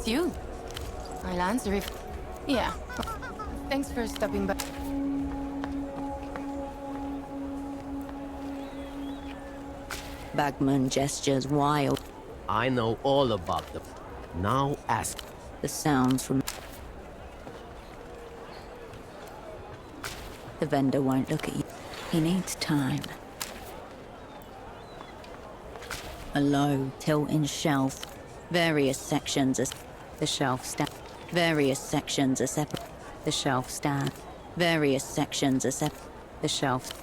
it's you. I'll answer if... Yeah. Thanks for stopping by. Bagman gestures wild. I know all about them. Now ask. The sounds from... The vendor won't look at you. He needs time. A low, tilting shelf. Various sections are... The shelf stand. Various sections are separate. The shelf stand. Various sections are separate. The shelf.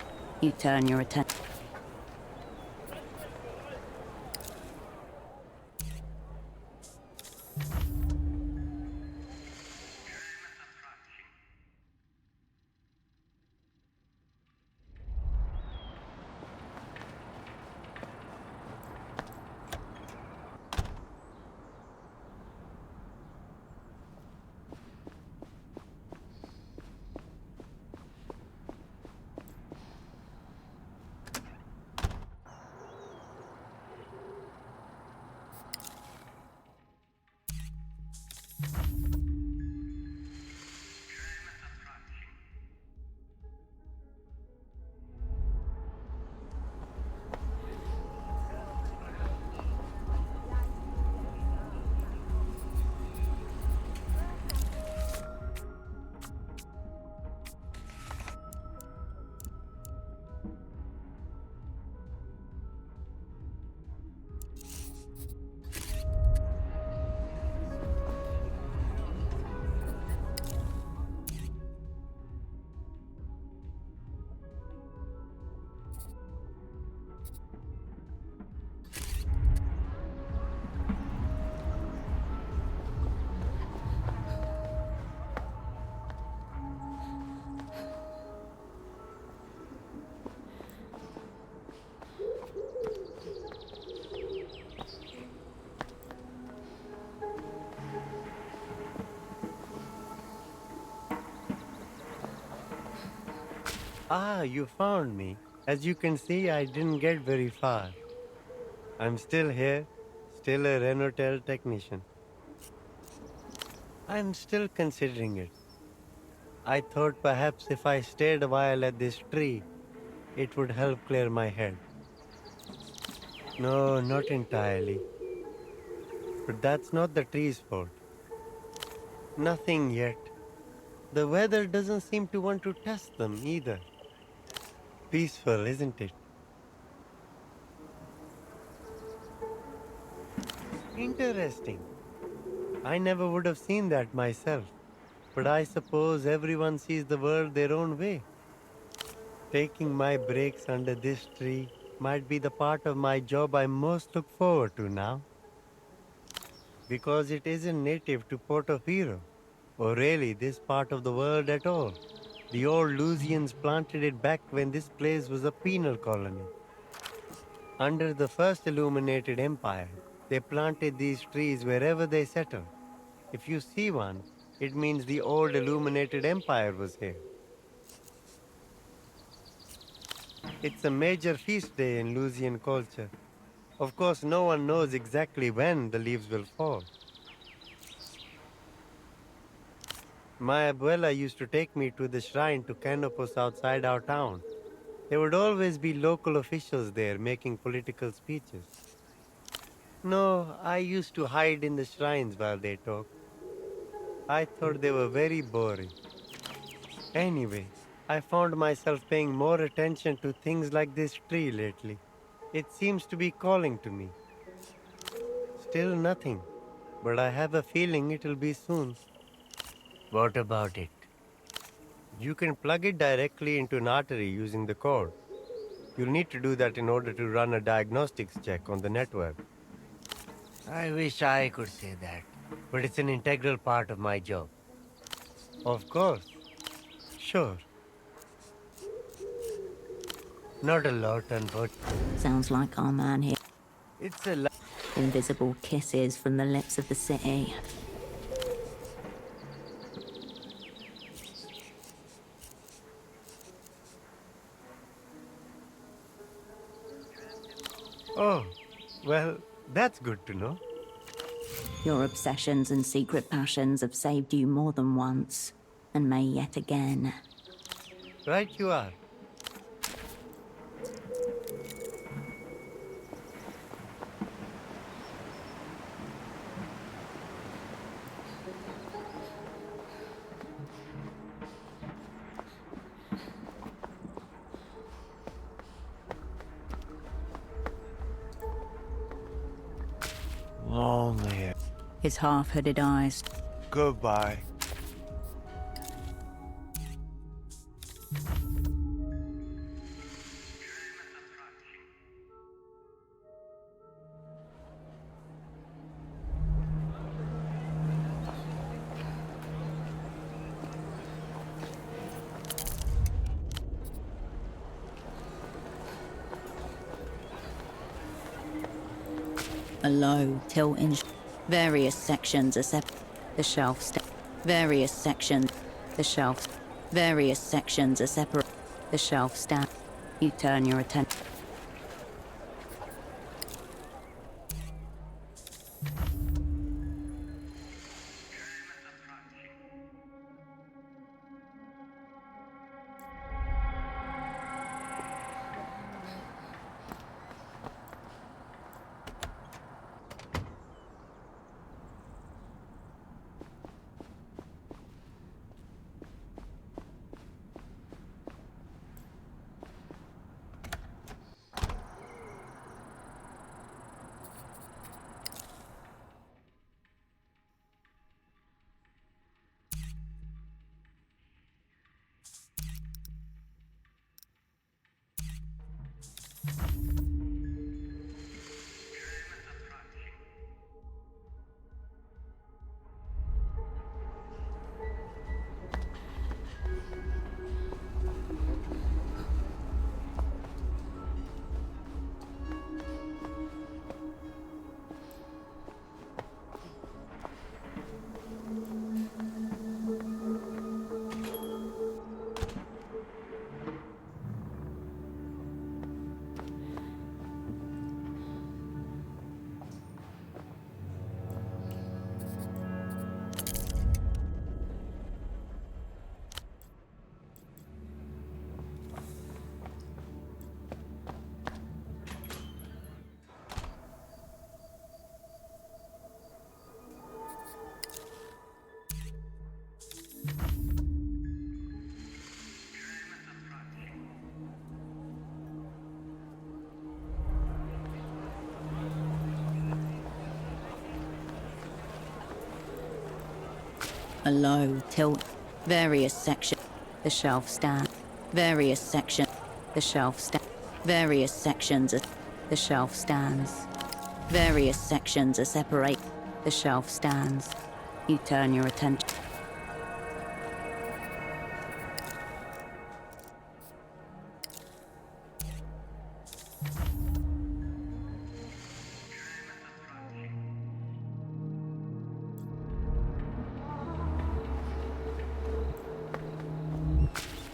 You turn your attention. Ah, you found me. As you can see, I didn't get very far. I'm still here, still a Renotel technician. I'm still considering it. I thought perhaps if I stayed a while at this tree, it would help clear my head. No, not entirely. But that's not the tree's fault. Nothing yet. The weather doesn't seem to want to test them either. Peaceful, isn't it? Interesting. I never would have seen that myself. But I suppose everyone sees the world their own way. Taking my breaks under this tree might be the part of my job I most look forward to now. Because it isn't native to Portofino, or really this part of the world at all. The old Lusians planted it back when this place was a penal colony. Under the first illuminated empire, they planted these trees wherever they settled. If you see one, it means the old illuminated empire was here. It's a major feast day in Lusian culture. Of course, no one knows exactly when the leaves will fall. My abuela used to take me to the shrine to Canopus outside our town. There would always be local officials there making political speeches. No, I used to hide in the shrines while they talked. I thought they were very boring. Anyway, I found myself paying more attention to things like this tree lately. It seems to be calling to me. Still nothing, but I have a feeling it'll be soon. What about it? You can plug it directly into an artery using the cord. You'll need to do that in order to run a diagnostics check on the network. I wish I could say that, but it's an integral part of my job. Of course. Sure. Not a lot, unfortunately. Sounds like our man here. It's a Invisible kisses from the lips of the city. Oh, well, that's good to know. Your obsessions and secret passions have saved you more than once, and may yet again. Right you are. Long hair. His half-hooded eyes. Goodbye. A low, tilting. Various sections are separate. The shelf sta Various sections. The shelf. Various sections are separate. The shelf stand. You turn your attention. A low, tilt. Various sections. The shelf stand. Various section. The shelf stand. Various sections. The shelf stands. Various sections are separate. The shelf stands. You turn your attention.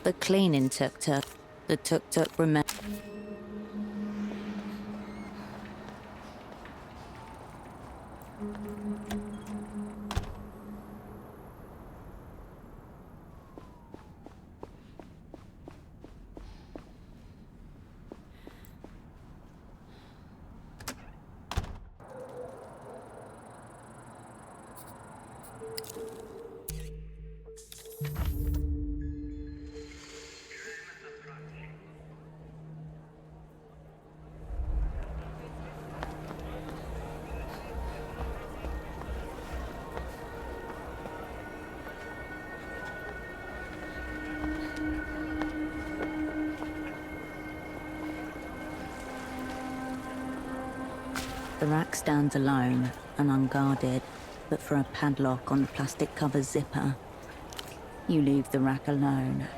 The cleaning tuk-tuk. The tuk-tuk remains. The rack stands alone and unguarded, but for a padlock on the plastic cover zipper, you leave the rack alone.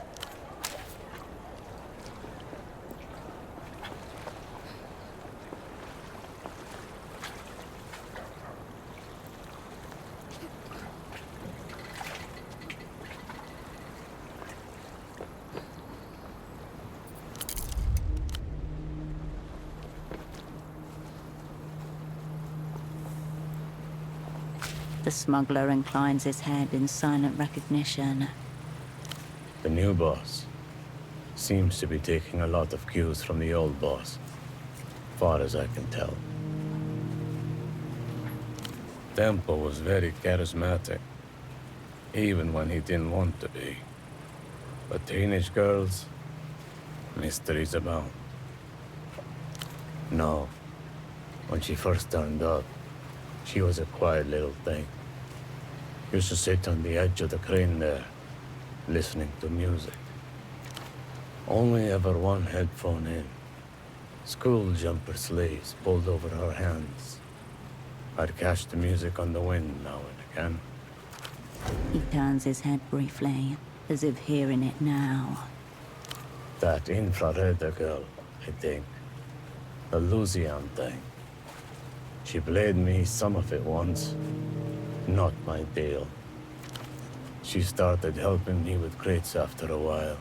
The smuggler inclines his head in silent recognition. The new boss seems to be taking a lot of cues from the old boss, far as I can tell. Tempo was very charismatic, even when he didn't want to be. But teenage girls, mysteries abound. No, when she first turned up, she was a quiet little thing. Used to sit on the edge of the crane there, listening to music. Only ever one headphone in. School jumper sleeves pulled over her hands. I'd catch the music on the wind now and again. He turns his head briefly, as if hearing it now. That Infrareda girl, I think. The Lucian thing. She played me some of it once. Not my deal. She started helping me with crates after a while,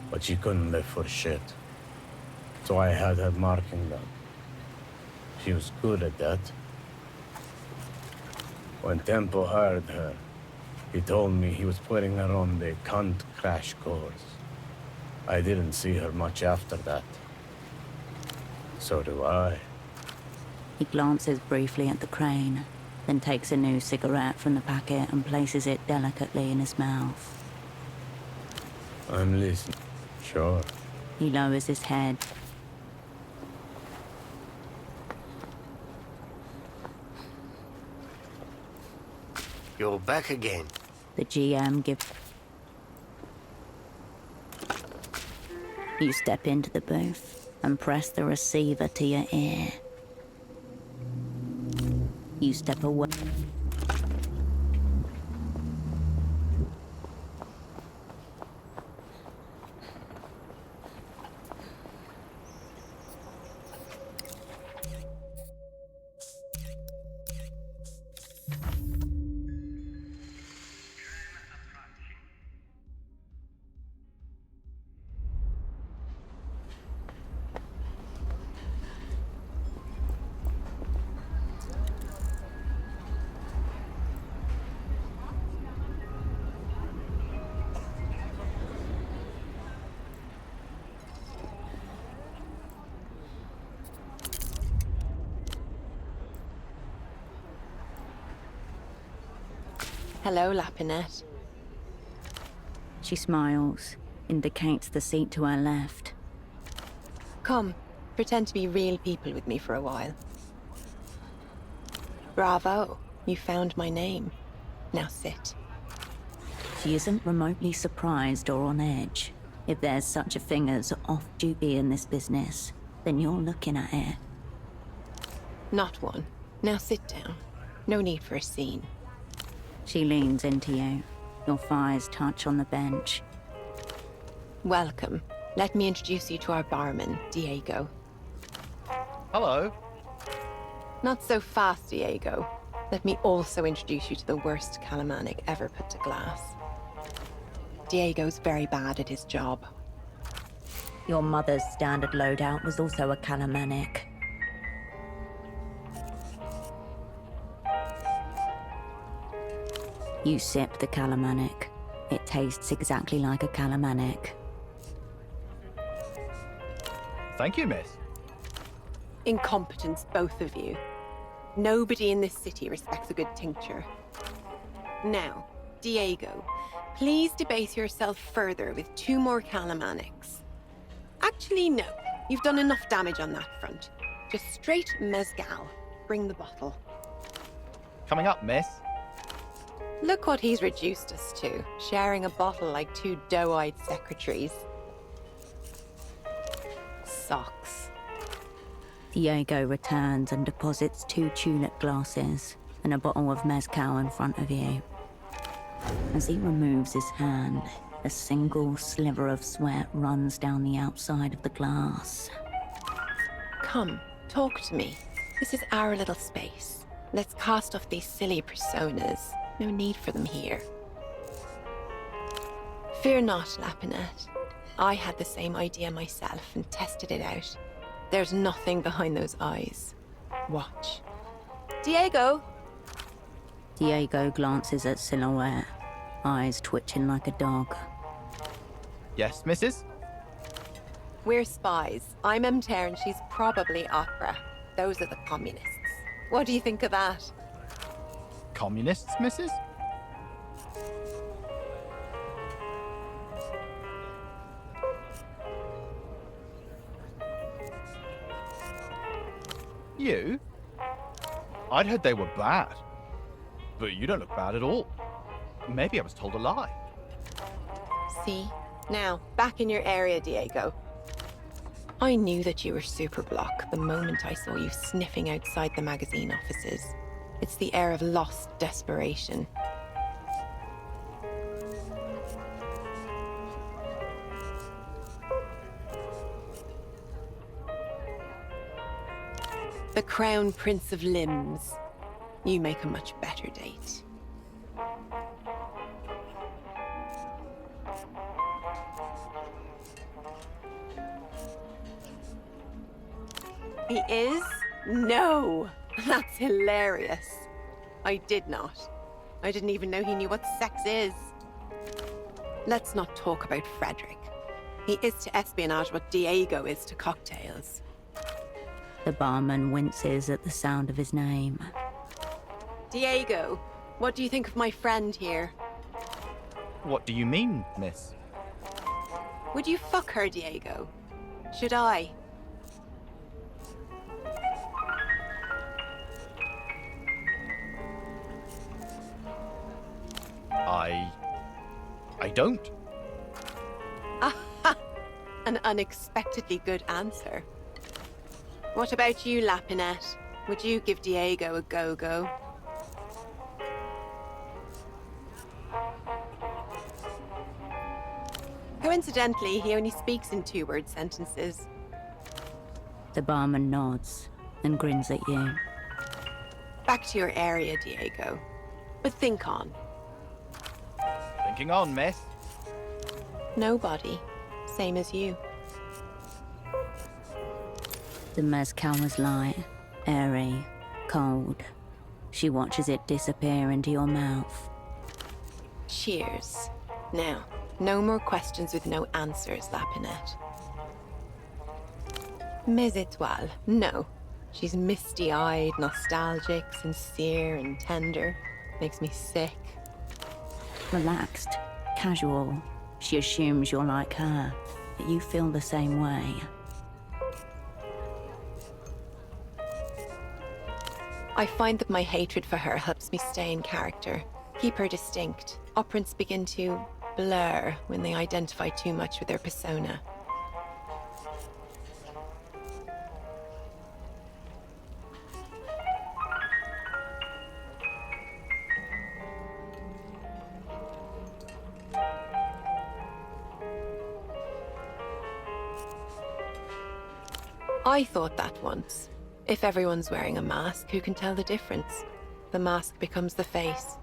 but she couldn't live for shit. So I had her marking them. She was good at that. When Tempo hired her, he told me he was putting her on the cunt crash course. I didn't see her much after that. So do I. He glances briefly at the crane, then takes a new cigarette from the packet and places it delicately in his mouth. I'm listening. Sure. He lowers his head. You're back again. The GM gives... You step into the booth and press the receiver to your ear. You step away. Hello, Lapinette. She smiles, indicates the seat to her left. Come, pretend to be real people with me for a while. Bravo, you found my name. Now sit. She isn't remotely surprised or on edge. If there's such a thing as off-duty in this business, then you're looking at it. Not one. Now sit down. No need for a scene. She leans into you. Your thighs touch on the bench. Welcome. Let me introduce you to our barman, Diego. Hello. Not so fast, Diego. Let me also introduce you to the worst Calamanic ever put to glass. Diego's very bad at his job. Your mother's standard loadout was also a Calamanic. You sip the Calamanic. It tastes exactly like a Calamanic. Thank you, miss. Incompetence, both of you. Nobody in this city respects a good tincture. Now, Diego, please debase yourself further with 2 more Calamanics. Actually, no. You've done enough damage on that front. Just straight mezcal. Bring the bottle. Coming up, miss. Look what he's reduced us to, sharing a bottle like 2 doe-eyed secretaries. Socks. Diego returns and deposits 2 tulip glasses and a bottle of mezcal in front of you. As he removes his hand, a single sliver of sweat runs down the outside of the glass. Come, talk to me. This is our little space. Let's cast off these silly personas. No need for them here. Fear not, Lapinette. I had the same idea myself and tested it out. There's nothing behind those eyes. Watch. Diego! Diego glances at Silhouette, eyes twitching like a dog. Yes, missus? We're spies. I'm Emter and she's probably Opera. Those are the communists. What do you think of that? Communists, missus? You? I'd heard they were bad. But you don't look bad at all. Maybe I was told a lie. See? Now, back in your area, Diego. I knew that you were Superblock the moment I saw you sniffing outside the magazine offices. It's the air of lost desperation. The Crown Prince of Limbs. You make a much better date. He is? No! That's hilarious. I did not. I didn't even know he knew what sex is. Let's not talk about Frederick. He is to espionage what Diego is to cocktails. The barman winces at the sound of his name. Diego, what do you think of my friend here? What do you mean, miss? Would you fuck her, Diego? Should I? I don't. Aha! An unexpectedly good answer. What about you, Lapinette? Would you give Diego a go-go? Coincidentally, he only speaks in two-word sentences. The barman nods and grins at you. Back to your area, Diego. But think on. Thinking on, miss. Nobody. Same as you. The mezcal is light, airy, cold. She watches it disappear into your mouth. Cheers. Now, no more questions with no answers, Lapinette. Mes étoiles. No. She's misty-eyed, nostalgic, sincere, and tender. Makes me sick. Relaxed, casual. She assumes you're like her, that you feel the same way. I find that my hatred for her helps me stay in character, keep her distinct. Operants begin to blur when they identify too much with their persona. I thought that once. If everyone's wearing a mask, who can tell the difference? The mask becomes the face.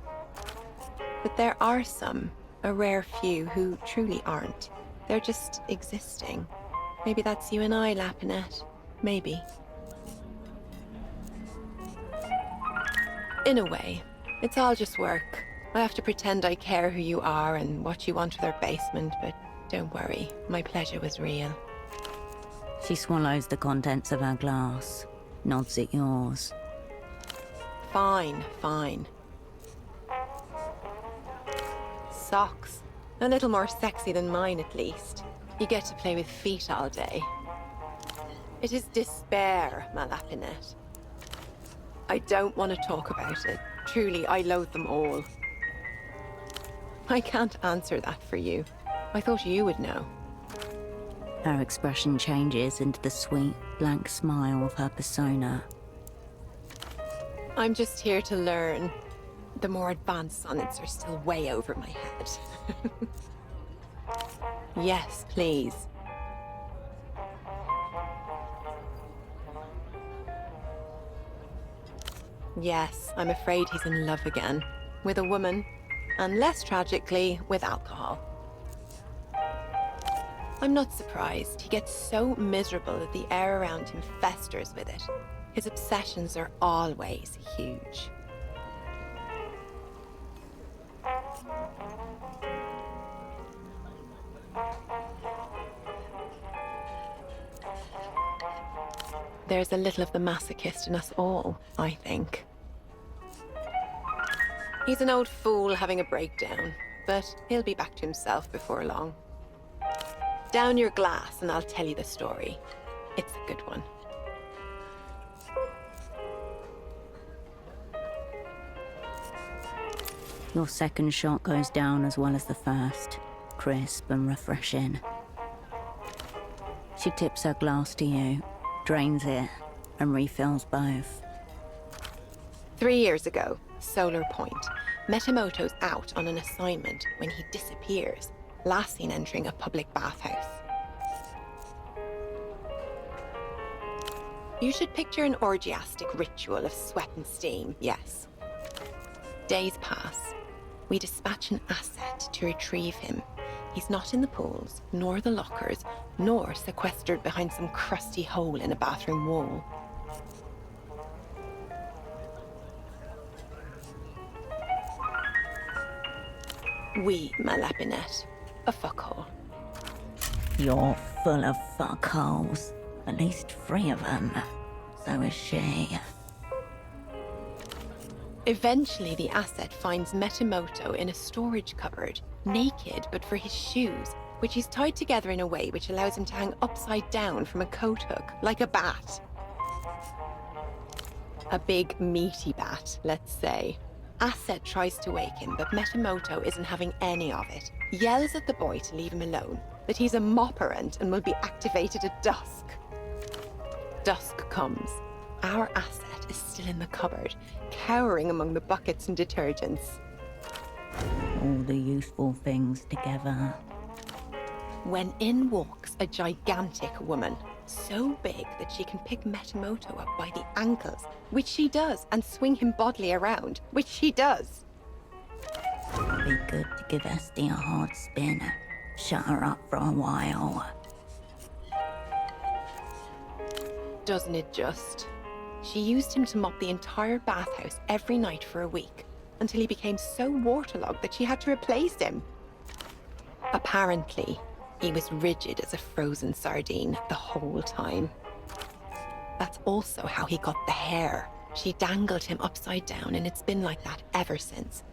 But there are some, a rare few, who truly aren't. They're just existing. Maybe that's you and I, Lapinette. Maybe. In a way, it's all just work. I have to pretend I care who you are and what you want with our basement, but don't worry, my pleasure was real. She swallows the contents of her glass, nods at yours. Fine, fine. Socks. A little more sexy than mine, at least. You get to play with feet all day. It is despair, ma Lapinette. I don't want to talk about it. Truly, I loathe them all. I can't answer that for you. I thought you would know. Her expression changes into the sweet, blank smile of her persona. I'm just here to learn. The more advanced sonnets are still way over my head. Yes, please. Yes, I'm afraid he's in love again. With a woman. And less tragically, with alcohol. I'm not surprised. He gets so miserable that the air around him festers with it. His obsessions are always huge. There's a little of the masochist in us all, I think. He's an old fool having a breakdown, but he'll be back to himself before long. Down your glass and I'll tell you the story. It's a good one. Your second shot goes down as well as the first, crisp and refreshing. She tips her glass to you, drains it, and refills both. 3 years ago, Solar Point. Metimoto's out on an assignment when he disappears, last seen entering a public bathhouse. You should picture an orgiastic ritual of sweat and steam, yes. Days pass. We dispatch an asset to retrieve him. He's not in the pools, nor the lockers, nor sequestered behind some crusty hole in a bathroom wall. Oui, ma lapinette. A fuckhole. You're full of fuckholes. At least 3 of them. So is she. Eventually, the asset finds Metimoto in a storage cupboard, naked but for his shoes, which he's tied together in a way which allows him to hang upside down from a coat hook, like a bat. A big, meaty bat, let's say. Asset tries to wake him, but Metimoto isn't having any of it. Yells at the boy to leave him alone, that he's a moperant and will be activated at dusk. Dusk comes. Our asset is still in the cupboard, cowering among the buckets and detergents. All the useful things together. When in walks a gigantic woman, so big that she can pick Metimoto up by the ankles, which she does, and swing him bodily around, which she does. Be good to give Esty a hard spin. Shut her up for a while. Doesn't it just? She used him to mop the entire bathhouse every night for a week, until he became so waterlogged that she had to replace him. Apparently, he was rigid as a frozen sardine the whole time. That's also how he got the hair. She dangled him upside down, and it's been like that ever since.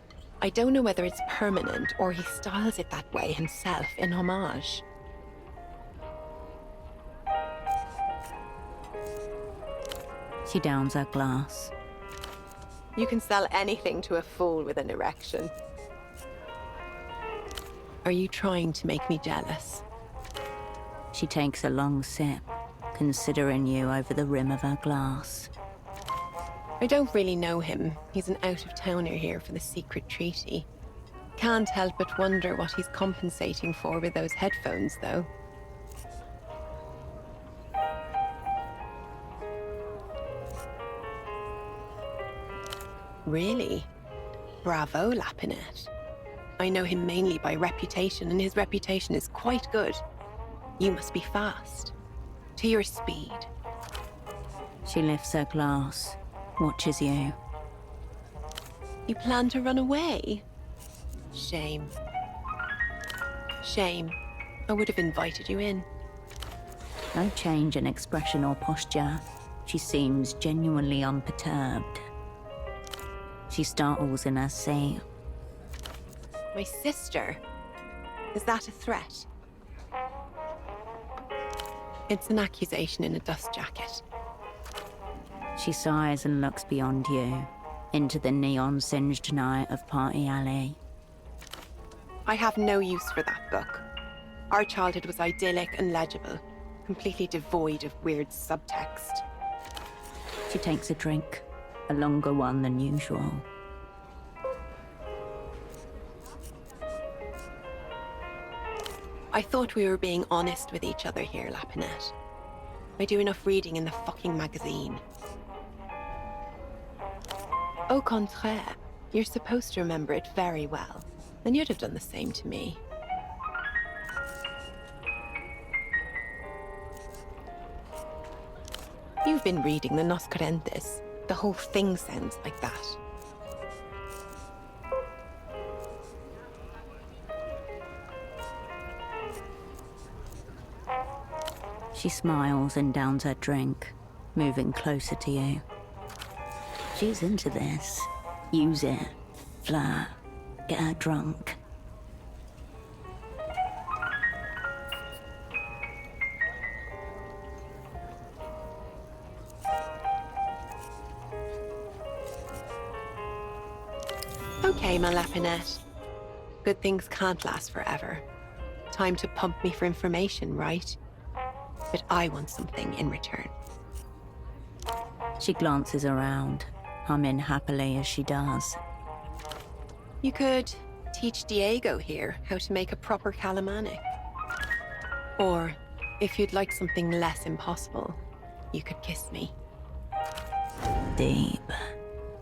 I don't know whether it's permanent or he styles it that way himself in homage. She downs her glass. You can sell anything to a fool with an erection. Are you trying to make me jealous? She takes a long sip, considering you over the rim of her glass. I don't really know him. He's an out-of-towner here for the secret treaty. Can't help but wonder what he's compensating for with those headphones, though. Really? Bravo, Lapinette. I know him mainly by reputation, and his reputation is quite good. You must be fast. To your speed. She lifts her glass, watches you. You plan to run away? Shame. Shame. I would have invited you in. No change in expression or posture. She seems genuinely unperturbed. She startles in her seat. My sister? Is that a threat? It's an accusation in a dust jacket. She sighs and looks beyond you, into the neon-singed night of Party Alley. I have no use for that book. Our childhood was idyllic and legible, completely devoid of weird subtext. She takes a drink, a longer one than usual. I thought we were being honest with each other here, Lapinette. I do enough reading in the fucking magazine. Au contraire, you're supposed to remember it very well, and you'd have done the same to me. You've been reading the Nos Correntes. The whole thing sounds like that. She smiles and downs her drink, moving closer to you. She's into this. Use it. Flirt. Get her drunk. Okay, my Lapinette. Good things can't last forever. Time to pump me for information, right? But I want something in return. She glances around, humming happily as she does. You could teach Diego here how to make a proper Calamanic. Or, if you'd like something less impossible, you could kiss me. Deep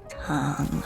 tongue.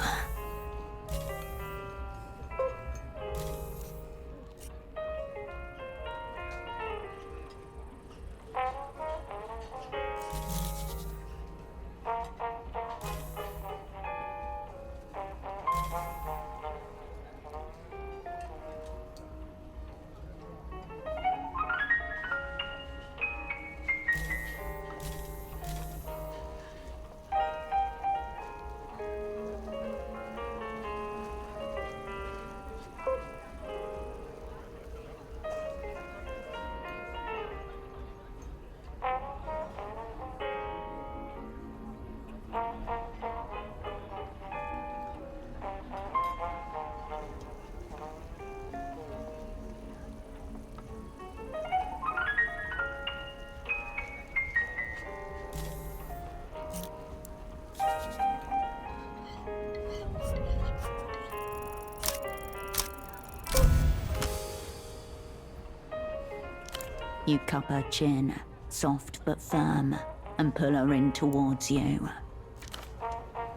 You cup her chin, soft but firm, and pull her in towards you.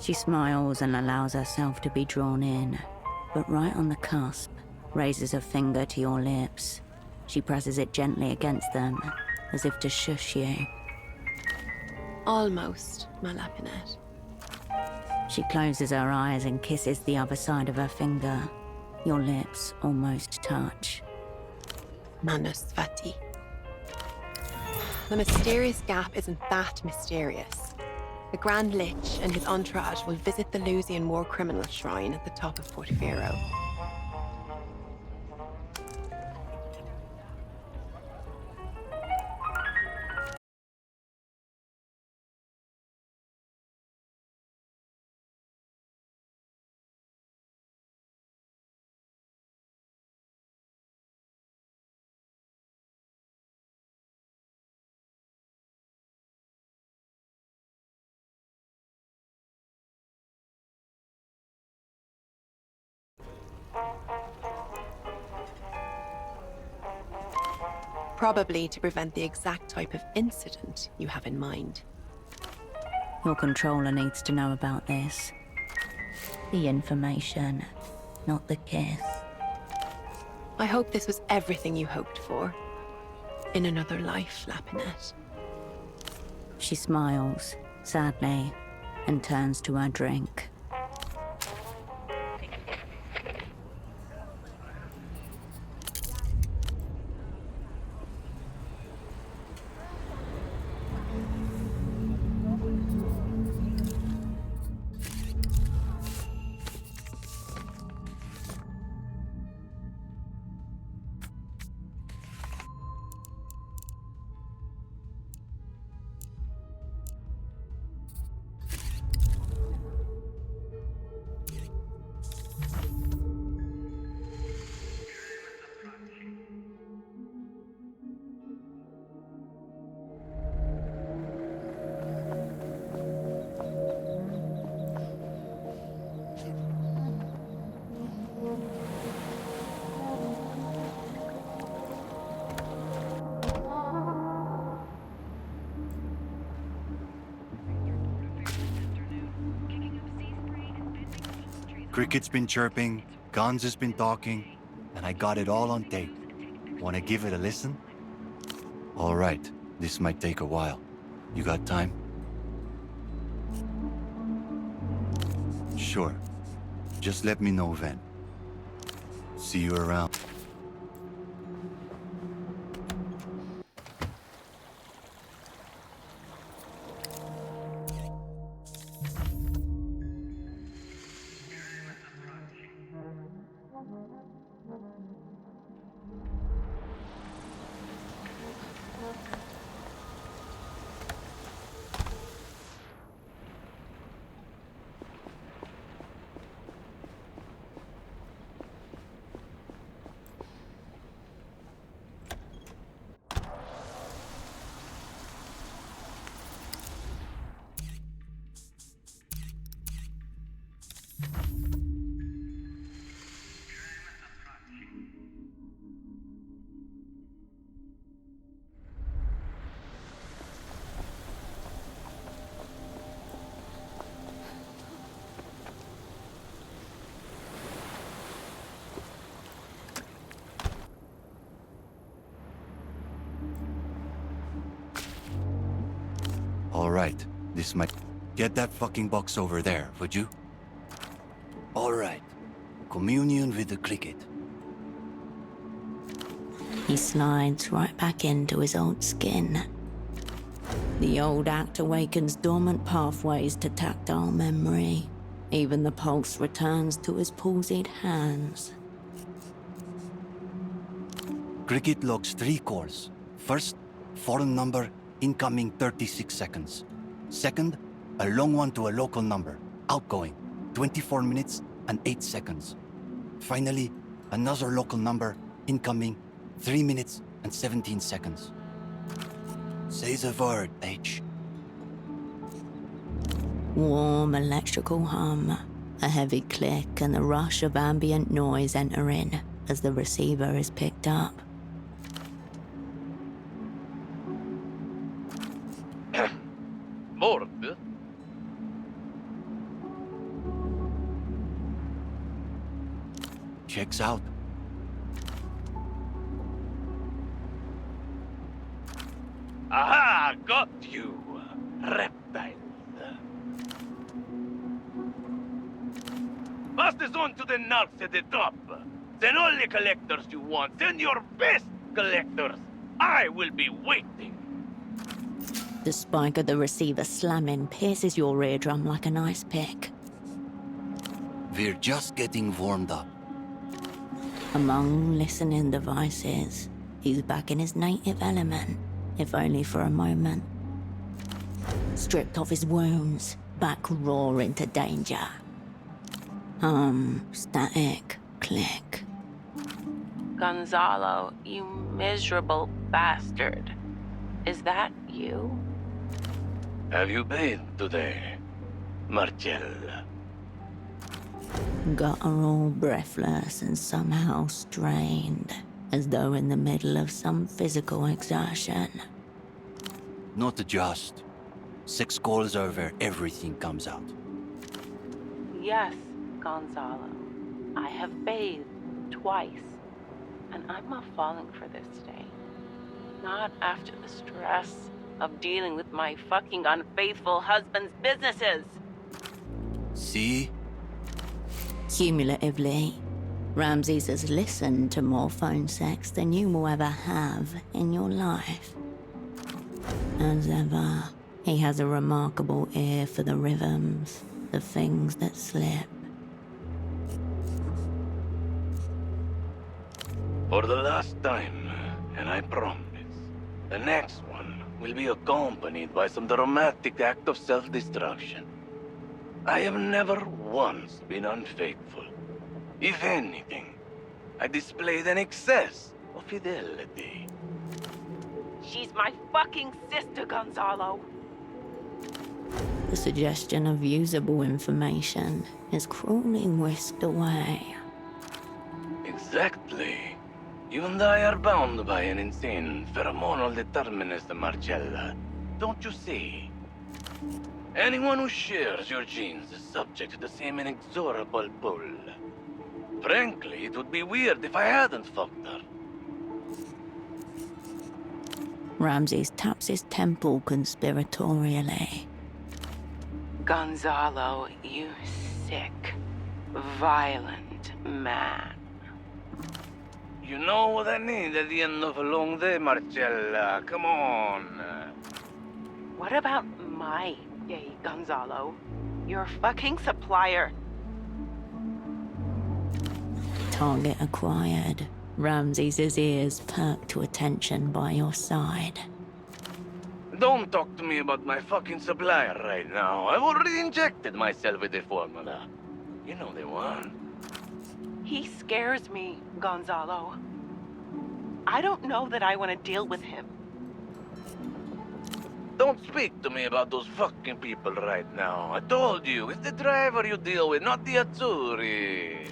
She smiles and allows herself to be drawn in, but right on the cusp, raises a finger to your lips. She presses it gently against them, as if to shush you. Almost, my Lapinette. She closes her eyes and kisses the other side of her finger. Your lips almost touch. Manusvati. The mysterious gap isn't that mysterious. The Grand Lich and his entourage will visit the Lusian war criminal shrine at the top of Portofero. Probably to prevent the exact type of incident you have in mind. Your controller needs to know about this. The information, not the kiss. I hope this was everything you hoped for. In another life, Lapinette. She smiles, sadly, and turns to her drink. Cricket's been chirping, Guns has been talking, and I got it all on tape. Wanna give it a listen? All right, this might take a while. You got time? Sure. Just let me know then. See you around. All right, this might... Get that fucking box over there, would you? All right. Communion with the cricket. He slides right back into his old skin. The old act awakens dormant pathways to tactile memory. Even the pulse returns to his palsied hands. Cricket logs 3 calls. First, foreign number, incoming 36 seconds. Second, a long one to a local number, outgoing, 24 minutes and 8 seconds. Finally, another local number, incoming, 3 minutes and 17 seconds. Say the word, H. Warm electrical hum, a heavy click, and the rush of ambient noise enter in as the receiver is picked up. Mord? Checks out. Aha! Got you! Reptiles. Pass this on to the narcs at the top. Send all the collectors you want. Send your best collectors. I will be waiting. The spike of the receiver slamming pierces your eardrum like an ice pick. We're just getting warmed up. Among listening devices, he's back in his native element, if only for a moment. Stripped of his wounds, back roaring to danger. Static, click. Gonzalo, you miserable bastard. Is that you? Have you bathed today, Marcella? Guttural, breathless, and somehow strained, as though in the middle of some physical exertion. Not just. 6 calls over, everything comes out. Yes, Gonzalo. I have bathed twice, and I'm not falling for this today. Not after the stress of dealing with my fucking unfaithful husband's businesses. See? Cumulatively, Ramses has listened to more phone sex than you will ever have in your life. As ever, he has a remarkable ear for the rhythms, the things that slip. For the last time, and I promise, the next one will be accompanied by some dramatic act of self-destruction. I have never once been unfaithful. If anything, I displayed an excess of fidelity. She's my fucking sister, Gonzalo. The suggestion of usable information is cruelly whisked away. Exactly. You and I are bound by an insane pheromonal determinism, Marcella. Don't you see? Anyone who shares your genes is subject to the same inexorable pull. Frankly, it would be weird if I hadn't fucked her. Ramses taps his temple conspiratorially. Gonzalo, you sick, violent man. You know what I need at the end of a long day, Marcella. Come on. What about my day, Gonzalo? Your fucking supplier. Target acquired. Ramses' ears perk to attention by your side. Don't talk to me about my fucking supplier right now. I've already injected myself with the formula. You know the one. He scares me, Gonzalo. I don't know that I want to deal with him. Don't speak to me about those fucking people right now. I told you, it's the driver you deal with, not the Azzurri.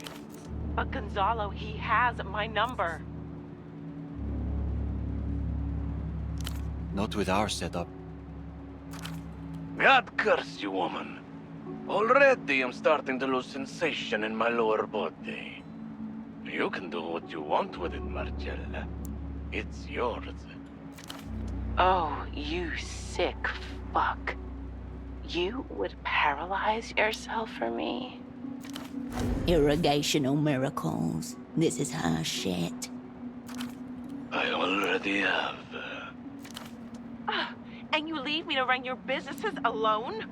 But Gonzalo, he has my number. Not with our setup. God curse you, woman. Already I'm starting to lose sensation in my lower body. You can do what you want with it, Marcella. It's yours. Oh, you sick fuck. You would paralyze yourself for me? Irrigational miracles. This is her shit. I already have. And you leave me to run your businesses alone?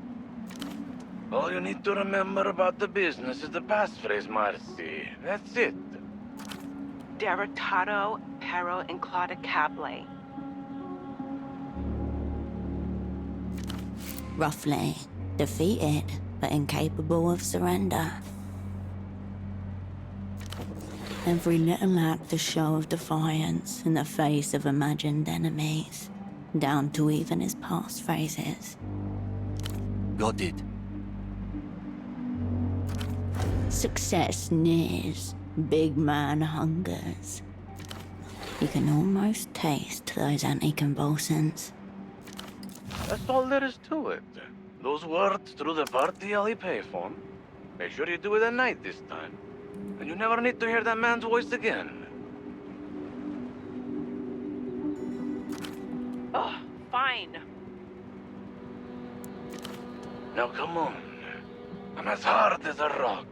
All you need to remember about the business is the passphrase, Marcy. That's it. Derrotado, pero inclaudicable. Roughly, defeated, but incapable of surrender. Every little act a show of defiance in the face of imagined enemies, down to even his passphrases. Got it. Success nears, big man hungers. You can almost taste those anticonvulsants. That's all there is to it. Those words through the party alley payphone. Make sure you do it at night this time. And you never need to hear that man's voice again. Ugh, fine. Now come on. I'm as hard as a rock.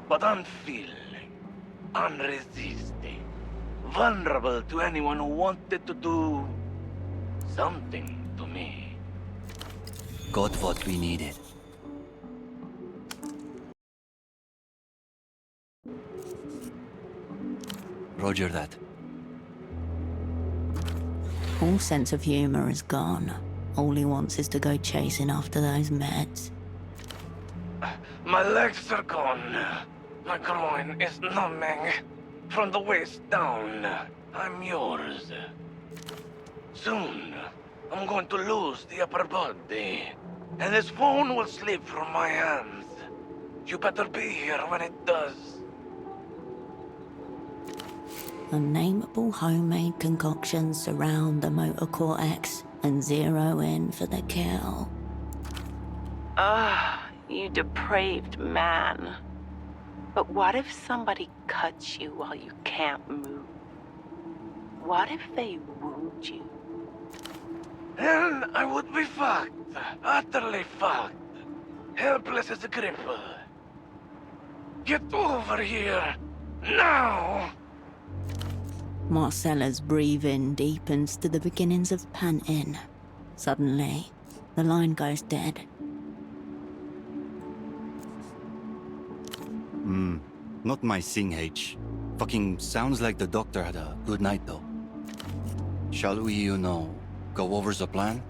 But unfeeling, unresisting, vulnerable to anyone who wanted to do something to me. Got what we needed. Roger that. All sense of humor is gone. All he wants is to go chasing after those meds. My legs are gone. My groin is numbing. From the waist down, I'm yours. Soon, I'm going to lose the upper body. And this phone will slip from my hands. You better be here when it does. Unnameable homemade concoctions surround the motor cortex and zero in for the kill. You depraved man. But what if somebody cuts you while you can't move? What if they wound you? Then I would be fucked. Utterly fucked. Helpless as a cripple. Get over here. Now! Marcella's breathing deepens to the beginnings of panting. Suddenly, the line goes dead. Not my sing H. Fucking sounds like the doctor had a good night though. Shall we, go over the plan?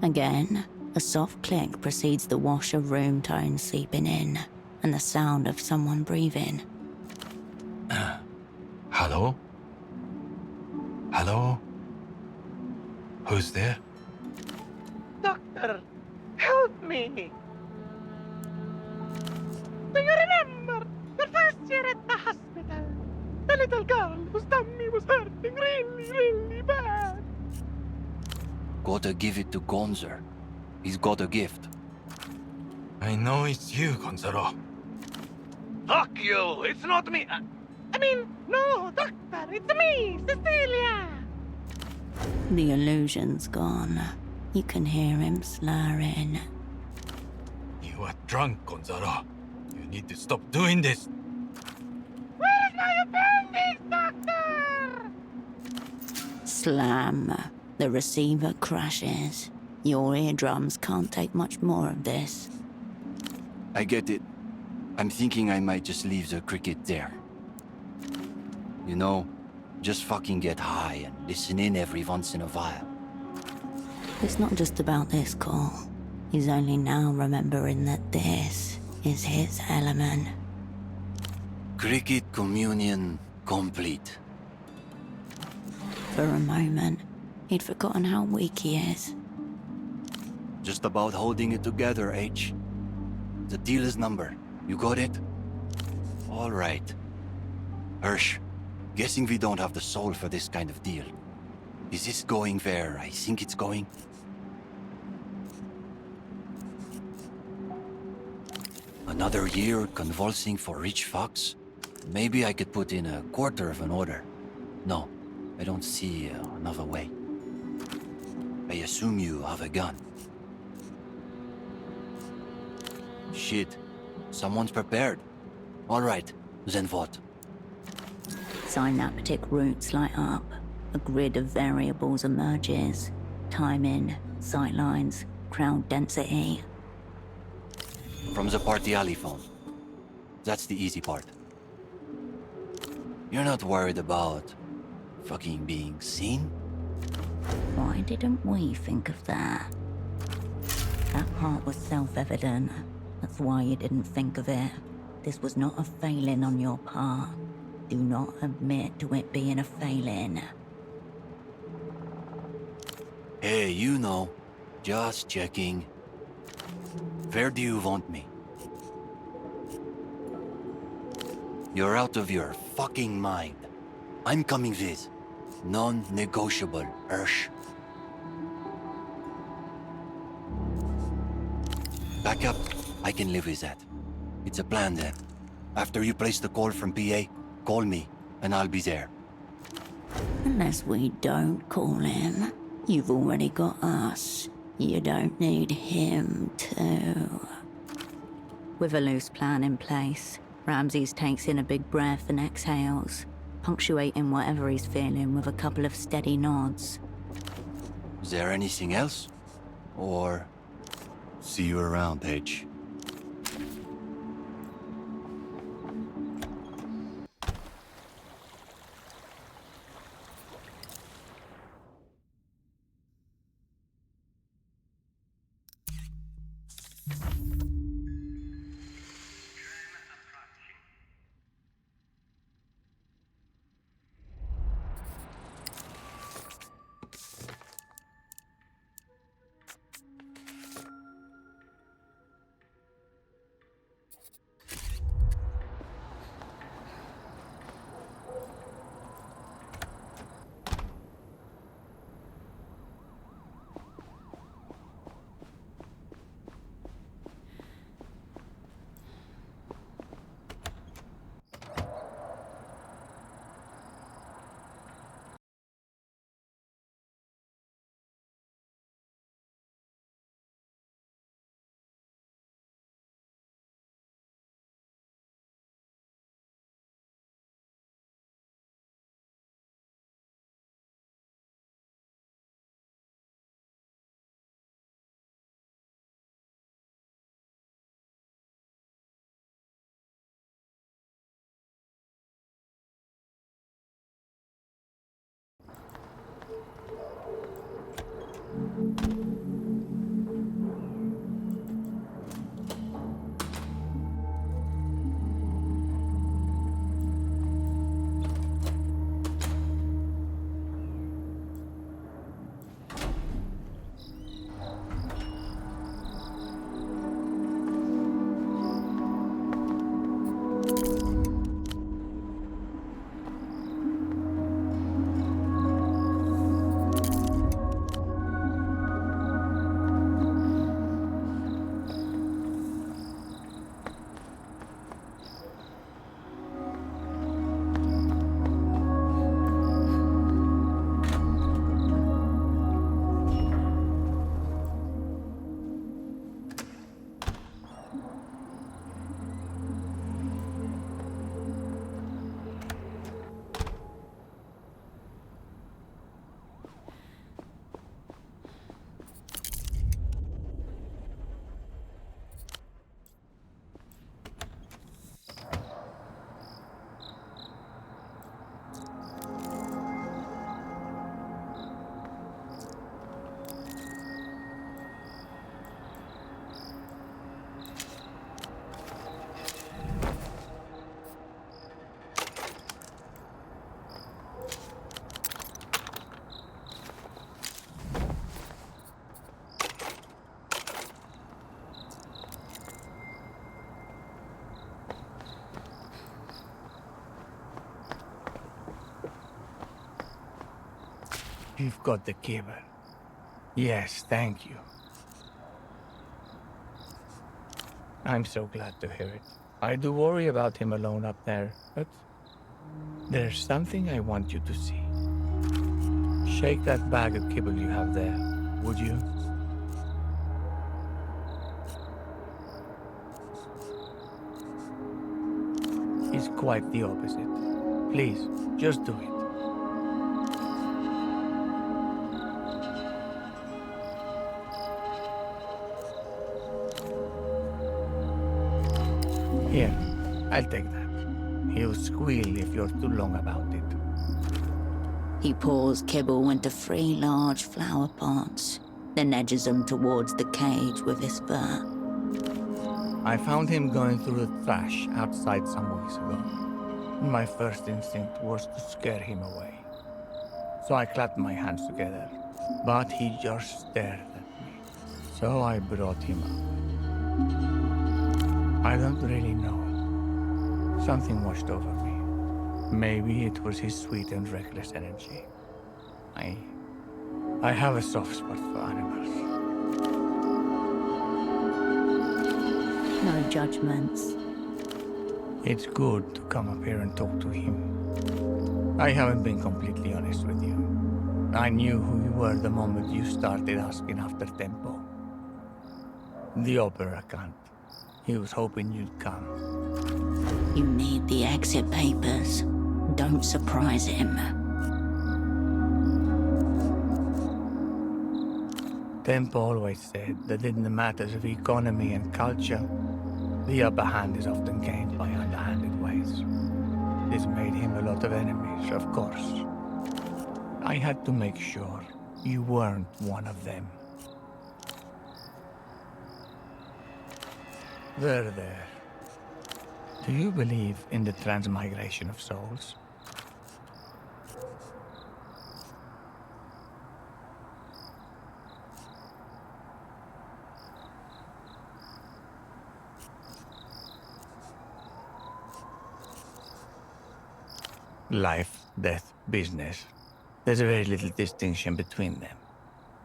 Again, a soft click precedes the wash of room tones seeping in, and the sound of someone breathing. Hello? Hello? Who's there? Doctor, help me! Do you remember the first year at the hospital? The little girl whose tummy was hurting really, really bad. Gotta give it to Gonzer. He's got a gift. I know it's you, Gonzalo. Fuck you! It's not me! No, doctor, it's me, Cecilia! The illusion's gone. You can hear him slurring. You are drunk, Gonzalo. You need to stop doing this. Where's my appendix, doctor? Slam. The receiver crashes. Your eardrums can't take much more of this. I get it. I'm thinking I might just leave the cricket there. Just fucking get high and listen in every once in a while. It's not just about this call. He's only now remembering that this is his element. Cricket communion complete. For a moment, he'd forgotten how weak he is. Just about holding it together, H. The dealer's number. You got it? All right. Hirsch, guessing we don't have the soul for this kind of deal. Is this going where I think it's going? Another year convulsing for rich fox? Maybe I could put in a quarter of an order. No, I don't see another way. I assume you have a gun. Shit. Someone's prepared. All right, then what? Synaptic roots light up. A grid of variables emerges. Timing, sightlines, crowd density. From the party alley phone. That's the easy part. You're not worried about fucking being seen? Why didn't we think of that? That part was self-evident. That's why you didn't think of it. This was not a failing on your part. Do not admit to it being a failing. Hey, you know. Just checking. Where do you want me? You're out of your fucking mind. I'm coming with. Non-negotiable, Hirsch. Back up. I can live with that. It's a plan then. After you place the call from PA, call me, and I'll be there. Unless we don't call him, you've already got us. You don't need him too. With a loose plan in place, Ramses takes in a big breath and exhales, punctuating whatever he's feeling with a couple of steady nods. Is there anything else? Or... See you around, H. You've got the kibble. Yes, thank you. I'm so glad to hear it. I do worry about him alone up there, but there's something I want you to see. Shake that bag of kibble you have there, would you? He's quite the opposite. Please, just do it. Here, I'll take that. He'll squeal if you're too long about it. He pours kibble into 3 large flower pots, then edges them towards the cage with his fur. I found him going through the trash outside some weeks ago. My first instinct was to scare him away. So I clapped my hands together, but he just stared at me. So I brought him up. I don't really know. Something washed over me. Maybe it was his sweet and reckless energy. I have a soft spot for animals. No judgments. It's good to come up here and talk to him. I haven't been completely honest with you. I knew who you were the moment you started asking after Tempo. The opera can't. He was hoping you'd come. You need the exit papers. Don't surprise him. Tempo always said that in the matters of economy and culture, the upper hand is often gained by underhanded ways. This made him a lot of enemies, of course. I had to make sure you weren't one of them. There. Do you believe in the transmigration of souls? Life, death, business. There's very little distinction between them.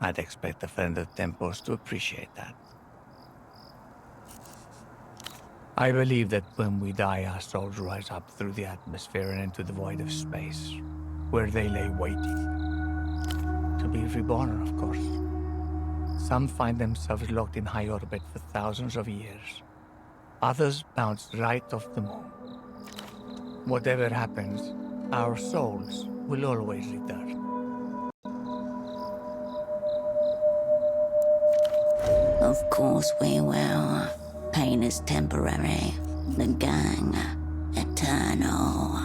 I'd expect a friend of Tempo's to appreciate that. I believe that when we die, our souls rise up through the atmosphere and into the void of space, where they lay waiting. To be reborn, of course. Some find themselves locked in high orbit for thousands of years. Others bounce right off the moon. Whatever happens, our souls will always return. Of course we will. Pain is temporary. The gang, eternal.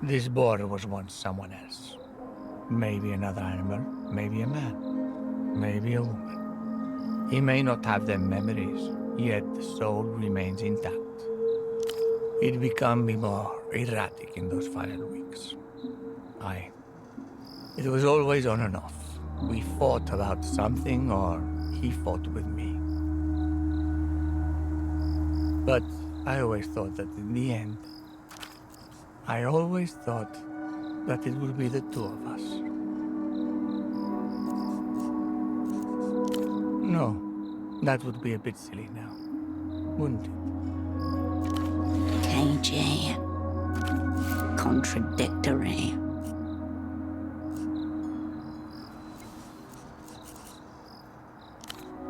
This boar was once someone else. Maybe another animal, maybe a man, maybe a woman. He may not have their memories, yet the soul remains intact. He'd become more erratic in those final weeks. It was always on and off. We fought about something, or he fought with me. But I always thought that in the end, I always thought that it would be the two of us. No, that would be a bit silly now, wouldn't it? KG. Contradictory.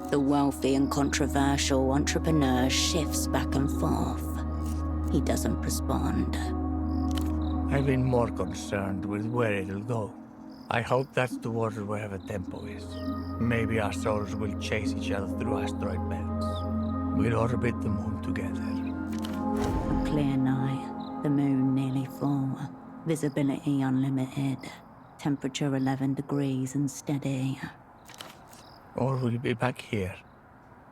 The wealthy and controversial entrepreneur shifts back and forth. He doesn't respond. I've been more concerned with where it'll go. I hope that's towards wherever Tempo is. Maybe our souls will chase each other through asteroid belts. We'll orbit the moon together. A clear night. The moon nearly full. Visibility unlimited. Temperature 11 degrees and steady. Or we'll be back here.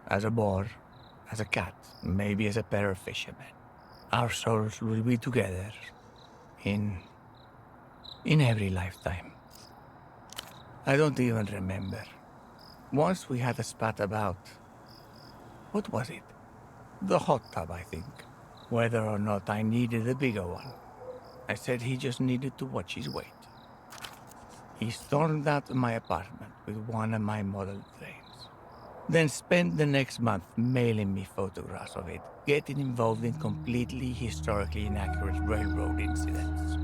As a boar, as a cat, maybe as a pair of fishermen. Our souls will be together. In every lifetime. I don't even remember. Once we had a spat about... what was it? The hot tub, I think. Whether or not I needed a bigger one. I said he just needed to watch his weight. He stormed out of my apartment with one of my model trains, then spent the next month mailing me photographs of it, getting involved in completely historically inaccurate railroad incidents.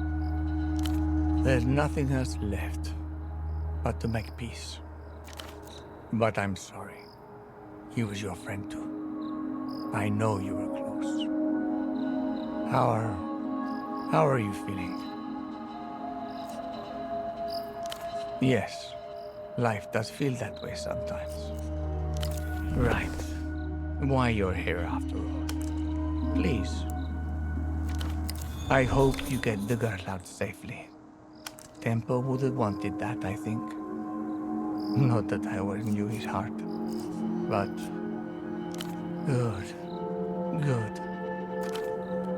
There's nothing else left but to make peace. But I'm sorry. He was your friend too. I know you were close. How are you feeling? Yes, life does feel that way sometimes. Right. Why you're here after all. Please. I hope you get the girl out safely. Tempo would have wanted that, I think. Not that I always knew his heart. But... Good.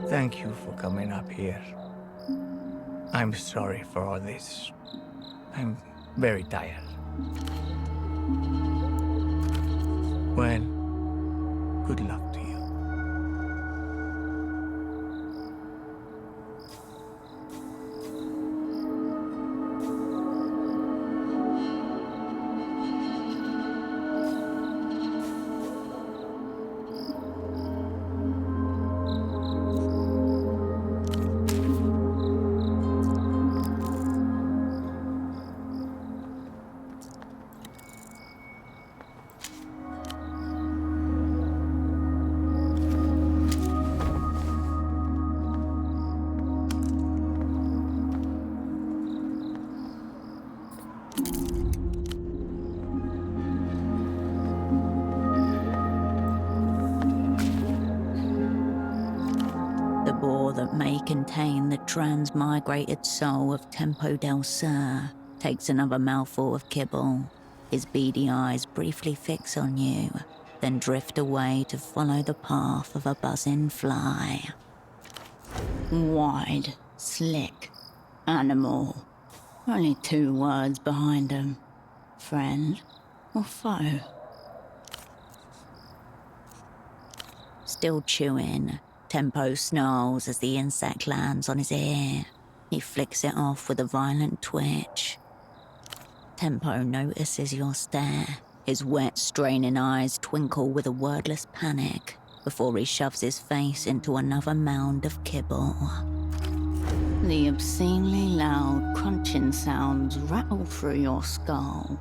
Thank you for coming up here. I'm sorry for all this. I'm very tired. Well, good luck to you. That may contain the transmigrated soul of Tempo del Sur takes another mouthful of kibble. His beady eyes briefly fix on you, then drift away to follow the path of a buzzing fly. Wide, slick, animal. Only 2 words behind him. Friend or foe? Still chewing, Tempo snarls as the insect lands on his ear. He flicks it off with a violent twitch. Tempo notices your stare. His wet, straining eyes twinkle with a wordless panic before he shoves his face into another mound of kibble. The obscenely loud crunching sounds rattle through your skull.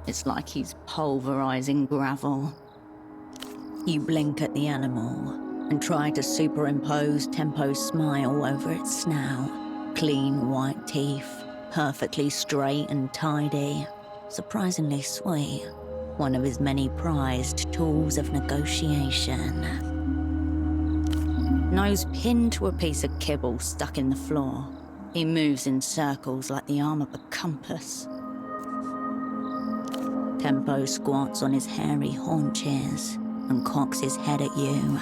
It's like he's pulverizing gravel. You blink at the animal and try to superimpose Tempo's smile over its snout. Clean white teeth, perfectly straight and tidy, surprisingly sweet. One of his many prized tools of negotiation. Nose pinned to a piece of kibble stuck in the floor. He moves in circles like the arm of a compass. Tempo squats on his hairy haunches and cocks his head at you.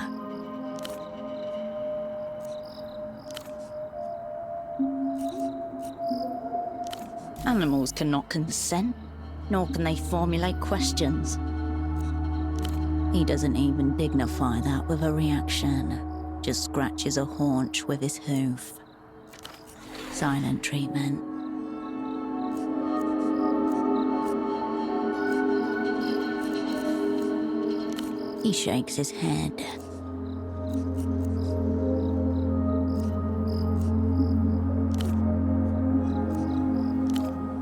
Animals cannot consent, nor can they formulate questions. He doesn't even dignify that with a reaction, just scratches a haunch with his hoof. Silent treatment. He shakes his head.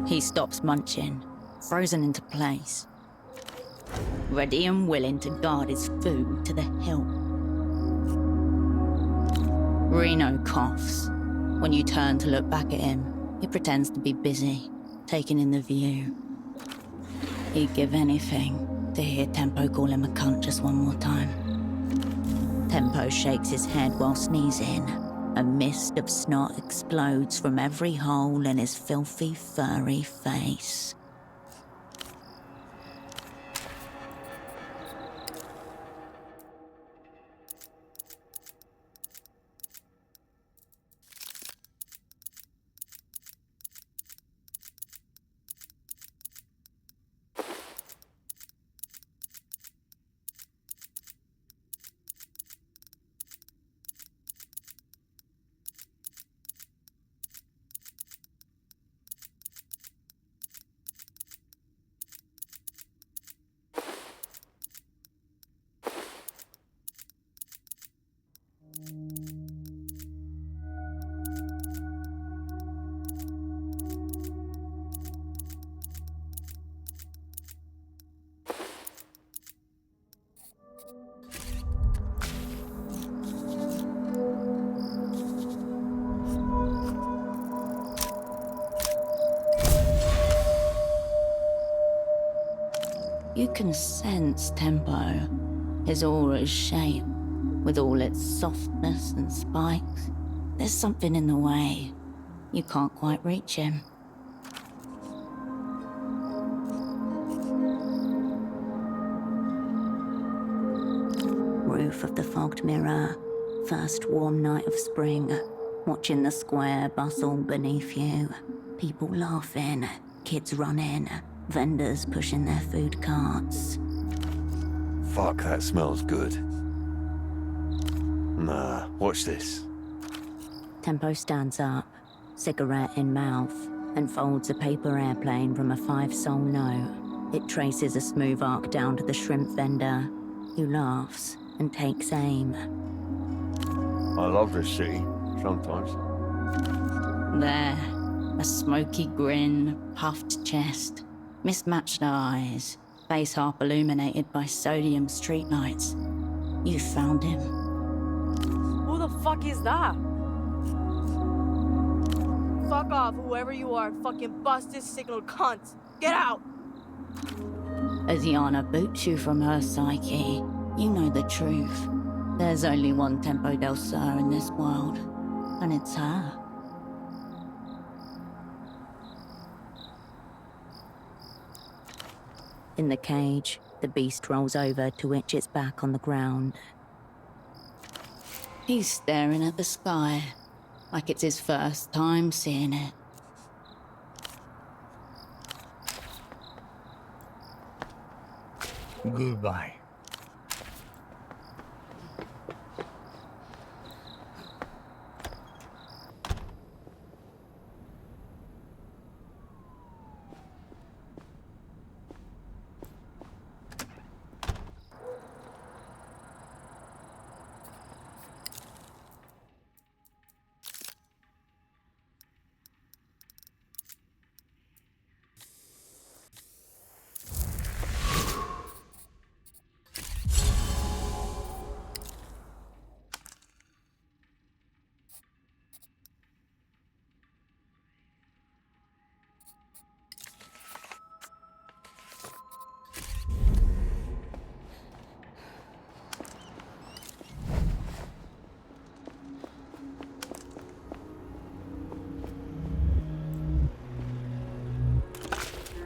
He stops munching, frozen into place, ready and willing to guard his food to the hilt. Reno coughs. When you turn to look back at him, he pretends to be busy, taking in the view. He'd give anything to hear Tempo call him a cunt just one more time. Tempo shakes his head while sneezing. A mist of snot explodes from every hole in his filthy, furry face. You can sense Tempo, his aura's shape, with all its softness and spikes. There's something in the way. You can't quite reach him. Roof of the fogged mirror. First warm night of spring. Watching the square bustle beneath you. People laughing, kids running, vendors pushing their food carts. Fuck, that smells good. Nah, watch this. Tempo stands up, cigarette in mouth, and folds a paper airplane from a 5-sol note. It traces a smooth arc down to the shrimp vendor, who laughs and takes aim. I love this city, sometimes. There, a smoky grin, puffed chest, mismatched eyes, face half illuminated by sodium streetlights. You found him. Who the fuck is that? Fuck off, whoever you are, fucking bust this signal, cunt! Get out! As Yana boots you from her psyche, you know the truth. There's only one Tempo del Sur in this world, and it's her. In the cage, the beast rolls over to itch its back on the ground. He's staring at the sky, like it's his first time seeing it. Goodbye.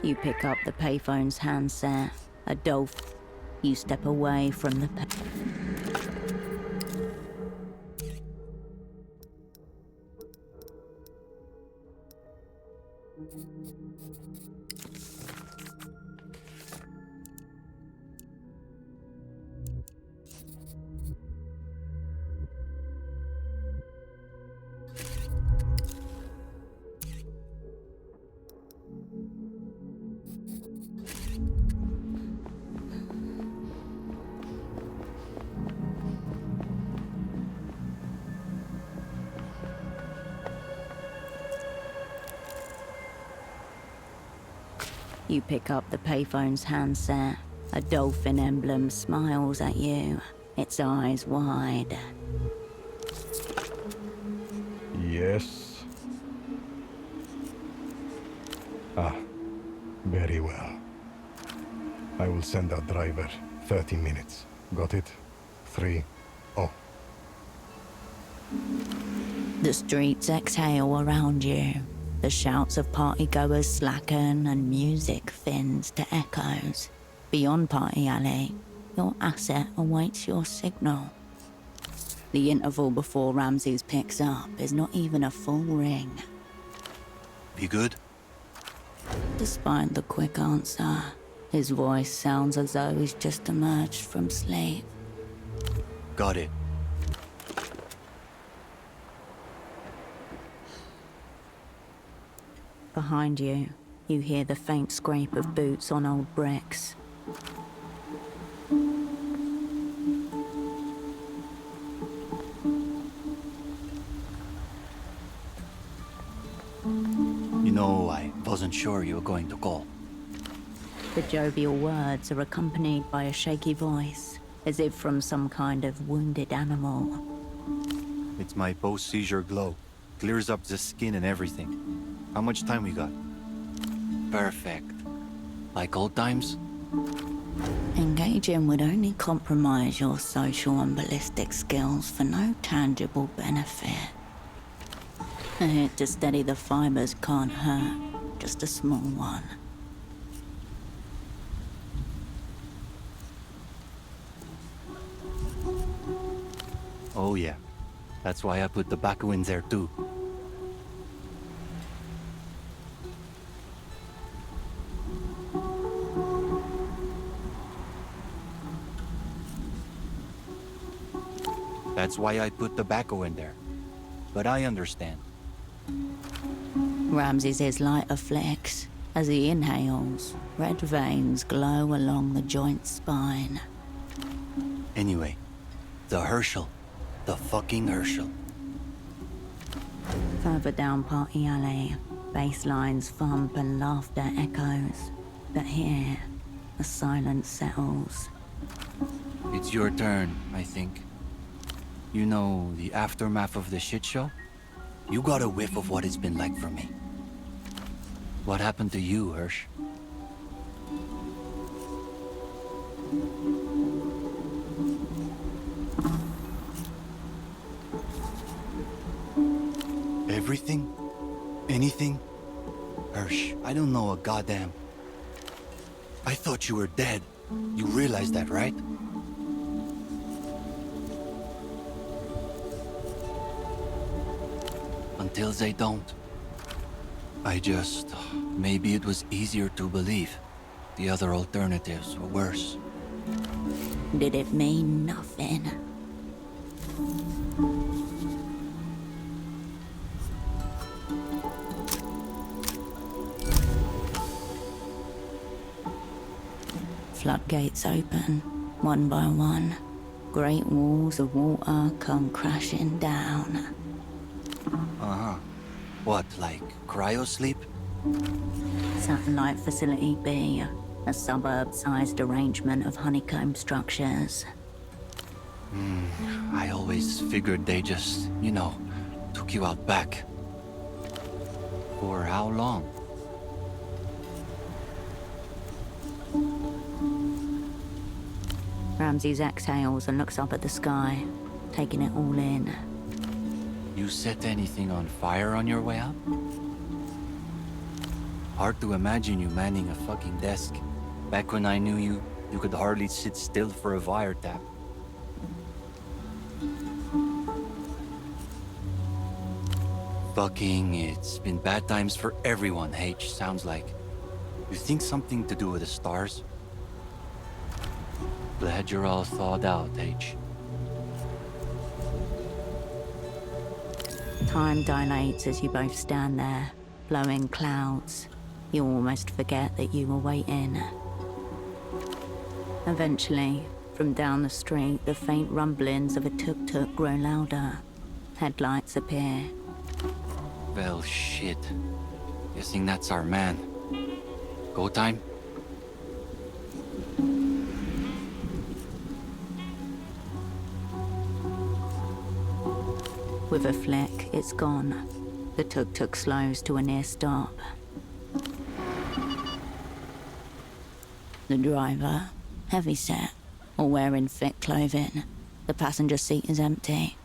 You pick up the payphone's handset, a dolph. You step away from the You pick up the payphone's handset. A dolphin emblem smiles at you, its eyes wide. Yes. Ah, very well. I will send our driver. 30 minutes. Got it? 3. Oh. The streets exhale around you. The shouts of partygoers slacken and music thins to echoes. Beyond Party Alley, your asset awaits your signal. The interval before Ramses picks up is not even a full ring. Be good? Despite the quick answer, his voice sounds as though he's just emerged from sleep. Got it. Behind you, you hear the faint scrape of boots on old bricks. You know, I wasn't sure you were going to call. The jovial words are accompanied by a shaky voice, as if from some kind of wounded animal. It's my post-seizure glow. Clears up the skin and everything. How much time we got? Perfect. Like old times? Engaging would only compromise your social and ballistic skills for no tangible benefit. A hit to steady the fibers can't hurt, just a small one. Oh yeah. That's why I put tobacco in there too. That's why I put tobacco in there. But I understand. Ramses' ears light a flex as he inhales. Red veins glow along the joint spine. Anyway, the Herschel. The fucking Herschel. Further down Party Alley, bass lines thump and laughter echoes. But here, the silence settles. It's your turn, I think. You know, the aftermath of the shit show? You got a whiff of what it's been like for me. What happened to you, Hirsch? Everything? Anything? Hirsch, I don't know a goddamn. I thought you were dead. You realize that, right? Until they don't. Maybe it was easier to believe. The other alternatives were worse. Did it mean nothing? Floodgates open, one by one. Great walls of water come crashing down. Uh-huh. What, like cryosleep? Satellite Facility B, a suburb-sized arrangement of honeycomb structures. I always figured they just, took you out back. For how long? Ramses exhales and looks up at the sky, taking it all in. You set anything on fire on your way up? Hard to imagine you manning a fucking desk. Back when I knew you, you could hardly sit still for a wiretap. Fucking, it's been bad times for everyone, H, sounds like. You think something to do with the stars? Glad you're all thawed out, H. Time dilates as you both stand there, blowing clouds. You almost forget that you were waiting. Eventually, from down the street, the faint rumblings of a tuk-tuk grow louder. Headlights appear. Well, shit. Guessing that's our man. Go time? With a flick, it's gone. The tuk-tuk slows to a near stop. The driver, heavyset, or wearing thick clothing. The passenger seat is empty.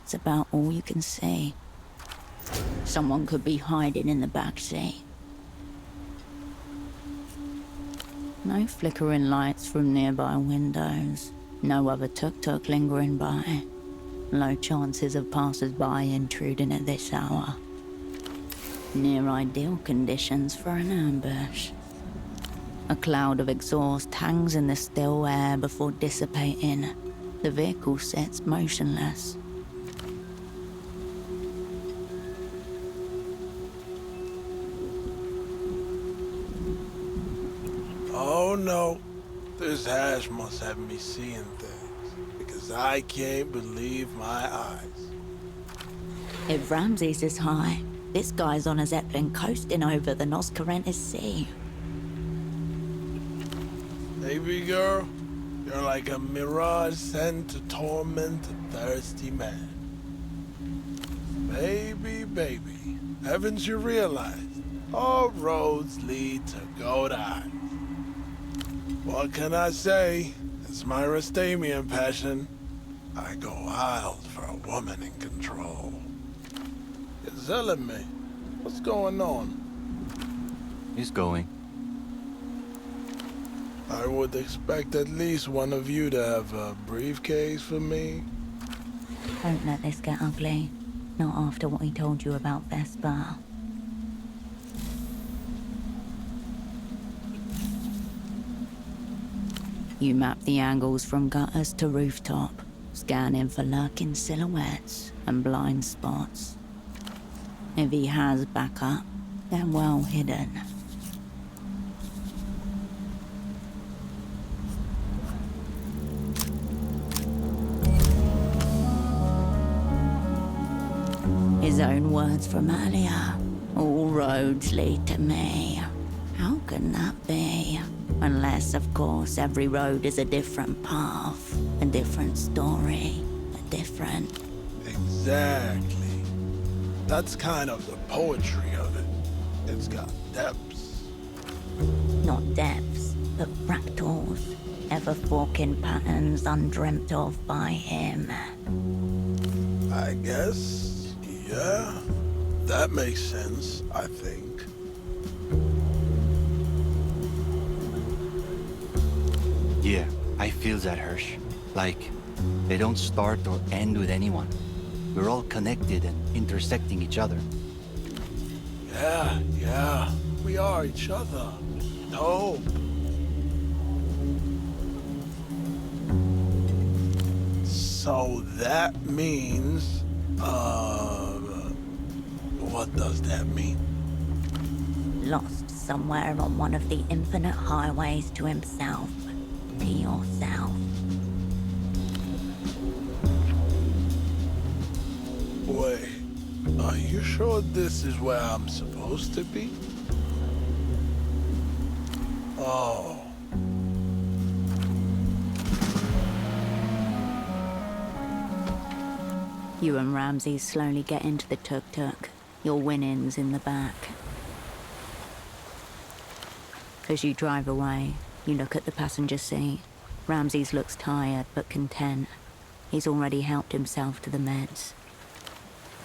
It's about all you can see. Someone could be hiding in the back seat. No flickering lights from nearby windows. No other tuk-tuk lingering by. Low chances of passers-by intruding at this hour. Near ideal conditions for an ambush. A cloud of exhaust hangs in the still air before dissipating. The vehicle sits motionless. Oh no, this hash must have me seeing things, because I can't believe my eyes. If Ramses is high, this guy's on a Zeppelin coasting over the Nos Carentes Sea. Baby girl, you're like a mirage sent to torment a thirsty man. Baby, baby, haven't you realized all roads lead to gold eyes? What can I say? It's my Rastamian passion. I go wild for a woman in control. Zelime, what's going on? He's going. I would expect at least one of you to have a briefcase for me. Don't let this get ugly. Not after what he told you about Vesper. You map the angles from gutters to rooftop, scanning for lurking silhouettes and blind spots. If he has backup, they're well hidden. His own words from earlier. All roads lead to me. How can that be? Unless, of course, every road is a different path, a different story, a different... Exactly. That's kind of the poetry of it. It's got depths. Not depths, but fractals. Ever-forking patterns undreamt of by him. I guess, yeah. That makes sense, I think. Yeah, I feel that, Hirsch. Like, they don't start or end with anyone. We're all connected and intersecting each other. Yeah. We are each other. Dope. So that means, what does that mean? Lost somewhere on one of the infinite highways to himself. To yourself. Wait, are you sure this is where I'm supposed to be? Oh. You and Ramsey slowly get into the tuk-tuk, your winnings in the back. As you drive away, you look at the passenger seat. Ramses looks tired but content. He's already helped himself to the meds.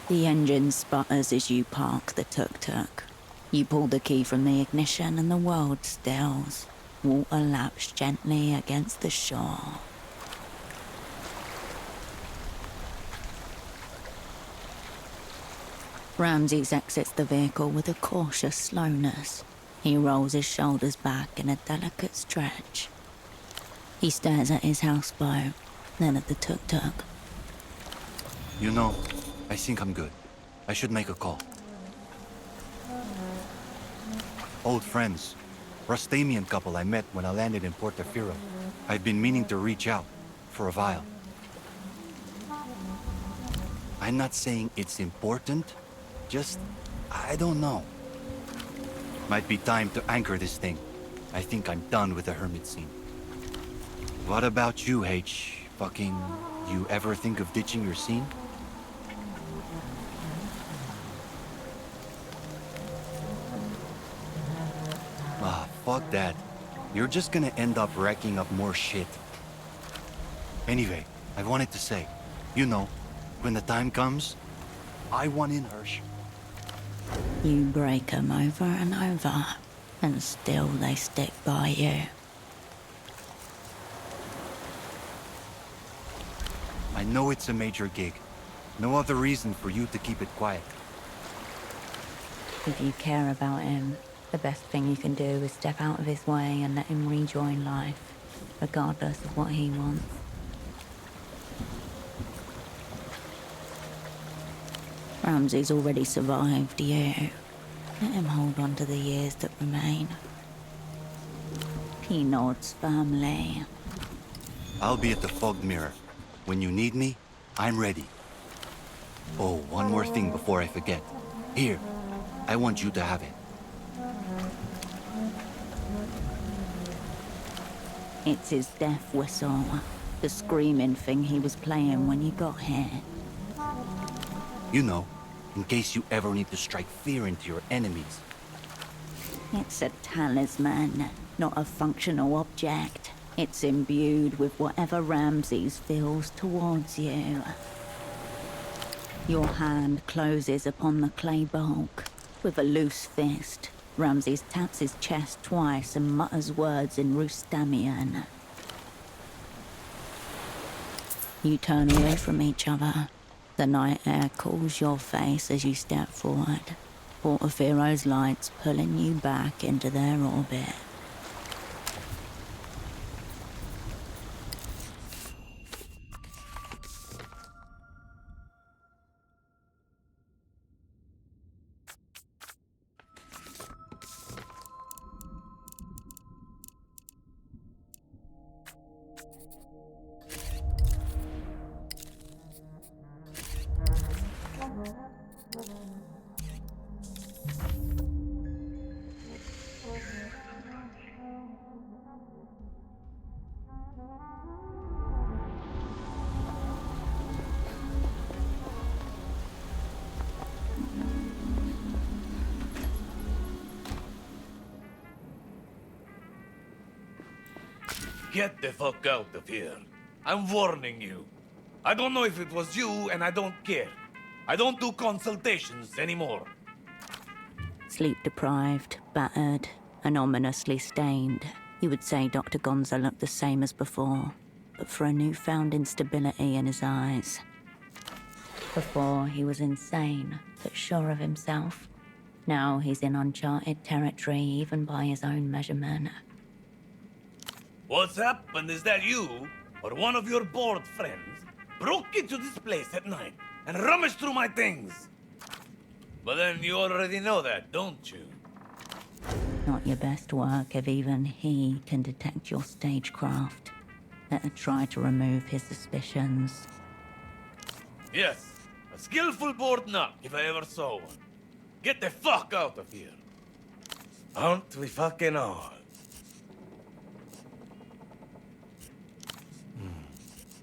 The engine sputters as you park the tuk-tuk. You pull the key from the ignition and the world stills. Water laps gently against the shore. Ramses exits the vehicle with a cautious slowness. He rolls his shoulders back in a delicate stretch. He stares at his houseboat, then at the tuk-tuk. You know, I think I'm good. I should make a call. Old friends. Rastamian couple I met when I landed in Portaferro. I've been meaning to reach out for a while. I'm not saying it's important, just, I don't know. Might be time to anchor this thing. I think I'm done with the hermit scene. What about you, H? Fucking, you ever think of ditching your scene? Ah, fuck that. You're just gonna end up racking up more shit. Anyway, I wanted to say, you know, when the time comes, I want in, Hirsch. You break them over and over, and still they stick by you. I know it's a major gig. No other reason for you to keep it quiet. If you care about him, the best thing you can do is step out of his way and let him rejoin life, regardless of what he wants. Ramsey's already survived you. Let him hold on to the years that remain. He nods firmly. I'll be at the Fogged Mirror. When you need me, I'm ready. Oh, one more thing before I forget. Here, I want you to have it. It's his death whistle. The screaming thing he was playing when you got here. You know, in case you ever need to strike fear into your enemies. It's a talisman. not a functional object. It's imbued with whatever Ramses feels towards you. Your hand closes upon the clay bulk. With a loose fist, Ramses taps his chest twice and mutters words in Rustamian. You turn away from each other. The night air cools your face as you step forward. Portofiero's lights pulling you back into their orbit. Get the fuck out of here. I'm warning you. I don't know if it was you, and I don't care. I don't do consultations anymore. Sleep deprived, battered, and ominously stained. You would say Dr. Gonza looked the same as before, but for a newfound instability in his eyes. Before, he was insane, but sure of himself. Now he's in uncharted territory, even by his own measurement. What's happened is that you, or one of your bored friends, broke into this place at night and rummaged through my things. But then you already know that, don't you? Not your best work if even he can detect your stagecraft. Better try to remove his suspicions. Yes, a skillful bored nut if I ever saw one. Get the fuck out of here. Aren't we fucking all?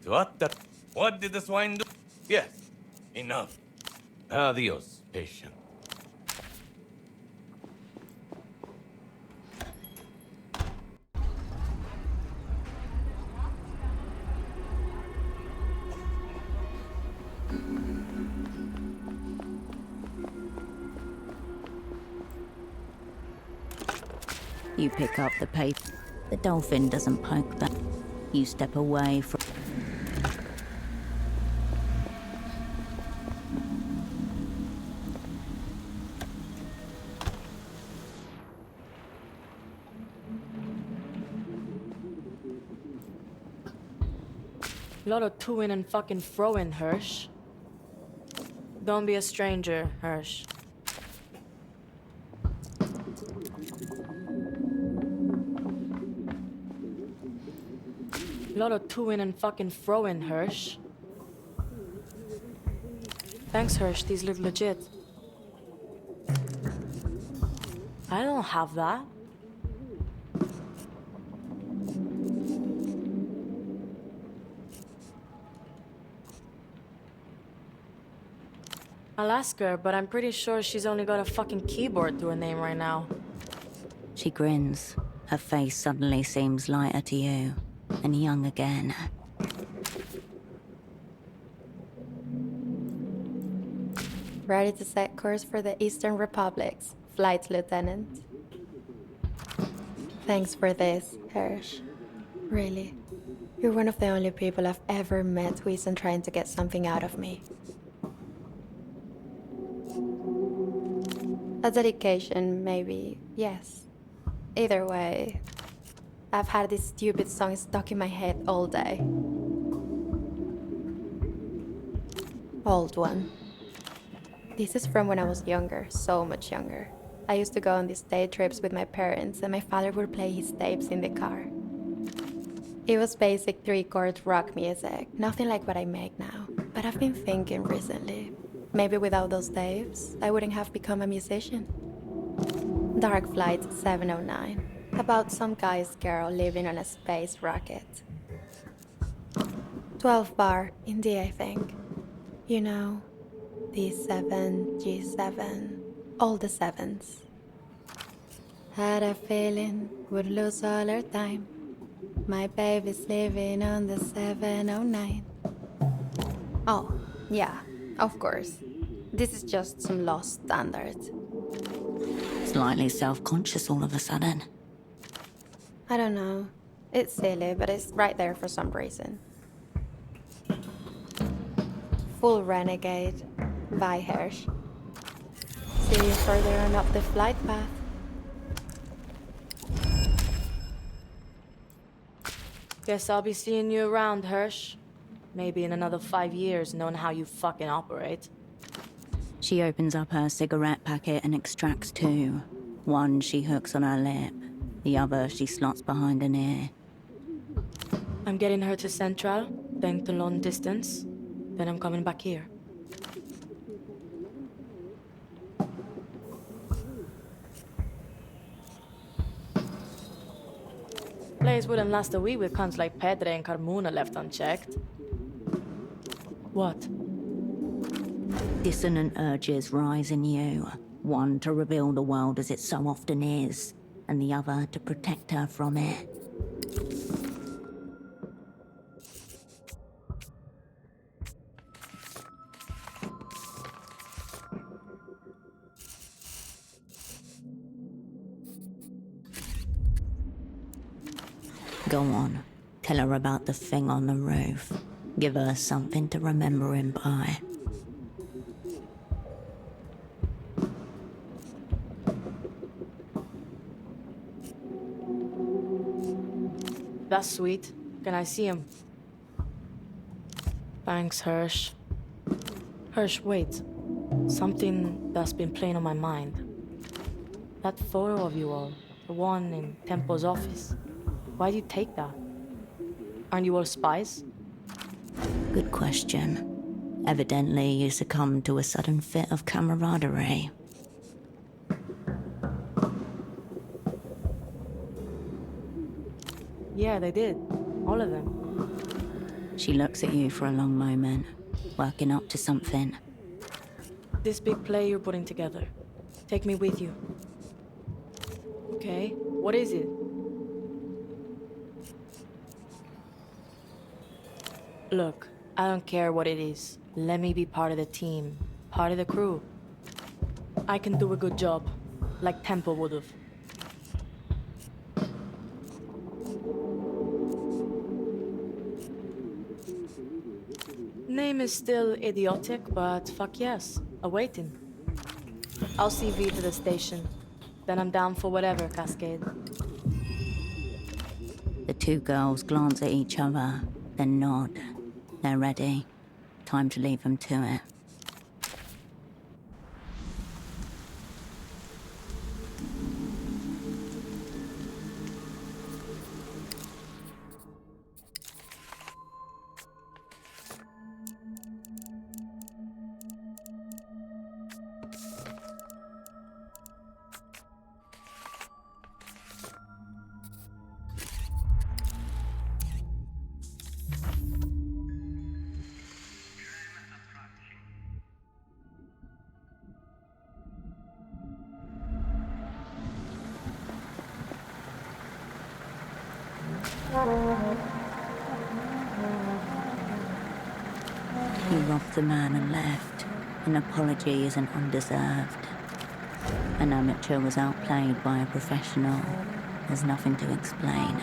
What did the swine do? Yes, enough. Adios, patient. You pick up the paper. The dolphin doesn't poke back. You step away from... Lot of to-in and fucking fro-in, Hirsch. Don't be a stranger, Hirsch. Lot of to-in and fucking fro-in, Hirsch. Thanks, Hirsch. These look legit. I don't have that. I'll ask her, but I'm pretty sure she's only got a fucking keyboard to her name right now. She grins. Her face suddenly seems lighter to you, and young again. Ready to set course for the Eastern Republics, Flight Lieutenant. Thanks for this, Hirsch. Really. You're one of the only people I've ever met who isn't trying to get something out of me. A dedication, maybe, yes. Either way, I've had this stupid song stuck in my head all day. Old one. This is from when I was younger, so much younger. I used to go on these day trips with my parents, and my father would play his tapes in the car. It was basic 3-chord rock music, nothing like what I make now. But I've been thinking recently, maybe without those tapes, I wouldn't have become a musician. Dark Flight 709, about some guy's girl living on a space rocket. 12 bar in D, I think. You know, D7, G7, all the sevens. Had a feeling would lose all her time. My baby's living on the 709. Oh, yeah, of course. This is just some lost standard. Slightly self-conscious all of a sudden. I don't know. It's silly, but it's right there for some reason. Full renegade by Hirsch. See you further on up the flight path. Guess I'll be seeing you around, Hirsch. Maybe in another 5 years, knowing how you fucking operate. She opens up her cigarette packet and extracts two. One she hooks on her lip. The other she slots behind an ear. I'm getting her to Central, then to long distance. Then I'm coming back here. Place wouldn't last a week with cunts like Pedre and Carmona left unchecked. What? Dissonant urges rise in you. One to reveal the world as it so often is, and the other to protect her from it. Go on. Tell her about the thing on the roof. Give her something to remember him by. That's sweet. Can I see him? Thanks, Hirsch. Hirsch, wait. Something that's been playing on my mind. That photo of you all, the one in Tempo's office. Why do you take that? Aren't you all spies? Good question. Evidently, you succumbed to a sudden fit of camaraderie. Yeah, they did. All of them. She looks at you for a long moment, working up to something. This big play you're putting together. Take me with you. Okay, what is it? Look, I don't care what it is. Let me be part of the team, part of the crew. I can do a good job, like Tempo would've. Name is still idiotic, but fuck yes, awaiting. I'll see V to the station. Then I'm down for whatever, Cascade. The two girls glance at each other, then nod. They're ready. Time to leave them to it. He robbed the man and left. An apology isn't undeserved. An amateur was outplayed by a professional. There's nothing to explain.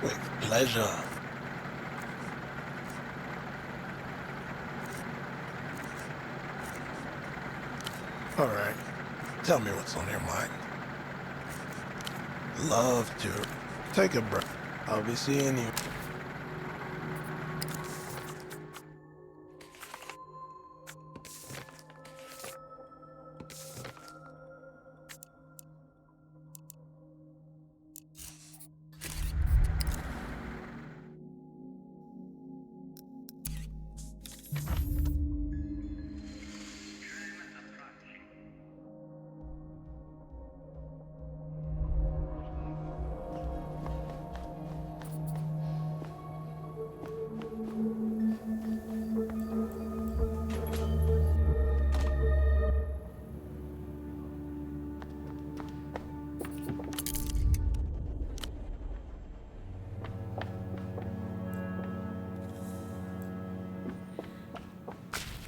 With pleasure. All right. Tell me what's on your mind. Love to. Take a break. I'll be seeing you.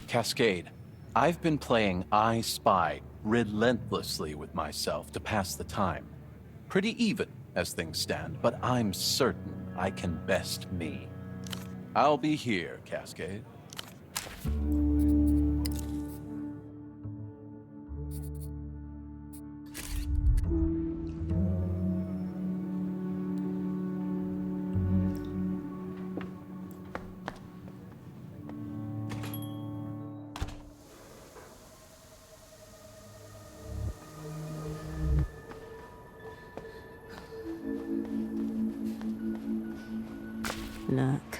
Cascade, I've been playing I Spy relentlessly with myself to pass the time. Pretty even as things stand, but I'm certain I can best me. I'll be here, Cascade. Look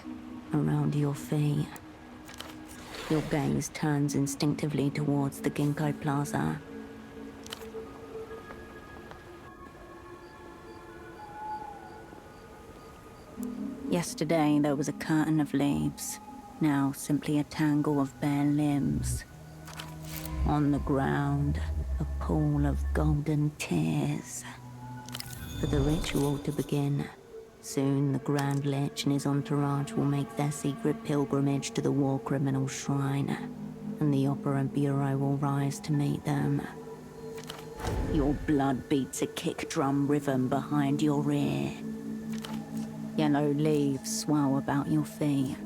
around your feet. Your gaze turns instinctively towards the Ginkgo Plaza. Yesterday there was a curtain of leaves, now simply a tangle of bare limbs. On the ground, a pool of golden tears. For the ritual to begin. Soon, the Grand Lich and his entourage will make their secret pilgrimage to the War Criminal Shrine, and the Operant Bureau will rise to meet them. Your blood beats a kick drum rhythm behind your ear. Yellow leaves swell about your feet.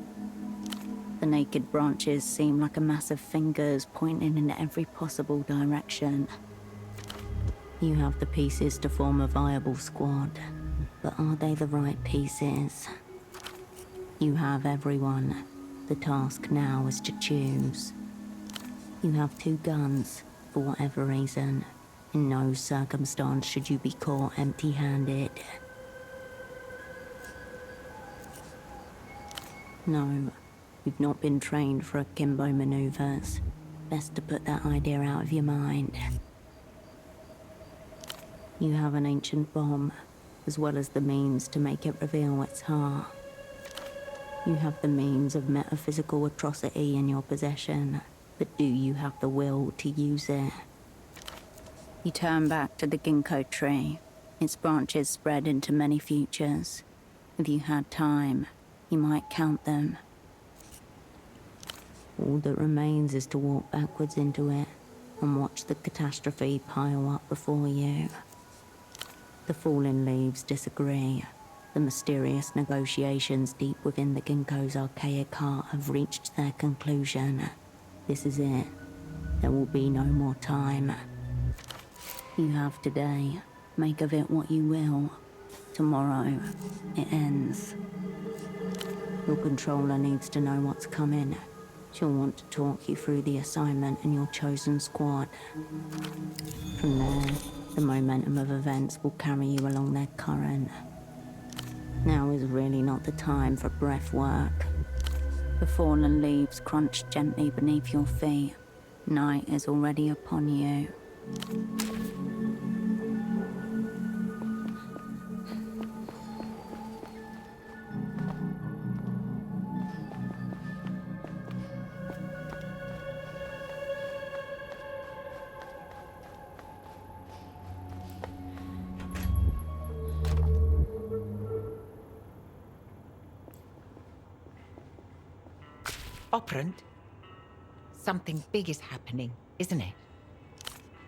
The naked branches seem like a mass of fingers pointing in every possible direction. You have the pieces to form a viable squad. But are they the right pieces? You have everyone. The task now is to choose. You have 2 guns, for whatever reason. In no circumstance should you be caught empty-handed. No, you've not been trained for akimbo maneuvers. Best to put that idea out of your mind. You have an ancient bomb, as well as the means to make it reveal its heart. You have the means of metaphysical atrocity in your possession, but do you have the will to use it? You turn back to the ginkgo tree. Its branches spread into many futures. If you had time, you might count them. All that remains is to walk backwards into it and watch the catastrophe pile up before you. The fallen leaves disagree. The mysterious negotiations deep within the Ginkgo's archaic heart have reached their conclusion. This is it. There will be no more time. You have today. Make of it what you will. Tomorrow, it ends. Your controller needs to know what's coming. She'll want to talk you through the assignment and your chosen squad. From there, the momentum of events will carry you along their current. Now is really not the time for breath work. The fallen leaves crunch gently beneath your feet. Night is already upon you. Operant, something big is happening, isn't it?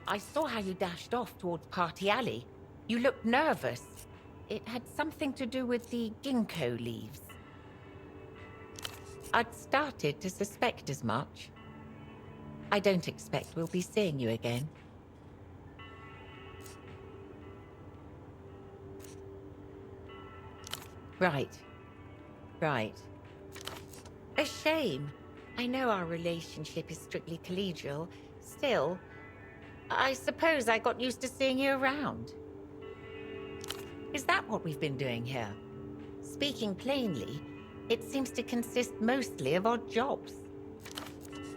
I saw how you dashed off towards Party Alley. You looked nervous. It had something to do with the ginkgo leaves. I'd started to suspect as much. I don't expect we'll be seeing you again. Right. A shame. I know our relationship is strictly collegial. Still, I suppose I got used to seeing you around. Is that what we've been doing here? Speaking plainly, it seems to consist mostly of odd jobs.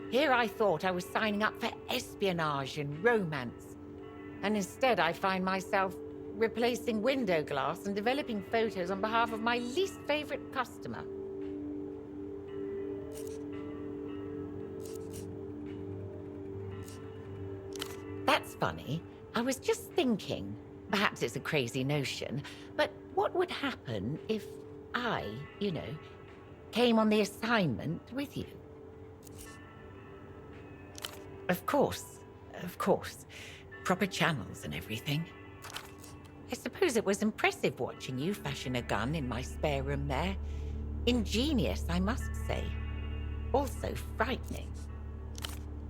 Here I thought I was signing up for espionage and romance. And instead I find myself replacing window glass and developing photos on behalf of my least favorite customer. That's funny. I was just thinking, perhaps it's a crazy notion, but what would happen if I, came on the assignment with you? Of course. Proper channels and everything. I suppose it was impressive watching you fashion a gun in my spare room there. Ingenious, I must say. Also frightening.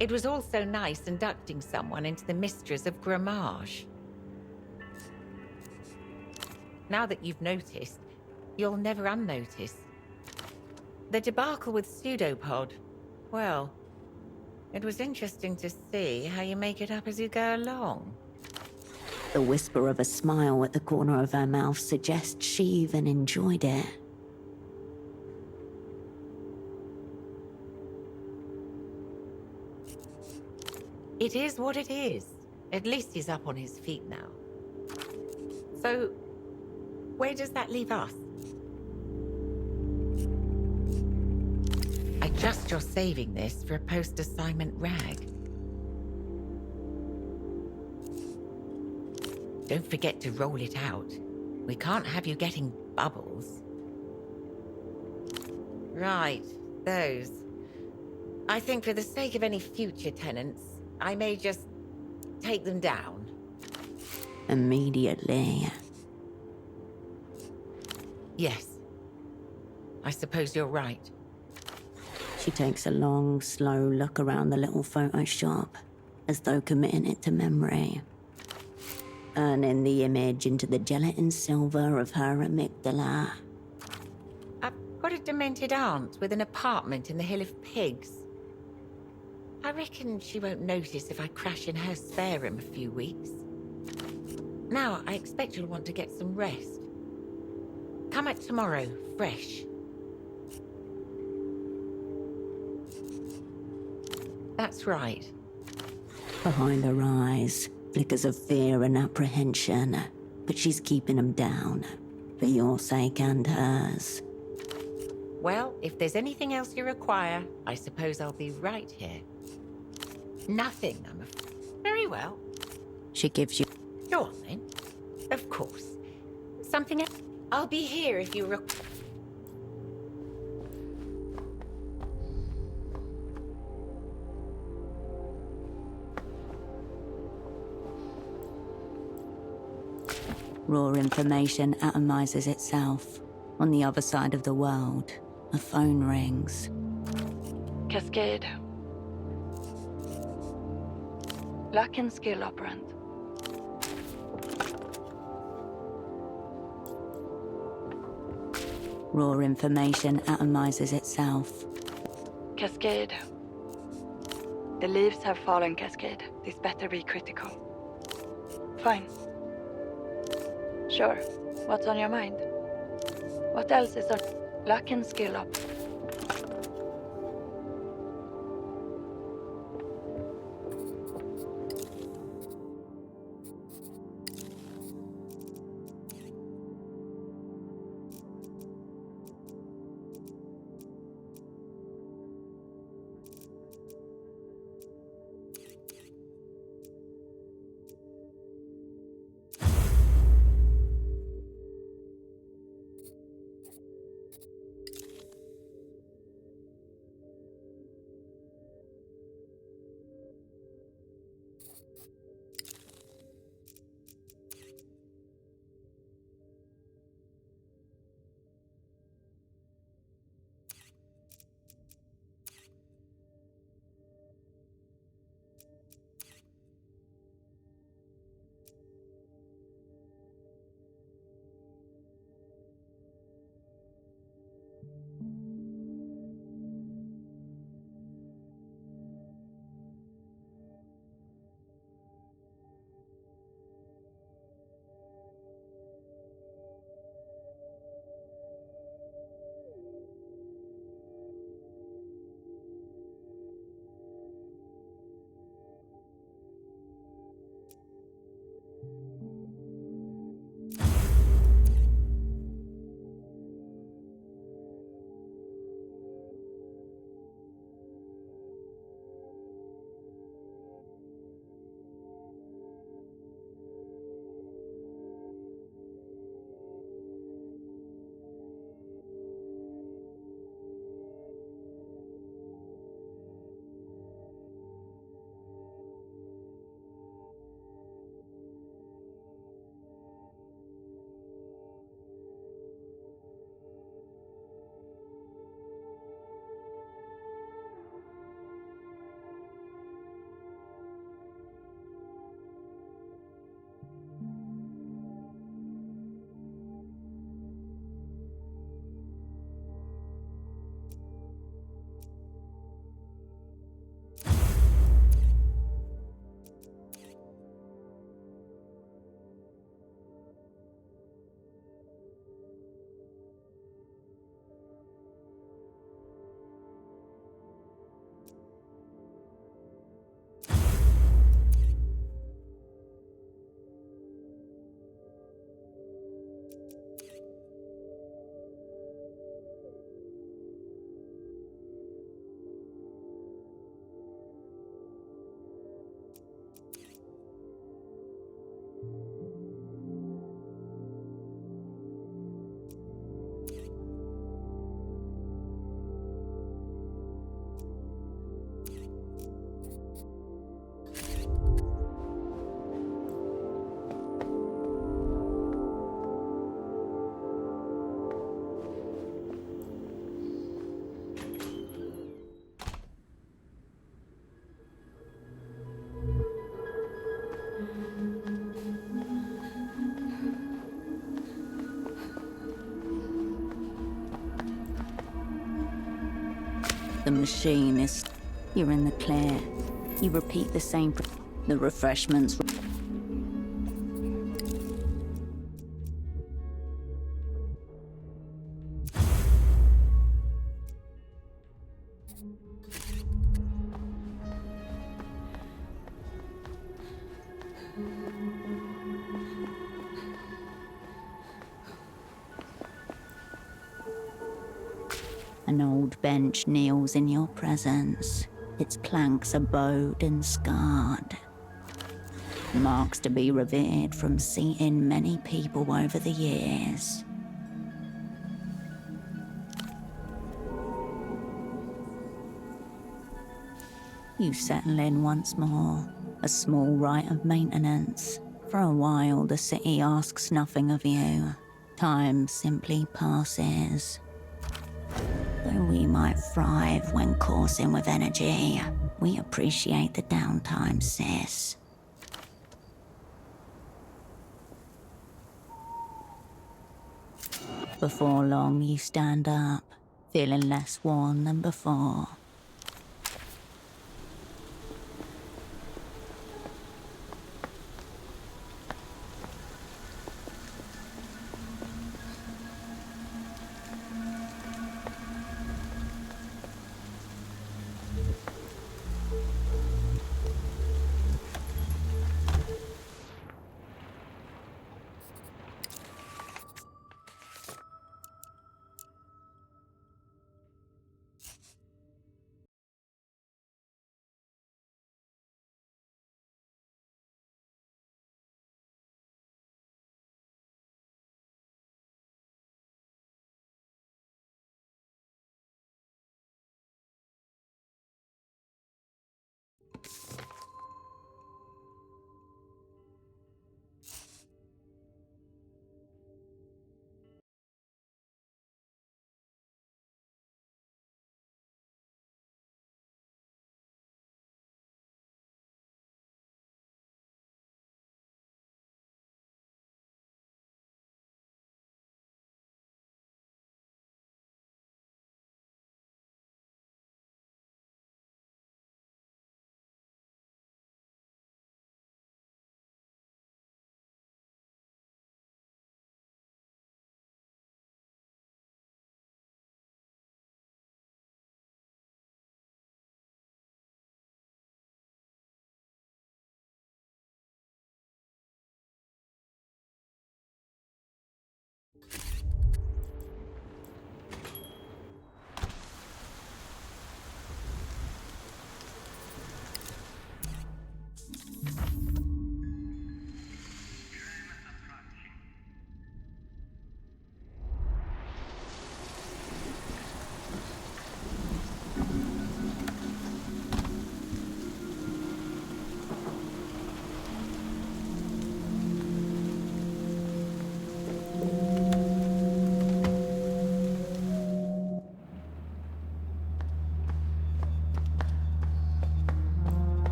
It was also nice inducting someone into the Mistress of Grammage. Now that you've noticed, you'll never unnotice. The debacle with Pseudopod, well, it was interesting to see how you make it up as you go along. The whisper of a smile at the corner of her mouth suggests she even enjoyed it. It is what it is. At least he's up on his feet now. So, where does that leave us? I trust you're saving this for a post-assignment rag. Don't forget to roll it out. We can't have you getting bubbles. Right, those. I think for the sake of any future tenants, I may just take them down. Immediately. Yes. I suppose you're right. She takes a long, slow look around the little photo shop, as though committing it to memory. Turning the image into the gelatin silver of her amygdala. I've got a demented aunt with an apartment in the Hill of Pigs. I reckon she won't notice if I crash in her spare room a few weeks. Now, I expect you'll want to get some rest. Come out tomorrow, fresh. That's right. Behind her eyes, flickers of fear and apprehension, but she's keeping them down, for your sake and hers. Well, if there's anything else you require, I suppose I'll be right here. Nothing, I'm afraid. Very well. She gives you... Go on, then. Of course. Something else? I'll be here if you Raw information atomizes itself. On the other side of the world, a phone rings. Cascade. Luck and skill operant. Raw information atomizes itself. Cascade. The leaves have fallen, Cascade. This better be critical. Fine. Sure. What's on your mind? What else is on... Luck and skill up. The machine is... You're in the clear. You repeat the same... The refreshments... An old bench kneels in your presence. Its planks are bowed and scarred. Marks to be revered from seeing many people over the years. You settle in once more, a small rite of maintenance. For a while, the city asks nothing of you. Time simply passes. Though we might thrive when coursing with energy, we appreciate the downtime, sis. Before long, you stand up, feeling less worn than before.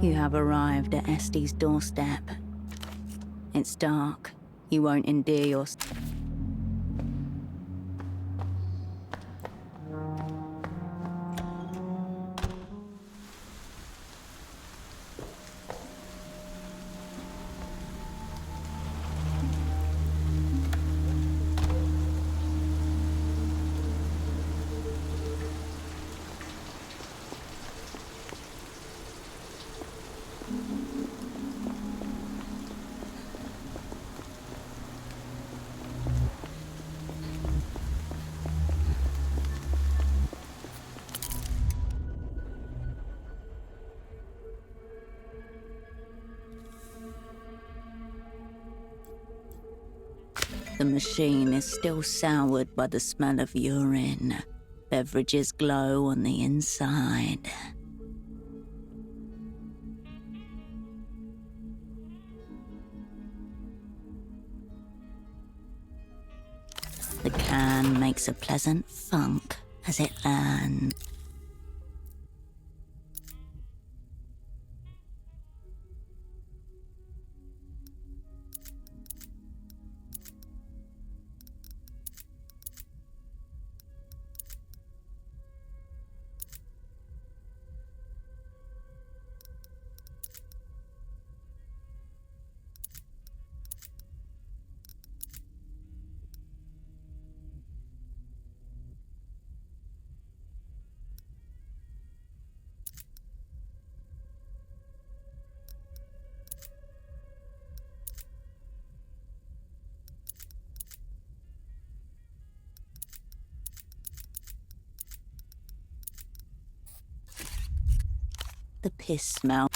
You have arrived at Este's doorstep. It's dark. You won't endear your... The machine is still soured by the smell of urine. Beverages glow on the inside. The can makes a pleasant funk as it lands. The piss smell.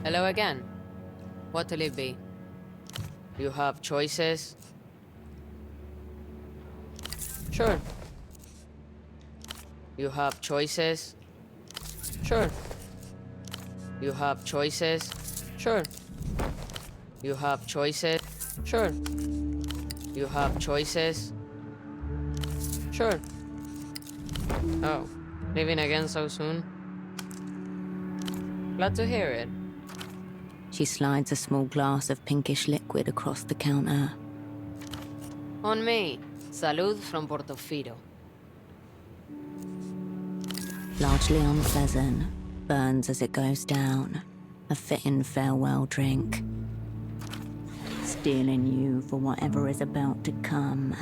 Hello again. What'll it be? You have choices? Sure. You have choices? Sure. You have choices? Sure. You have choices? Sure. You have choices? Sure. Oh, leaving again so soon? Glad to hear it. She slides a small glass of pinkish liquid across the counter. On me. Salud from Portofino. Largely unpleasant, burns as it goes down. A fitting farewell drink. Stealing you for whatever is about to come.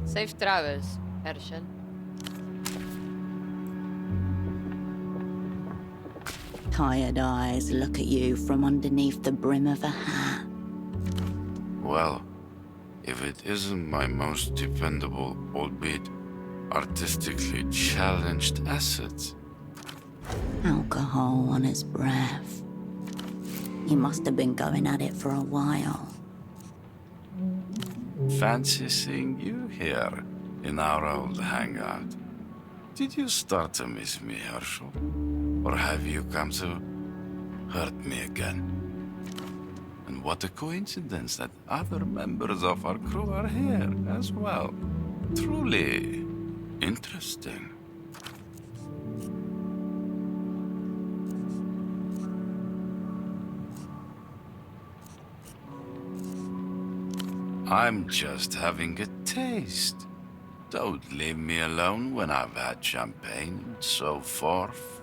Safe travels, Herschel. Tired eyes look at you from underneath the brim of a hat. Well, if it isn't my most dependable, albeit artistically challenged asset. Alcohol on his breath. He must have been going at it for a while. Fancy seeing you here in our old hangout. Did you start to miss me, Herschel? Or have you come to hurt me again? And what a coincidence that other members of our crew are here as well. Truly interesting. I'm just having a taste. Don't leave me alone when I've had champagne and so forth.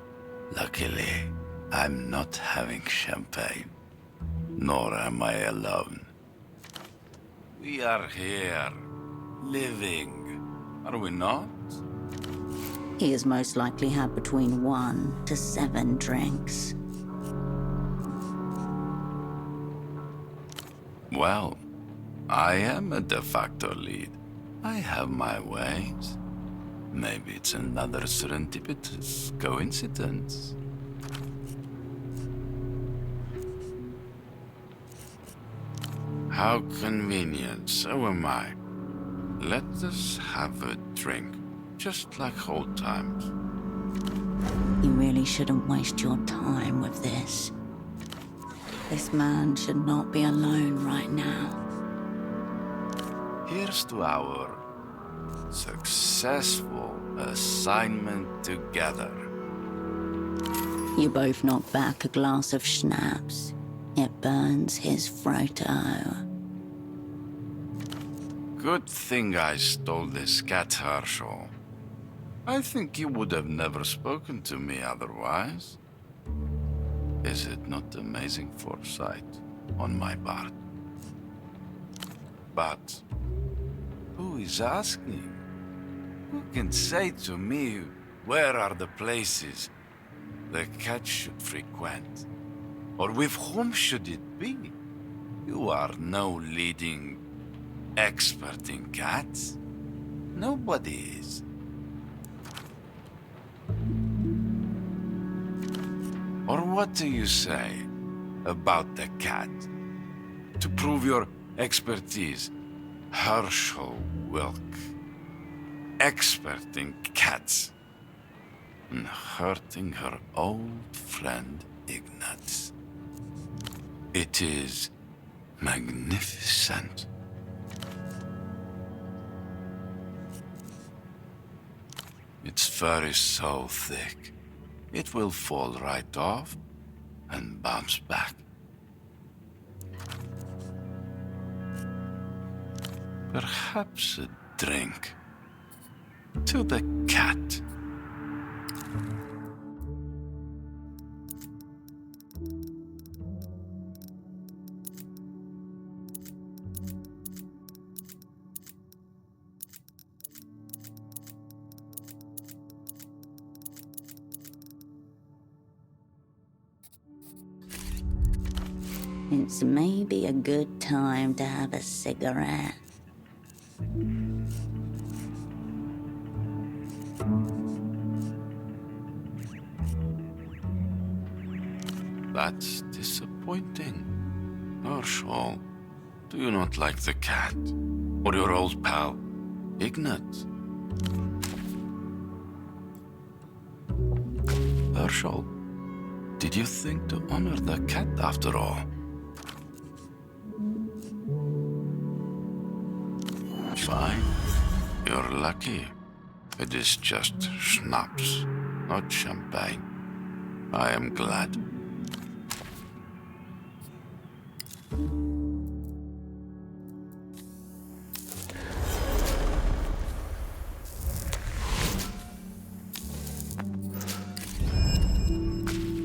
Luckily, I'm not having champagne. Nor am I alone. We are here, living, are we not? He has most likely had between 1 to 7 drinks. Well, I am a de facto lead. I have my ways. Maybe it's another serendipitous coincidence. How convenient, so am I. Let us have a drink, just like old times. You really shouldn't waste your time with this. This man should not be alone right now. Here's to our successful assignment together. You both knock back a glass of schnapps. It burns his photo. Good thing I stole this cat, Herschel. I think you would have never spoken to me otherwise. Is it not amazing foresight on my part? But who is asking? Who can say to me where are the places the cat should frequent? Or with whom should it be? You are no leading expert in cats. Nobody is. Or what do you say about the cat? To prove your expertise, Herschel Wilk, expert in cats, and hurting her old friend Ignatz. It is magnificent. Its fur is so thick, it will fall right off and bounce back. Perhaps a drink to the cat. It's maybe a good time to have a cigarette. That's disappointing. Herschel, do you not like the cat? Or your old pal, Ignat? Herschel, did you think to honor the cat after all? Fine. You're lucky. It is just schnapps, not champagne. I am glad.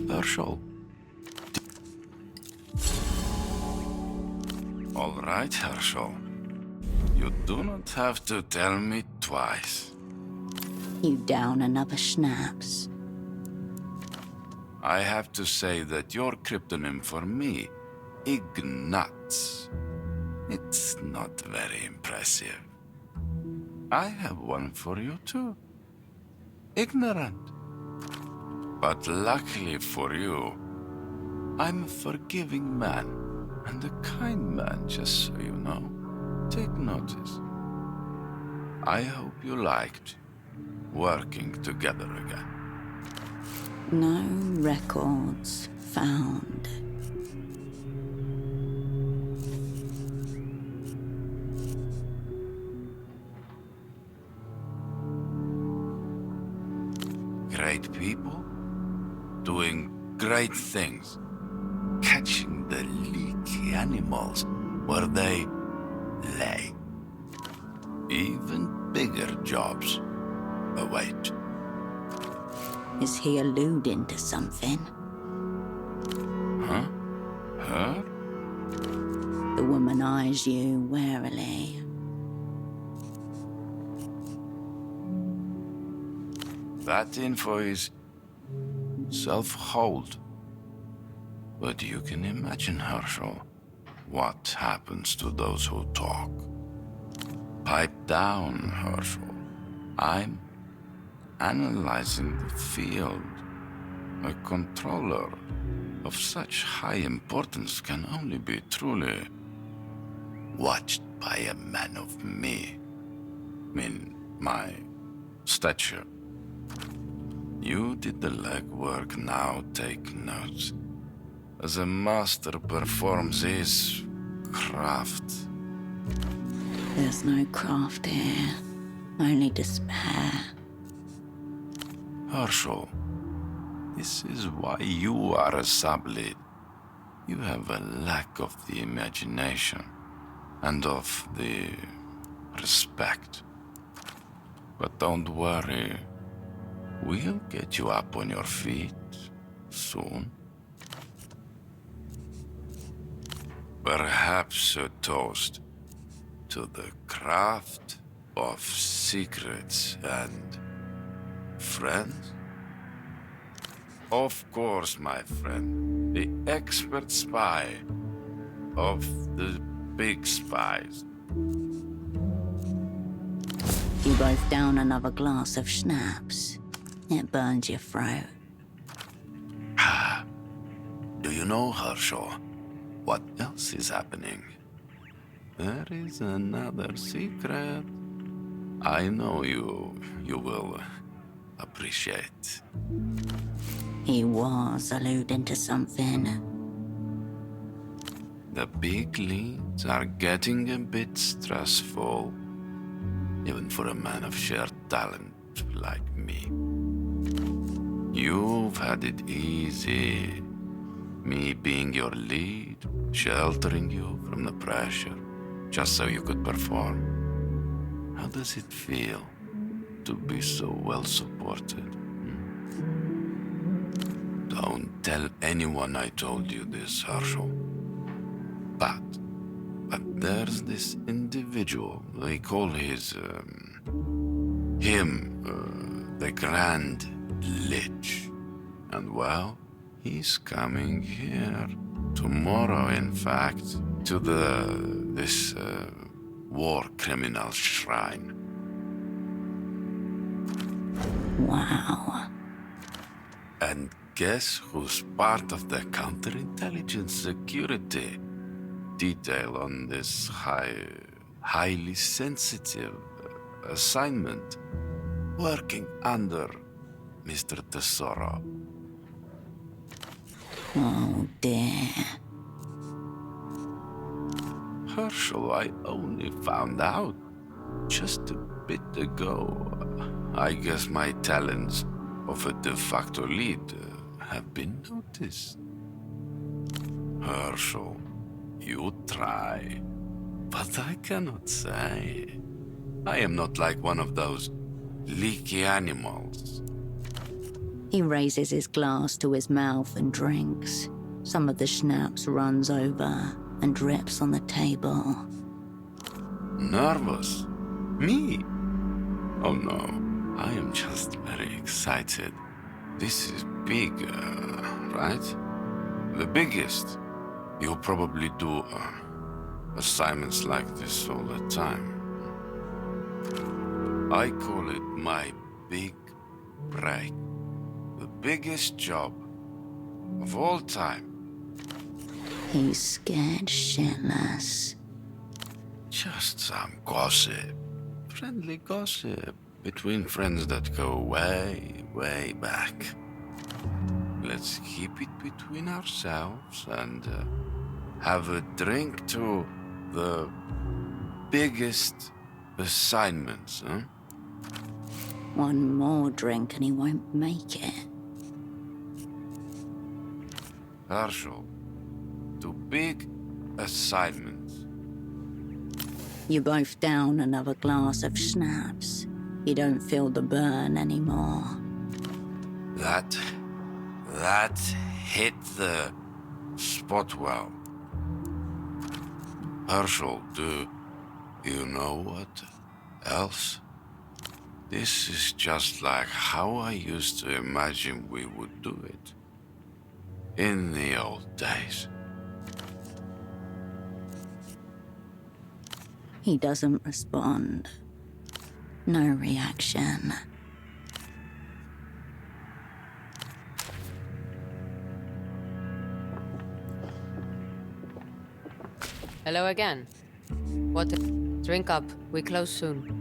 Herschel. All right, Herschel. You do not have to tell me twice. You down another schnapps? I have to say that your cryptonym for me, Ignatz, it's not very impressive. I have one for you too. Ignorant. But luckily for you, I'm a forgiving man and a kind man, just so you know. Take notice. I hope you liked working together again. No records found. Great people, doing great things, catching the leaky animals where they lay. Even bigger jobs await. Is he alluding to something? Huh? Her? The woman eyes you warily. That info is self-hold. But you can imagine, Herschel, what happens to those who talk. Pipe down, Herschel. I'm analyzing the field. A controller of such high importance can only be truly watched by a man of me. My stature. You did the legwork, now take notes. As a master performs his craft. There's no craft here, only despair. Herschel, this is why you are a sublead. You have a lack of the imagination and of the respect. But don't worry, we'll get you up on your feet soon. Perhaps a toast to the craft of secrets and friends? Of course, my friend. The expert spy of the big spies. You both down another glass of schnapps. It burns your throat. Do you know, Herschel, what else is happening? There is another secret. I know you will appreciate. He was alluding to something. The big leads are getting a bit stressful, even for a man of sheer talent like me. You've had it easy, me being your lead, sheltering you from the pressure, just so you could perform. How does it feel to be so well supported? Don't tell anyone I told you this, Herschel. But there's this individual, they call him the Grand Lich. And well, he's coming here Tomorrow, in fact, to this war criminal shrine. Wow. And guess who's part of the counterintelligence security detail on this highly sensitive assignment, working under Mr. Tesoro. Oh dear. Herschel, I only found out just a bit ago. I guess my talents of a de facto lead have been noticed. Herschel, you try, but I cannot say. I am not like one of those leaky animals. He raises his glass to his mouth and drinks. Some of the schnapps runs over and drips on the table. Nervous? Me? Oh no, I am just very excited. This is big, right? The biggest. You probably do assignments like this all the time. I call it my big break. The biggest job of all time. He's scared shitless. Just some gossip. Friendly gossip between friends that go way, way back. Let's keep it between ourselves and have a drink to the biggest assignments, huh? One more drink and he won't make it. Herschel, to big assignments. You both down another glass of schnapps. You don't feel the burn anymore. That hit the spot well. Herschel, do you know what else? This is just like how I used to imagine we would do it. In the old days. He doesn't respond. No reaction. Hello again. What? Drink up. We close soon.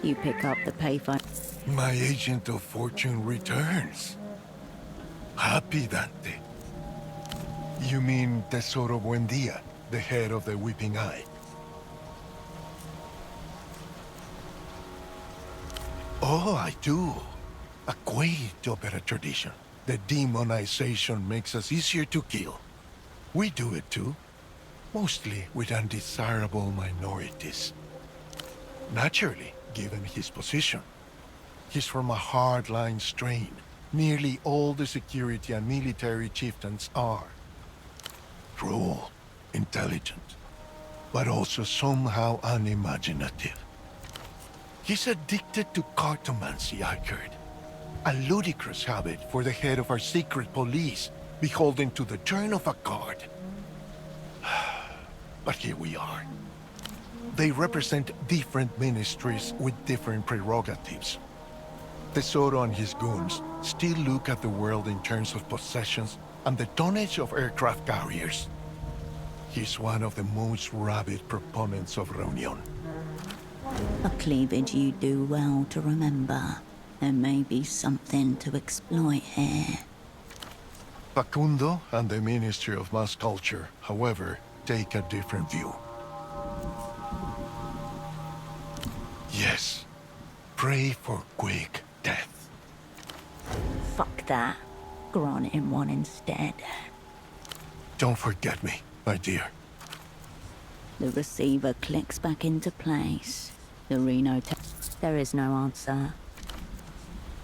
You pick up the payphone. My agent of fortune returns. Happy, Dante. You mean Tesoro Buendia, the head of the Weeping Eye? Oh, I do. A quaint opera tradition. The demonization makes us easier to kill. We do it too. Mostly with undesirable minorities. Naturally, given his position. He's from a hardline strain. Nearly all the security and military chieftains are. Cruel, intelligent, but also somehow unimaginative. He's addicted to cartomancy, I heard. A ludicrous habit for the head of our secret police, beholden to the turn of a card. But here we are. They represent different ministries with different prerogatives. Tesoro and his goons still look at the world in terms of possessions and the tonnage of aircraft carriers. He's one of the most rabid proponents of Reunion. A cleavage you do well to remember. There may be something to exploit here. Facundo and the Ministry of Mass Culture, however, take a different view. Yes. Pray for quick death. Fuck that. Grant him one instead. Don't forget me, my dear. The receiver clicks back into place. The Reno there is no answer.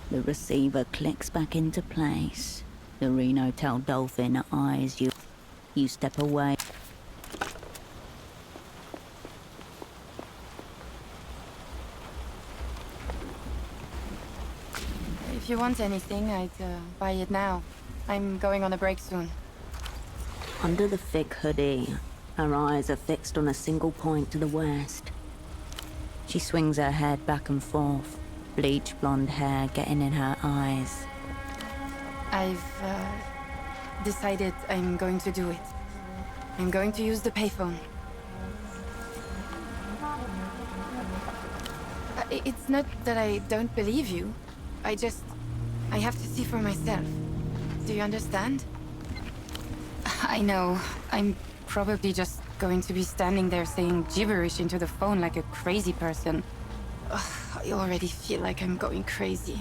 The receiver clicks back into place. The Reno Tel Dolphin eyes you. You step away. If you want anything, I'd buy it now. I'm going on a break soon. Under the thick hoodie, her eyes are fixed on a single point to the west. She swings her head back and forth, bleach blonde hair getting in her eyes. I've decided I'm going to do it. I'm going to use the payphone. It's not that I don't believe you. I have to see for myself. Do you understand? I know. I'm probably just going to be standing there saying gibberish into the phone like a crazy person. Ugh, I already feel like I'm going crazy.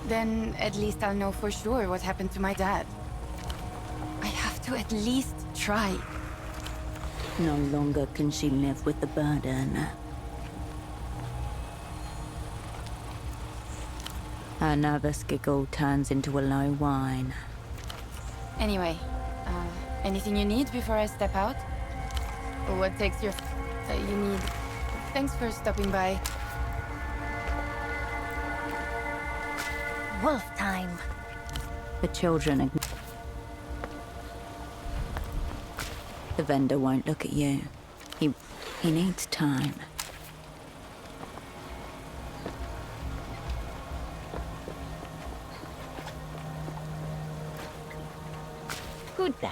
Then at least I'll know for sure what happened to my dad. I have to at least try. No longer can she live with the burden. Her nervous giggle turns into a low whine. Anyway, anything you need before I step out? Or what takes your... you need... Thanks for stopping by. Wolf time. The children The vendor won't look at you. He needs time. Good day.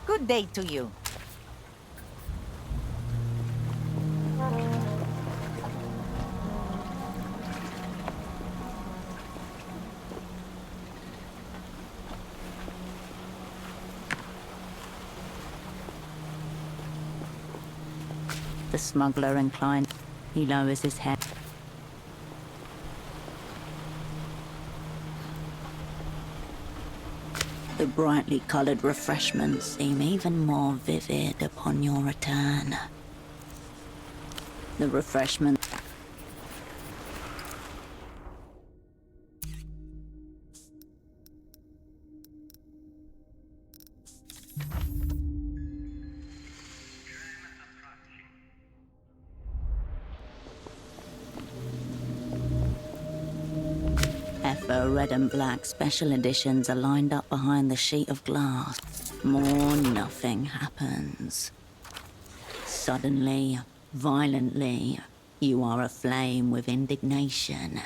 Good day to you. The smuggler inclined. He lowers his head. The brightly colored refreshments seem even more vivid upon your return. The refreshment. Effa red and black special editions are lined up behind the sheet of glass. More nothing happens. Suddenly, violently, you are aflame with indignation.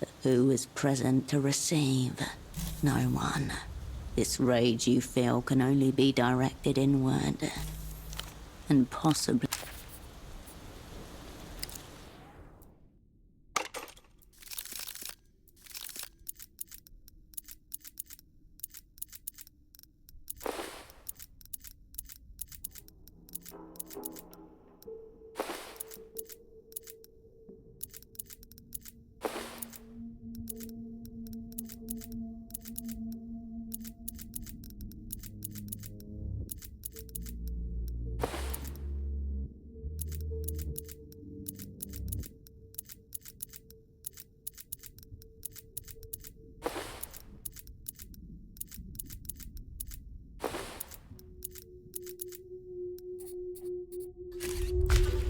But who is present to receive? No one. This rage you feel can only be directed inward. And possibly...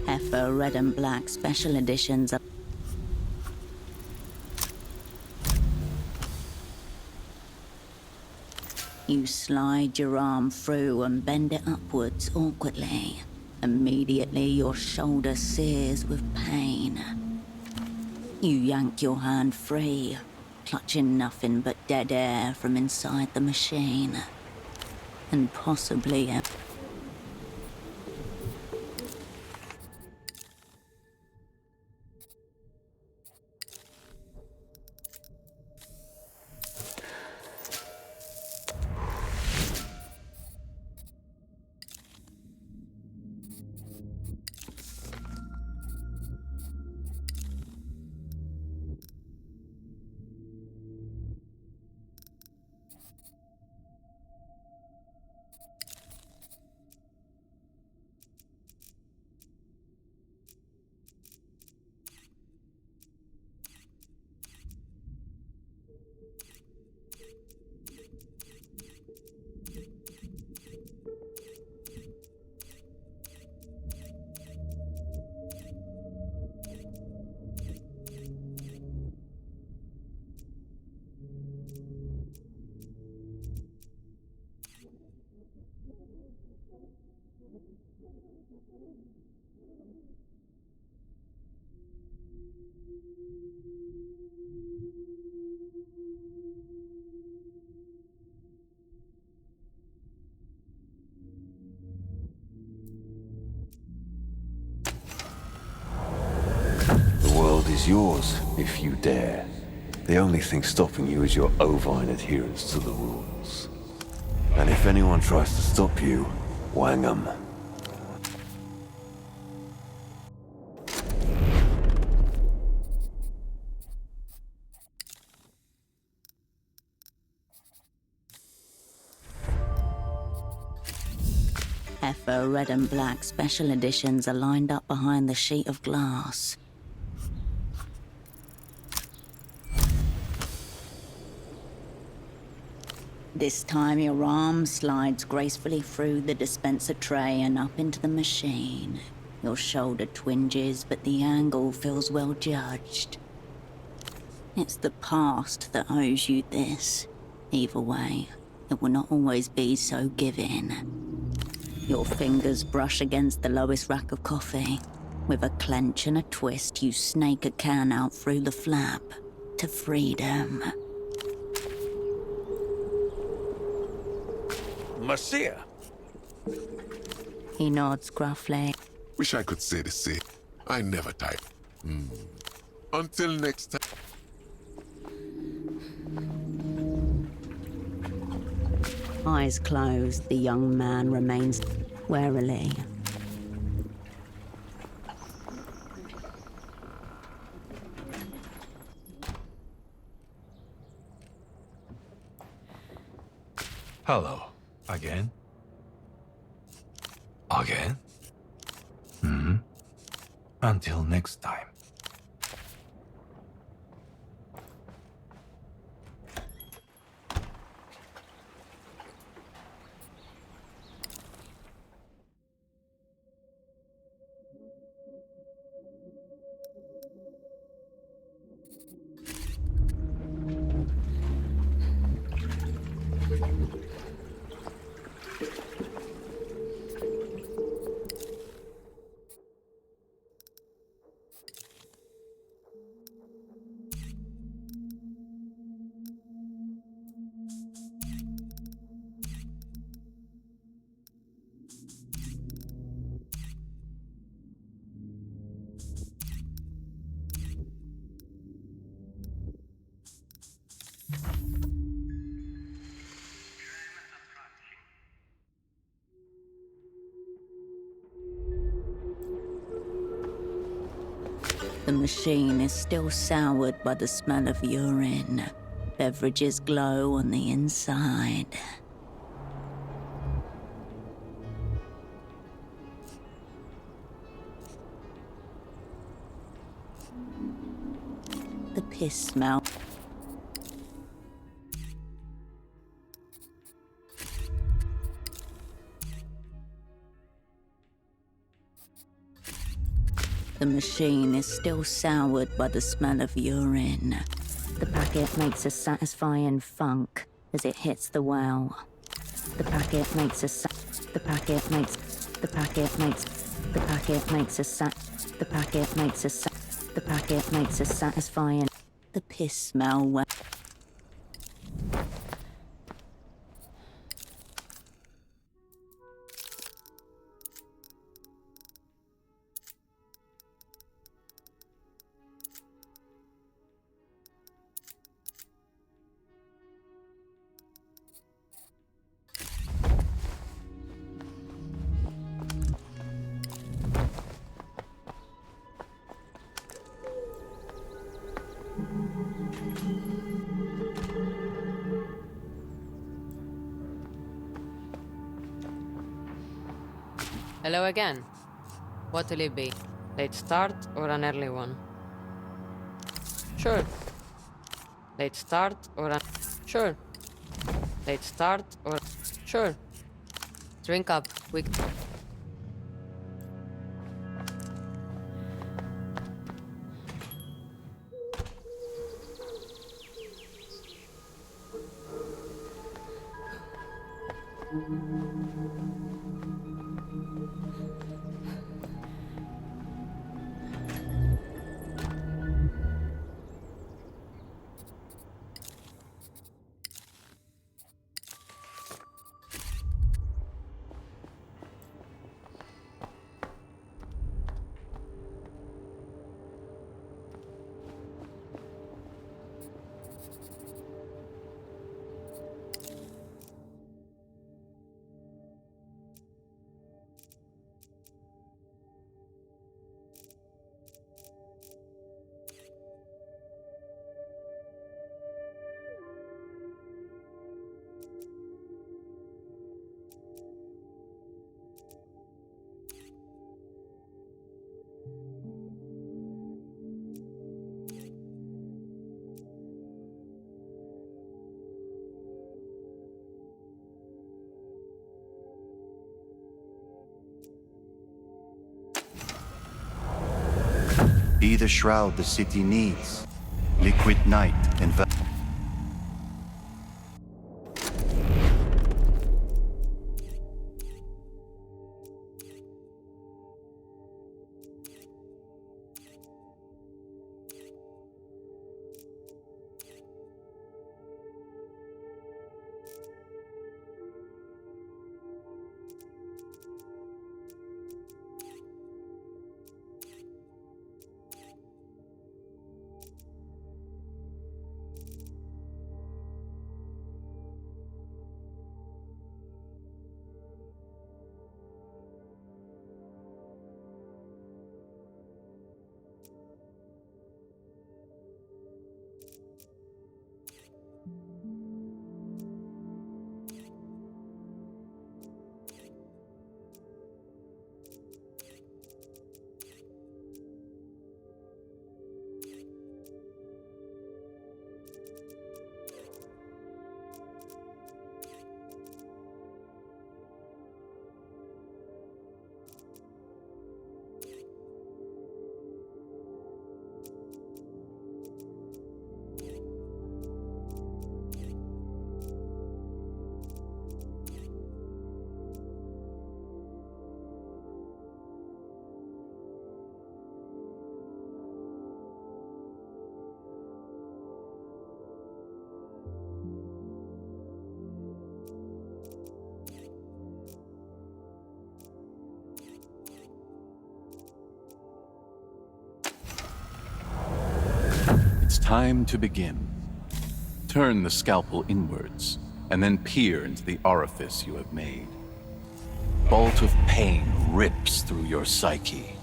Effa red and black special editions are... You slide your arm through and bend it upwards awkwardly. Immediately your shoulder sears with pain. You yank your hand free, clutching nothing but dead air from inside the machine. And possibly... is yours, if you dare. The only thing stopping you is your ovine adherence to the rules. And if anyone tries to stop you, wang 'em. FO Red and Black special editions are lined up behind the sheet of glass. This time your arm slides gracefully through the dispenser tray and up into the machine. Your shoulder twinges, but the angle feels well judged. It's the past that owes you this. Either way, it will not always be so giving. Your fingers brush against the lowest rack of coffee. With a clench and a twist, you snake a can out through the flap to freedom. Marcia. He nods gruffly. Wish I could say the same. I never type. Until next time. Eyes closed, the young man remains warily. Hello. Again? Again? Until next time. The machine is still soured by the smell of urine. Beverages glow on the inside. The piss smell. The machine is still soured by the smell of urine. The packet makes a satisfying funk as it hits the well. The packet makes a the packet makes the packet makes the packet makes a the packet makes a the packet makes a satisfying. The piss smell well. Hello again. What will it be? Late start or an early one? Sure. Late start or an... Sure. Late start or... Sure. Drink up, quick. be the shroud the city needs. Liquid night and It's time to begin. Turn the scalpel inwards, and then peer into the orifice you have made. Bolt of pain rips through your psyche.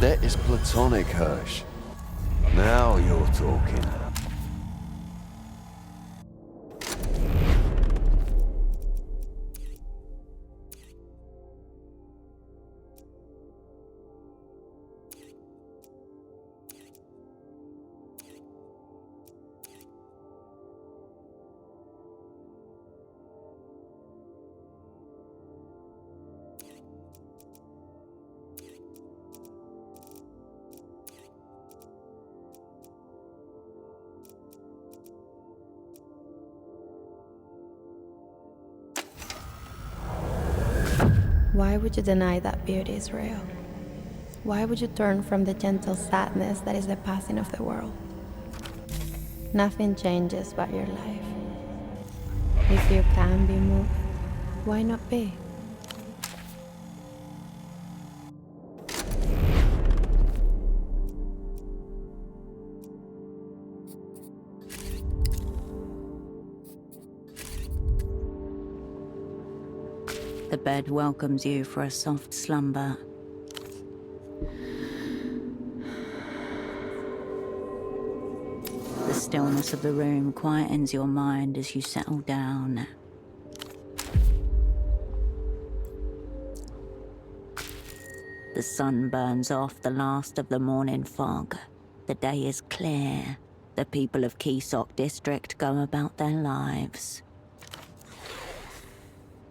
That is platonic, Hirsch. Now you're talking. Why would you deny that beauty is real? Why would you turn from the gentle sadness that is the passing of the world? Nothing changes but your life. If you can be moved, why not be? The bed welcomes you for a soft slumber. The stillness of the room quietens your mind as you settle down. The sun burns off the last of the morning fog. The day is clear. The people of Keysok District go about their lives.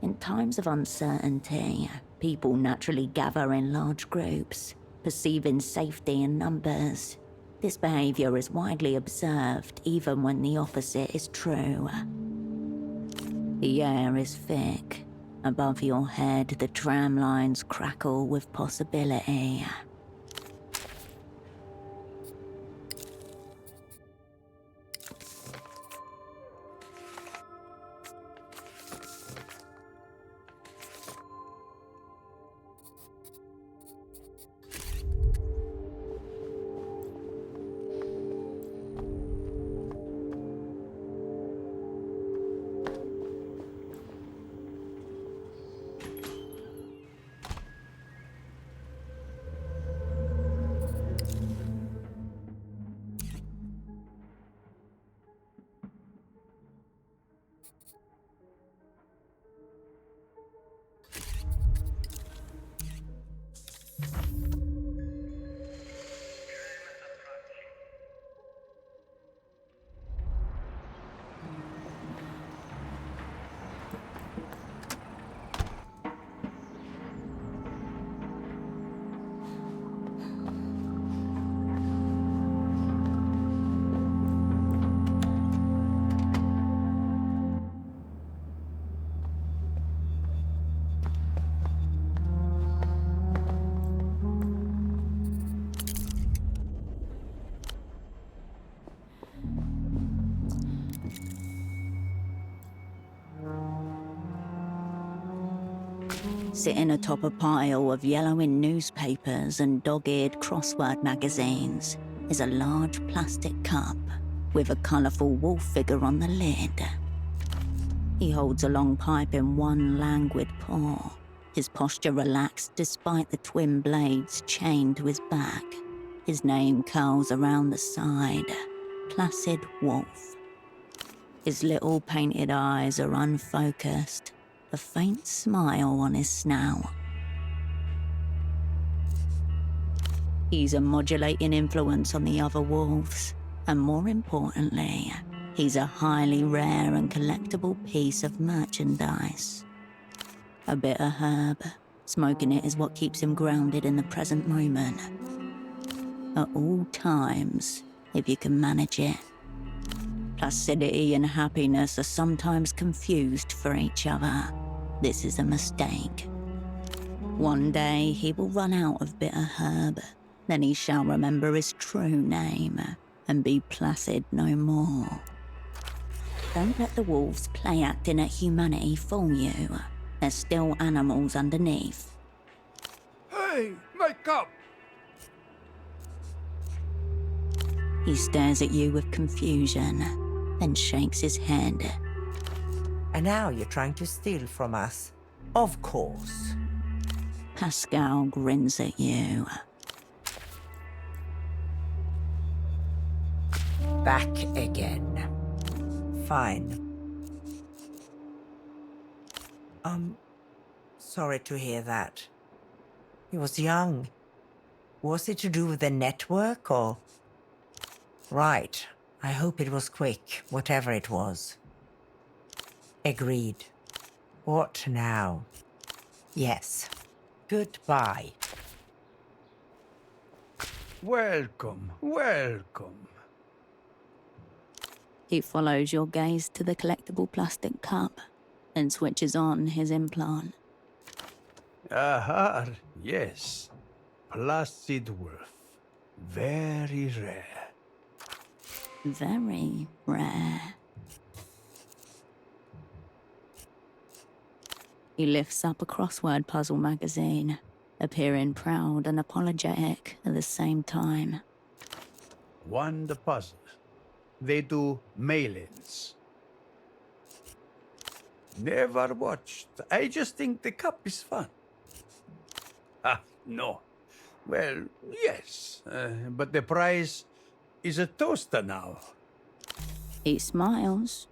In times of uncertainty, people naturally gather in large groups, perceiving safety in numbers. This behavior is widely observed, even when the opposite is true. The air is thick. Above your head, the tram lines crackle with possibility. Sitting atop a pile of yellowing newspapers and dog-eared crossword magazines is a large plastic cup with a colourful wolf figure on the lid. He holds a long pipe in one languid paw, his posture relaxed despite the twin blades chained to his back. His name curls around the side, Placid Wolf. His little painted eyes are unfocused, a faint smile on his snout. He's a modulating influence on the other wolves, and more importantly, he's a highly rare and collectible piece of merchandise. A bitter herb, smoking it is what keeps him grounded in the present moment. At all times, if you can manage it. Placidity and happiness are sometimes confused for each other. This is a mistake. One day he will run out of bitter herb, then he shall remember his true name and be placid no more. Don't let the wolves play acting at humanity fool you. There's still animals underneath. Hey, my cup! He stares at you with confusion, then shakes his head. And now you're trying to steal from us. Of course. Pascal grins at you. Back again. Fine. Sorry to hear that. He was young. Was it to do with the network, or...? Right. I hope it was quick, whatever it was. Agreed. What now? Yes. Goodbye. Welcome, welcome. He follows your gaze to the collectible plastic cup and switches on his implant. Aha, yes. Placid Wolf. Very rare. Very rare. He lifts up a crossword puzzle magazine, appearing proud and apologetic at the same time. One the puzzles. They do mail-ins. Never watched. I just think the cup is fun. Ah, no. Well, yes. But the prize is a toaster now. He smiles,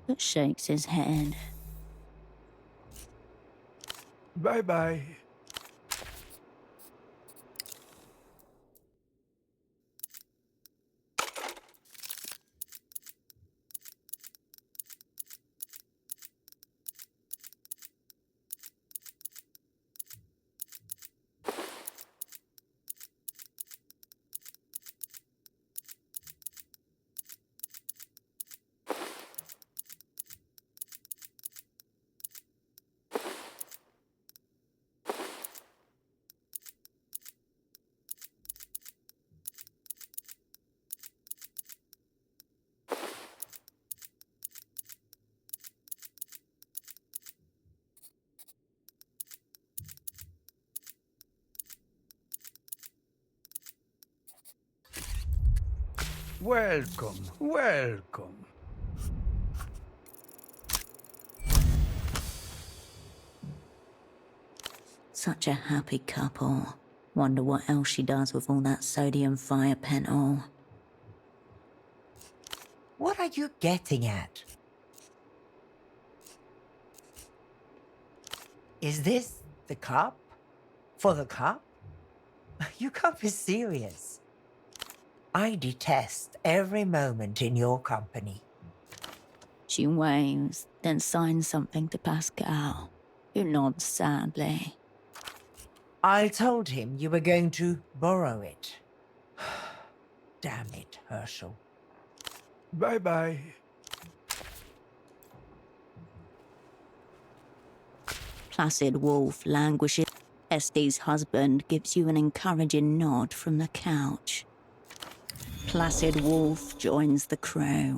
but shakes his head. Bye-bye. Welcome, welcome. Such a happy couple. Wonder what else she does with all that sodium fire pental. What are you getting at? Is this the cup? For the cup? You can't be serious. I detest every moment in your company. She waves, then signs something to Pascal, who nods sadly. I told him you were going to borrow it. Damn it, Herschel. Bye-bye. Placid Wolf languishes. Este's husband gives you an encouraging nod from the couch. Placid Wolf joins the crew.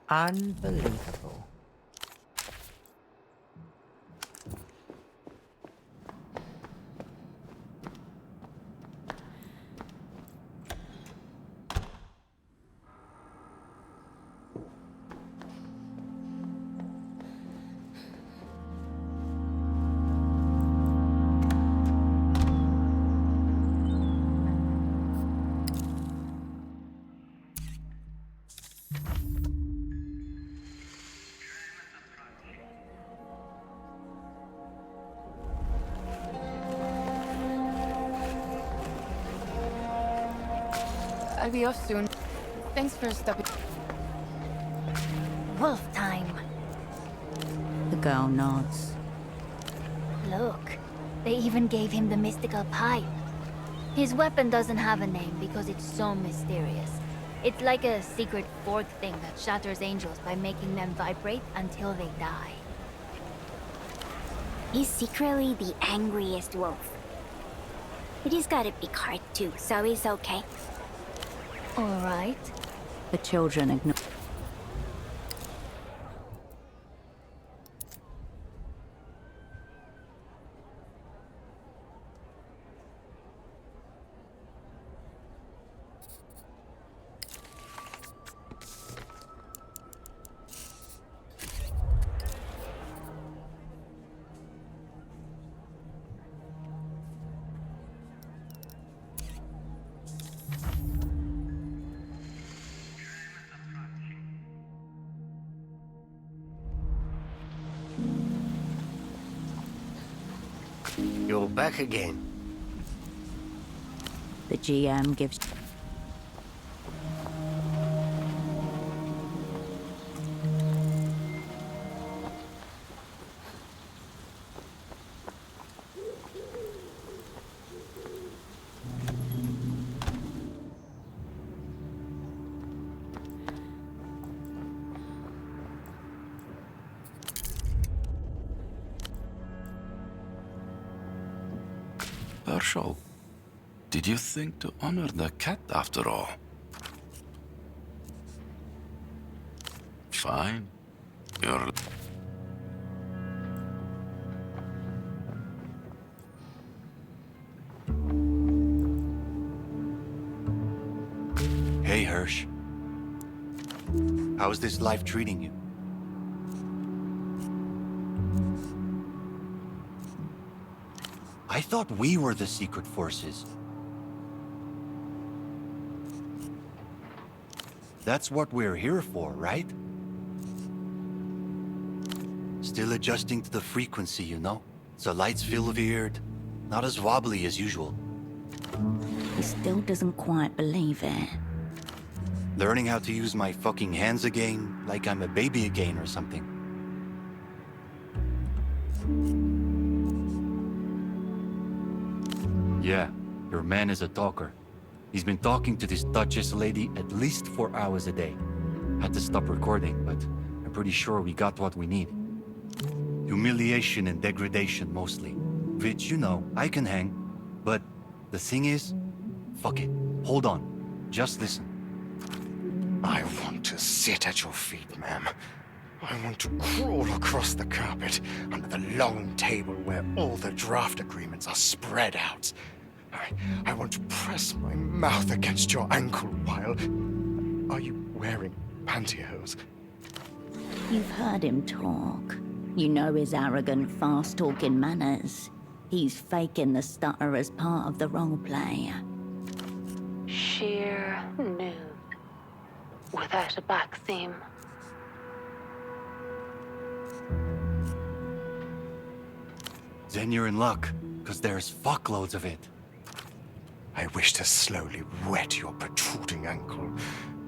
Unbelievable. I'll be off soon. Thanks for stopping. Wolf time. The girl nods. Look, they even gave him the mystical pipe. His weapon doesn't have a name because it's so mysterious. It's like a secret fork thing that shatters angels by making them vibrate until they die. He's secretly the angriest wolf. But he's got a big heart too, so he's okay. Alright. The children ignore. You're back again. The GM gives. Herschel, did you think to honor the cat after all? Fine. You're... Hey, Hirsch. How's this life treating you? I thought we were the secret forces. That's what we're here for, right? Still adjusting to the frequency, you know? So lights feel weird, not as wobbly as usual. He still doesn't quite believe it. Learning how to use my fucking hands again, like I'm a baby again or something. Yeah, your man is a talker. He's been talking to this Duchess lady at least 4 hours a day. Had to stop recording, but I'm pretty sure we got what we need. Humiliation and degradation mostly. Which, you know, I can hang. But the thing is, fuck it. Hold on. Just listen. I want to sit at your feet, ma'am. I want to crawl across the carpet under the long table where all the draft agreements are spread out. I want to press my mouth against your ankle while... Are you wearing pantyhose? You've heard him talk. You know his arrogant, fast-talking manners. He's faking the stutter as part of the roleplay. Sheer nude. Without a back seam. Then you're in luck, because there's fuckloads of it. I wish to slowly wet your protruding ankle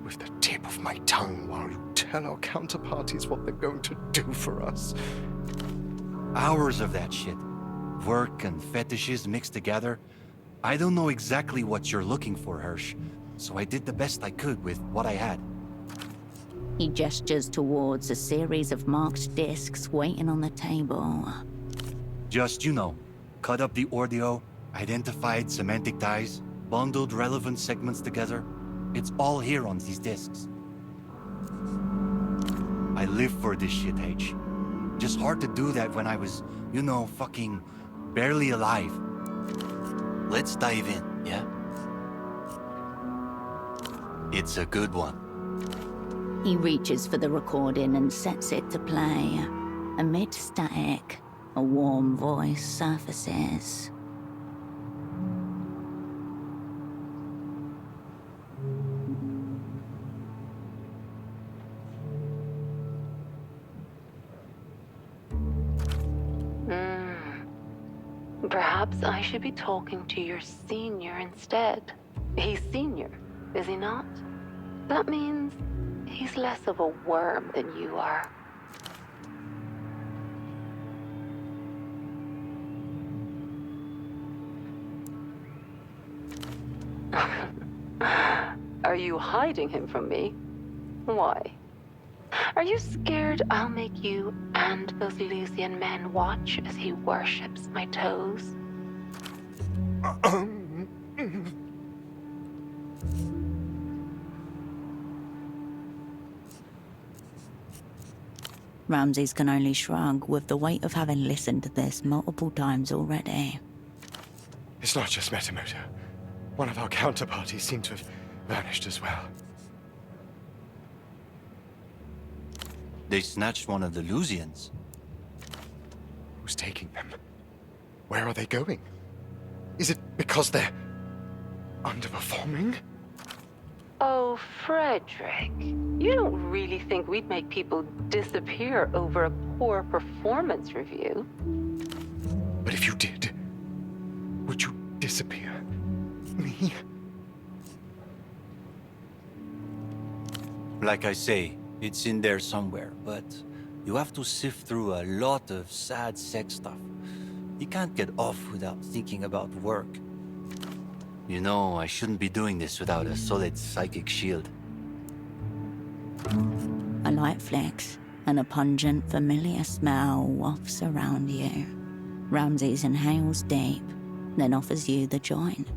with the tip of my tongue while you tell our counterparties what they're going to do for us. Hours of that shit. Work and fetishes mixed together. I don't know exactly what you're looking for, Hirsch, so I did the best I could with what I had. He gestures towards a series of marked discs waiting on the table. Just, you know, cut up the audio, identified semantic ties, bundled relevant segments together. It's all here on these discs. I live for this shit, H. Just hard to do that when I was, you know, fucking barely alive. Let's dive in, yeah? It's a good one. He reaches for the recording and sets it to play. Amid static, a warm voice surfaces. Perhaps I should be talking to your senior instead. He's senior, is he not? That means he's less of a worm than you are. Are you hiding him from me? Why? Are you scared I'll make you and those Lucian men watch as he worships my toes? Ramses can only shrug with the weight of having listened to this multiple times already. It's not just Metamoto. One of our counterparties seemed to have vanished as well. They snatched one of the Lusians. Who's taking them? Where are they going? Is it because they're underperforming? Oh, Frederick, you don't really think we'd make people disappear over a poor performance review? But if you did, would you disappear? Me? Like I say, it's in there somewhere, but you have to sift through a lot of sad sex stuff. You can't get off without thinking about work. You know, I shouldn't be doing this without a solid psychic shield. A light flicks, and a pungent, familiar smell wafts around you. Ramses inhales deep, then offers you the joint.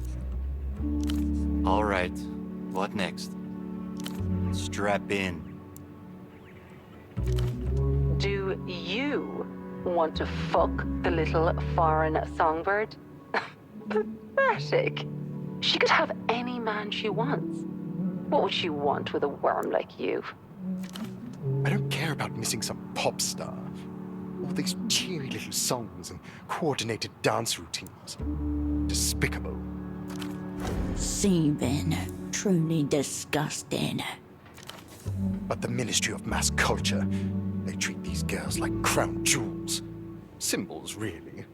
All right, what next? Strap in. Do you want to fuck the little foreign songbird? Pathetic. She could have any man she wants. What would she want with a worm like you? I don't care about missing some pop star. All these cheery little songs and coordinated dance routines. Despicable. Seething, truly disgusting. But the Ministry of Mass Culture, they treat these girls like crown jewels. Symbols, really.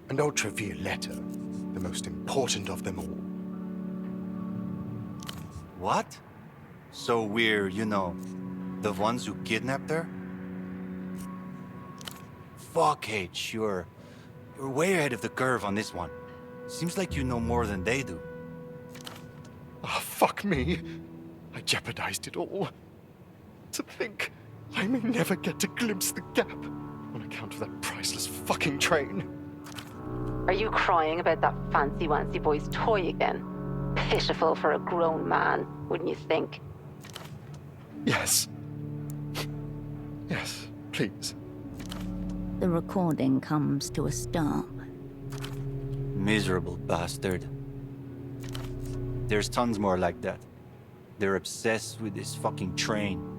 And Ultravioletta, the most important of them all. What? So we're, you know, the ones who kidnapped her? Fuck, H, you're way ahead of the curve on this one. Seems like you know more than they do. Oh, fuck me. I jeopardized it all. To think I may never get to glimpse the gap on account of that priceless fucking train. Are you crying about that fancy-wancy boy's toy again? Pitiful for a grown man, wouldn't you think? Yes. Yes, please. The recording comes to a stop. Miserable bastard. There's tons more like that. They're obsessed with this fucking train.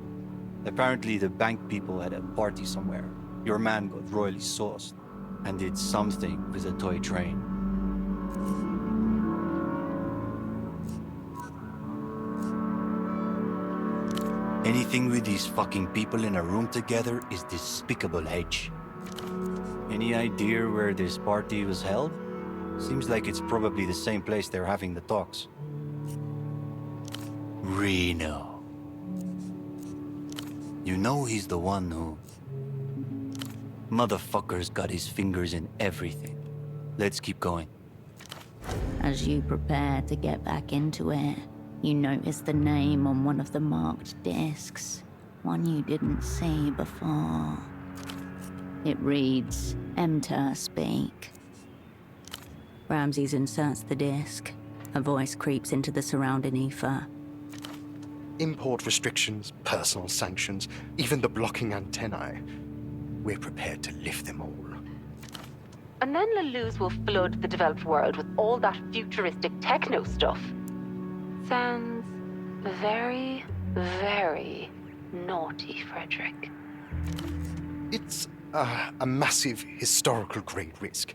Apparently the bank people had a party somewhere. Your man got royally sauced and did something with a toy train. Anything with these fucking people in a room together is despicable, H. Any idea where this party was held? Seems like it's probably the same place they're having the talks. Reno. You know he's the one who... Motherfucker's got his fingers in everything. Let's keep going. As you prepare to get back into it, you notice the name on one of the marked discs, one you didn't see before. It reads, Enter Speak. Ramses inserts the disc. A voice creeps into the surrounding ether. Import restrictions, personal sanctions, even the blocking antennae. We're prepared to lift them all. And then Lelouch will flood the developed world with all that futuristic techno stuff. Sounds very, very naughty, Frederick. It's a massive historical grade risk,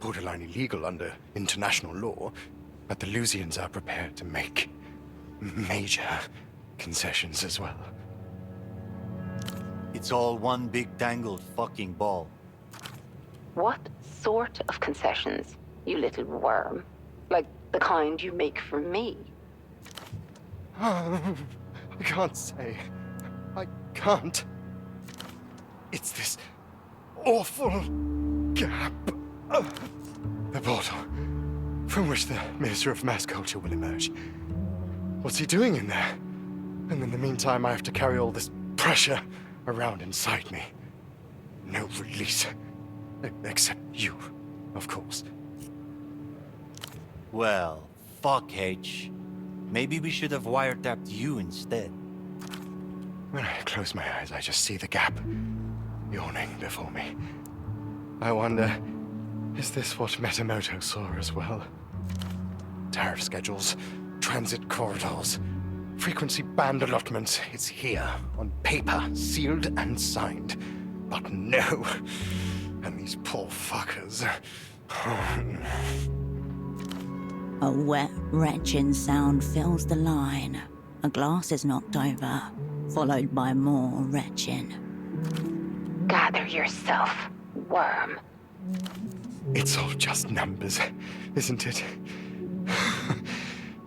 borderline illegal under international law, but the Lusians are prepared to make major concessions as well. It's all one big tangled fucking ball. What sort of concessions, you little worm? Like the kind you make for me? I can't say. I can't. It's this awful gap. The portal from which the Minister of Mass Culture will emerge. What's he doing in there? And in the meantime, I have to carry all this pressure around inside me. No release. Except you, of course. Well, fuck, H. Maybe we should have wiretapped you instead. When I close my eyes, I just see the gap yawning before me. I wonder, is this what Metamoto saw as well? Tariff schedules, transit corridors, frequency band allotments. It's here, on paper, sealed and signed. But no. And these poor fuckers. A wet, retching sound fills the line. A glass is knocked over, followed by more retching. Gather yourself, worm. It's all just numbers, isn't it?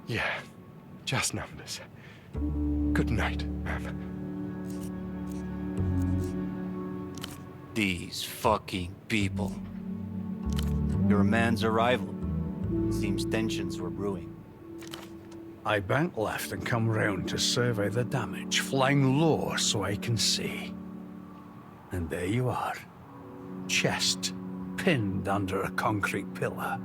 Yeah, just numbers. Good night, ma'am. These fucking people. Your man's arrival. Seems tensions were brewing. I bank left and come round to survey the damage, flying low so I can see. And there you are. Chest pinned under a concrete pillar.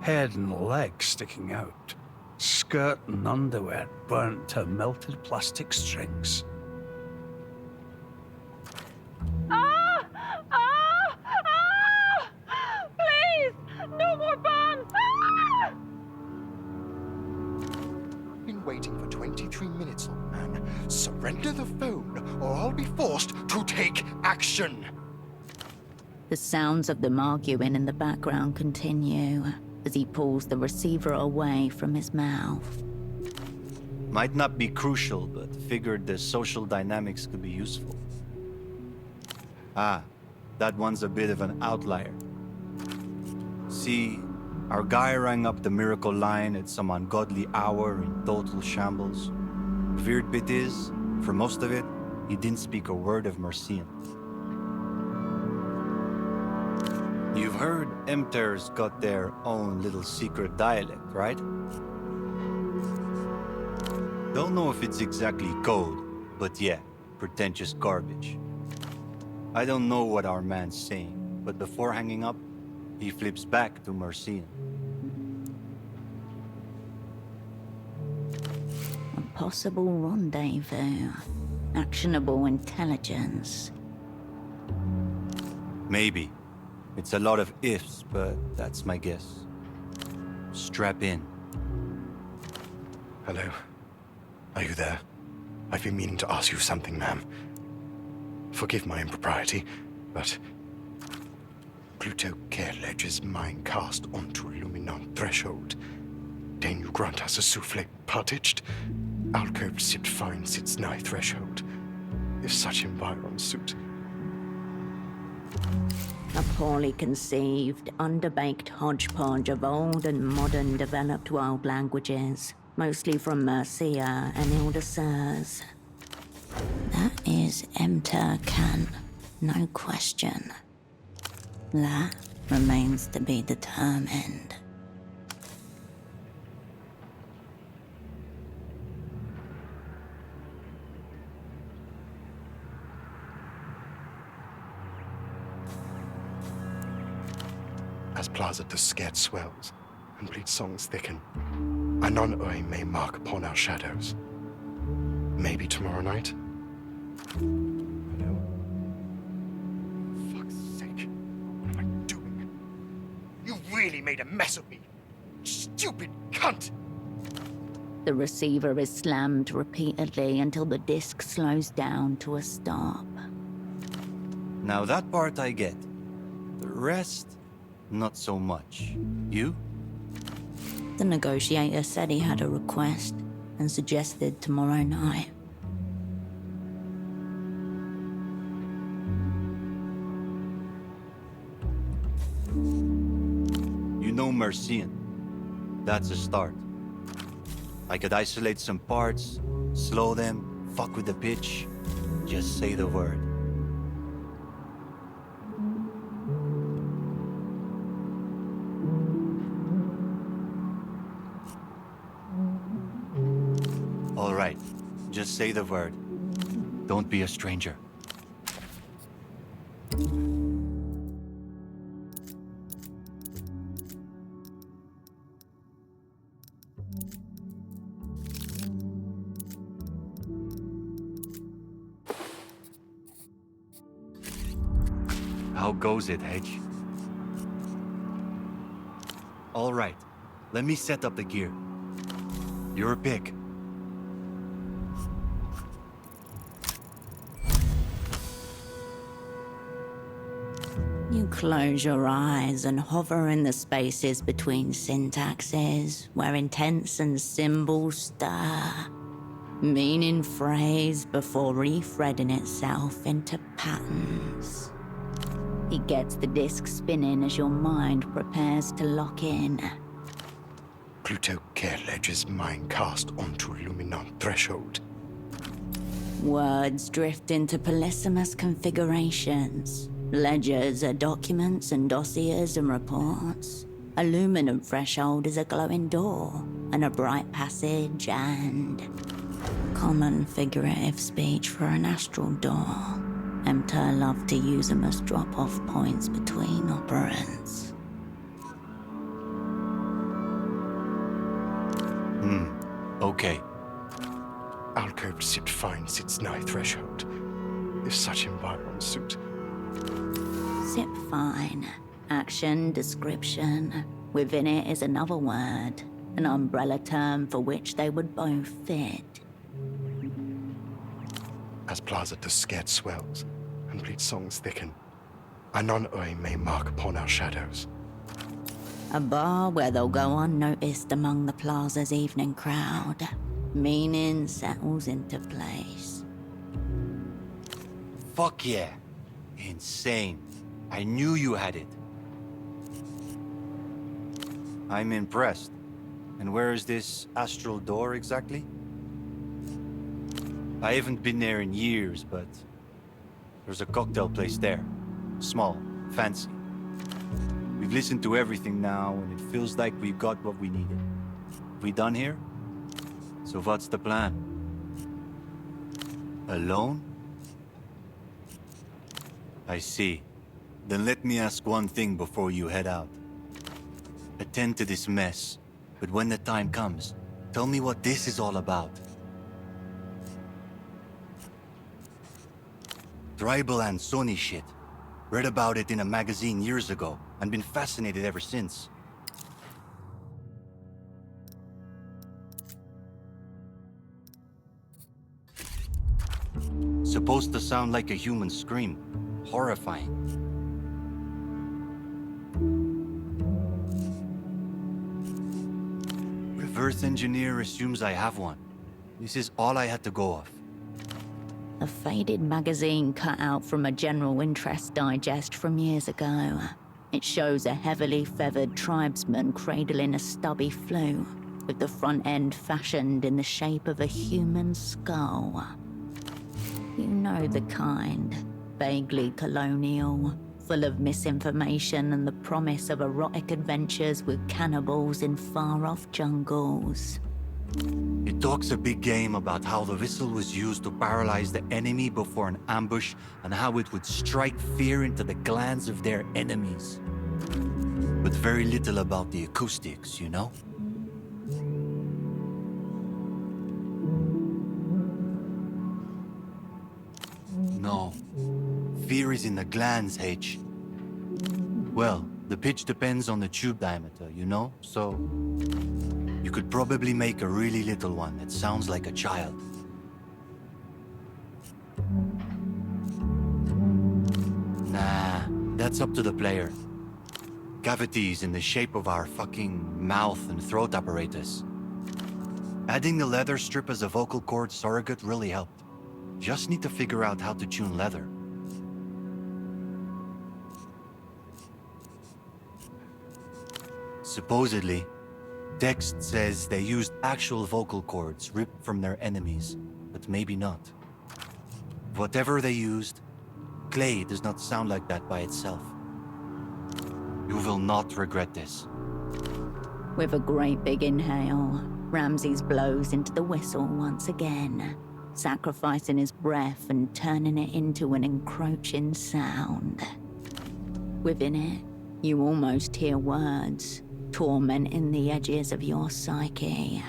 Head and legs sticking out. Skirt and underwear burnt to melted plastic strings. Please! No more bombs! Been waiting for 23 minutes, old man. Surrender the phone, or I'll be forced to take action. The sounds of them arguing in the background continue as he pulls the receiver away from his mouth. Might not be crucial, but figured the social dynamics could be useful. Ah, that one's a bit of an outlier. See, our guy rang up the miracle line at some ungodly hour in total shambles. Weird bit is, for most of it, he didn't speak a word of Mercian. You've heard Emter's got their own little secret dialect, right? Don't know if it's exactly code, but yeah, pretentious garbage. I don't know what our man's saying, but before hanging up, he flips back to Mercian. A possible rendezvous. Actionable intelligence. Maybe. It's a lot of ifs, but that's my guess. Strap in. Hello? Are you there? I've been meaning to ask you something, ma'am. Forgive my impropriety, but Pluto care ledges mine cast onto Luminon threshold. Then you grant us a souffle partaged. Alcove sipped fine sits nigh threshold. If such environ suit. A poorly conceived, underbaked hodgepodge of old and modern developed world languages, mostly from Mercia and Ildasurs. That is Emter Khan, no question. That remains to be determined. As Plaza the scared swells, and bleed songs thicken, anon I may mark upon our shadows. Maybe tomorrow night? Hello? Fuck's sake. What am I doing? You really made a mess of me! Stupid cunt! The receiver is slammed repeatedly until the disc slows down to a stop. Now that part I get. The rest, not so much. You? The negotiator said he had a request and suggested tomorrow night. You know Mercian. That's a start. I could isolate some parts, slow them, fuck with the pitch. Just say the word. All right, just say the word. Don't be a stranger. How goes it, Hedge? All right, let me set up the gear. Your pick. You close your eyes and hover in the spaces between syntaxes where intents and symbols stir. Meaning phrase before re-threading itself into patterns. He gets the disc spinning as your mind prepares to lock in. Pluto care ledger's mind cast onto Luminon threshold. Words drift into polysemous configurations. Ledgers are documents and dossiers and reports. A luminant threshold is a glowing door, and a bright passage and... common figurative speech for an astral door. Emter loved to use them as drop-off points between operants. Okay. Alcove sit finds its nigh threshold. If such environment suit. Sip fine. Action, description. Within it is another word. An umbrella term for which they would both fit. As Plaza the Scared swells, and bleed songs thicken, anon Oi may mark upon our shadows. A bar where they'll go unnoticed among the plaza's evening crowd. Meaning settles into place. Fuck yeah. Insane. I knew you had it. I'm impressed. And where is this astral door exactly? I haven't been there in years, but there's a cocktail place there. Small, fancy. We've listened to everything now, and it feels like we've got what we needed. We done here? So what's the plan? Alone? I see. Then let me ask one thing before you head out. Attend to this mess, but when the time comes, tell me what this is all about. Tribal and Sony shit. Read about it in a magazine years ago, and been fascinated ever since. Supposed to sound like a human scream. Horrifying. Reverse engineer assumes I have one. This is all I had to go off. A faded magazine cut out from a general interest digest from years ago. It shows a heavily feathered tribesman cradling a stubby flu, with the front end fashioned in the shape of a human skull. You know the kind. Vaguely colonial, full of misinformation and the promise of erotic adventures with cannibals in far-off jungles. It talks a big game about how the whistle was used to paralyze the enemy before an ambush and how it would strike fear into the glands of their enemies. But very little about the acoustics, you know? No. Fear is in the glands, H. Well, the pitch depends on the tube diameter, you know? So, you could probably make a really little one that sounds like a child. Nah, that's up to the player. Cavities in the shape of our fucking mouth and throat apparatus. Adding the leather strip as a vocal cord surrogate really helped. Just need to figure out how to tune leather. Supposedly, Text says they used actual vocal cords ripped from their enemies, but maybe not. Whatever they used, clay does not sound like that by itself. You will not regret this. With a great big inhale, Ramses blows into the whistle once again, sacrificing his breath and turning it into an encroaching sound. Within it, you almost hear words, tormenting the edges of your psyche.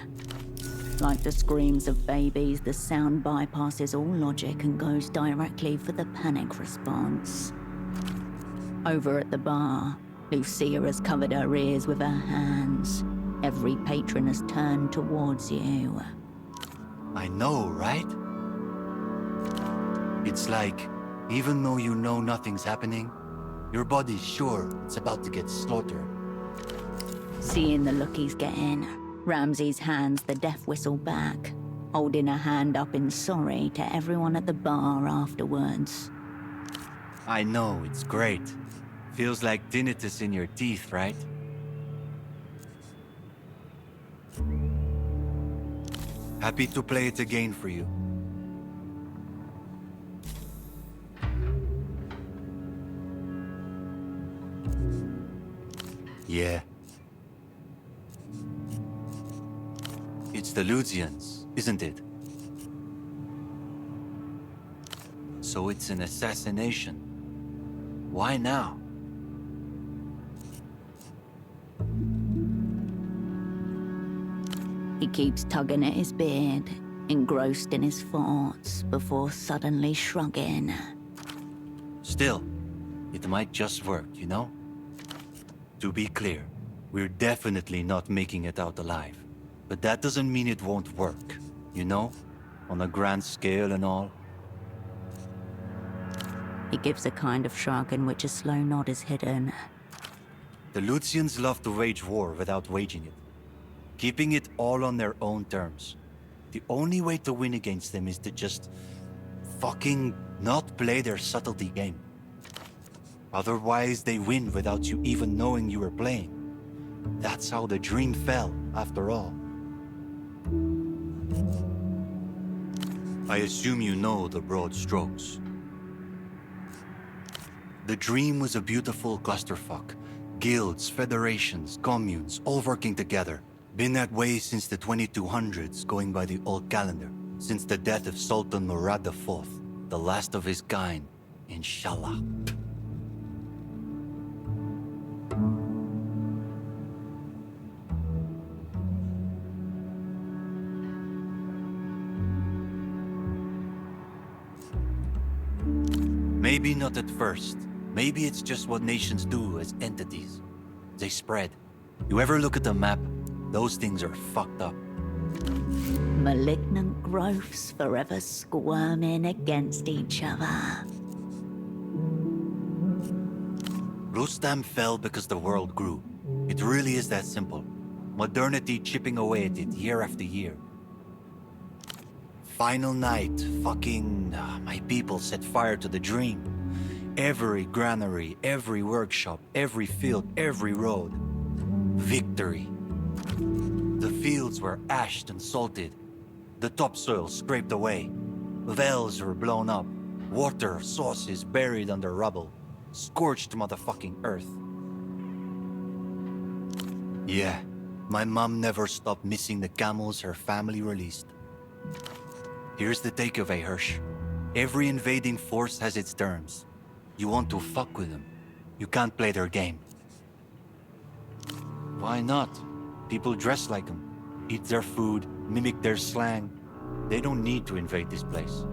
Like the screams of babies, the sound bypasses all logic and goes directly for the panic response. Over at the bar, Lucia has covered her ears with her hands. Every patron has turned towards you. I know, right? It's like, even though you know nothing's happening, your body's sure it's about to get slaughtered. Seeing the look he's getting, Ramses hands the death whistle back, holding a hand up in sorry to everyone at the bar afterwards. I know, it's great. Feels like tinnitus in your teeth, right? Happy to play it again for you. Yeah. It's the Luzians, isn't it? So it's an assassination. Why now? He keeps tugging at his beard, engrossed in his thoughts, before suddenly shrugging. Still, it might just work, you know? To be clear, we're definitely not making it out alive. But that doesn't mean it won't work, you know? On a grand scale and all. He gives a kind of shrug in which a slow nod is hidden. The Luzians love to wage war without waging it. Keeping it all on their own terms. The only way to win against them is to just fucking not play their subtlety game. Otherwise, they win without you even knowing you were playing. That's how the dream fell, after all. I assume you know the broad strokes. The dream was a beautiful clusterfuck. Guilds, federations, communes, all working together. Been that way since the 2200s, going by the old calendar. Since the death of Sultan Murad IV, the last of his kind, inshallah. Maybe not at first. Maybe it's just what nations do as entities. They spread. You ever look at the map? Those things are fucked up. Malignant growths forever squirming against each other. Rustam fell because the world grew. It really is that simple. Modernity chipping away at it year after year. Final night, my people set fire to the dream. Every granary, every workshop, every field, every road. Victory. The fields were ashed and salted. The topsoil scraped away. Wells were blown up. Water sources buried under rubble. Scorched motherfucking earth. Yeah, my mom never stopped missing the camels her family released. Here's the takeaway, Hirsch. Every invading force has its terms. You want to fuck with them. You can't play their game. Why not? People dress like them, eat their food, mimic their slang. They don't need to invade this place.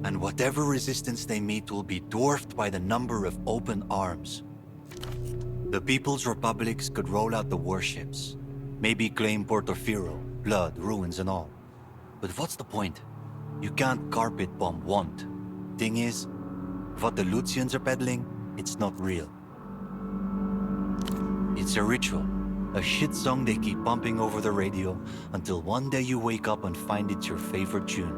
And whatever resistance they meet will be dwarfed by the number of open arms. The People's Republics could roll out the warships. Maybe claim Portofino, blood, ruins and all. But what's the point? You can't carpet bomb want. Thing is, what the Luzians are peddling, it's not real. It's a ritual. A shit song they keep pumping over the radio until one day you wake up and find it's your favorite tune.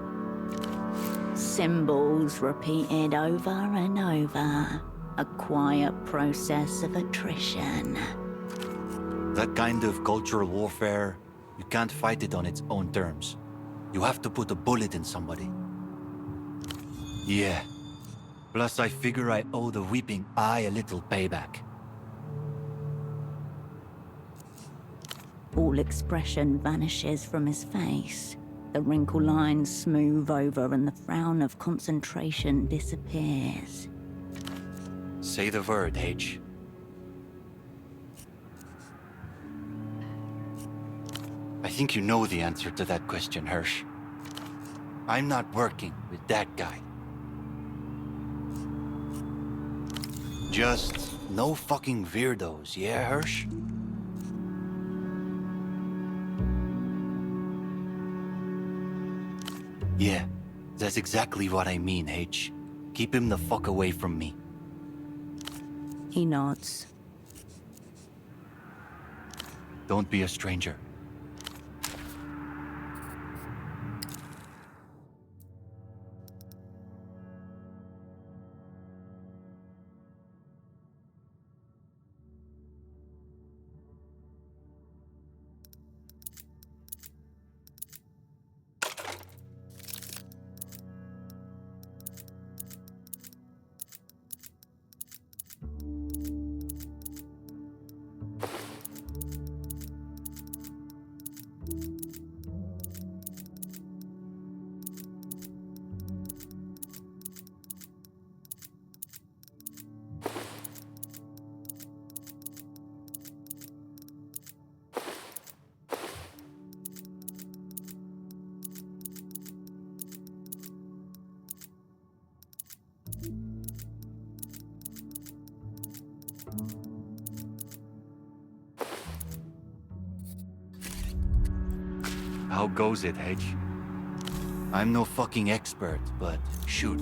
Symbols repeated over and over. A quiet process of attrition. That kind of cultural warfare, you can't fight it on its own terms. You have to put a bullet in somebody. Yeah. Plus, I figure I owe the Weeping Eye a little payback. All expression vanishes from his face. The wrinkle lines smooth over and the frown of concentration disappears. Say the word, H. I think you know the answer to that question, Hirsch. I'm not working with that guy. Just no fucking weirdos, yeah, Hirsch? Yeah, that's exactly what I mean, H. Keep him the fuck away from me. He nods. Don't be a stranger. How goes it, H? I'm no fucking expert, but shoot.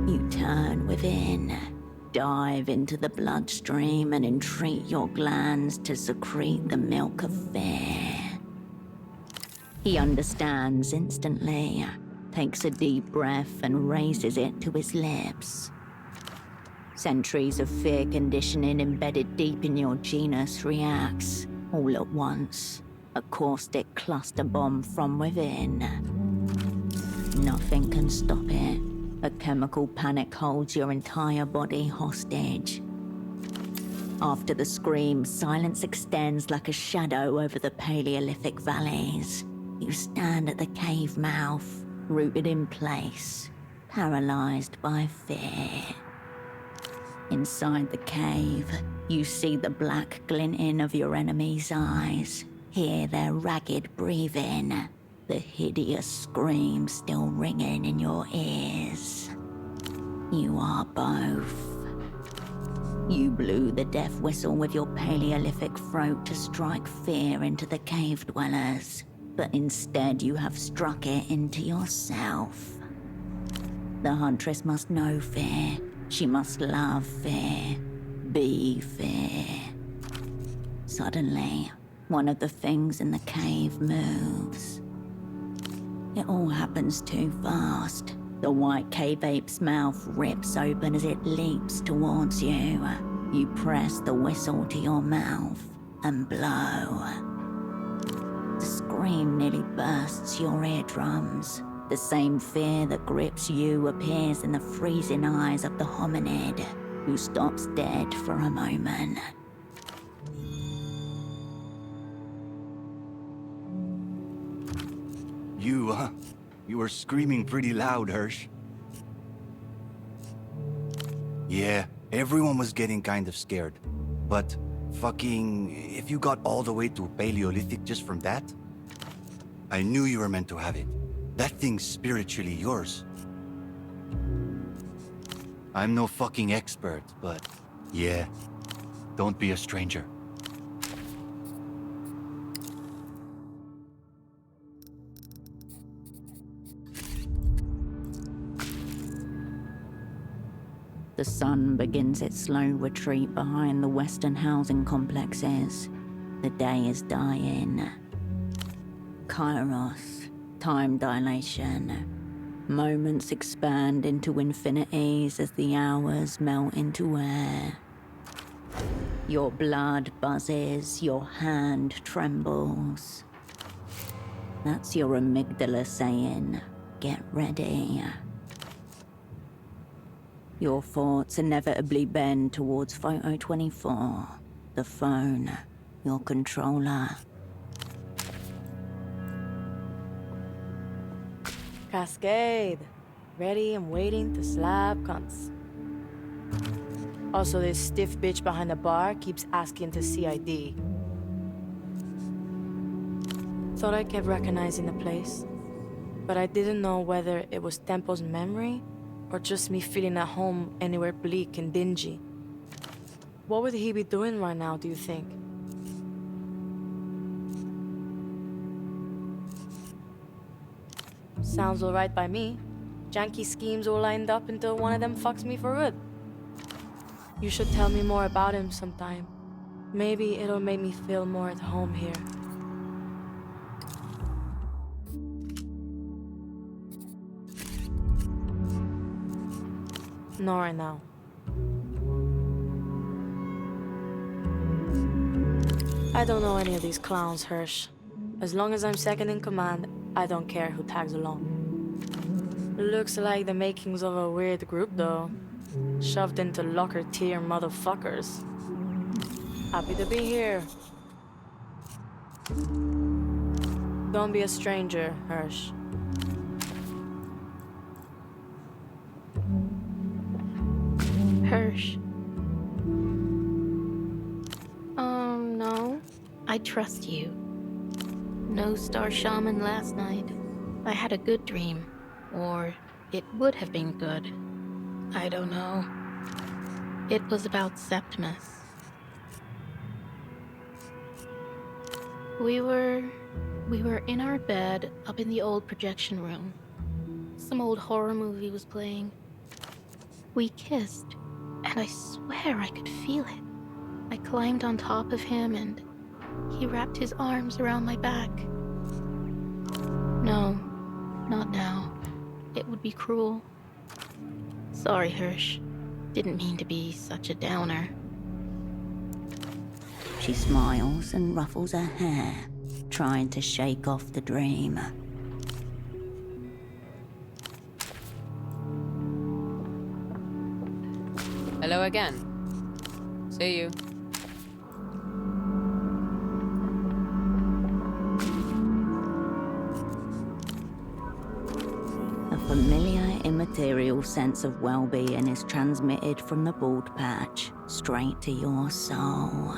You turn within, dive into the bloodstream and entreat your glands to secrete the milk of fear. He understands instantly, takes a deep breath and raises it to his lips. Centuries of fear conditioning embedded deep in your genus reacts, all at once. A caustic cluster bomb from within. Nothing can stop it. A chemical panic holds your entire body hostage. After the scream, silence extends like a shadow over the Paleolithic valleys. You stand at the cave mouth, rooted in place, paralyzed by fear. Inside the cave, you see the black glinting of your enemy's eyes, hear their ragged breathing, the hideous scream still ringing in your ears. You are both. You blew the death whistle with your Paleolithic throat to strike fear into the cave dwellers, but instead you have struck it into yourself. The huntress must know fear. She must love fear. Be fear. Suddenly, one of the things in the cave moves. It all happens too fast. The white cave ape's mouth rips open as it leaps towards you. You press the whistle to your mouth and blow. The scream nearly bursts your eardrums. The same fear that grips you appears in the freezing eyes of the hominid, who stops dead for a moment. You were screaming pretty loud, Hirsch. Yeah, everyone was getting kind of scared. But fucking, if you got all the way to Paleolithic just from that, I knew you were meant to have it. That thing's spiritually yours. I'm no fucking expert, but yeah, don't be a stranger. The The sun begins its slow retreat behind the western housing complexes. The day is dying. Kairos, time dilation. Moments expand into infinities as the hours melt into air. Your blood buzzes, your hand trembles. That's your amygdala saying, get ready. Your thoughts inevitably bend towards Photo 24, the phone, your controller. Cascade. Ready and waiting to slap cunts. Also, this stiff bitch behind the bar keeps asking to see ID. Thought I kept recognizing the place, but I didn't know whether it was Tempo's memory or just me feeling at home anywhere bleak and dingy. What would he be doing right now, do you think? Sounds alright by me. Janky schemes all lined up until one of them fucks me for good. You should tell me more about him sometime. Maybe it'll make me feel more at home here. Not right now. I don't know any of these clowns, Hirsch. As long as I'm second in command, I don't care who tags along. Looks like the makings of a weird group, though. Shoved into locker tier motherfuckers. Happy to be here. Don't be a stranger, Hirsch. Hirsch. No. I trust you. No star shaman last night. I had a good dream. Or it would have been good. I don't know. It was about Septimus. We were in our bed up in the old projection room. Some old horror movie was playing. We kissed, and I swear I could feel it. I climbed on top of him and he wrapped his arms around my back. No, not now. It would be cruel. Sorry, Hirsch. Didn't mean to be such a downer. She smiles and ruffles her hair, trying to shake off the dream. Hello again. See you. A familiar, immaterial sense of well-being is transmitted from the bald patch straight to your soul.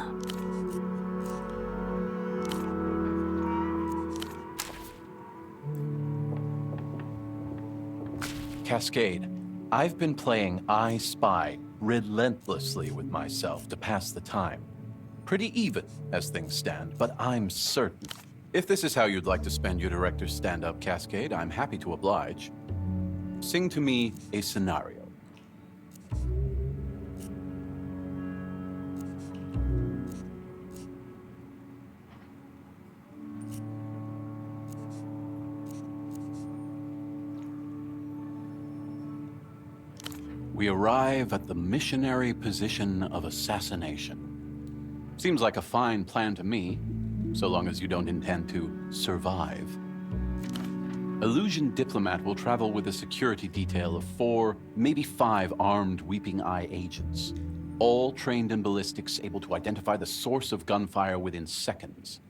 Cascade, I've been playing I Spy relentlessly with myself to pass the time. Pretty even as things stand, but I'm certain. If this is how you'd like to spend your director's stand-up, Cascade, I'm happy to oblige. Sing to me a scenario. We arrive at the missionary position of assassination. Seems like a fine plan to me, so long as you don't intend to survive. Illusion Diplomat will travel with a security detail of 4, maybe 5 armed Weeping Eye agents, all trained in ballistics, able to identify the source of gunfire within seconds.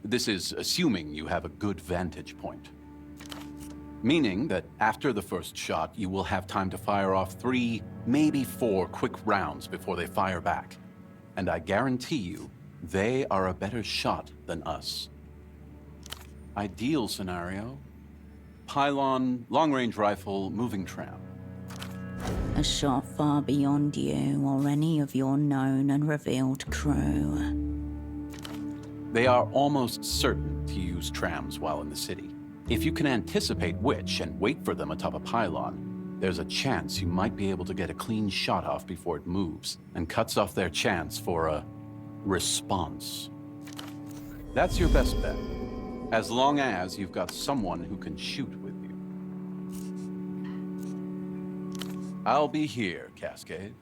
This is assuming you have a good vantage point. Meaning that after the first shot, you will have time to fire off 3, maybe 4 quick rounds before they fire back. And I guarantee you, they are a better shot than us. Ideal scenario: pylon, long-range rifle, moving tram. A shot far beyond you or any of your known and revealed crew. They are almost certain to use trams while in the city. If you can anticipate which and wait for them atop a pylon, there's a chance you might be able to get a clean shot off before it moves, and cuts off their chance for a response. That's your best bet, as long as you've got someone who can shoot with you. I'll be here, Cascade.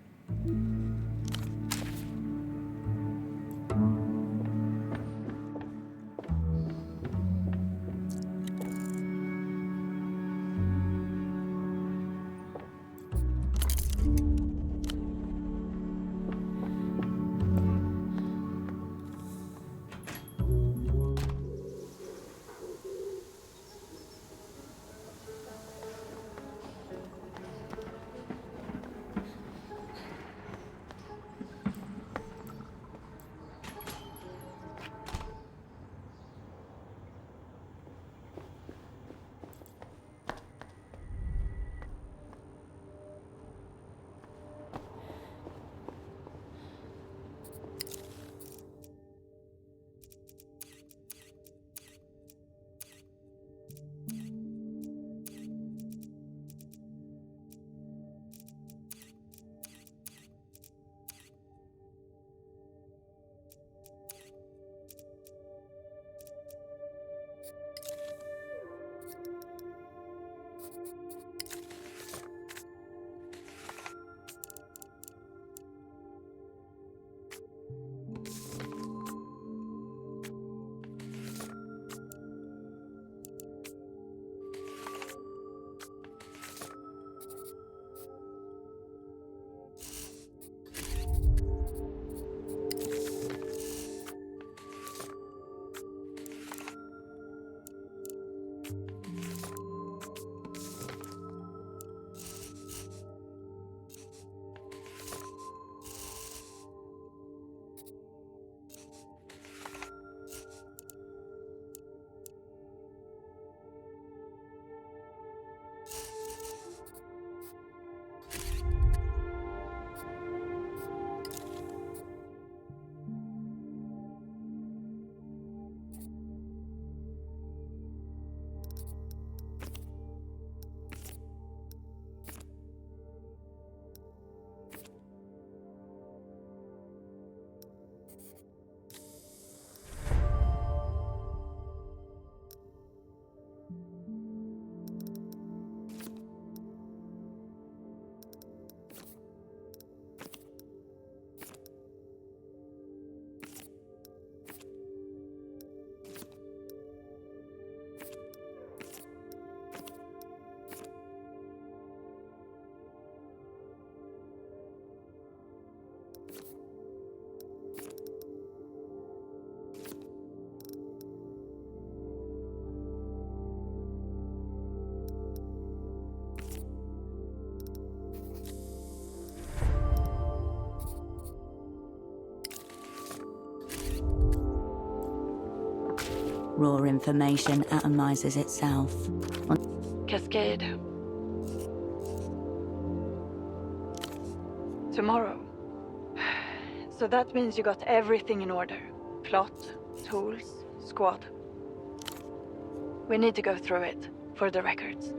Raw information atomizes itself. Cascade. Tomorrow. So that means you got everything in order. Plot, tools, squad. We need to go through it, for the records.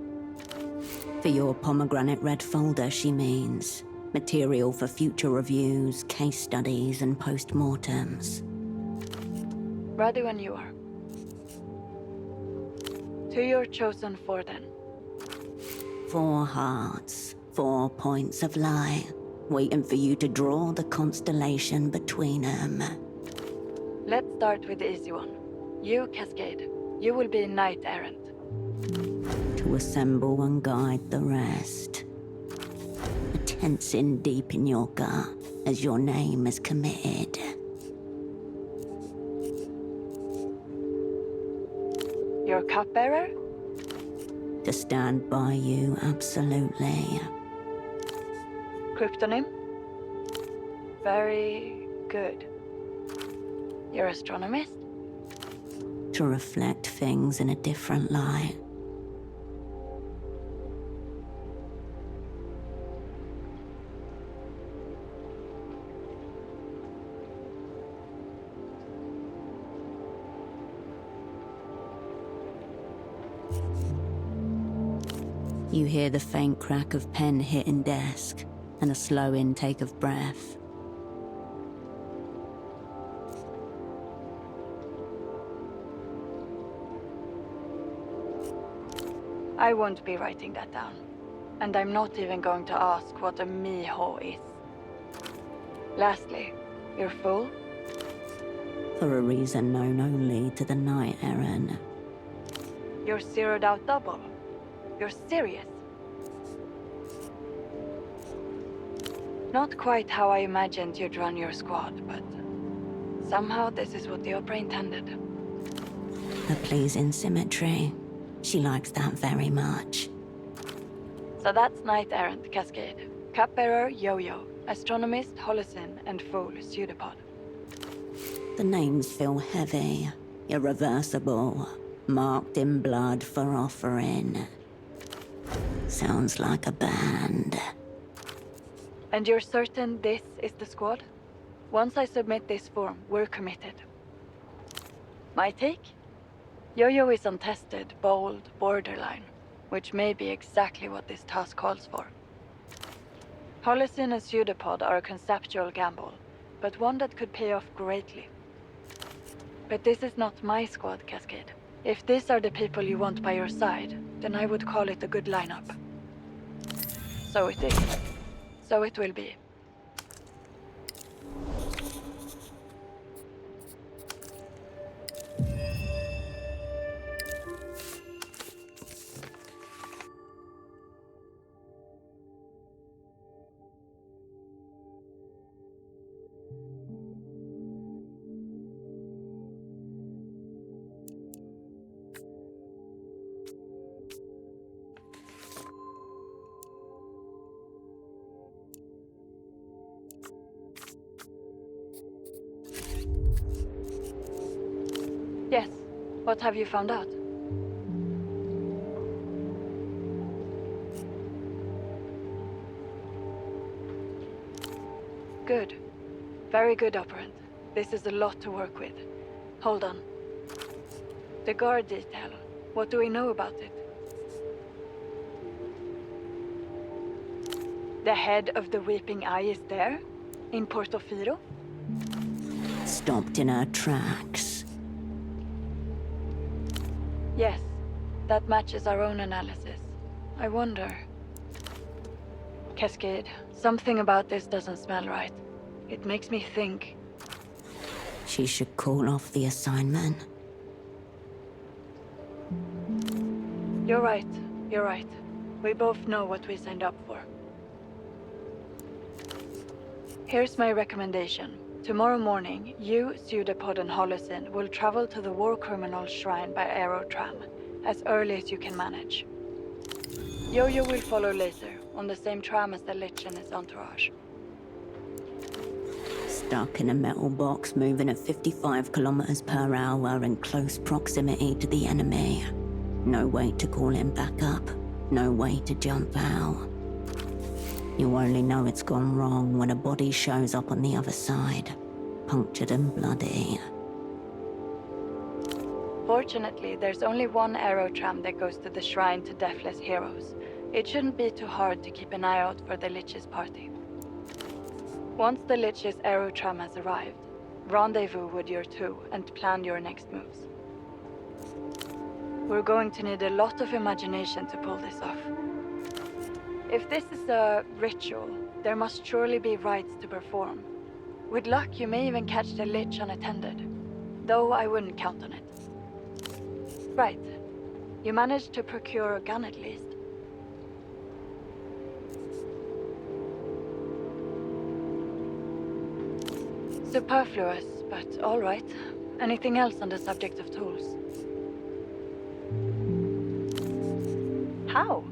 For your pomegranate red folder, she means. Material for future reviews, case studies, and post-mortems. Ready when you are. To your chosen four then. 4 hearts, 4 points of light, waiting for you to draw the constellation between them. Let's start with the easy one. You, Cascade. You will be knight errant. To assemble and guide the rest. A tensing deep in your gut as your name is committed. Your cupbearer? To stand by you, absolutely. Cryptonym? Very good. Your astronomist? To reflect things in a different light. You hear the faint crack of pen hitting desk and a slow intake of breath. I won't be writing that down. And I'm not even going to ask what a miho is. Lastly, you're full? For a reason known only to the Knight Errant. You're zeroed out double. You're serious. Not quite how I imagined you'd run your squad, but somehow this is what the opera intended. A pleasing symmetry. She likes that very much. So that's Knight Errant, Cascade. Cupbearer, Yo-Yo. Astronomist, Holocene, and Fool, Pseudopod. The names feel heavy, irreversible, marked in blood for offering. Sounds like a band. And you're certain this is the squad? Once I submit this form, we're committed. My take? Yo-Yo is untested, bold, borderline, which may be exactly what this task calls for. Holocene and Pseudopod are a conceptual gamble, but one that could pay off greatly. But this is not my squad, Cascade. If these are the people you want by your side, then I would call it a good lineup. So it is. So it will be. Yes. What have you found out? Good. Very good, Operant. This is a lot to work with. Hold on. The guard detail. What do we know about it? The head of the Weeping Eye is there? In Portofino? Stopped in her tracks. Yes. That matches our own analysis. I wonder... Cascade, something about this doesn't smell right. It makes me think... She should call off the assignment. You're right. You're right. We both know what we signed up for. Here's my recommendation. Tomorrow morning, you, Pseudopod, and Holocene will travel to the War Criminal's Shrine by aerotram, as early as you can manage. Yo-Yo will follow later, on the same tram as the Lich and his entourage. Stuck in a metal box moving at 55 kilometers per hour in close proximity to the enemy. No way to call him back up. No way to jump out. You only know it's gone wrong when a body shows up on the other side, punctured and bloody. Fortunately, there's only one aerotram that goes to the Shrine to Deathless Heroes. It shouldn't be too hard to keep an eye out for the Lich's party. Once the Lich's aerotram has arrived, rendezvous with your two and plan your next moves. We're going to need a lot of imagination to pull this off. If this is a ritual, there must surely be rites to perform. With luck, you may even catch the Lich unattended, though I wouldn't count on it. Right. You managed to procure a gun at least. Superfluous, but all right. Anything else on the subject of tools? How?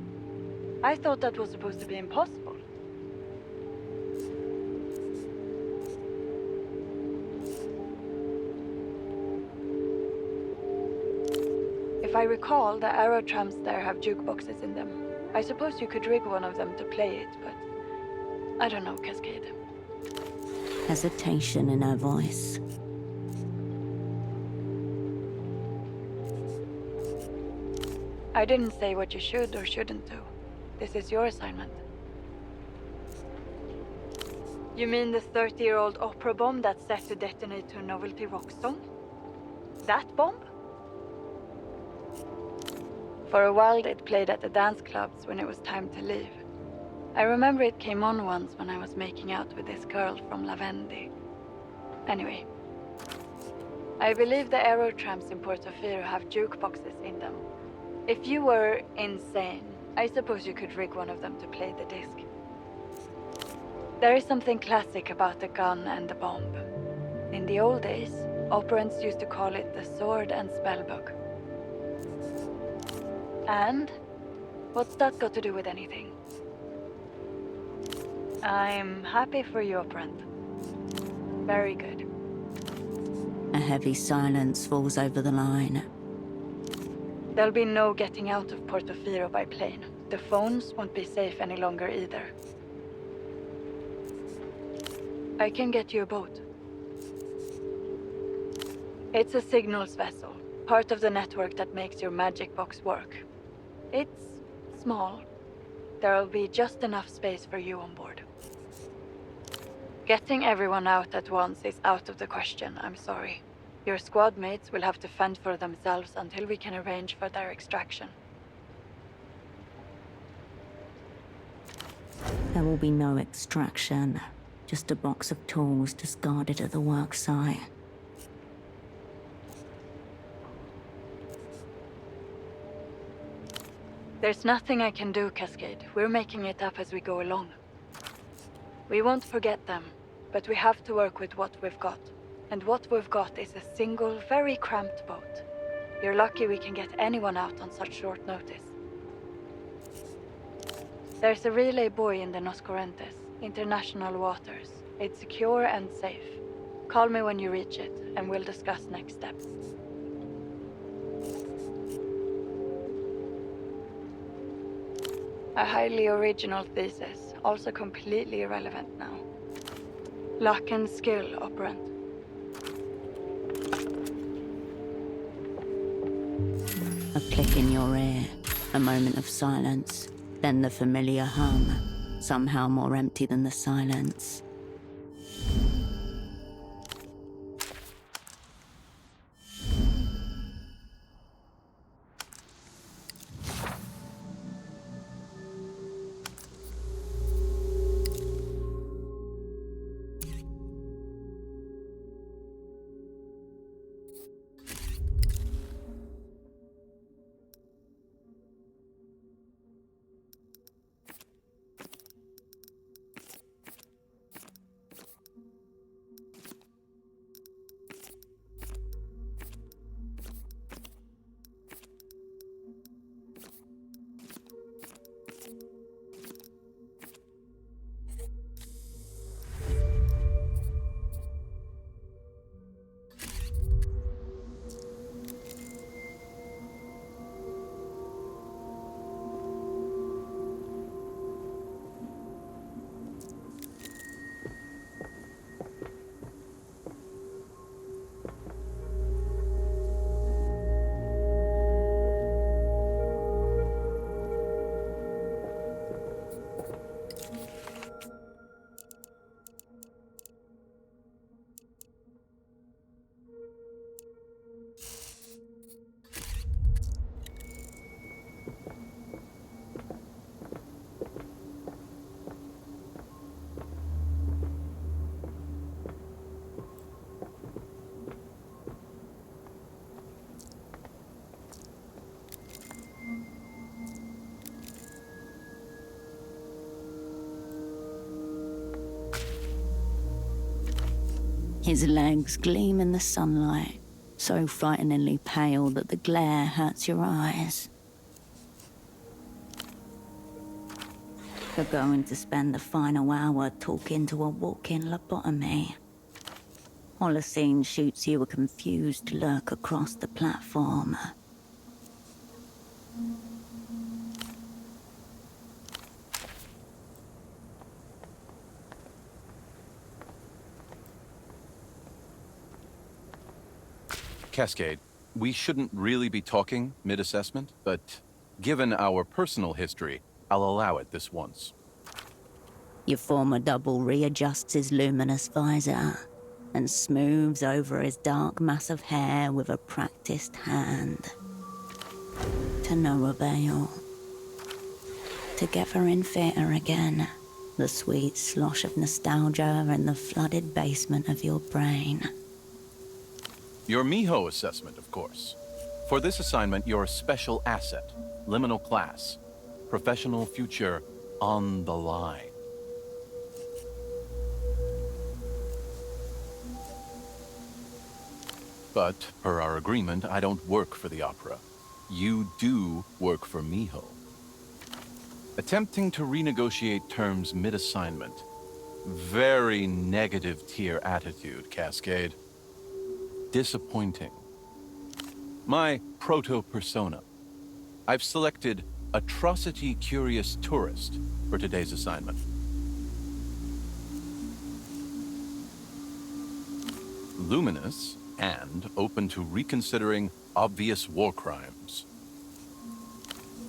I thought that was supposed to be impossible. If I recall, the aerotrams there have jukeboxes in them. I suppose you could rig one of them to play it, but... I don't know, Cascade. Hesitation in her voice. I didn't say what you should or shouldn't do. This is your assignment. You mean the 30-year-old opera bomb that's set to detonate to a novelty rock song? That bomb? For a while it played at the dance clubs when it was time to leave. I remember it came on once when I was making out with this girl from Lavendi. Anyway. I believe the aerotrams in Portofino have jukeboxes in them. If you were insane, I suppose you could rig one of them to play the disc. There is something classic about the gun and the bomb. In the old days, operants used to call it the sword and spellbook. And? What's that got to do with anything? I'm happy for you, operant. Very good. A heavy silence falls over the line. There'll be no getting out of Portofino by plane. The phones won't be safe any longer either. I can get you a boat. It's a signals vessel, part of the network that makes your magic box work. It's small. There'll be just enough space for you on board. Getting everyone out at once is out of the question, I'm sorry. Your squad mates will have to fend for themselves until we can arrange for their extraction. There will be no extraction. Just a box of tools discarded at the work site. There's nothing I can do, Cascade. We're making it up as we go along. We won't forget them, but we have to work with what we've got. And what we've got is a single, very cramped boat. You're lucky we can get anyone out on such short notice. There's a relay buoy in the Nos Correntes, international waters. It's secure and safe. Call me when you reach it, and we'll discuss next steps. A highly original thesis, also completely irrelevant now. Luck and skill, operant. A click in your ear, a moment of silence, then the familiar hum, somehow more empty than the silence. His legs gleam in the sunlight, so frighteningly pale that the glare hurts your eyes. You're going to spend the final hour talking to a walk-in lobotomy. Holocene shoots you a confused look across the platform. Cascade, we shouldn't really be talking mid-assessment, but given our personal history, I'll allow it this once. Your former double readjusts his luminous visor and smooths over his dark mass of hair with a practiced hand. To no avail. Together in theatre again, the sweet slosh of nostalgia in the flooded basement of your brain. Your Miho assessment, of course. For this assignment, you're a special asset, liminal class, professional future on the line. But, per our agreement, I don't work for the opera. You do work for Miho. Attempting to renegotiate terms mid-assignment. Very negative tier attitude, Cascade. Disappointing. My proto-persona. I've selected atrocity-curious tourist for today's assignment. Luminous and open to reconsidering obvious war crimes.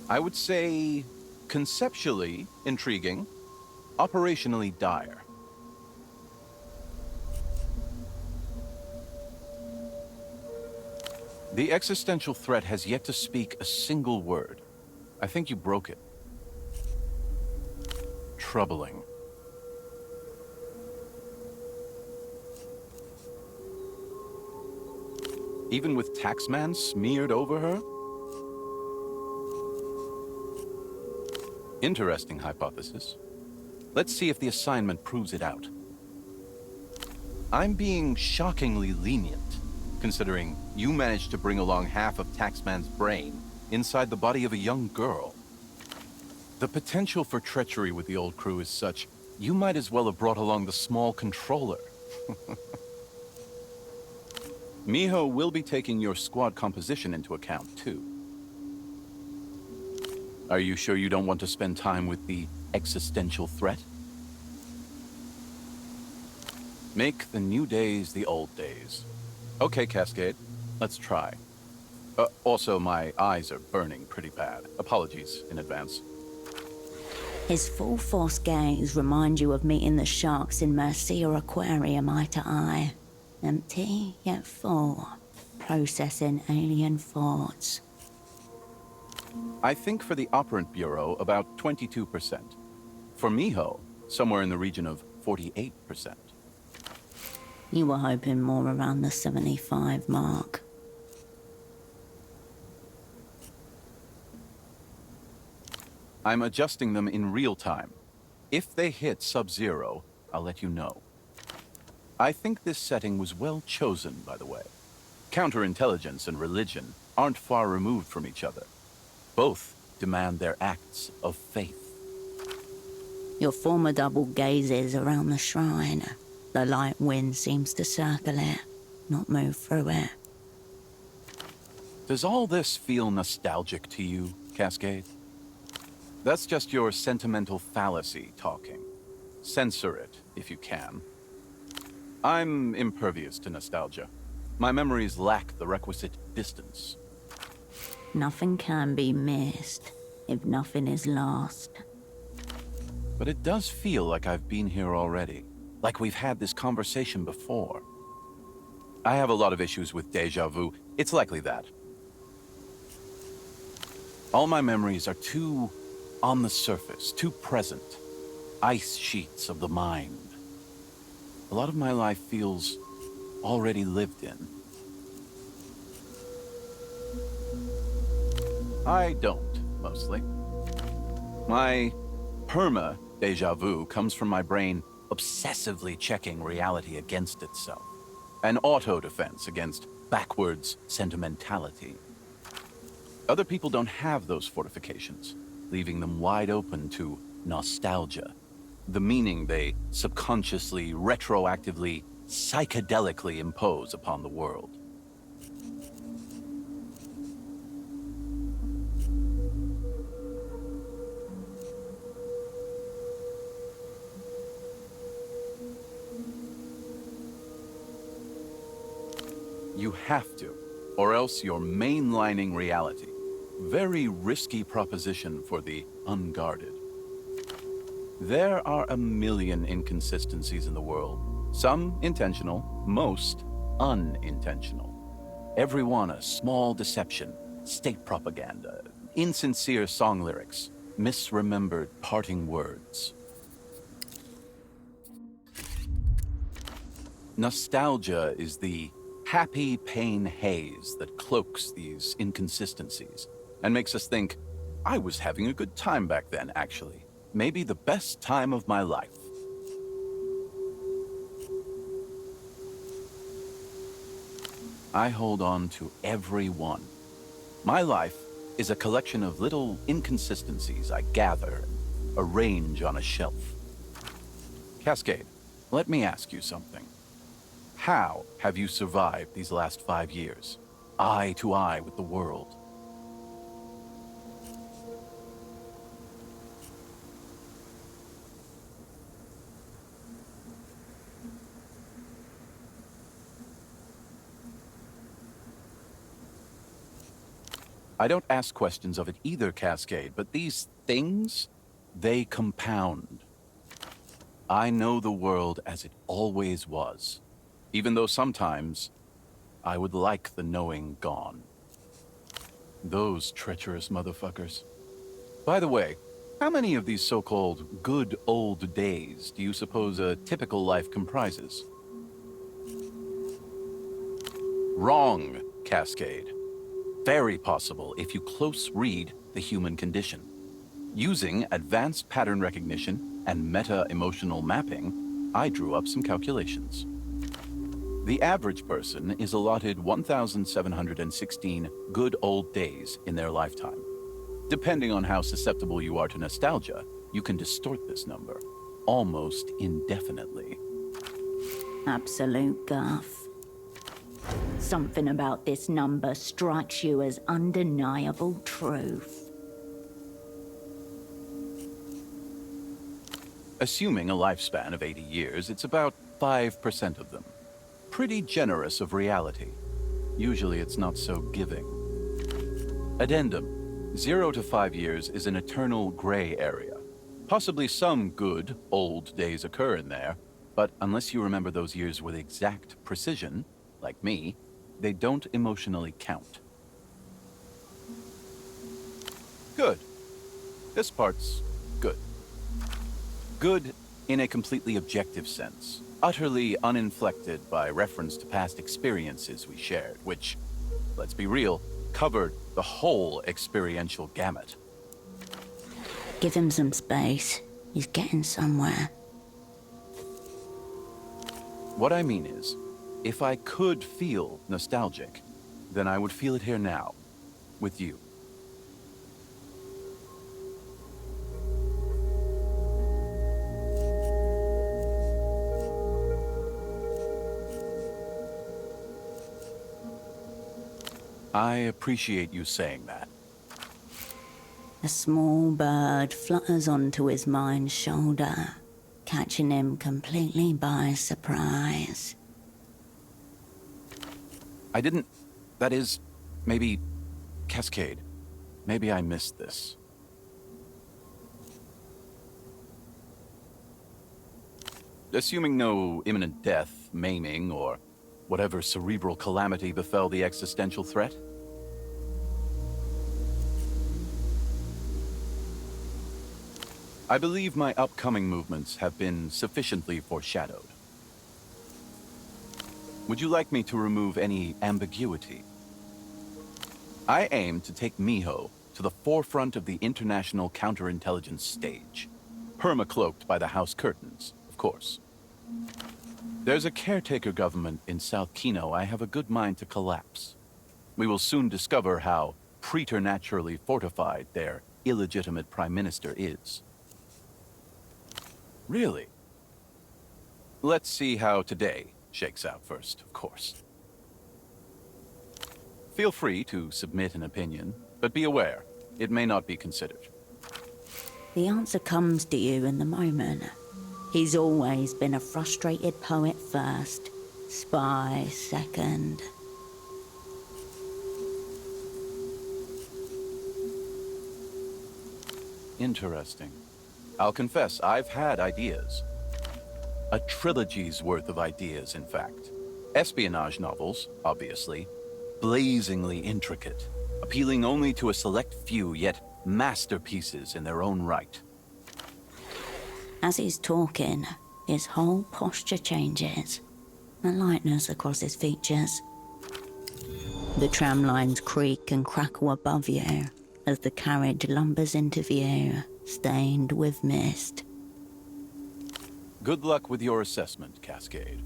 I would say conceptually intriguing, operationally dire. The existential threat has yet to speak a single word. I think you broke it. Troubling. Even with Taxman smeared over her? Interesting hypothesis. Let's see if the assignment proves it out. I'm being shockingly lenient, considering you managed to bring along half of Taxman's brain inside the body of a young girl. The potential for treachery with the old crew is such, you might as well have brought along the small controller. Miho will be taking your squad composition into account, too. Are you sure you don't want to spend time with the existential threat? Make the new days the old days. Okay, Cascade, let's try. Also, my eyes are burning pretty bad. Apologies in advance. His full force gaze reminds you of meeting the sharks in Mercia Aquarium eye to eye. Empty, yet full. Processing alien thoughts. I think for the Operant Bureau, about 22%. For Miho, somewhere in the region of 48%. You were hoping more around the 75 mark. I'm adjusting them in real time. If they hit sub-zero, I'll let you know. I think this setting was well chosen, by the way. Counterintelligence and religion aren't far removed from each other. Both demand their acts of faith. Your former double gazes around the shrine. The light wind seems to circle it, not move through it. Does all this feel nostalgic to you, Cascade? That's just your sentimental fallacy talking. Censor it, if you can. I'm impervious to nostalgia. My memories lack the requisite distance. Nothing can be missed if nothing is lost. But it does feel like I've been here already. Like we've had this conversation before. I have a lot of issues with déjà vu. It's likely that. All my memories are too on the surface, too present. Ice sheets of the mind. A lot of my life feels already lived in. I don't, mostly. My perma déjà vu comes from my brain obsessively checking reality against itself. An auto-defense against backwards sentimentality. Other people don't have those fortifications, leaving them wide open to nostalgia. The meaning they subconsciously, retroactively, psychedelically impose upon the world. You have to, or else you're mainlining reality. very risky proposition for the unguarded. There are a million inconsistencies in the world. Some intentional, most unintentional. Every one a small deception, state propaganda, insincere song lyrics, misremembered parting words. Nostalgia is the happy pain haze that cloaks these inconsistencies and makes us think, I was having a good time back then, actually. Maybe the best time of my life. I hold on to every one. My life is a collection of little inconsistencies I gather and arrange on a shelf. Cascade, let me ask you something. How have you survived these last 5 years? Eye to eye with the world. I don't ask questions of it either, Cascade, but these things, they compound. I know the world as it always was, even though sometimes I would like the knowing gone. Those treacherous motherfuckers. By the way, how many of these so-called good old days do you suppose a typical life comprises? Wrong, Cascade. Very possible if you close read the human condition. Using advanced pattern recognition and meta-emotional mapping, I drew up some calculations. The average person is allotted 1,716 good old days in their lifetime. Depending on how susceptible you are to nostalgia, you can distort this number almost indefinitely. Absolute guff. Something about this number strikes you as undeniable truth. Assuming a lifespan of 80 years, it's about 5% of them. Pretty generous of reality. Usually it's not so giving. Addendum. 0 to 5 years is an eternal gray area. Possibly some good old days occur in there, but unless you remember those years with exact precision, like me, they don't emotionally count. Good. This part's good. Good in a completely objective sense, utterly uninflected by reference to past experiences we shared, which, let's be real, covered the whole experiential gamut. Give him some space. He's getting somewhere. What I mean is, if I could feel nostalgic, then I would feel it here now, with you. I appreciate you saying that. A small bird flutters onto his mind's shoulder, catching him completely by surprise. I didn't... That is, maybe... Cascade. Maybe I missed this. Assuming no imminent death, maiming, or whatever cerebral calamity befell the existential threat? I believe my upcoming movements have been sufficiently foreshadowed. Would you like me to remove any ambiguity? I aim to take Miho to the forefront of the international counterintelligence stage. Perma-cloaked by the House curtains, of course. There's a caretaker government in South Kino I have a good mind to collapse. We will soon discover how preternaturally fortified their illegitimate prime minister is. Really? Let's see how today shakes out first, of course. Feel free to submit an opinion, but be aware, it may not be considered. The answer comes to you in the moment. He's always been a frustrated poet first, spy second. Interesting. I'll confess, I've had ideas. A trilogy's worth of ideas, in fact. Espionage novels, obviously. Blazingly intricate. Appealing only to a select few, yet masterpieces in their own right. As he's talking, his whole posture changes. A lightness across his features. The tram lines creak and crackle above you as the carriage lumbers into view, stained with mist. Good luck with your assessment, Cascade.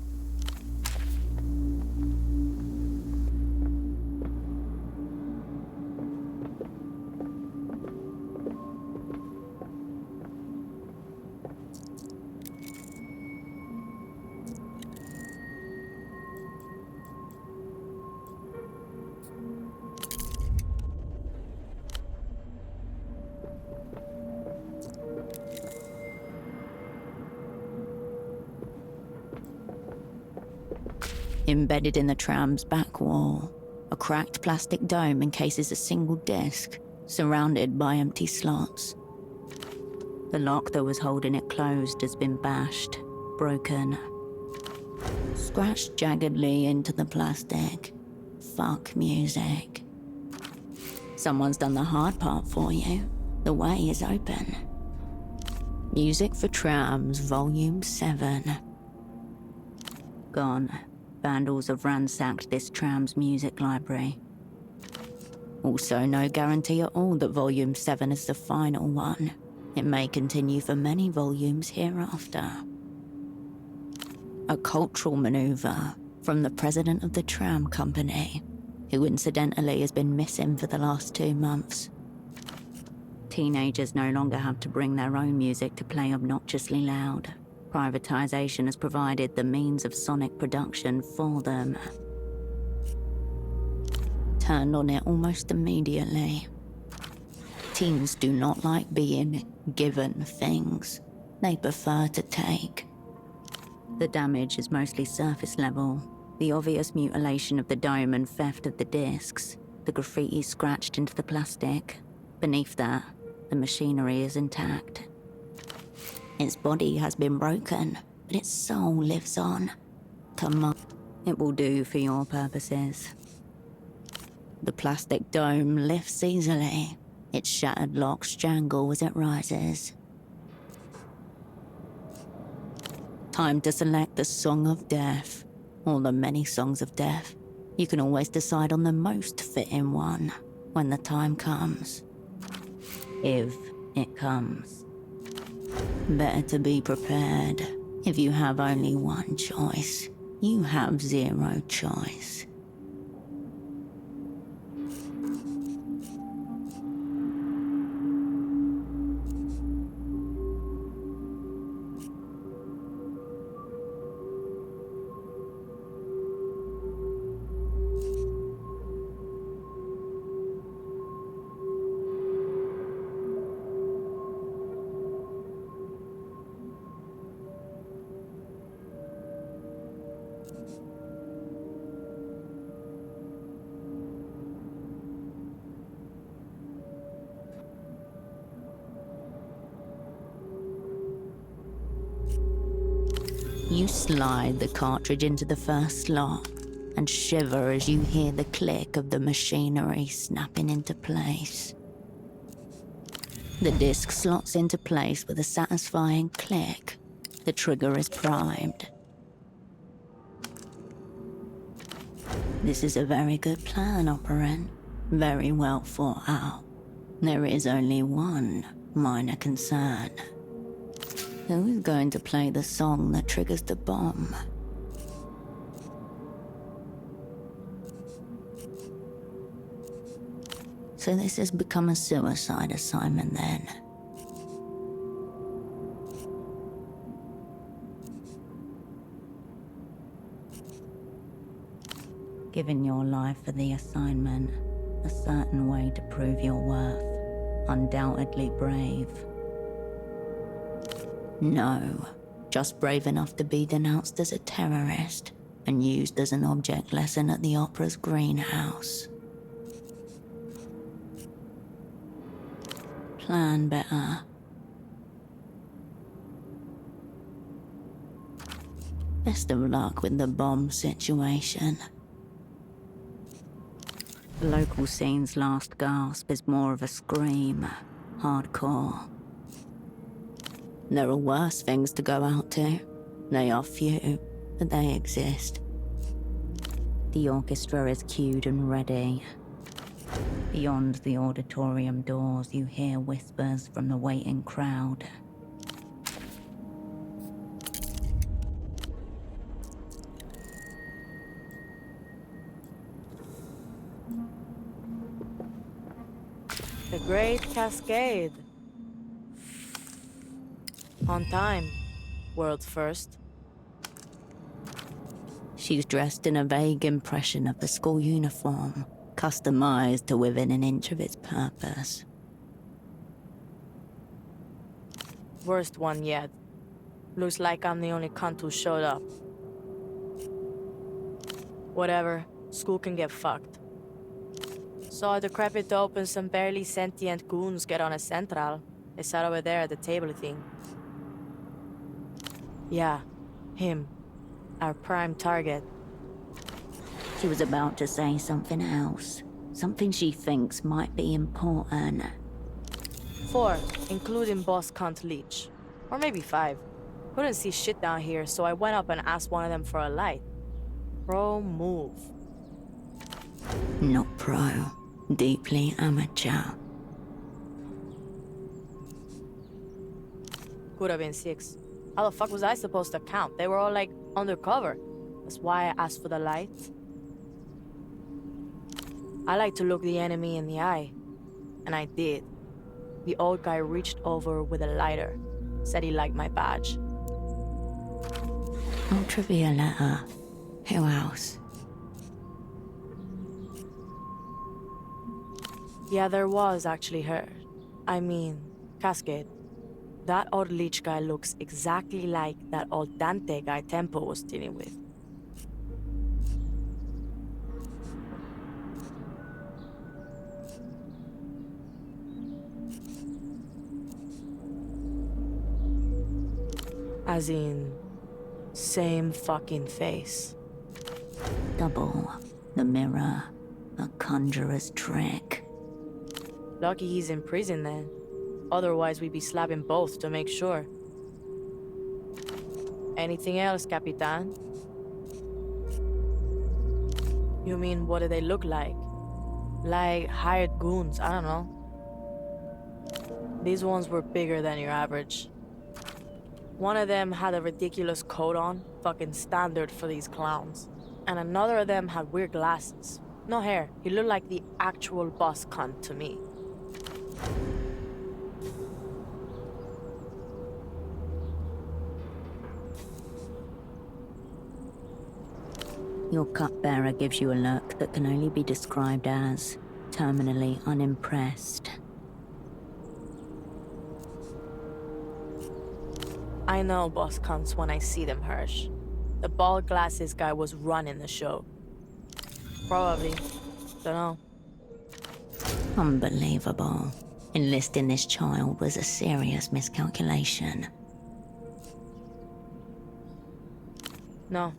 Embedded in the tram's back wall, a cracked plastic dome encases a single disc, surrounded by empty slots. The lock that was holding it closed has been bashed, broken. Scratched jaggedly into the plastic. Fuck music. Someone's done the hard part for you. The way is open. Music for Trams, Volume 7. Gone. Vandals have ransacked this tram's music library. Also, no guarantee at all that Volume 7 is the final one. It may continue for many volumes hereafter. A cultural maneuver from the president of the tram company, who incidentally has been missing for the last 2 months. Teenagers no longer have to bring their own music to play obnoxiously loud. Privatization has provided the means of sonic production for them. Turned on it almost immediately. Teens do not like being given things. They prefer to take. The damage is mostly surface level. The obvious mutilation of the dome and theft of the discs. The graffiti scratched into the plastic. Beneath that, the machinery is intact. Its body has been broken, but its soul lives on. Come on, it will do for your purposes. The plastic dome lifts easily. Its shattered locks jangle as it rises. Time to select the Song of Death, or the many songs of death. You can always decide on the most fitting one when the time comes. If it comes. Better to be prepared. If you have only one choice, you have zero choice. You slide the cartridge into the first slot and shiver as you hear the click of the machinery snapping into place. The disc slots into place with a satisfying click. The trigger is primed. This is a very good plan, Operant. Very well thought out. There is only one minor concern. Who is going to play the song that triggers the bomb? So this has become a suicide assignment then. Giving your life for the assignment, a certain way to prove your worth. Undoubtedly brave. No, just brave enough to be denounced as a terrorist and used as an object lesson at the opera's greenhouse. plan better. Best of luck with the bomb situation. The local scene's last gasp is more of a scream. Hardcore. There are worse things to go out to. They are few, but they exist. The orchestra is cued and ready. Beyond the auditorium doors, you hear whispers from the waiting crowd. The Great Cascade. On time. World's first. She's dressed in a vague impression of the school uniform, customized to within an inch of its purpose. Worst one yet. Looks like I'm the only cunt who showed up. Whatever. School can get fucked. Saw a decrepit dope and some barely sentient goons get on a central. They sat over there at the table thing. Yeah, him. Our prime target. She was about to say something else. Something she thinks might be important. 4, including boss cunt Leech. Or maybe 5. Couldn't see shit down here, so I went up and asked one of them for a light. Pro move. Not pro. Deeply amateur. Could have been 6. How the fuck was I supposed to count? They were all like undercover. That's why I asked for the light. I like to look the enemy in the eye. And I did. The old guy reached over with a lighter. Said he liked my badge. Ultravioletta. Who else? Yeah, there was actually her. I mean, Cascade. That old leech guy looks exactly like that old Dante guy Tempo was dealing with. As in, same fucking face. Double. The mirror. A conjurer's trick. Lucky he's in prison then. Otherwise we'd be slapping both to make sure. Anything else, Capitan? You mean, what do they look like? Like hired goons, I don't know. These ones were bigger than your average. One of them had a ridiculous coat on, fucking standard for these clowns. And another of them had weird glasses. No hair, he looked like the actual boss cunt to me. Your cupbearer gives you a look that can only be described as terminally unimpressed. I know boss cunts when I see them, Hirsch. The bald glasses guy was running the show. Probably. Dunno. Unbelievable. Enlisting this child was a serious miscalculation. No.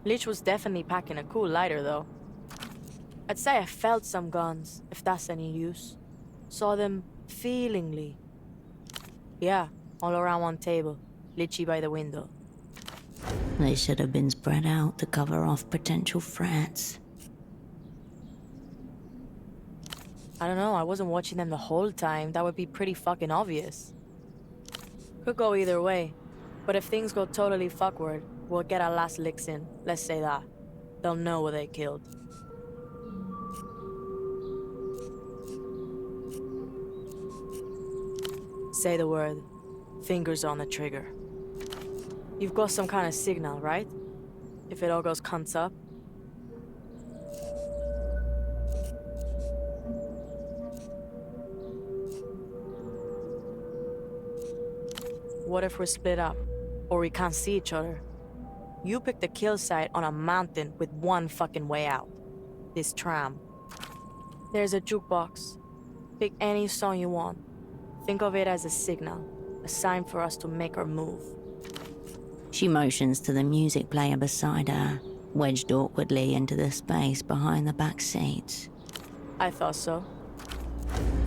Leech was definitely packing a cool lighter, though. I'd say I felt some guns, if that's any use. Saw them feelingly. Yeah, all around one table. Litchi by the window. They should have been spread out to cover off potential threats. I don't know, I wasn't watching them the whole time. That would be pretty fucking obvious. Could go either way. But if things go totally fuckward, we'll get our last licks in. Let's say that. They'll know what they killed. Say the word. Fingers on the trigger. You've got some kind of signal, right? If it all goes cunts up. What if we're split up? Or we can't see each other? You pick the kill site on a mountain with one fucking way out. This tram. There's a jukebox. Pick any song you want. Think of it as a signal, a sign for us to make our move. She motions to the music player beside her, wedged awkwardly into the space behind the back seats. I thought so.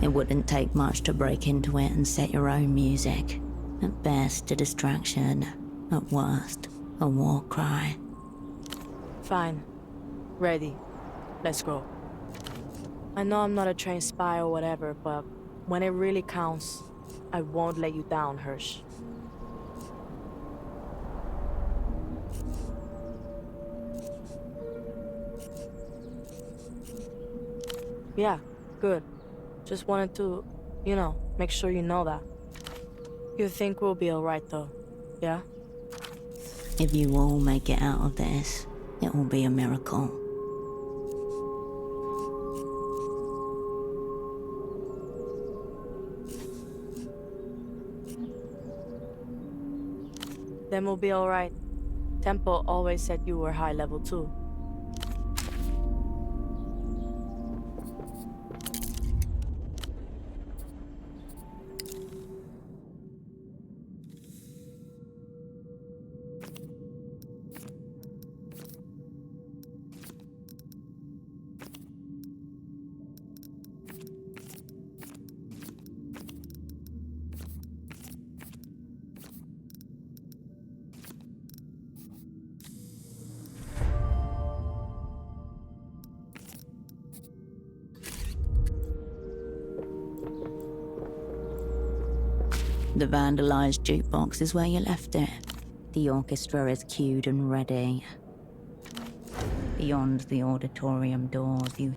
It wouldn't take much to break into it and set your own music. At best, a distraction. At worst, a war cry. Fine. Ready. Let's go. I know I'm not a trained spy or whatever, but when it really counts, I won't let you down, Hirsch. Yeah, good. Just wanted to, make sure you know that. You think we'll be alright though, yeah? If you all make it out of this, it will be a miracle. Then we'll be alright. Temple always said you were high level too. The vandalized jukebox is where you left it. The orchestra is cued and ready. Beyond the auditorium doors, you...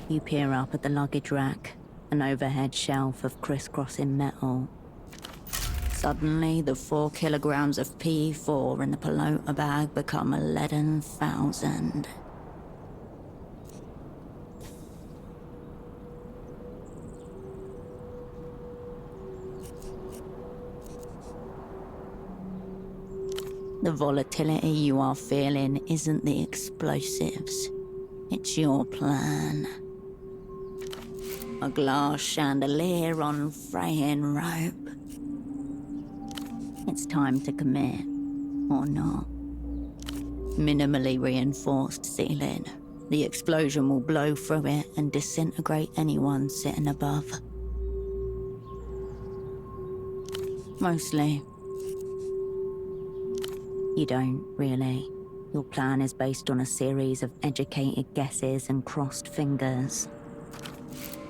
You peer up at the luggage rack, an overhead shelf of crisscrossing metal. Suddenly, the 4 kilograms of P4 in the pelota bag become a leaden 1,000. The volatility you are feeling isn't the explosives. It's your plan. A glass chandelier on fraying rope. It's time to commit, or not. Minimally reinforced ceiling. The explosion will blow through it and disintegrate anyone sitting above. Mostly. You don't, really. Your plan is based on a series of educated guesses and crossed fingers.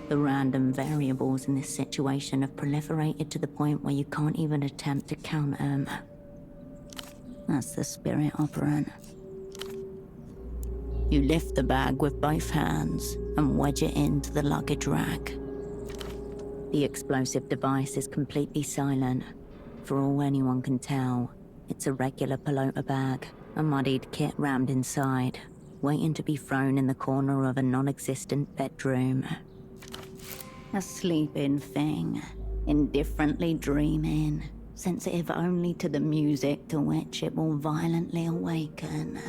The random variables in this situation have proliferated to the point where you can't even attempt to count them. That's the spirit operant. You lift the bag with both hands and wedge it into the luggage rack. The explosive device is completely silent. For all anyone can tell, it's a regular pelota bag, a muddied kit rammed inside, waiting to be thrown in the corner of a non-existent bedroom. A sleeping thing, indifferently dreaming, sensitive only to the music to which it will violently awaken.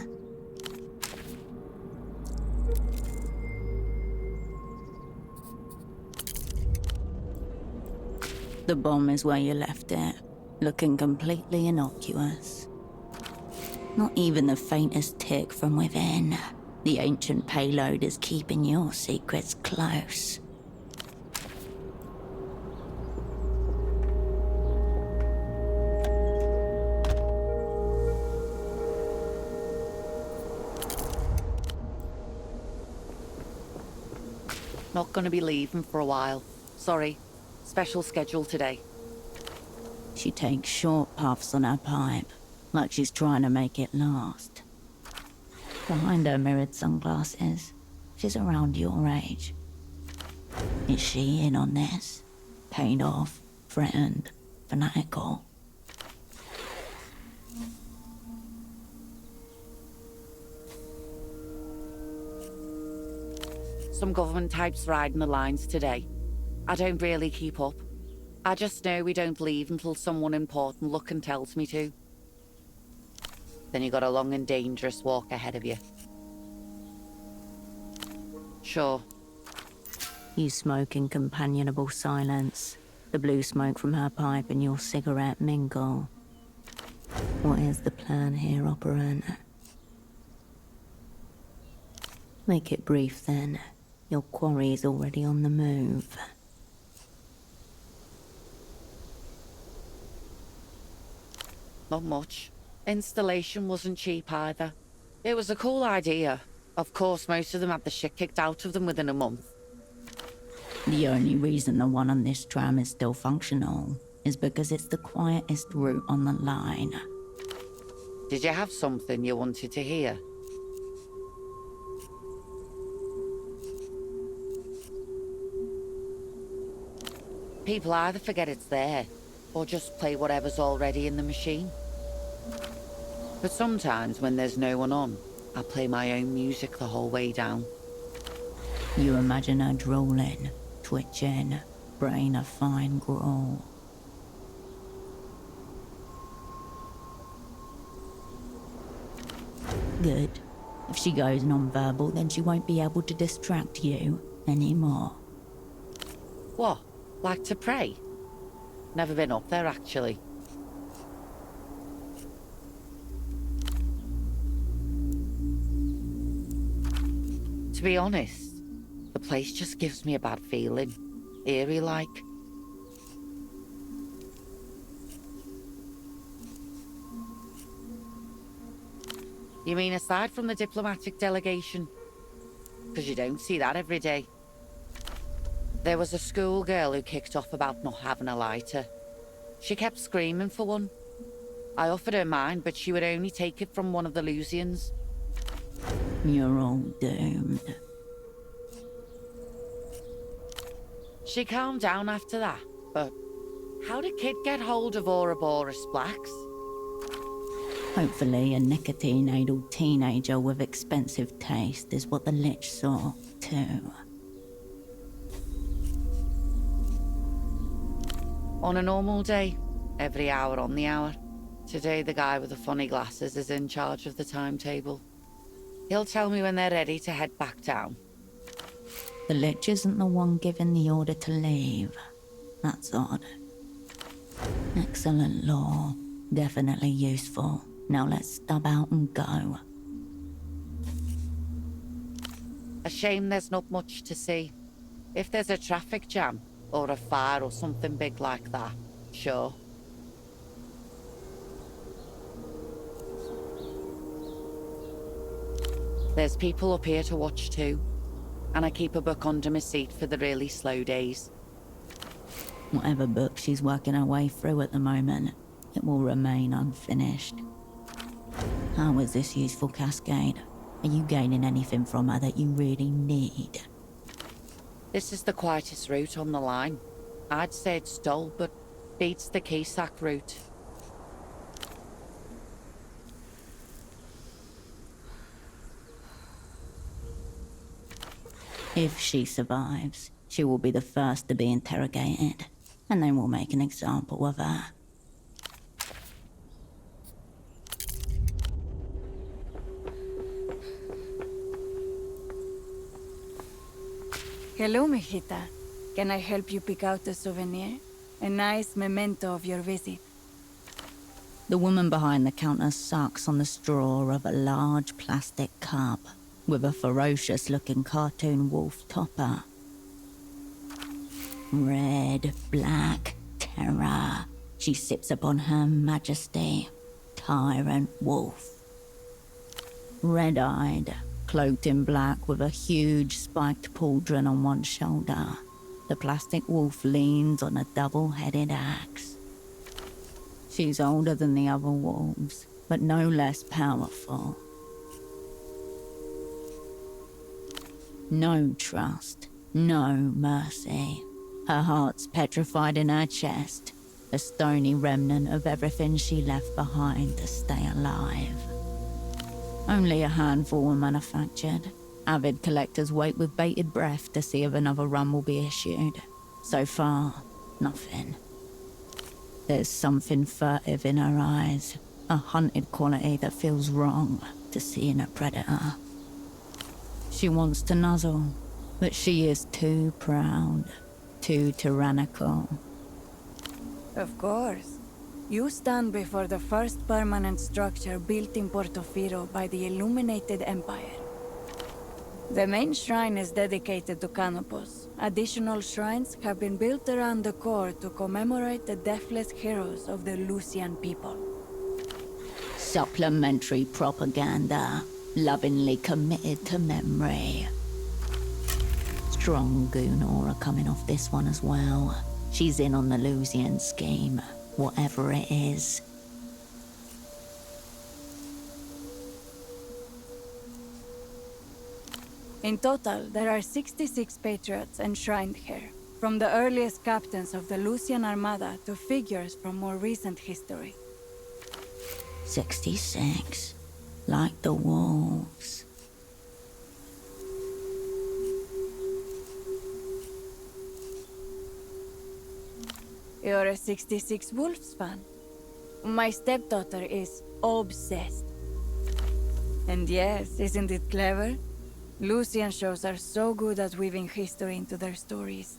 The bomb is where you left it, looking completely innocuous. Not even the faintest tick from within. The ancient payload is keeping your secrets close. Not gonna be leaving for a while. Sorry. Special schedule today. She takes short puffs on her pipe, like she's trying to make it last. Behind her mirrored sunglasses, she's around your age. Is she in on this? Paid off, threatened, fanatical? Some government types riding the lines today. I don't really keep up. I just know we don't leave until someone important looking tells me to. Then you got a long and dangerous walk ahead of you. Sure. You smoke in companionable silence. The blue smoke from her pipe and your cigarette mingle. What is the plan here, operant? Make it brief then. Your quarry's already on the move. Not much. Installation wasn't cheap either. It was a cool idea. Of course, most of them had the shit kicked out of them within a month. The only reason the one on this tram is still functional is because it's the quietest route on the line. Did you have something you wanted to hear? People either forget it's there, or just play whatever's already in the machine. But sometimes when there's no one on, I play my own music the whole way down. You imagine her drooling, twitching, brain a fine growl. Good. If she goes non-verbal, then she won't be able to distract you anymore. What? Like to pray? Never been up there, actually. To be honest, the place just gives me a bad feeling. Eerie-like. You mean aside from the diplomatic delegation? Because you don't see that every day. There was a schoolgirl who kicked off about not having a lighter. She kept screaming for one. I offered her mine, but she would only take it from one of the Lusians. You're all doomed. She calmed down after that, but how did Kid get hold of Ouroboros Blacks? Hopefully a nicotine-addled teenager with expensive taste is what the Lich saw, too. On a normal day, every hour on the hour. Today the guy with the funny glasses is in charge of the timetable. He'll tell me when they're ready to head back down. The Lich isn't the one giving the order to leave. That's odd. Excellent law. Definitely useful. Now let's stub out and go. A shame there's not much to see. If there's a traffic jam, or a fire or something big like that, sure. There's people up here to watch too. And I keep a book under my seat for the really slow days. Whatever book she's working her way through at the moment, it will remain unfinished. How is this useful, Cascade? Are you gaining anything from her that you really need? This is the quietest route on the line. I'd say it's dull, but beats the Keysack route. If she survives, she will be the first to be interrogated, and then we'll make an example of her. Hello, mijita. Can I help you pick out a souvenir? A nice memento of your visit. The woman behind the counter sucks on the straw of a large plastic cup with a ferocious-looking cartoon wolf topper. Red, black, terror. She sips upon Her Majesty, Tyrant Wolf. Red-eyed, cloaked in black with a huge spiked pauldron on one shoulder, the plastic wolf leans on a double-headed axe. She's older than the other wolves, but no less powerful. No trust, no mercy. Her heart's petrified in her chest, a stony remnant of everything she left behind to stay alive. Only a handful were manufactured. Avid collectors wait with bated breath to see if another run will be issued. So far, nothing. There's something furtive in her eyes, a hunted quality that feels wrong to see in a predator. She wants to nuzzle, but she is too proud, too tyrannical. Of course. You stand before the first permanent structure built in Portofino by the Illuminated Empire. The main shrine is dedicated to Canopus. Additional shrines have been built around the core to commemorate the deathless heroes of the Lucian people. Supplementary propaganda, lovingly committed to memory. Strong goon aura coming off this one as well. She's in on the Lucian scheme, whatever it is. In total, there are 66 patriots enshrined here, from the earliest captains of the Lucian Armada to figures from more recent history. 66, like the wolves. You're a 66 Wolves fan. My stepdaughter is obsessed. And yes, isn't it clever? Lucian shows are so good at weaving history into their stories.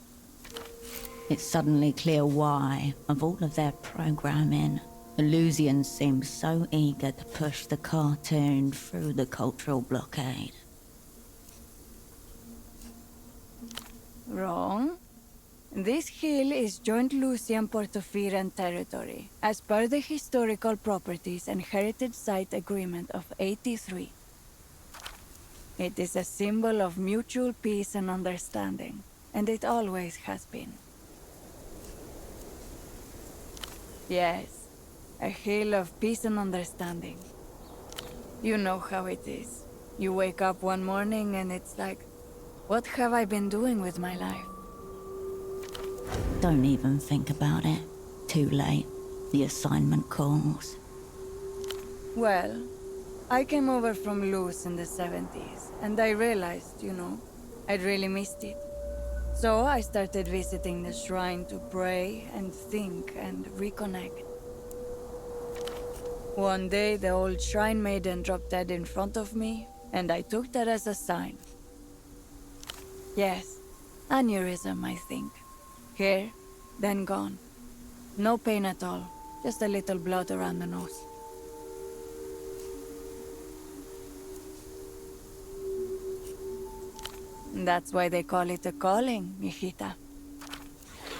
It's suddenly clear why, of all of their programming, the Lusians seem so eager to push the cartoon through the cultural blockade. Wrong. This hill is joint Lucian Portofiran territory, as per the Historical Properties and Heritage Site Agreement of 83. It is a symbol of mutual peace and understanding, and it always has been. Yes, a hill of peace and understanding. You know how it is. You wake up one morning and it's like, what have I been doing with my life? Don't even think about it. Too late. The assignment calls. Well, I came over from Luz in the 70s, and I realized, I'd really missed it. So I started visiting the shrine to pray and think and reconnect. One day, the old shrine maiden dropped dead in front of me, and I took that as a sign. Yes, aneurysm, I think. Here, then gone. No pain at all, just a little blood around the nose. That's why they call it a calling, mijita.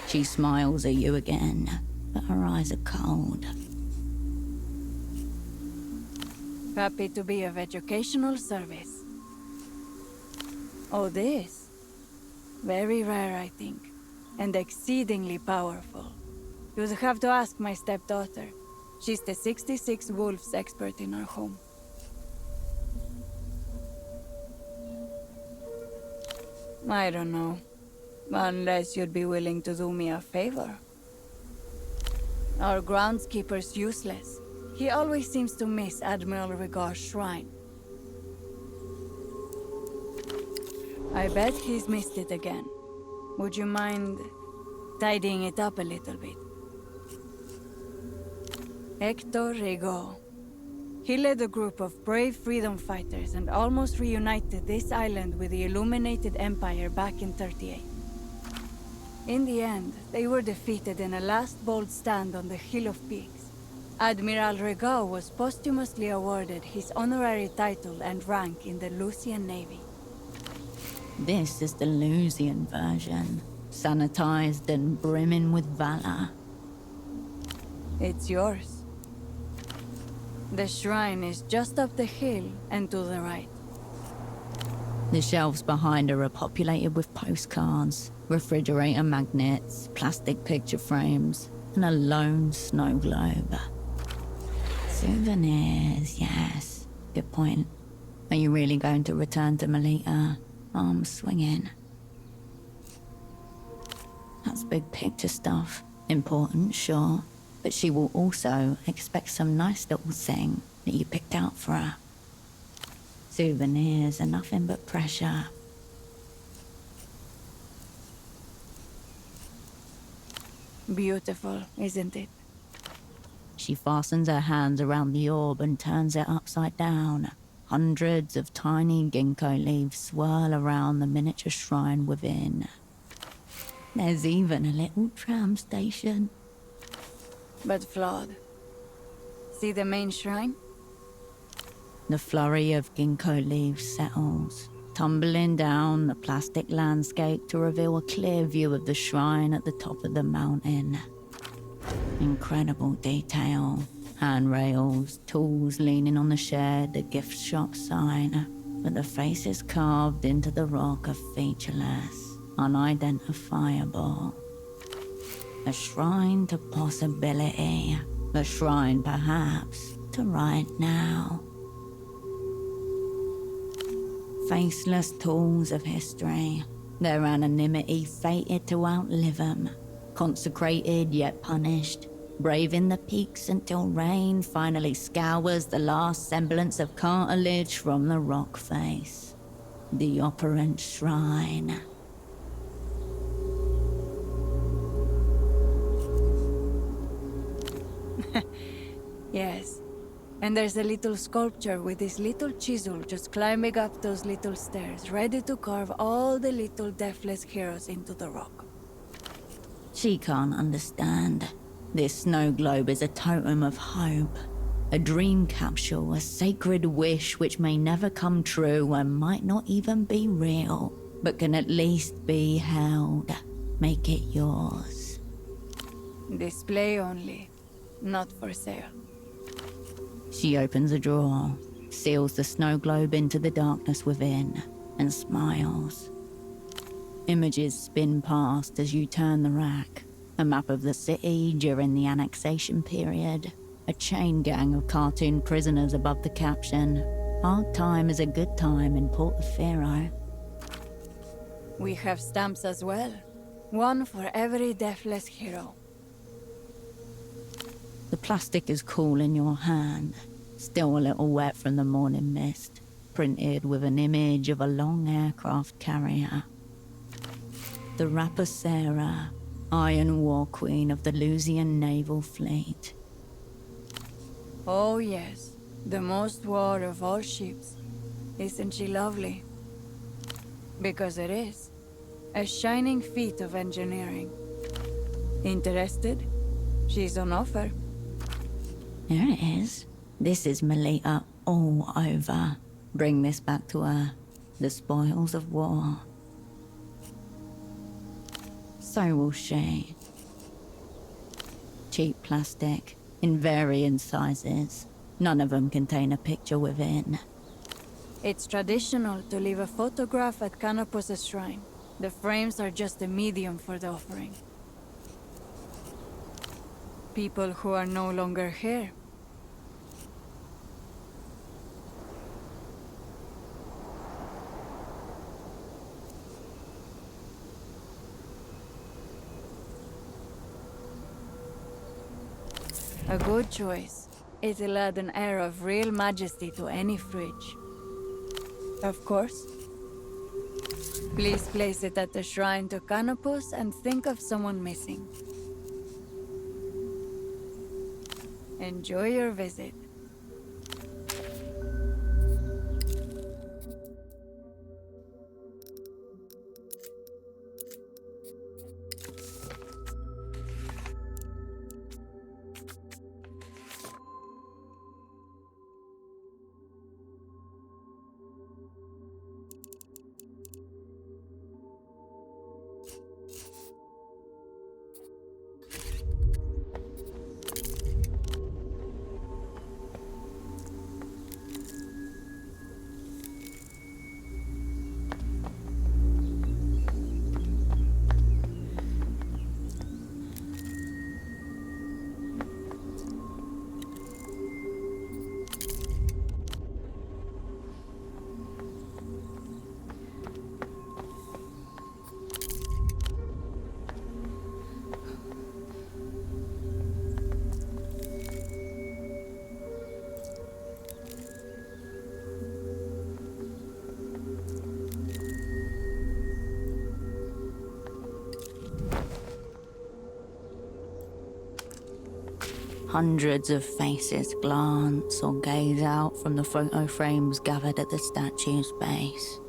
She smiles at you again, but her eyes are cold. Happy to be of educational service. Oh, this? Very rare, I think, and exceedingly powerful. You'd have to ask my stepdaughter. She's the 66 Wolves expert in our home. I don't know. Unless you'd be willing to do me a favor. Our groundskeeper's useless. He always seems to miss Admiral Rigar's shrine. I bet he's missed it again. Would you mind tidying it up a little bit? Hector Rigaud. He led a group of brave freedom fighters and almost reunited this island with the Illuminated Empire back in 38. In the end, they were defeated in a last bold stand on the Hill of Peaks. Admiral Rigaud was posthumously awarded his honorary title and rank in the Lucian Navy. This is the Lucian version, sanitized and brimming with valor. It's yours. The shrine is just up the hill and to the right. The shelves behind her are populated with postcards, refrigerator magnets, plastic picture frames, and a lone snow globe. Souvenirs, yes. Good point. Are you really going to return to Melita, arms swinging? That's big picture stuff. Important, sure. But she will also expect some nice little thing that you picked out for her. Souvenirs are nothing but pressure. Beautiful, isn't it? She fastens her hands around the orb and turns it upside down. Hundreds of tiny ginkgo leaves swirl around the miniature shrine within. There's even a little tram station. But flawed. See the main shrine? The flurry of ginkgo leaves settles, tumbling down the plastic landscape to reveal a clear view of the shrine at the top of the mountain. Incredible detail. Handrails, tools leaning on the shed, a gift shop sign. But the face is carved into the rock of featureless, unidentifiable. A shrine to possibility. A shrine, perhaps, to right now. Faceless tools of history. Their anonymity fated to outlive them. Consecrated yet punished. Braving the peaks until rain finally scours the last semblance of cartilage from the rock face. The operant shrine. Yes. And there's a little sculpture with this little chisel just climbing up those little stairs, ready to carve all the little deathless heroes into the rock. She can't understand. This snow globe is a totem of hope. A dream capsule, a sacred wish which may never come true and might not even be real, but can at least be held. Make it yours. Display only, not for sale. She opens a drawer, seals the snow globe into the darkness within, and smiles. Images spin past as you turn the rack. A map of the city during the annexation period. A chain gang of cartoon prisoners above the caption, "Hard time is a good time in Port of Pharaoh." We have stamps as well. One for every deathless hero. The plastic is cool in your hand, still a little wet from the morning mist, printed with an image of a long aircraft carrier. The Rapacera, Iron War Queen of the Lusian Naval Fleet. Oh yes, the most war of all ships. Isn't she lovely? Because it is. A shining feat of engineering. Interested? She's on offer. There it is. This is Melita all over. Bring this back to her. The spoils of war. So will she. Cheap plastic, in varying sizes. None of them contain a picture within. It's traditional to leave a photograph at Canopus' shrine. The frames are just a medium for the offering. People who are no longer here. A good choice. It'll add an air of real majesty to any fridge. Of course. Please place it at the shrine to Canopus and think of someone missing. Enjoy your visit. Hundreds of faces glance or gaze out from the photo frames gathered at the statue's base.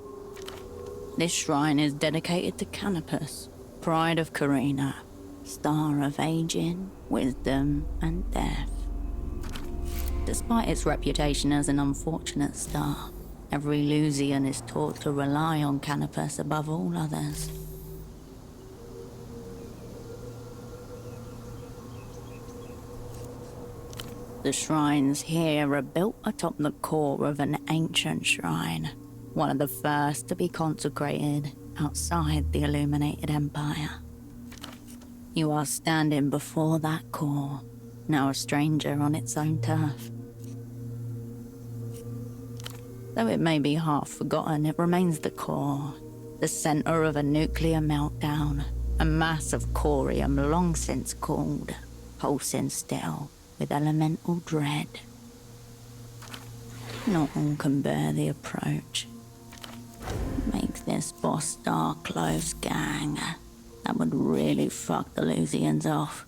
This shrine is dedicated to Canopus, pride of Carina, star of aging, wisdom, and death. Despite its reputation as an unfortunate star, every Lusian is taught to rely on Canopus above all others. The shrines here are built atop the core of an ancient shrine, one of the first to be consecrated outside the Illuminated Empire. You are standing before that core, now a stranger on its own turf. Though it may be half forgotten, it remains the core, the center of a nuclear meltdown, a mass of corium long since cooled, pulsing still with elemental dread. Not all can bear the approach. Make this boss Starclove's gang. That would really fuck the Lusians off.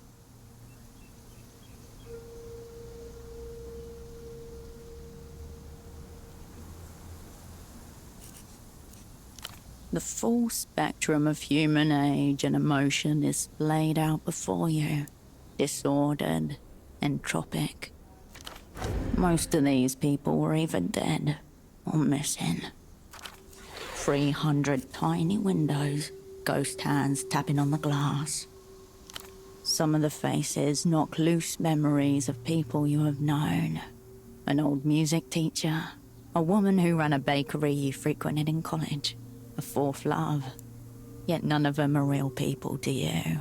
The full spectrum of human age and emotion is laid out before you. Disordered, entropic. Most of these people were either dead or missing. 300 tiny windows, ghost hands tapping on the glass. Some of the faces knock loose memories of people you have known. An old music teacher, a woman who ran a bakery you frequented in college, a fourth love. Yet none of them are real people to you.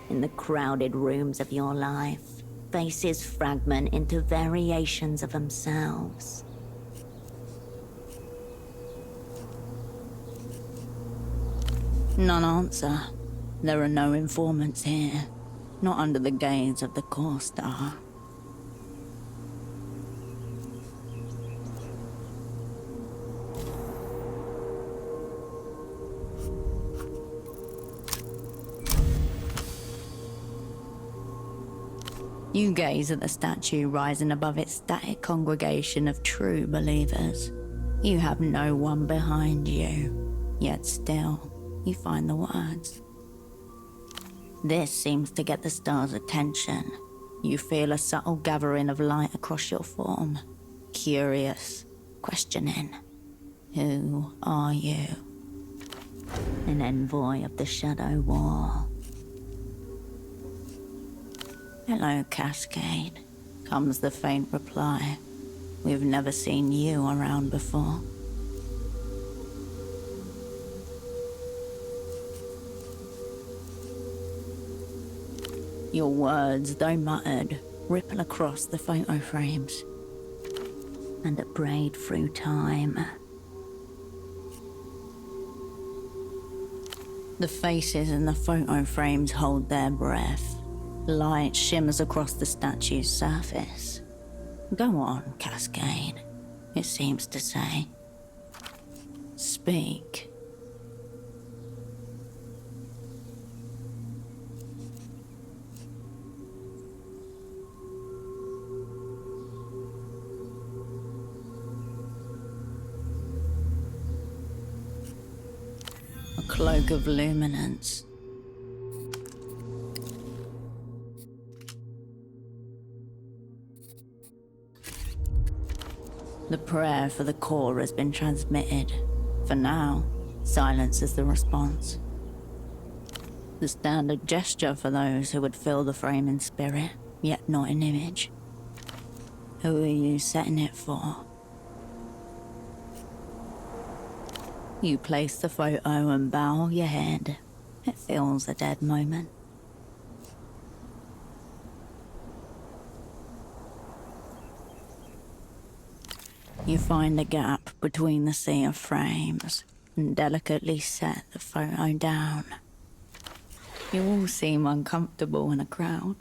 In the crowded rooms of your life, faces fragment into variations of themselves. None answer. There are no informants here, not under the gaze of the core star. You gaze at the statue rising above its static congregation of true believers. You have no one behind you, yet still, you find the words. This seems to get the star's attention. You feel a subtle gathering of light across your form. Curious, questioning. Who are you? An envoy of the Shadow War. Hello, Cascade, comes the faint reply. We've never seen you around before. Your words, though muttered, ripple across the photo frames. And it prayed through time. The faces in the photo frames hold their breath. Light shimmers across the statue's surface. Go on, Cascade, it seems to say. Speak. A cloak of luminance. The prayer for the core has been transmitted. For now, silence is the response. The standard gesture for those who would fill the frame in spirit, yet not in image. Who are you setting it for? You place the photo and bow your head. It feels a dead moment. You find a gap between the sea of frames and delicately set the photo down. You all seem uncomfortable in a crowd.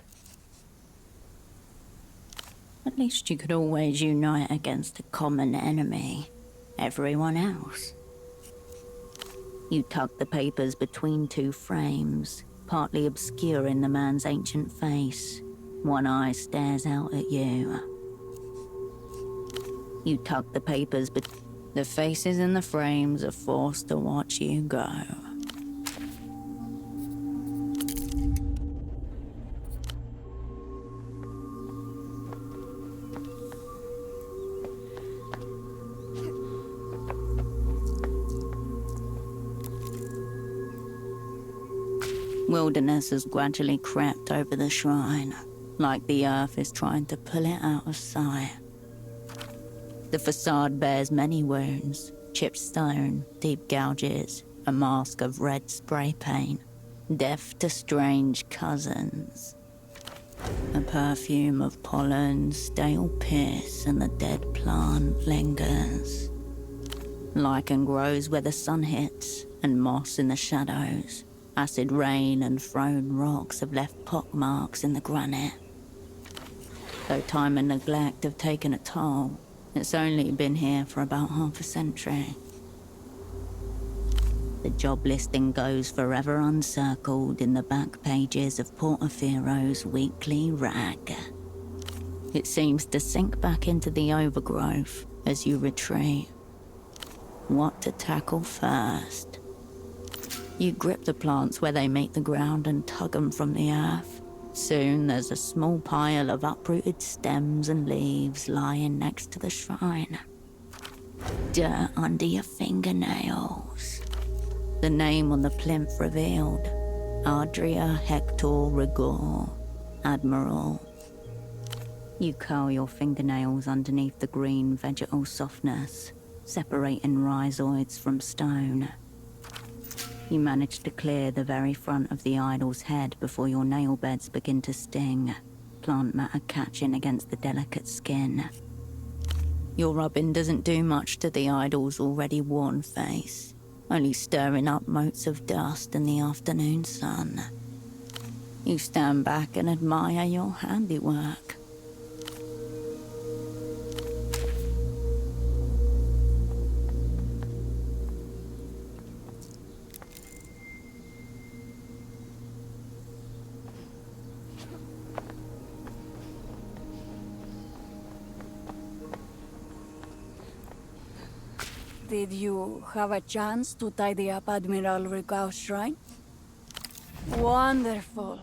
At least you could always unite against a common enemy, everyone else. You tuck the papers between two frames, partly obscuring the man's ancient face. One eye stares out at you. You tuck the papers, but the faces in the frames are forced to watch you go. Wilderness has gradually crept over the shrine, like the earth is trying to pull it out of sight. The facade bears many wounds, chipped stone, deep gouges, a mask of red spray paint, deaf to strange cousins. A perfume of pollen, stale piss, and the dead plant lingers. Lichen grows where the sun hits, and moss in the shadows. Acid rain and thrown rocks have left pockmarks in the granite. Though time and neglect have taken a toll, it's only been here for about half a century. The job listing goes forever uncircled in the back pages of Portofiero's weekly rag. It seems to sink back into the overgrowth as you retreat. What to tackle first? You grip the plants where they meet the ground and tug them from the earth. Soon there's a small pile of uprooted stems and leaves lying next to the shrine. Dirt under your fingernails. The name on the plinth revealed. Adria Hector Rigor, Admiral. You curl your fingernails underneath the green vegetal softness, separating rhizoids from stone. You manage to clear the very front of the idol's head before your nail beds begin to sting, plant matter catching against the delicate skin. Your rubbing doesn't do much to the idol's already worn face, only stirring up motes of dust in the afternoon sun. You stand back and admire your handiwork. Did you have a chance to tidy up Admiral Rigau's shrine? Wonderful.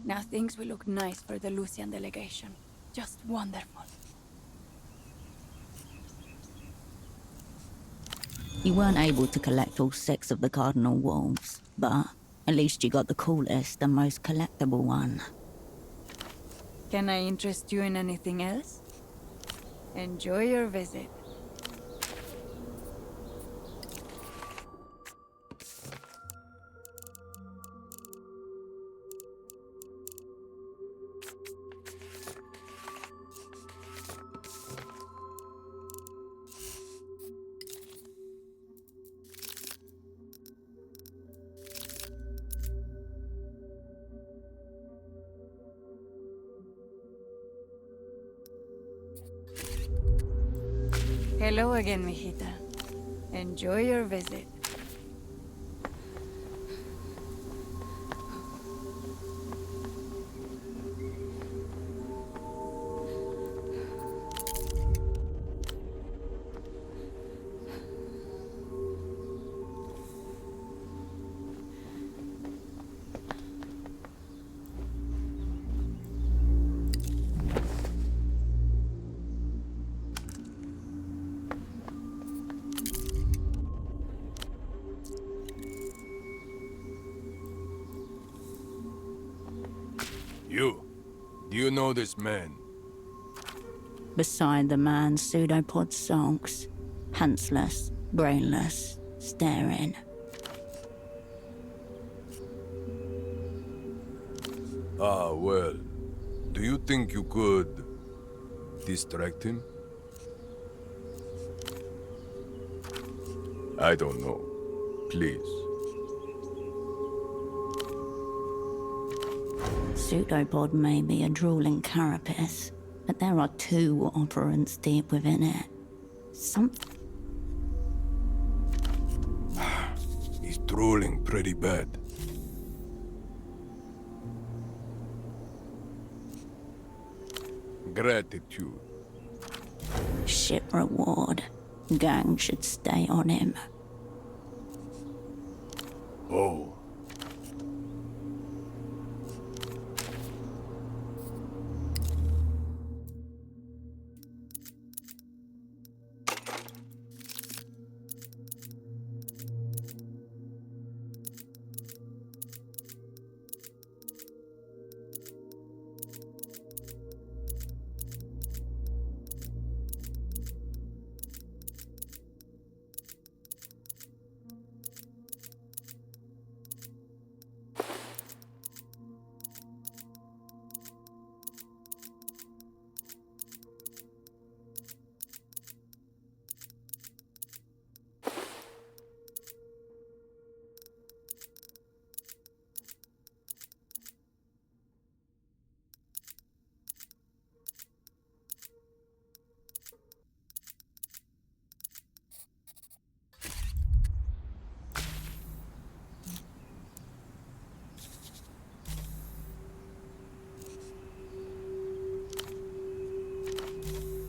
Now things will look nice for the Lucian delegation. Just wonderful. You weren't able to collect all 6 of the Cardinal Wolves, but at least you got the coolest and most collectible one. Can I interest you in anything else? Enjoy your visit. Hello again, mijita. Enjoy your visit. Do you know this man? Beside the man, pseudopod sulks, handless, brainless, staring. Ah, well. Do you think you could distract him? I don't know. Please. Pseudopod may be a drooling carapace, but there are 2 operants deep within it. He's drooling pretty bad. gratitude. Ship reward. Gang should stay on him. Oh.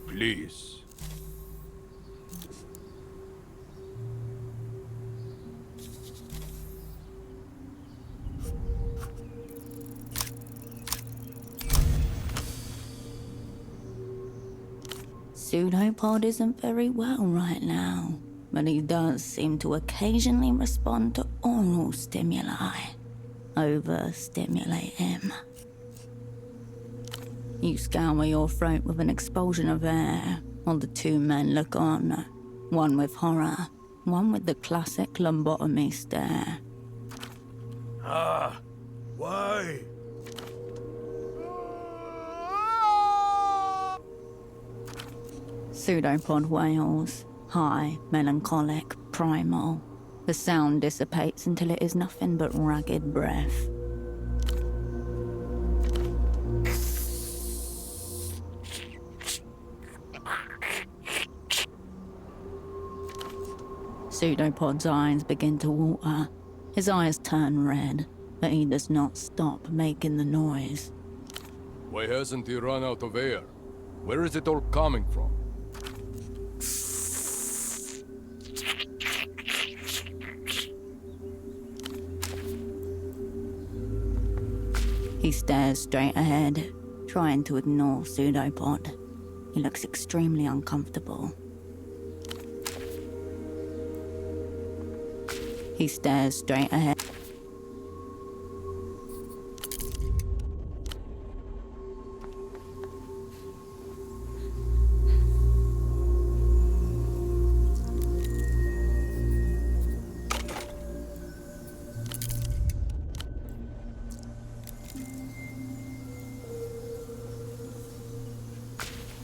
Please. Pseudopod isn't very well right now, but he does seem to occasionally respond to oral stimuli. Overstimulate him. You scour your throat with an expulsion of air, while the two men look on, one with horror, one with the classic lobotomy stare. Ah, why? Pseudopod wails, high, melancholic, primal. The sound dissipates until it is nothing but ragged breath. Pseudopod's eyes begin to water. His eyes turn red, but he does not stop making the noise. Why hasn't he run out of air? Where is it all coming from? He stares straight ahead, trying to ignore Pseudopod. He looks extremely uncomfortable. He stares straight ahead.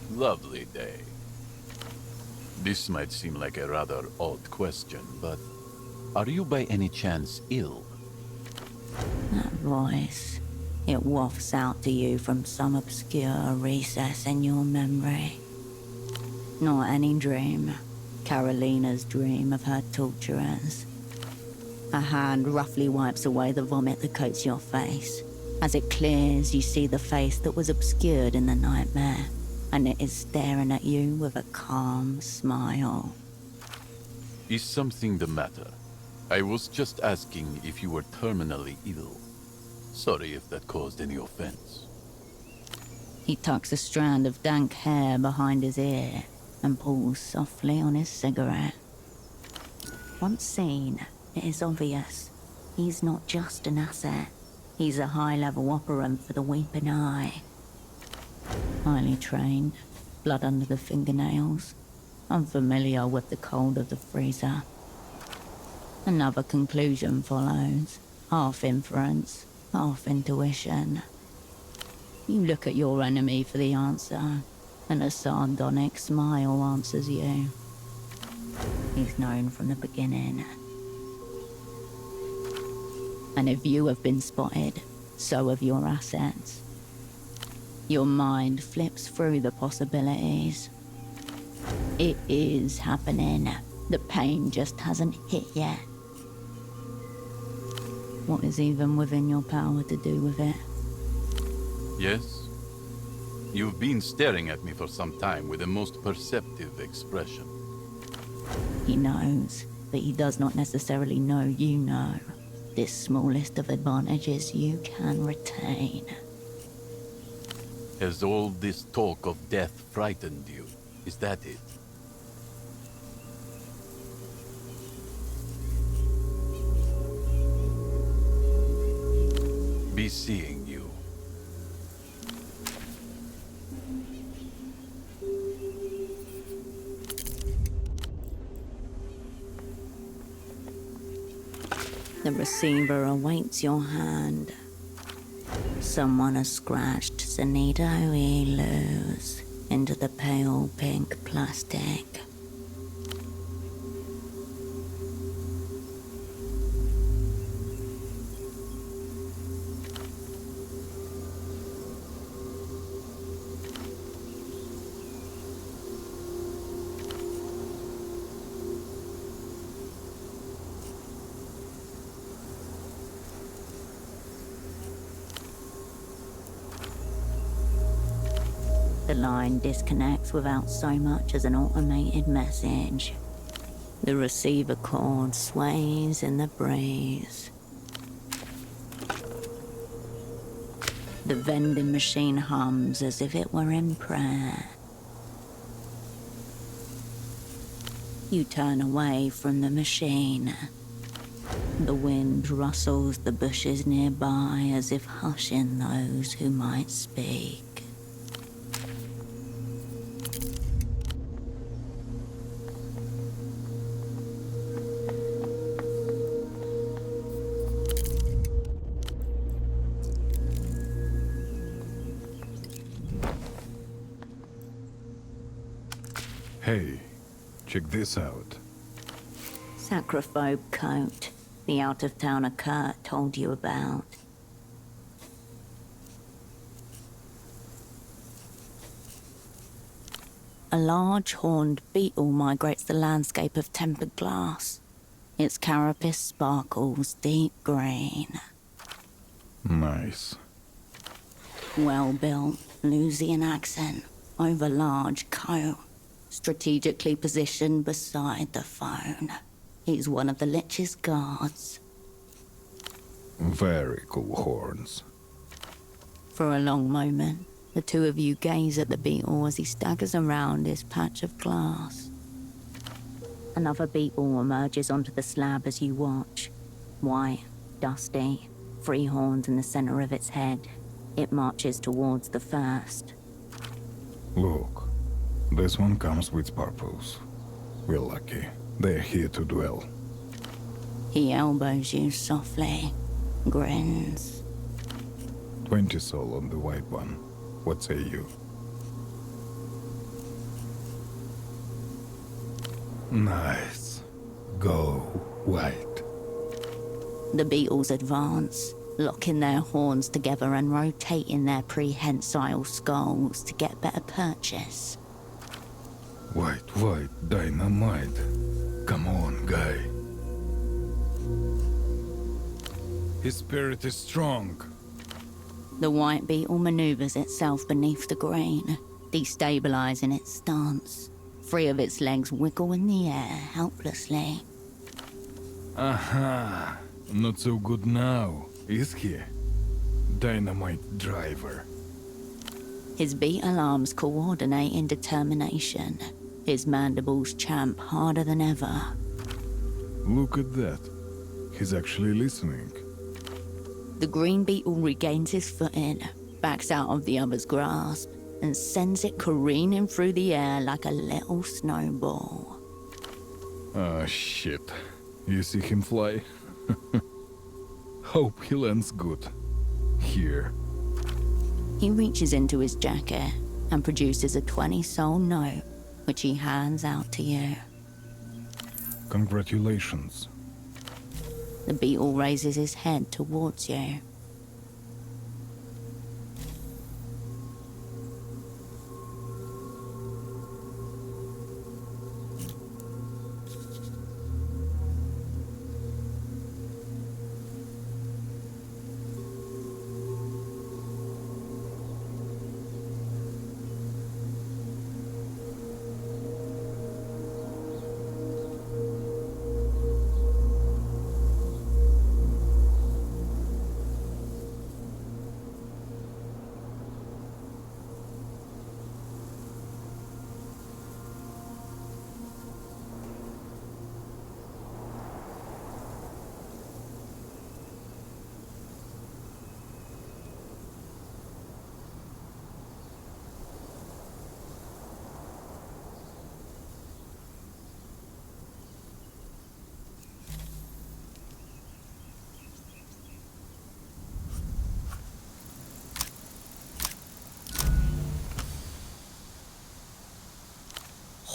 Lovely day. This might seem like a rather odd question, but are you by any chance ill? That voice, it wafts out to you from some obscure recess in your memory. Not any dream. Carolina's dream of her torturers. A hand roughly wipes away the vomit that coats your face. As it clears, you see the face that was obscured in the nightmare, and it is staring at you with a calm smile. Is something the matter? I was just asking if you were terminally ill. Sorry if that caused any offense. He tucks a strand of dank hair behind his ear and pulls softly on his cigarette. Once seen, it is obvious. He's not just an asset. He's a high-level operant for the Weeping Eye. Highly trained, blood under the fingernails, unfamiliar with the cold of the freezer. Another conclusion follows, half inference, half intuition. You look at your enemy for the answer, and a sardonic smile answers you. He's known from the beginning. And if you have been spotted, so have your assets. Your mind flips through the possibilities. It is happening. The pain just hasn't hit yet. What is even within your power to do with it? Yes? You've been staring at me for some time with a most perceptive expression. He knows, but he does not necessarily know you know. This smallest of advantages you can retain. Has all this talk of death frightened you? Is that it? Be seeing you. The receiver awaits your hand. Someone has scratched Sanido Elus into the pale pink plastic. The line disconnects without so much as an automated message. The receiver cord sways in the breeze. The vending machine hums as if it were in prayer. You turn away from the machine. The wind rustles the bushes nearby as if hushing those who might speak. Hey, check this out. Sacrophobe coat, the out-of-towner Kurt told you about. A large horned beetle migrates the landscape of tempered glass. Its carapace sparkles deep green. Nice. Well-built, Lusian accent over large coat. Strategically positioned beside the phone. He's one of the Lich's guards. Very cool horns. For a long moment, the two of you gaze at the beetle as he staggers around his patch of glass. Another beetle emerges onto the slab as you watch. White, dusty, 3 horns in the center of its head. It marches towards the first. Look. This one comes with purpose. We're lucky. They're here to dwell. He elbows you softly, grins. 20 soul on the white one. What say you? Nice. Go white. The beetles advance, locking their horns together and rotating their prehensile skulls to get better purchase. White, dynamite. Come on, guy. His spirit is strong. The white beetle maneuvers itself beneath the green, destabilizing its stance. 3 of its legs wiggle in the air helplessly. Aha! Not so good now, is he? Dynamite driver. His beetle arms coordinate in determination. His mandibles champ harder than ever. Look at that. He's actually listening. The green beetle regains his footing, backs out of the other's grasp, and sends it careening through the air like a little snowball. Ah, shit. You see him fly? Hope he lands good. Here. He reaches into his jacket and produces a 20 soul note, which he hands out to you. Congratulations. The beetle raises his head towards you.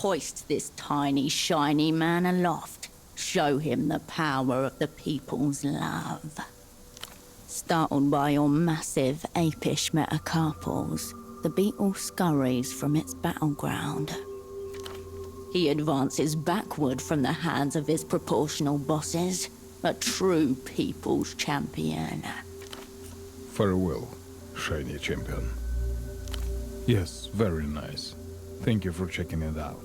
hoist this tiny, shiny man aloft. Show him the power of the people's love. Startled by your massive, apish metacarpals, the beetle scurries from its battleground. He advances backward from the hands of his proportional bosses, a true people's champion. Farewell, shiny champion. Yes, very nice. Thank you for checking it out.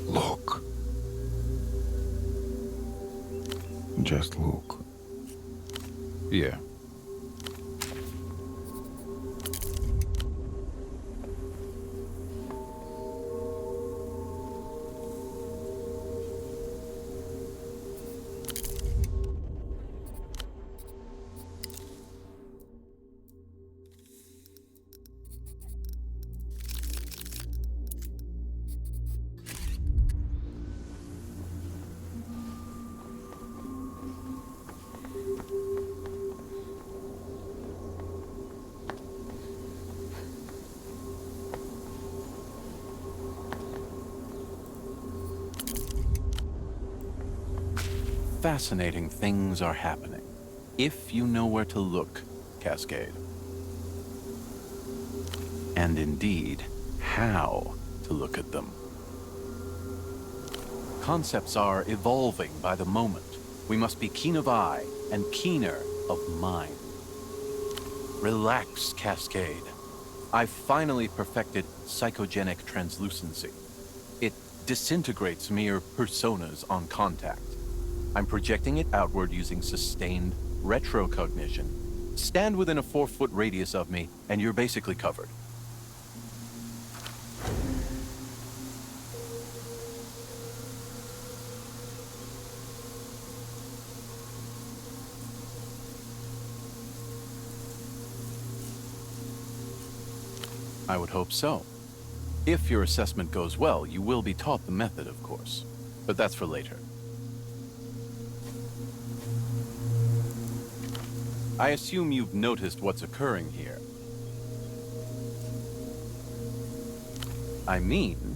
Look. Just look. Yeah. Fascinating things are happening, if you know where to look, Cascade. And indeed, how to look at them. Concepts are evolving by the moment. We must be keen of eye and keener of mind. Relax, Cascade. I've finally perfected psychogenic translucency. It disintegrates mere personas on contact. I'm projecting it outward using sustained retrocognition. Stand within a 4-foot radius of me, and you're basically covered. I would hope so. If your assessment goes well, you will be taught the method, of course. But that's for later. I assume you've noticed what's occurring here. I mean,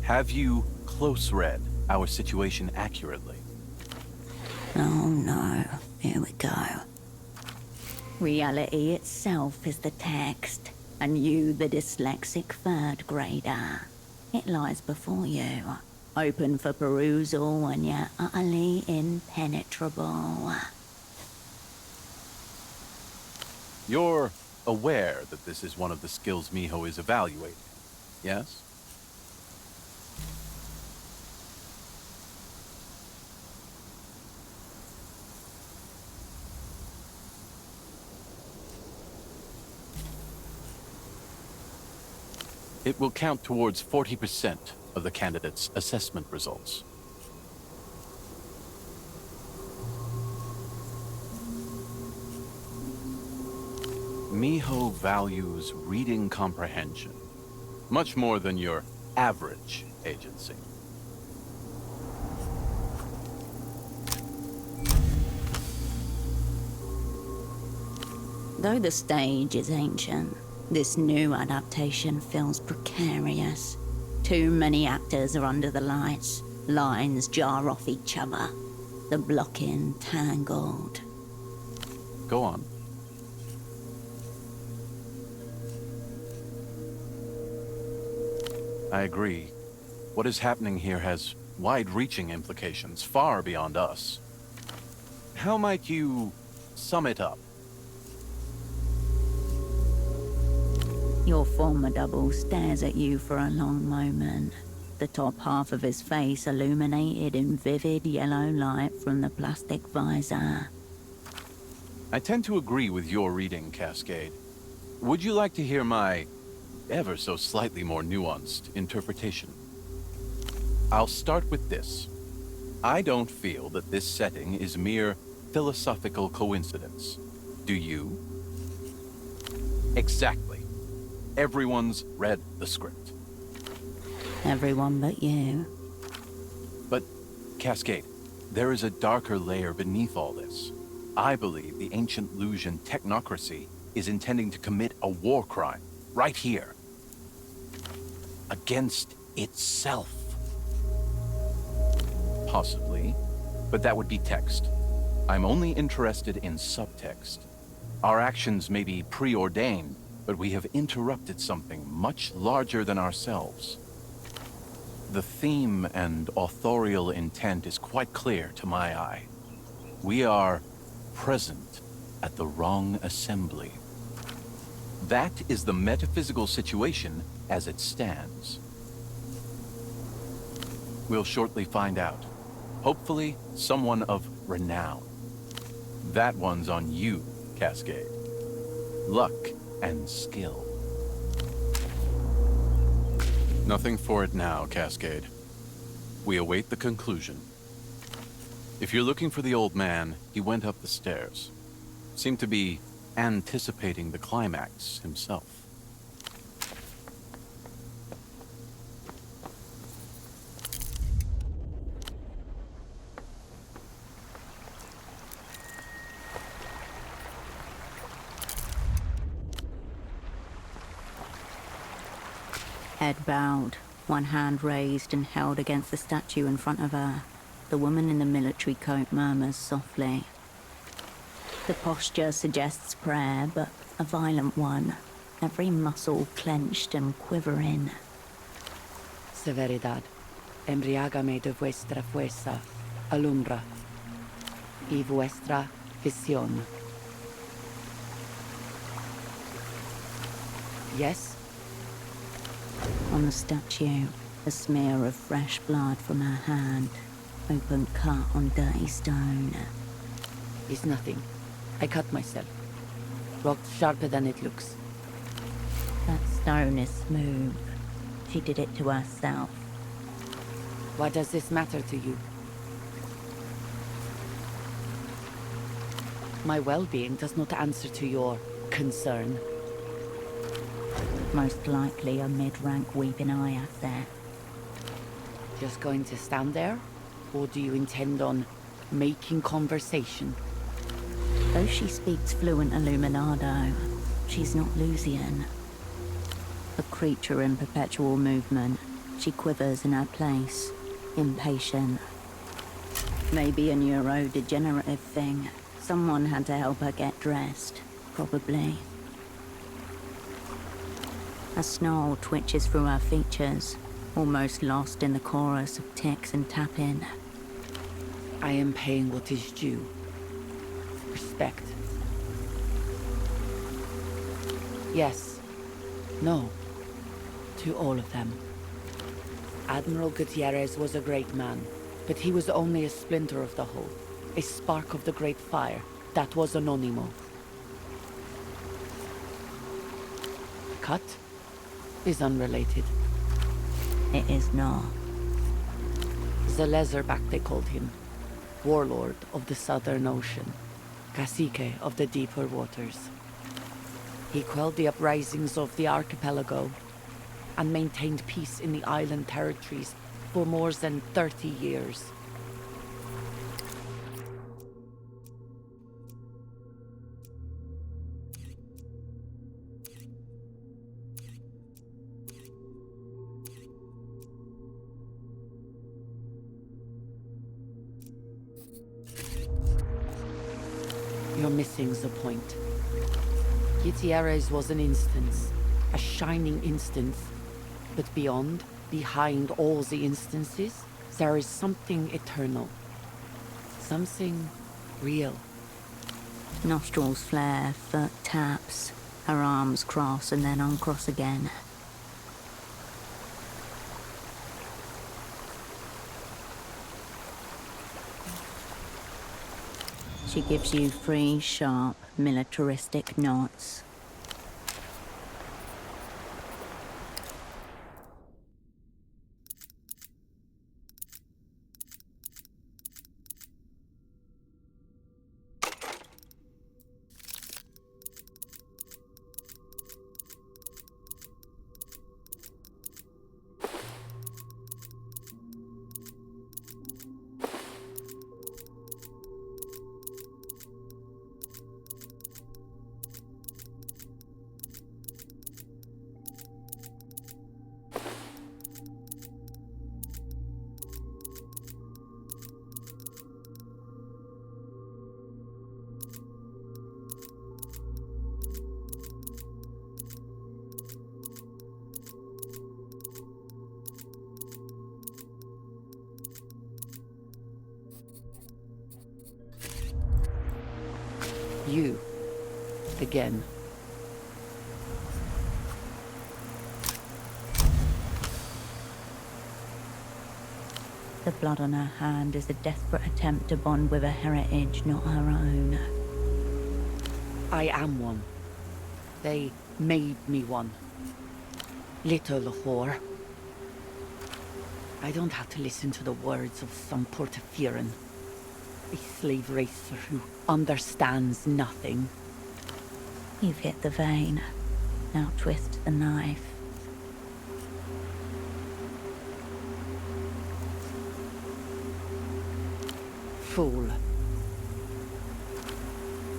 have you close-read our situation accurately? Oh no, here we go. Reality itself is the text, and you the dyslexic third grader. It lies before you, open for perusal and yet utterly impenetrable. You're aware that this is one of the skills Miho is evaluating, yes? It will count towards 40% of the candidate's assessment results. Miho values reading comprehension, much more than your average agency. Though the stage is ancient, this new adaptation feels precarious. Too many actors are under the lights, lines jar off each other, the blocking tangled. Go on. I agree. What is happening here has wide-reaching implications, far beyond us. How might you sum it up? Your former double stares at you for a long moment, the top half of his face illuminated in vivid yellow light from the plastic visor. I tend to agree with your reading, Cascade. Would you like to hear my ever so slightly more nuanced interpretation? I'll start with this. I don't feel that this setting is mere philosophical coincidence. Do you? Exactly. Everyone's read the script. Everyone but you. But, Cascade, there is a darker layer beneath all this. I believe the ancient Lusian technocracy is intending to commit a war crime, right here. against itself. Possibly, but that would be text. I'm only interested in subtext. Our actions may be preordained, but we have interrupted something much larger than ourselves. The theme and authorial intent is quite clear to my eye. We are present at the wrong assembly. That is the metaphysical situation as it stands. We'll shortly find out. Hopefully, someone of renown. That one's on you, Cascade. Luck and skill. Nothing for it now, Cascade. We await the conclusion. If you're looking for the old man, he went up the stairs. Seemed to be anticipating the climax himself. Head bowed, one hand raised and held against the statue in front of her. The woman in the military coat murmurs softly. The posture suggests prayer, but a violent one. Every muscle clenched and quivering. Severidad, embriágame de vuestra fuerza, alumbra, y vuestra visión. Yes? On the statue, a smear of fresh blood from her hand. Open cut on dirty stone. It's nothing. I cut myself. Rock sharper than it looks. That stone is smooth. She did it to herself. Why does this matter to you? My well-being does not answer to your concern. Most likely a mid-rank weeping eye affair. Just going to stand there? Or do you intend on making conversation? Though she speaks fluent Illuminado, she's not Lucian. A creature in perpetual movement, she quivers in her place, impatient. Maybe a neurodegenerative thing. Someone had to help her get dressed, probably. A snarl twitches through her features, almost lost in the chorus of ticks and tapping. I am paying what is due. Respect. Yes. No. To all of them. Admiral Gutierrez was a great man, but he was only a splinter of the whole. A spark of the great fire. That was Anonimo. Cut is unrelated. It is not. The Leatherback, they called him. Warlord of the Southern Ocean. Cacique of the deeper waters. He quelled the uprisings of the archipelago and maintained peace in the island territories for more than 30 years. You're missing the point. Gutierrez was an instance, a shining instance. But beyond, behind all the instances, there is something eternal. Something real. Nostrils flare, foot taps. Her arms cross and then uncross again. She gives you 3 sharp, militaristic nods. you. Again. The blood on her hand is a desperate attempt to bond with a heritage not her own. I am one. They made me one. Little whore. I don't have to listen to the words of some Portafiran. A slave racer who understands nothing. You've hit the vein. Now twist the knife. Fool.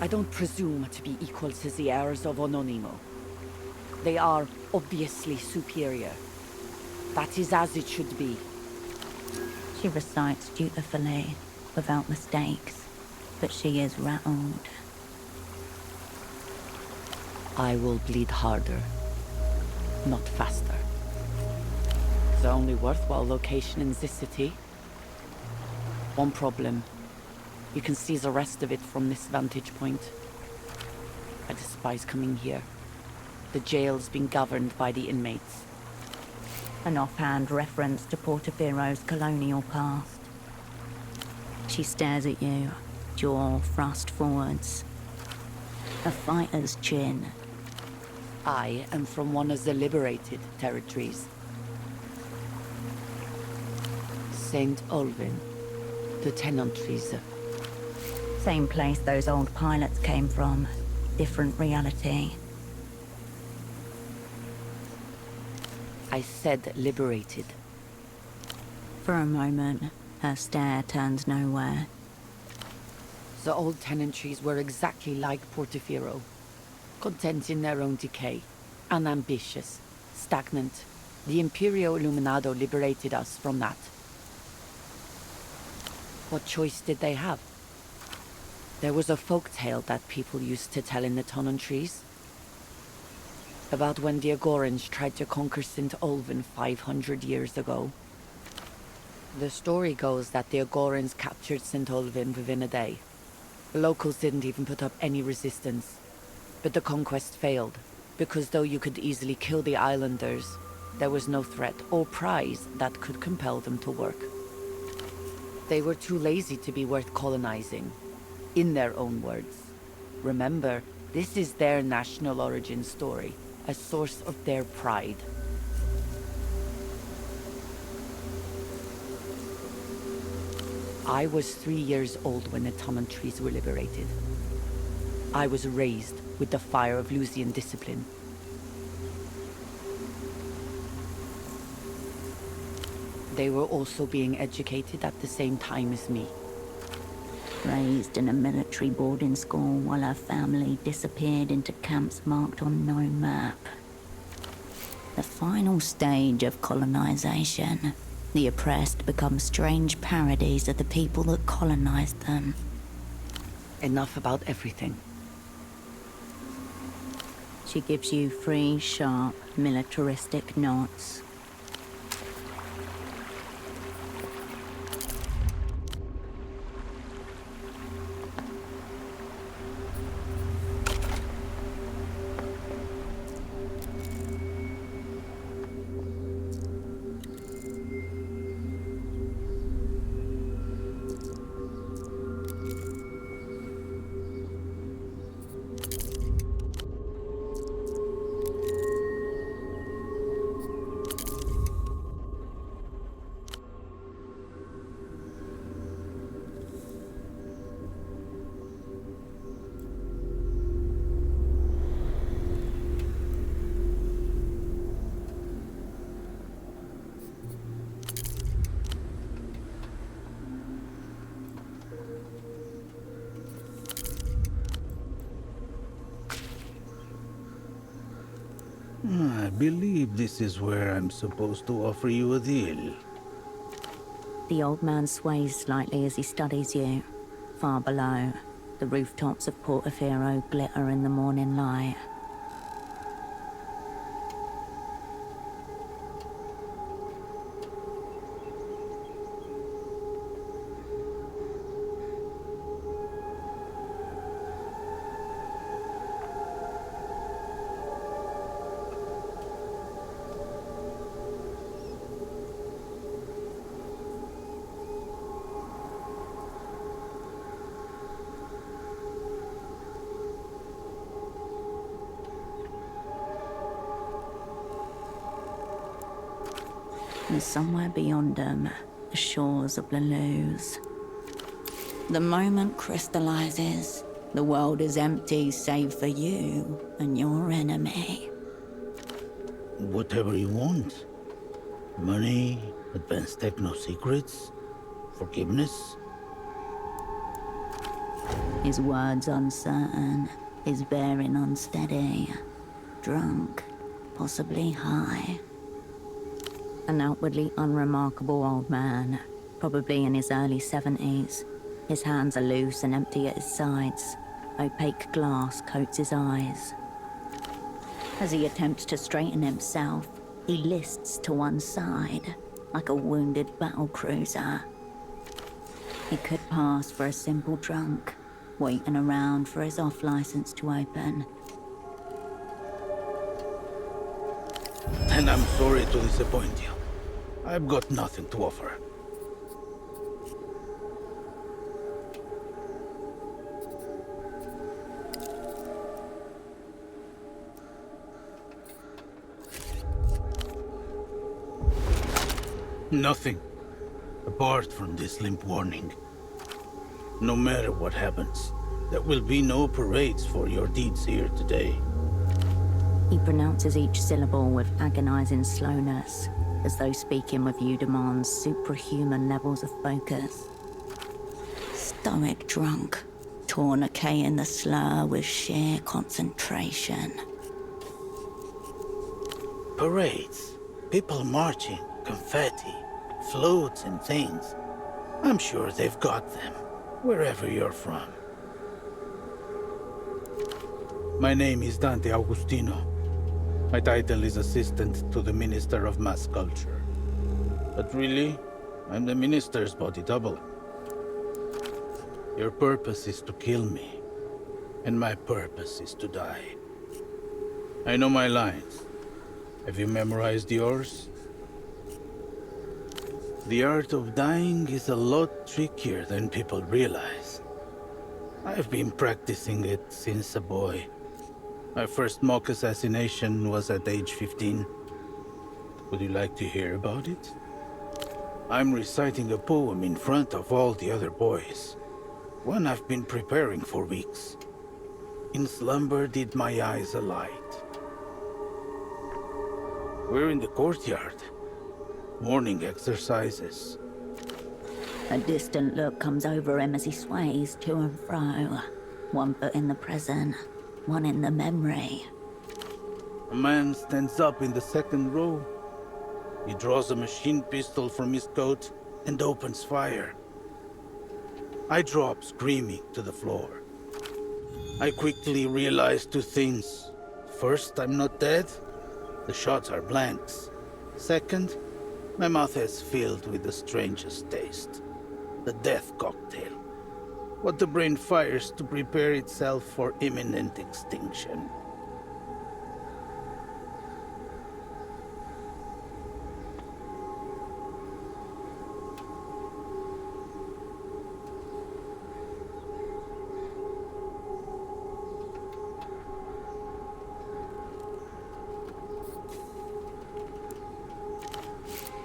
I don't presume to be equal to the heirs of Ononimo. They are obviously superior. That is as it should be. She recites dutifully, without mistakes, but she is rattled. I will bleed harder, not faster. The only worthwhile location in this city. One problem. You can see the rest of it from this vantage point. I despise coming here. The jail's been governed by the inmates. An offhand reference to Portafiro's colonial past. She stares at you, jaw thrust forwards. A fighter's chin. I am from one of the liberated territories. St. Olvin, the tenantries. Same place those old pilots came from. Different reality. I said liberated. For a moment, her stare turns nowhere. The old tenantries were exactly like Portofiro. Content in their own decay. Unambitious. Stagnant. The Imperio Illuminado liberated us from that. What choice did they have? There was a folk tale that people used to tell in the tenantries. About when the Agorans tried to conquer St. Olvin 500 years ago. The story goes that the Agorans captured St. Olvin within a day. The locals didn't even put up any resistance. But the conquest failed, because though you could easily kill the islanders, there was no threat or prize that could compel them to work. They were too lazy to be worth colonizing, in their own words. Remember, this is their national origin story, a source of their pride. I was 3 years old when the tenantries were liberated. I was raised with the fire of Lusian discipline. They were also being educated at the same time as me. Raised in a military boarding school while her family disappeared into camps marked on no map. The final stage of colonization. The oppressed become strange parodies of the people that colonized them. Enough about everything. She gives you 3 sharp, militaristic nods. I believe this is where I'm supposed to offer you a deal. The old man sways slightly as he studies you. Far below, the rooftops of Portofino glitter in the morning light. And somewhere beyond them, the shores of Leluz. The moment crystallizes, the world is empty save for you and your enemy. Whatever you want. Money, advanced techno secrets, forgiveness. His words uncertain, his bearing unsteady. Drunk, possibly high. An outwardly unremarkable old man, probably in his early 70s. His hands are loose and empty at his sides. Opaque glass coats his eyes. As he attempts to straighten himself, he lists to one side, like a wounded battlecruiser. He could pass for a simple drunk, waiting around for his off-license to open. And I'm sorry to disappoint you. I've got nothing to offer. Nothing, apart from this limp warning. No matter what happens, there will be no parades for your deeds here today. He pronounces each syllable with agonizing slowness, as though speaking with you demands superhuman levels of focus. Stoic drunk, tourniqueting the slur with sheer concentration. Parades, people marching, confetti, floats and things. I'm sure they've got them, wherever you're from. My name is Dante Augustino. My title is Assistant to the Minister of Mass Culture. But really, I'm the Minister's body double. Your purpose is to kill me, and my purpose is to die. I know my lines. Have you memorized yours? The art of dying is a lot trickier than people realize. I've been practicing it since a boy. My first mock assassination was at age 15. Would you like to hear about it? I'm reciting a poem in front of all the other boys. One I've been preparing for weeks. In slumber did my eyes alight. We're in the courtyard. Morning exercises. A distant look comes over him as he sways to and fro. One foot in the present, one in the memory. A man stands up in the second row. He draws a machine pistol from his coat and opens fire. I drop screaming to the floor. I quickly realize two things. First, I'm not dead. The shots are blanks. Second, my mouth is filled with the strangest taste. The death cocktail. What the brain fires to prepare itself for imminent extinction.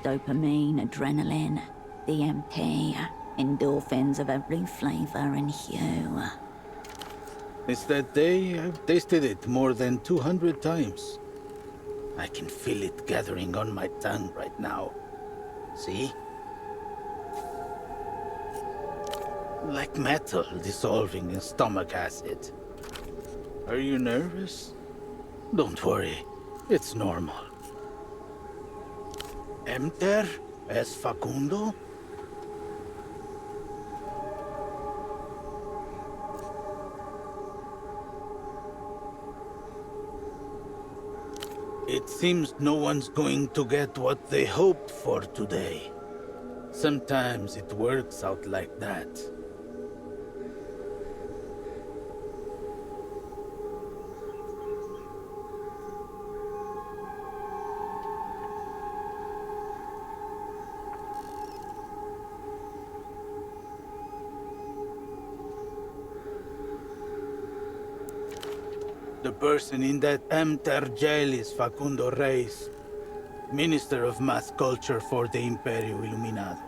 Dopamine, adrenaline, DMT, endorphins of every flavor and hue. Since that day, I've tasted it more than 200 times. I can feel it gathering on my tongue right now. See? Like metal dissolving in stomach acid. Are you nervous? Don't worry, it's normal. Emter es Facundo? It seems no one's going to get what they hoped for today. Sometimes it works out like that. The person in that Emter jail is Facundo Reyes. Minister of Mass Culture for the Imperio Iluminado.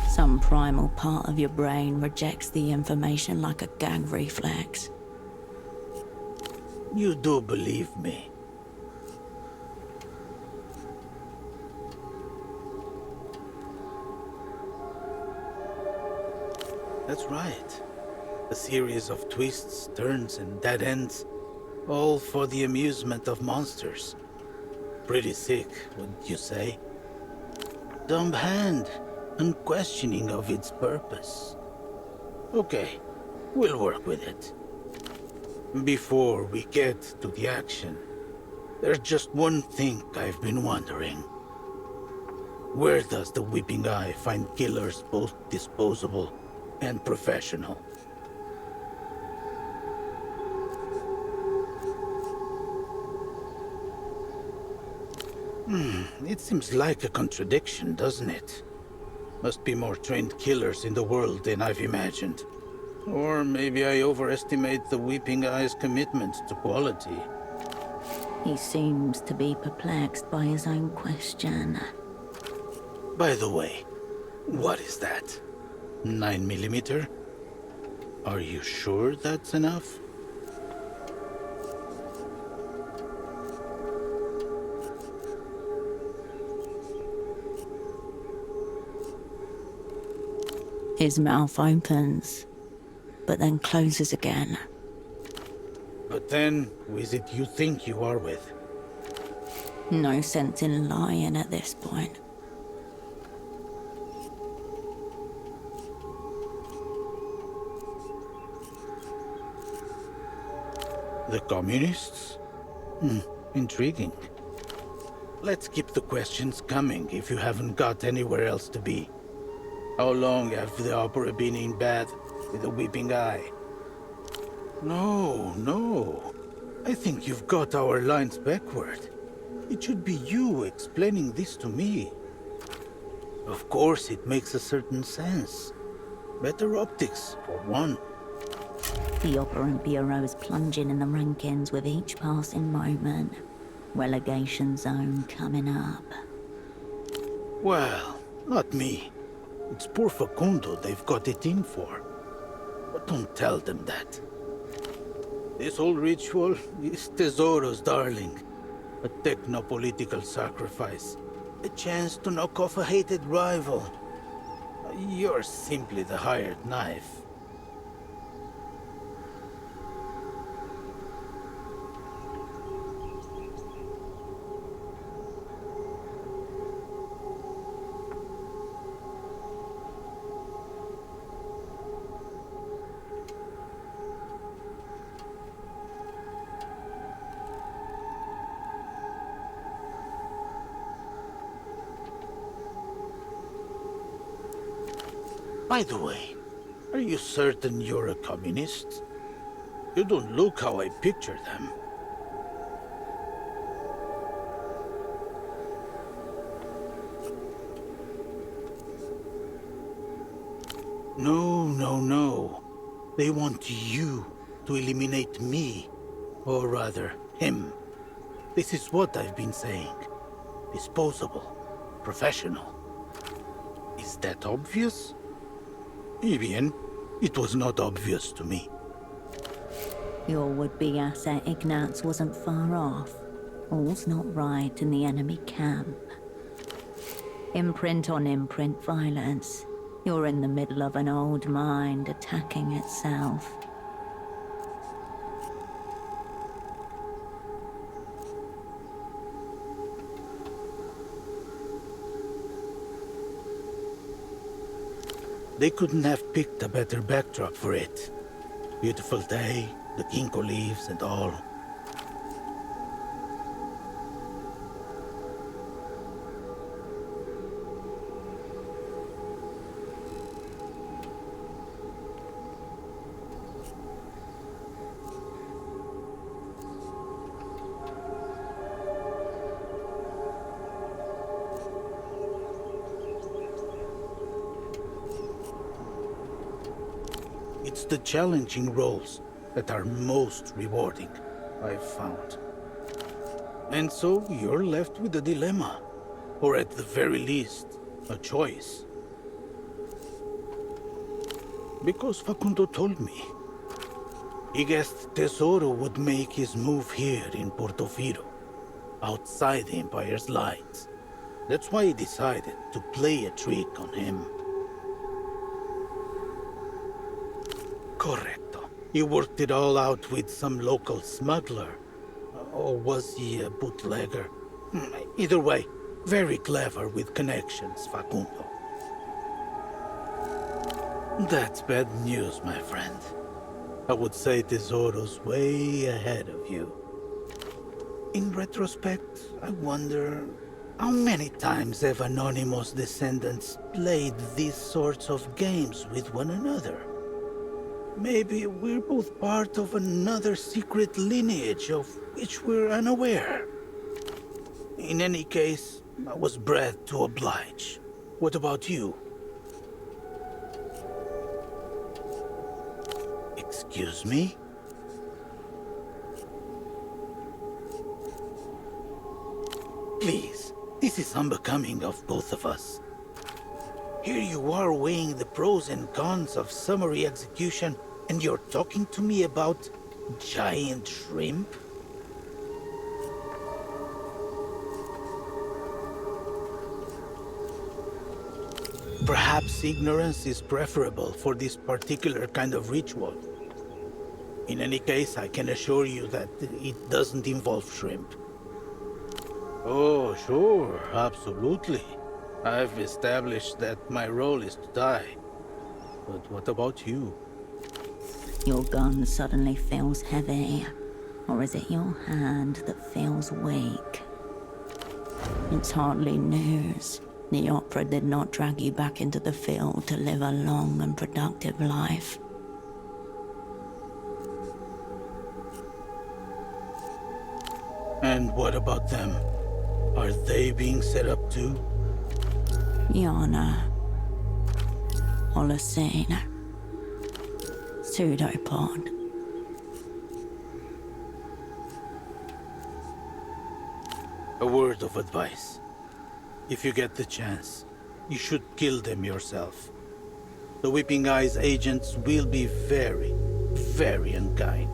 Some primal part of your brain rejects the information like a gag reflex. You do believe me? That's right. A series of twists, turns, and dead ends, all for the amusement of monsters. Pretty sick, wouldn't you say? Dumb hand, unquestioning of its purpose. Okay, we'll work with it. Before we get to the action, there's just one thing I've been wondering. Where does the Weeping Eye find killers both disposable and professional? It seems like a contradiction, doesn't it? Must be more trained killers in the world than I've imagined. Or maybe I overestimate the Weeping Eye's commitment to quality. He seems to be perplexed by his own question. By the way, what is that? 9mm? Are you sure that's enough? His mouth opens, but then closes again. But then, who is it you think you are with? No sense in lying at this point. The communists? Intriguing. Let's keep the questions coming if you haven't got anywhere else to be. How long have the Opera been in bed with the Weeping Eye? No. I think you've got our lines backward. It should be you explaining this to me. Of course, it makes a certain sense. Better optics, for one. The Operant Bureau is plunging in the rankings with each passing moment. Relegation zone coming up. Well, not me. It's poor Facundo they've got it in for. But don't tell them that. This whole ritual is Tesoro's darling. A techno-political sacrifice. A chance to knock off a hated rival. You're simply the hired knife. By the way, are you certain you're a communist? You don't look how I picture them. No. They want you to eliminate me. Or rather, him. This is what I've been saying. Disposable. Professional. Is that obvious? Bien, it was not obvious to me. Your would-be asset Ignatz wasn't far off. All's not right in the enemy camp. Imprint on imprint violence. You're in the middle of an old mind attacking itself. They couldn't have picked a better backdrop for it. Beautiful day, the ginkgo leaves and all. It's the challenging roles that are most rewarding, I've found. And so you're left with a dilemma. Or at the very least, a choice. Because Facundo told me. He guessed Tesoro would make his move here in Portofino, outside the Empire's lines. That's why he decided to play a trick on him. Correcto. He worked it all out with some local smuggler. Or was he a bootlegger? Either way, very clever with connections, Facundo. That's bad news, my friend. I would say Tesoro's way ahead of you. In retrospect, I wonder how many times have Anonymous descendants played these sorts of games with one another? Maybe we're both part of another secret lineage of which we're unaware. In any case, I was bred to oblige. What about you? Excuse me? Please, this is unbecoming of both of us. Here you are weighing the pros and cons of summary execution, and you're talking to me about giant shrimp? Perhaps ignorance is preferable for this particular kind of ritual. In any case, I can assure you that it doesn't involve shrimp. Oh, sure, absolutely. I've established that my role is to die. But what about you? Your gun suddenly feels heavy. Or is it your hand that feels weak? It's hardly news. The opera did not drag you back into the field to live a long and productive life. And what about them? Are they being set up too? Yana. Holocene. Pseudopod. A word of advice. If you get the chance, you should kill them yourself. The Weeping Eyes agents will be very, very unkind.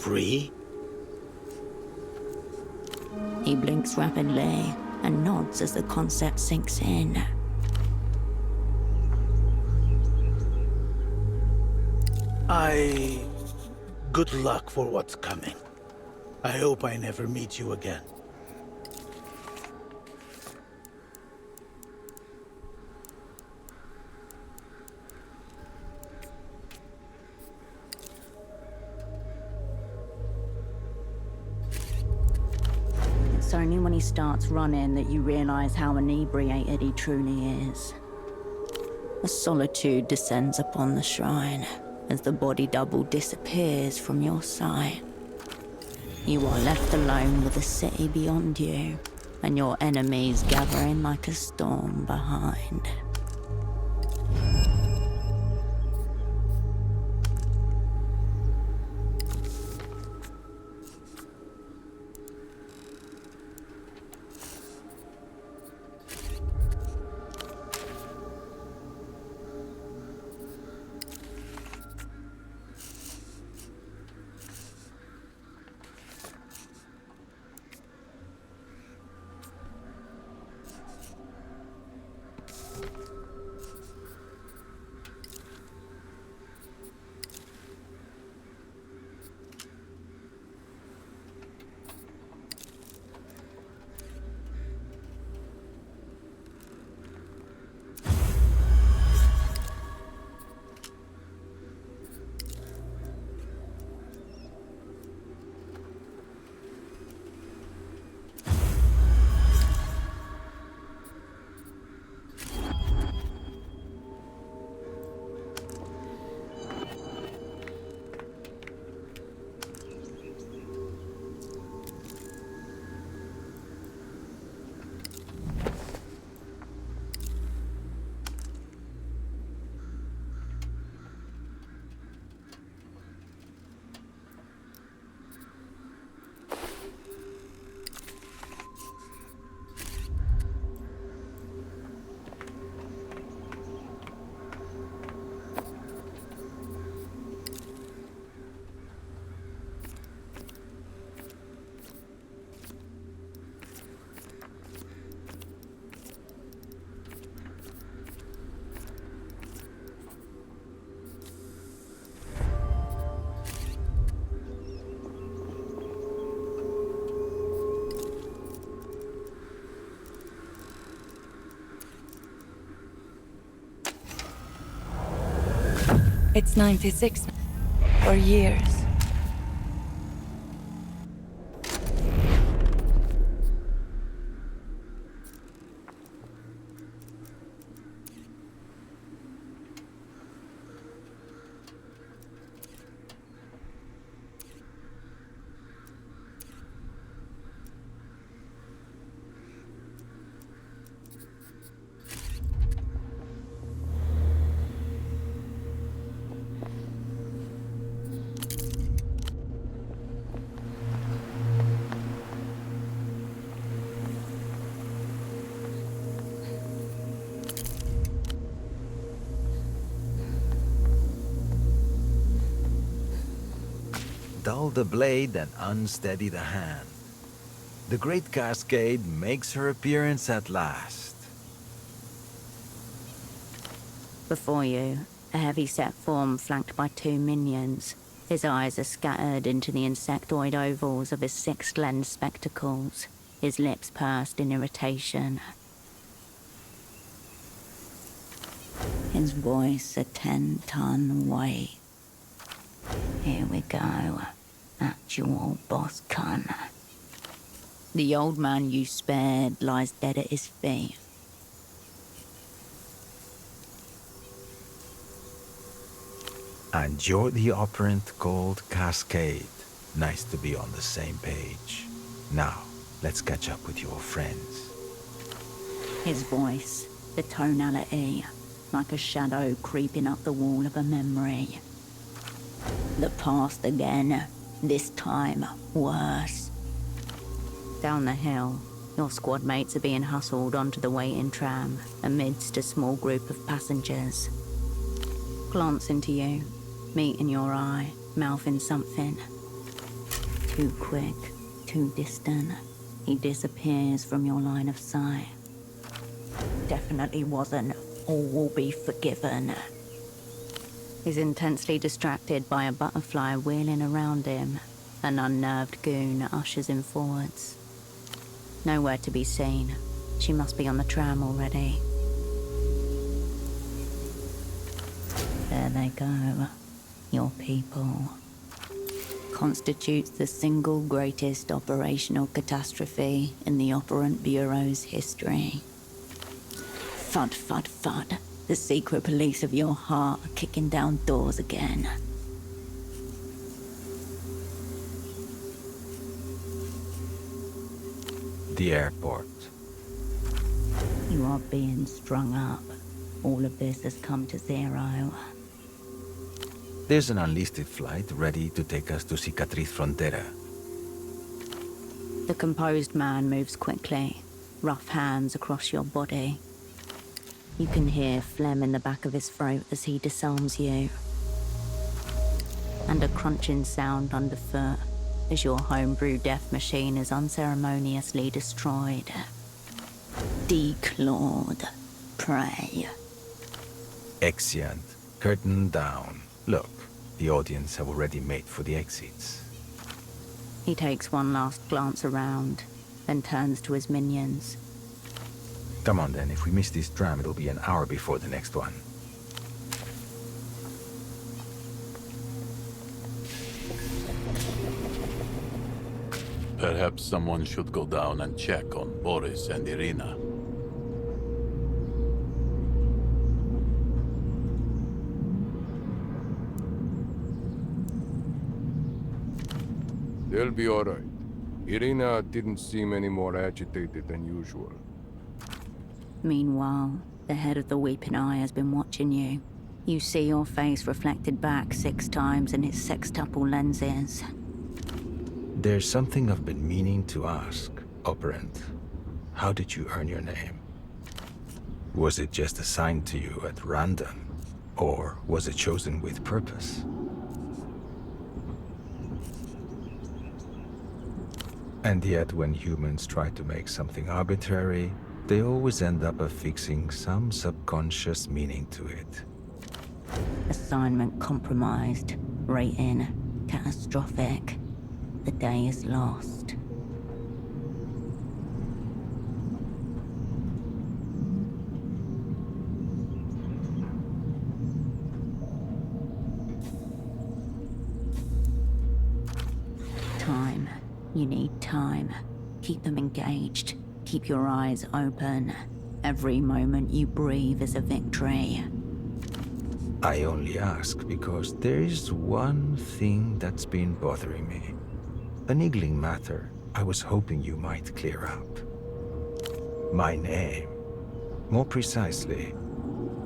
Free? He blinks rapidly and nods as the concept sinks in. Good luck for what's coming. I hope I never meet you again. It's only when he starts running that you realize how inebriated he truly is. A solitude descends upon the shrine as the body double disappears from your sight. You are left alone with the city beyond you, and your enemies gathering like a storm behind. It's 96 for years. Dull the blade and unsteady the hand. The Great Cascade makes her appearance at last. Before you, a heavy-set form flanked by 2 minions. His eyes are scattered into the insectoid ovals of his 6-lens spectacles, his lips pursed in irritation. His voice a 10-ton weight. Here we go. Actual boss cunt. The old man you spared lies dead at his feet. And you're the operant called Cascade. Nice to be on the same page. Now, let's catch up with your friends. His voice, the tonality, like a shadow creeping up the wall of a memory. The past again, this time worse. Down the hill, your squad mates are being hustled onto the waiting tram amidst a small group of passengers. Glance into you, meet in your eye, mouthing something. Too quick, too distant. He disappears from your line of sight. Definitely wasn't. All will be forgiven. He's intensely distracted by a butterfly wheeling around him. An unnerved goon ushers him forwards. Nowhere to be seen. She must be on the tram already. There they go. Your people. Constitutes the single greatest operational catastrophe in the Operant Bureau's history. Fud, fud, fud. The secret police of your heart are kicking down doors again. The airport. You are being strung up. All of this has come to zero. There's an unlisted flight ready to take us to Cicatriz Frontera. The composed man moves quickly, rough hands across your body. You can hear phlegm in the back of his throat as he disarms you. And a crunching sound underfoot as your homebrew death machine is unceremoniously destroyed. Declawed. Prey. Exeunt. Curtain down. Look, the audience have already made for the exits. He takes one last glance around, then turns to his minions. Come on then, if we miss this tram, it'll be an hour before the next one. Perhaps someone should go down and check on Boris and Irina. They'll be all right. Irina didn't seem any more agitated than usual. Meanwhile, the head of the Weeping Eye has been watching you. You see your face reflected back 6 times in its sextuple lenses. There's something I've been meaning to ask, Operant. How did you earn your name? Was it just assigned to you at random? Or was it chosen with purpose? And yet, when humans try to make something arbitrary, they always end up affixing some subconscious meaning to it. Assignment compromised. Rating catastrophic. The day is lost. Time. You need time. Keep them engaged. Keep your eyes open. Every moment you breathe is a victory. I only ask because there is one thing that's been bothering me. A niggling matter I was hoping you might clear up. My name. More precisely,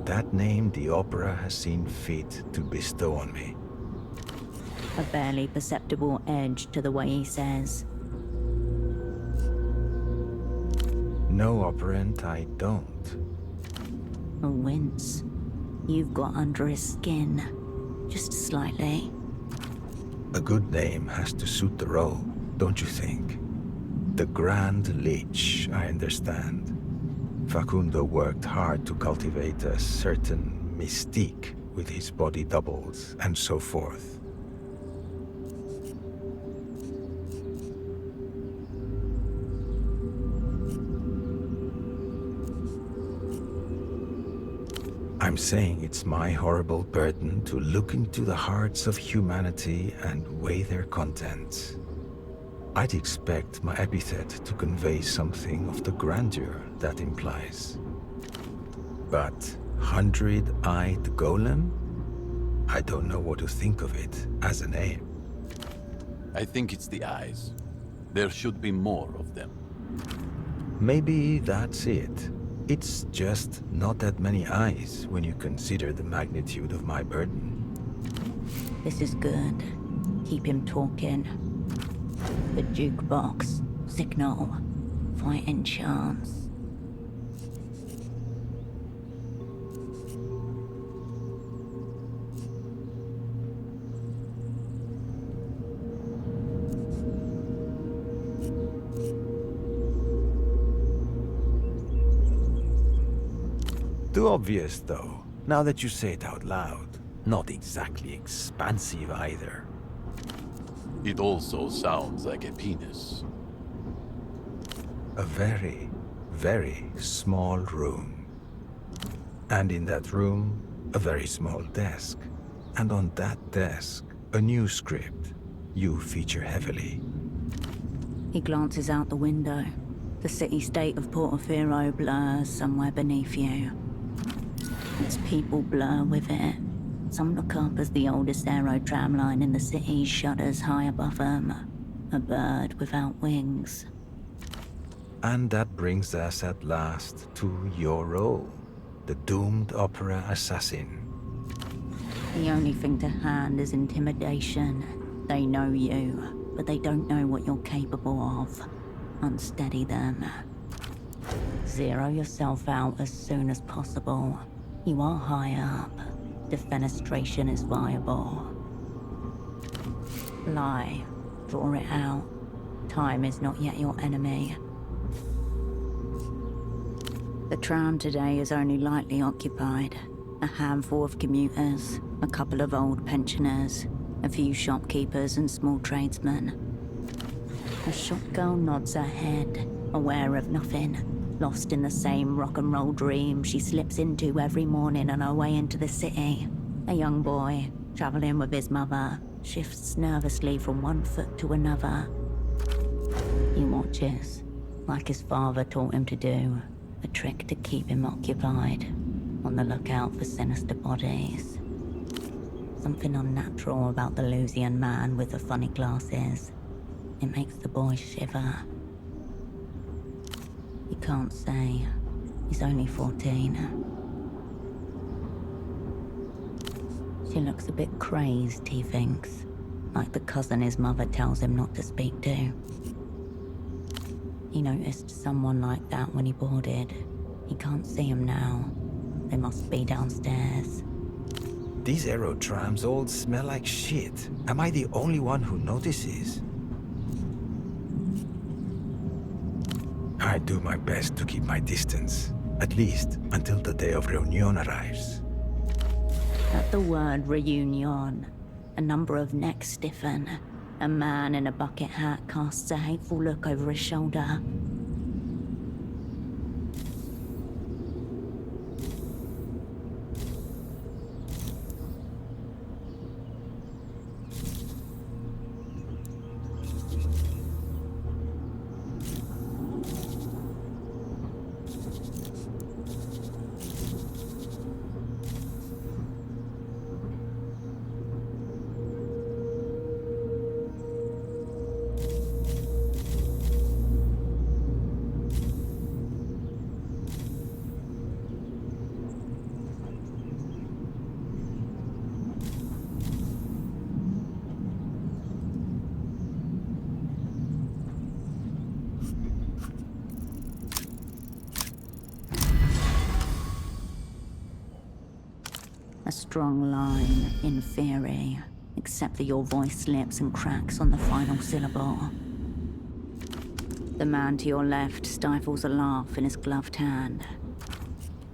that name the Opera has seen fit to bestow on me. A barely perceptible edge to the way he says. No, Operant, I don't. A wince. You've got under his skin. Just slightly. A good name has to suit the role, don't you think? The Grand Lich, I understand. Facundo worked hard to cultivate a certain mystique with his body doubles and so forth. I'm saying it's my horrible burden to look into the hearts of humanity and weigh their contents. I'd expect my epithet to convey something of the grandeur that implies. But 100-eyed golem? I don't know what to think of it as a name. I think it's the eyes. There should be more of them. Maybe that's it. It's just not that many eyes when you consider the magnitude of my burden. This is good. Keep him talking. The jukebox. Signal. Fighting chance. too obvious, though, now that you say it out loud. Not exactly expansive either. It also sounds like a penis. A very, very small room. And in that room, a very small desk. And on that desk, a new script. You feature heavily. He glances out the window. The city-state of Portofino blurs somewhere beneath you. Its people blur with it. Some look up as the oldest aero tramline in the city shudders high above them. A bird without wings. And that brings us at last to your role. The doomed opera assassin. The only thing to hand is intimidation. They know you, but they don't know what you're capable of. Unsteady them. Zero yourself out as soon as possible. You are high up. Defenestration is viable. Lie. Draw it out. Time is not yet your enemy. The tram today is only lightly occupied. A handful of commuters, a couple of old pensioners, a few shopkeepers and small tradesmen. A short girl nods her head, aware of nothing, lost in the same rock and roll dream she slips into every morning on her way into the city. A young boy, traveling with his mother, shifts nervously from one foot to another. He watches, like his father taught him to do, a trick to keep him occupied, on the lookout for sinister bodies. Something unnatural about the Lusian man with the funny glasses. It makes the boy shiver. He can't say. He's only 14. She looks a bit crazed, he thinks. Like the cousin his mother tells him not to speak to. He noticed someone like that when he boarded. He can't see him now. They must be downstairs. These aero trams all smell like shit. Am I the only one who notices? I do my best to keep my distance. At least until the day of reunion arrives. At the word reunion, a number of necks stiffen. A man in a bucket hat casts a hateful look over his shoulder. A strong line, in theory, except that your voice slips and cracks on the final syllable. The man to your left stifles a laugh in his gloved hand.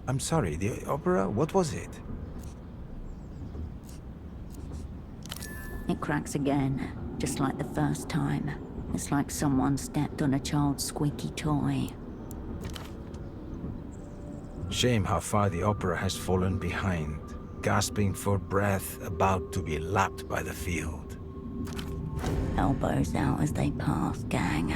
I'm sorry, the opera? What was it? It cracks again, just like the first time. It's like someone stepped on a child's squeaky toy. Shame how far the opera has fallen behind. Gasping for breath, about to be lapped by the field. Elbows out as they pass, gang.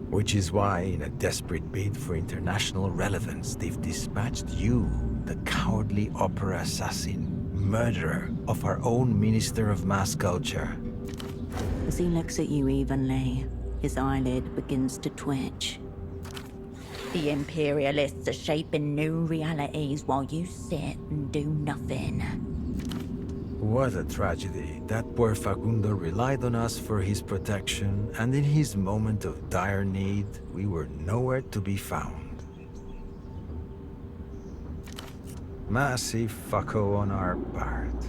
Which is why, in a desperate bid for international relevance, they've dispatched you, the cowardly opera assassin, murderer of our own Minister of Mass Culture. As he looks at you evenly, his eyelid begins to twitch. The Imperialists are shaping new realities while you sit and do nothing. What a tragedy. That poor Facundo relied on us for his protection, and in his moment of dire need, we were nowhere to be found. Massive fucko on our part.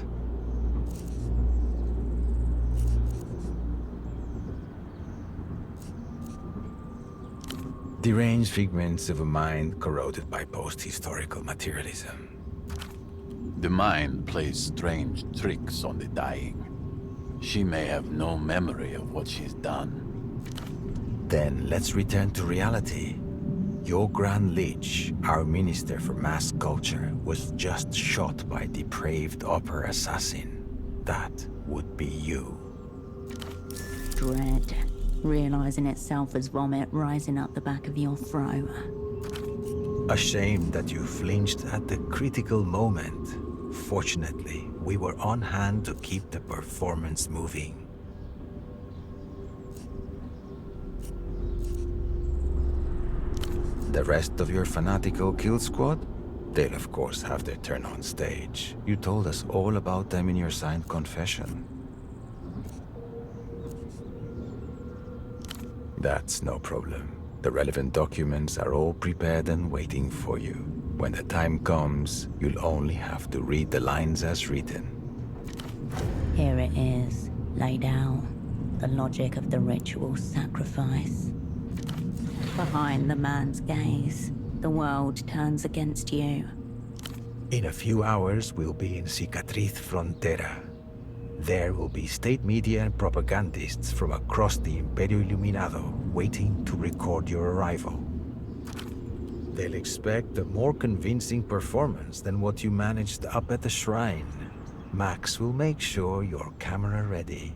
Deranged figments of a mind corroded by post-historical materialism. The mind plays strange tricks on the dying. She may have no memory of what she's done. Then let's return to reality. Your Grand Lich, our Minister for Mass Culture, was just shot by a depraved opera assassin. That would be you. Dread, realizing itself as vomit rising up the back of your throat. Ashamed that you flinched at the critical moment. Fortunately, we were on hand to keep the performance moving. The rest of your fanatical kill squad? They'll of course have their turn on stage. You told us all about them in your signed confession. That's no problem. The relevant documents are all prepared and waiting for you. When the time comes, you'll only have to read the lines as written. Here it is, laid out. The logic of the ritual sacrifice. Behind the man's gaze, the world turns against you. In a few hours, we'll be in Cicatriz Frontera. There will be state media and propagandists from across the Imperio Iluminado waiting to record your arrival. They'll expect a more convincing performance than what you managed up at the shrine. Max will make sure you're camera ready.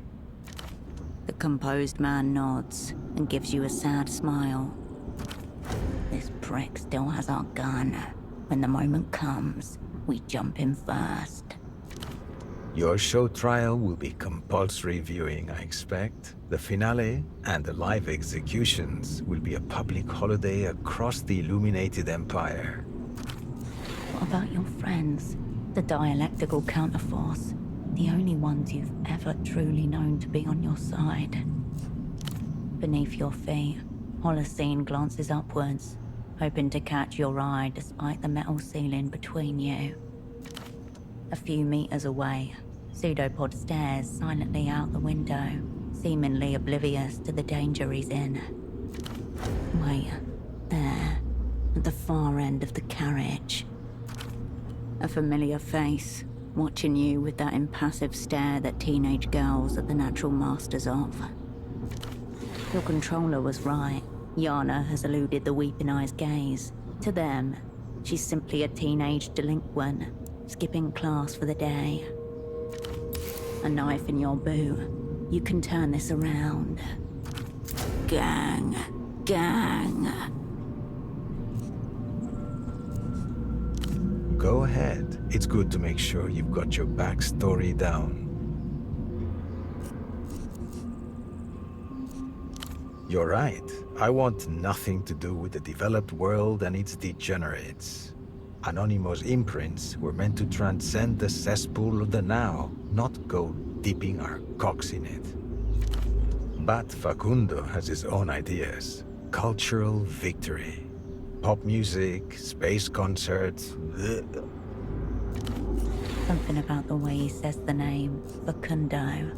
The composed man nods and gives you a sad smile. This prick still has our gun. When the moment comes, we jump in first. Your show trial will be compulsory viewing, I expect. The finale and the live executions will be a public holiday across the Illuminated Empire. What about your friends? The dialectical counterforce? The only ones you've ever truly known to be on your side. Beneath your feet, Holocene glances upwards, hoping to catch your eye despite the metal ceiling between you. A few meters away, Pseudopod stares silently out the window, seemingly oblivious to the danger he's in. Wait, there, at the far end of the carriage. A familiar face, watching you with that impassive stare that teenage girls are the natural masters of. Your controller was right. Yana has eluded the Weeping Eye's gaze. To them, she's simply a teenage delinquent, skipping class for the day. A knife in your boot. You can turn this around. Gang. Gang. Go ahead. It's good to make sure you've got your backstory down. You're right. I want nothing to do with the developed world and its degenerates. Anonymous imprints were meant to transcend the cesspool of the now, not go dipping our cocks in it. But Facundo has his own ideas. Cultural victory. Pop music, space concerts. Ugh. Something about the way he says the name, Facundo.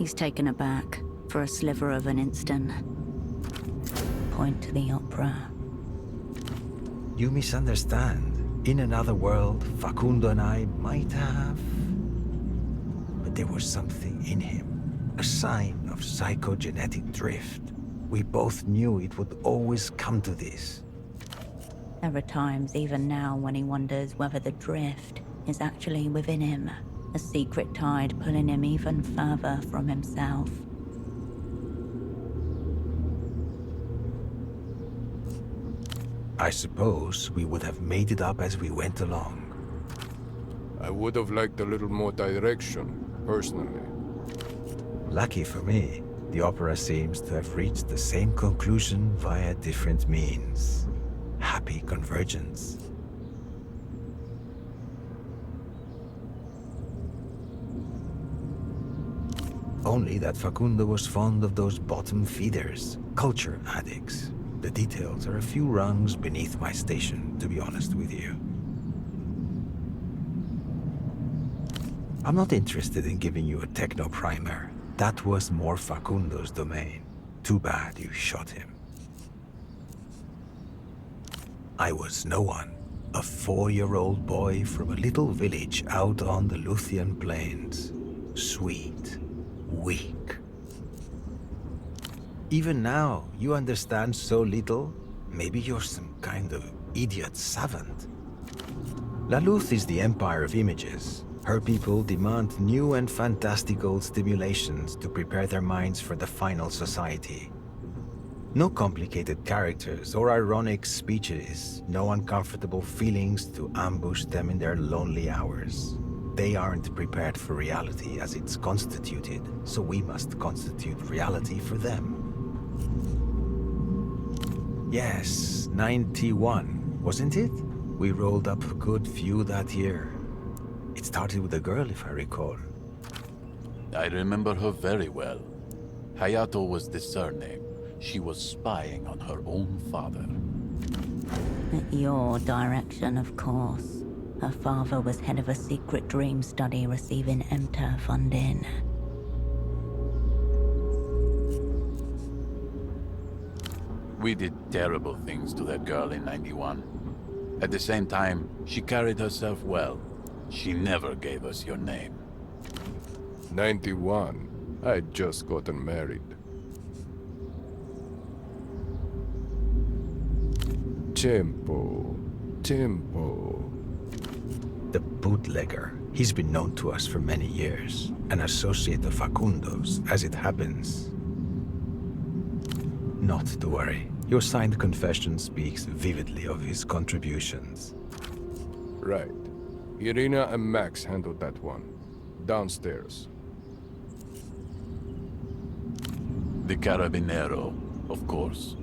He's taken aback for a sliver of an instant. Point to the opera. You misunderstand. In another world, Facundo and I might have... But there was something in him. A sign of psychogenetic drift. We both knew it would always come to this. There are times, even now, when he wonders whether the drift is actually within him. A secret tide pulling him even further from himself. I suppose we would have made it up as we went along. I would have liked a little more direction, personally. Lucky for me, the opera seems to have reached the same conclusion via different means. Happy convergence. Only that Facundo was fond of those bottom feeders, culture addicts. The details are a few rungs beneath my station, to be honest with you. I'm not interested in giving you a techno primer. That was more Facundo's domain. Too bad you shot him. I was no one. A 4-year-old boy from a little village out on the Luthian plains. Sweet. Weak. Even now, you understand so little? Maybe you're some kind of idiot savant. Laluth is the empire of images. Her people demand new and fantastical stimulations to prepare their minds for the final society. No complicated characters or ironic speeches, no uncomfortable feelings to ambush them in their lonely hours. They aren't prepared for reality as it's constituted, so we must constitute reality for them. Yes, 91, wasn't it? We rolled up a good few that year. It started with a girl, if I recall. I remember her very well. Hayato was the surname. She was spying on her own father. At your direction, of course. Her father was head of a secret dream study receiving MTER funding. We did terrible things to that girl in 91. At the same time, she carried herself well. She never gave us your name. 91. I had just gotten married. Tempo. The bootlegger. He's been known to us for many years. An associate of Facundo's, as it happens. Not to worry. Your signed confession speaks vividly of his contributions. Right. Irina and Max handled that one. Downstairs. The Carabinero, of course.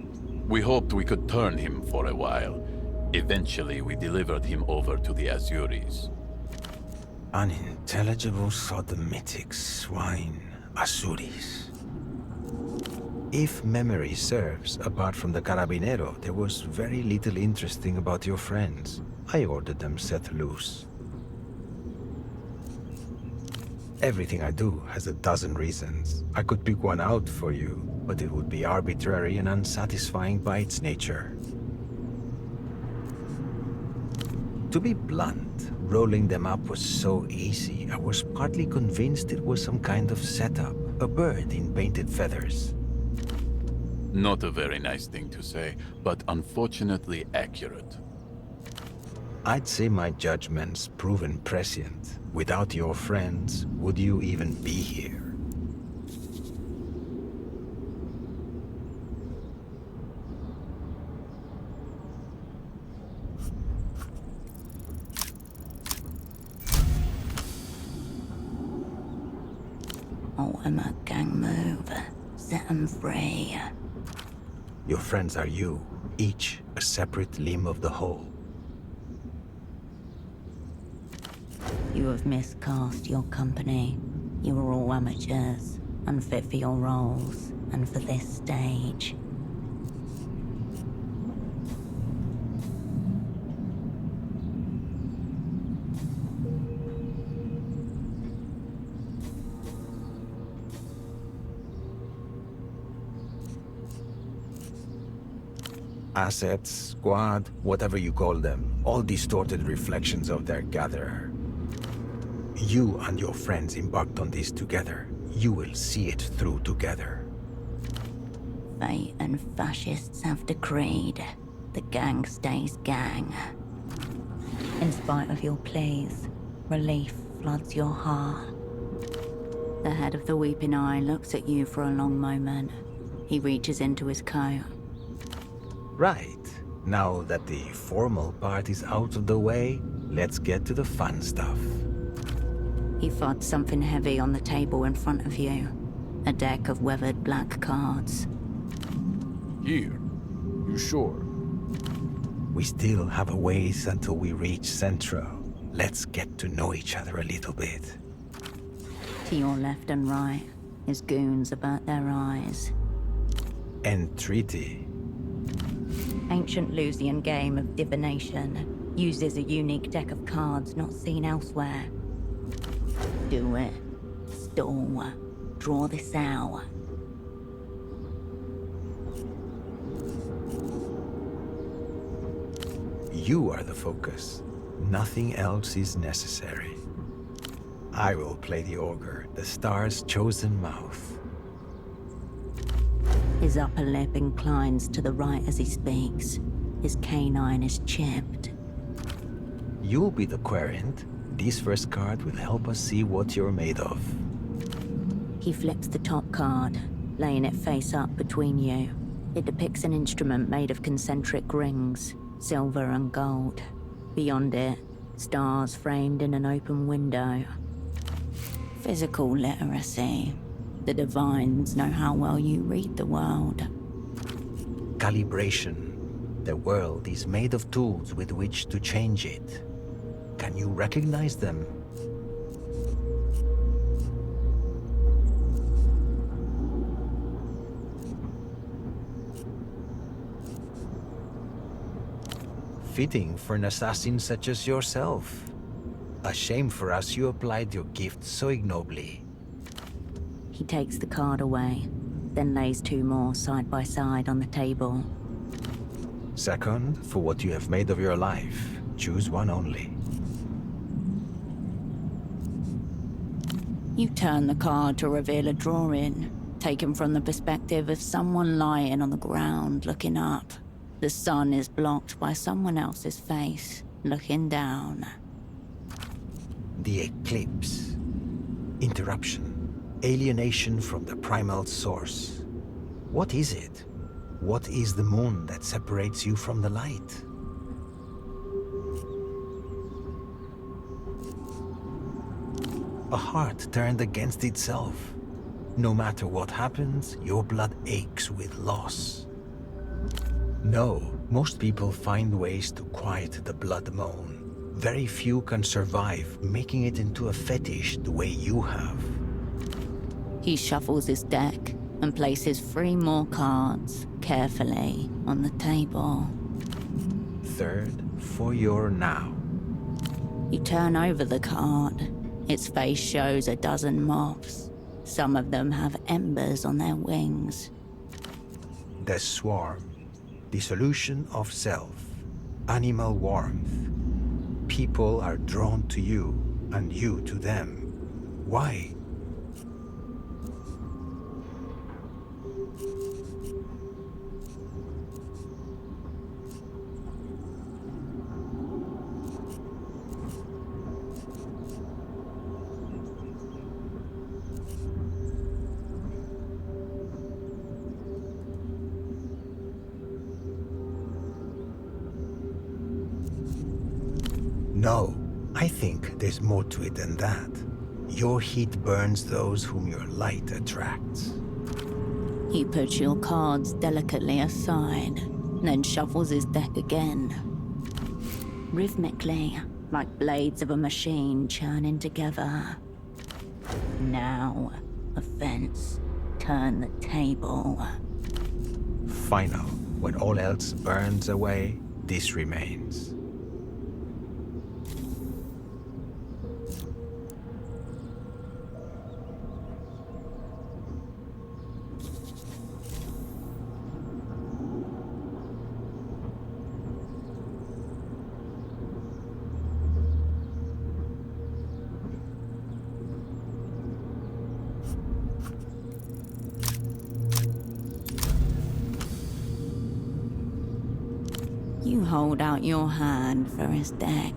We hoped we could turn him for a while. Eventually, we delivered him over to the Azuris. Unintelligible sodomitic swine. Azuris. If memory serves, apart from the Carabinero, there was very little interesting about your friends. I ordered them set loose. Everything I do has a dozen reasons. I could pick one out for you, but it would be arbitrary and unsatisfying by its nature. To be blunt, rolling them up was so easy, I was partly convinced it was some kind of setup, a bird in painted feathers. Not a very nice thing to say, but unfortunately accurate. I'd say my judgment's proven prescient. Without your friends, would you even be here? Ultimate gang move. Set them free. Your friends are you, each a separate limb of the whole. You have miscast your company. You were all amateurs, unfit for your roles, and for this stage. Assets, squad, whatever you call them, all distorted reflections of their gatherer. You and your friends embarked on this together. You will see it through together. Fate and fascists have decreed. The gang stays gang. In spite of your pleas, relief floods your heart. The head of the Weeping Eye looks at you for a long moment. He reaches into his coat. Right. Now that the formal part is out of the way, let's get to the fun stuff. He thuds something heavy on the table in front of you. A deck of weathered black cards. Here? You sure? We still have a ways until we reach Centro. Let's get to know each other a little bit. To your left and right, his goons about their eyes. Entreaty. Ancient Lusian game of divination. Uses a unique deck of cards not seen elsewhere. Do it. Stall. Draw this out. You are the focus. Nothing else is necessary. I will play the ogre, the star's chosen mouth. His upper lip inclines to the right as he speaks. His canine is chipped. You'll be the querent. This first card will help us see what you're made of. He flips the top card, laying it face up between you. It depicts an instrument made of concentric rings, silver and gold. Beyond it, stars framed in an open window. Physical literacy. The divines know how well you read the world. Calibration. The world is made of tools with which to change it. Can you recognize them? Fitting for an assassin such as yourself. A shame for us you applied your gift so ignobly. He takes the card away, then lays two more side by side on the table. Second, for what you have made of your life, choose one only. You turn the card to reveal a drawing, taken from the perspective of someone lying on the ground looking up. The sun is blocked by someone else's face, looking down. The eclipse. Interruption. Alienation from the primal source. What is it? What is the moon that separates you from the light? A heart turned against itself. No matter what happens, your blood aches with loss. No, most people find ways to quiet the blood moan. Very few can survive making it into a fetish the way you have. He shuffles his deck and places 3 more cards carefully on the table. Third, for your now. You turn over the card. Its face shows a dozen moths. Some of them have embers on their wings. The swarm. Dissolution of self. Animal warmth. People are drawn to you, and you to them. Why? No, I think there's more to it than that. Your heat burns those whom your light attracts. He puts your cards delicately aside, then shuffles his deck again. Rhythmically, like blades of a machine churning together. Now, offense, turn the table. Final. When all else burns away, this remains. You hold out your hand for his deck.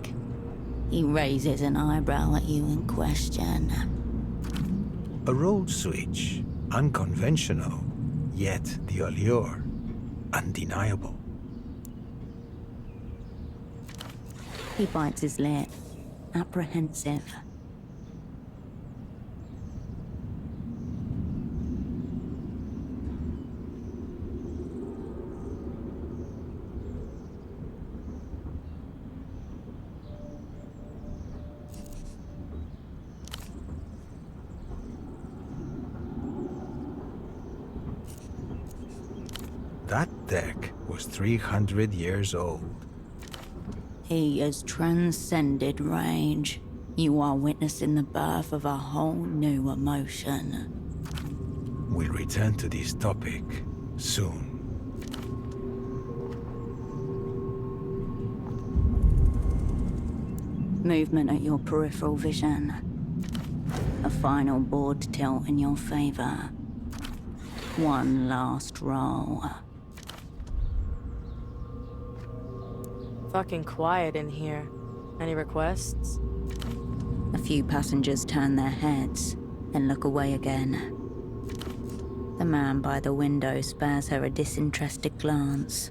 He raises an eyebrow at you in question. A role switch. Unconventional, yet the allure. Undeniable. He bites his lip, apprehensive. That deck was 300 years old. He has transcended range. You are witnessing the birth of a whole new emotion. We'll return to this topic soon. Movement at your peripheral vision. A final board tilt in your favor. One last roll. Fucking quiet in here. Any requests? A few passengers turn their heads, then look away again. The man by the window spares her a disinterested glance.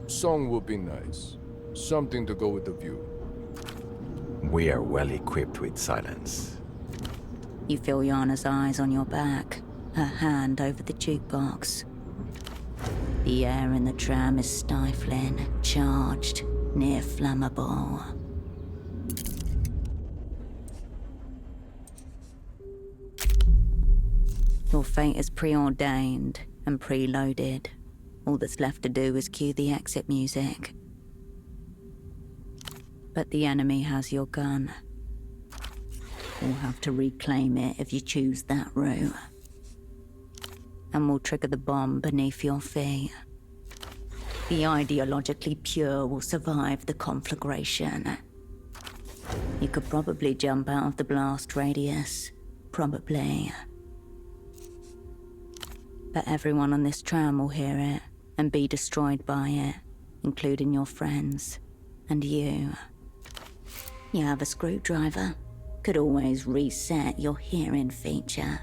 Song would be nice. Something to go with the view. We are well equipped with silence. You feel Yana's eyes on your back, her hand over the jukebox. The air in the tram is stifling, charged, near flammable. Your fate is preordained and preloaded. All that's left to do is cue the exit music. But the enemy has your gun. You'll have to reclaim it if you choose that route. And we'll trigger the bomb beneath your feet. The ideologically pure will survive the conflagration. You could probably jump out of the blast radius. Probably. But everyone on this tram will hear it and be destroyed by it, including your friends and you. You have a screwdriver. Could always reset your hearing feature.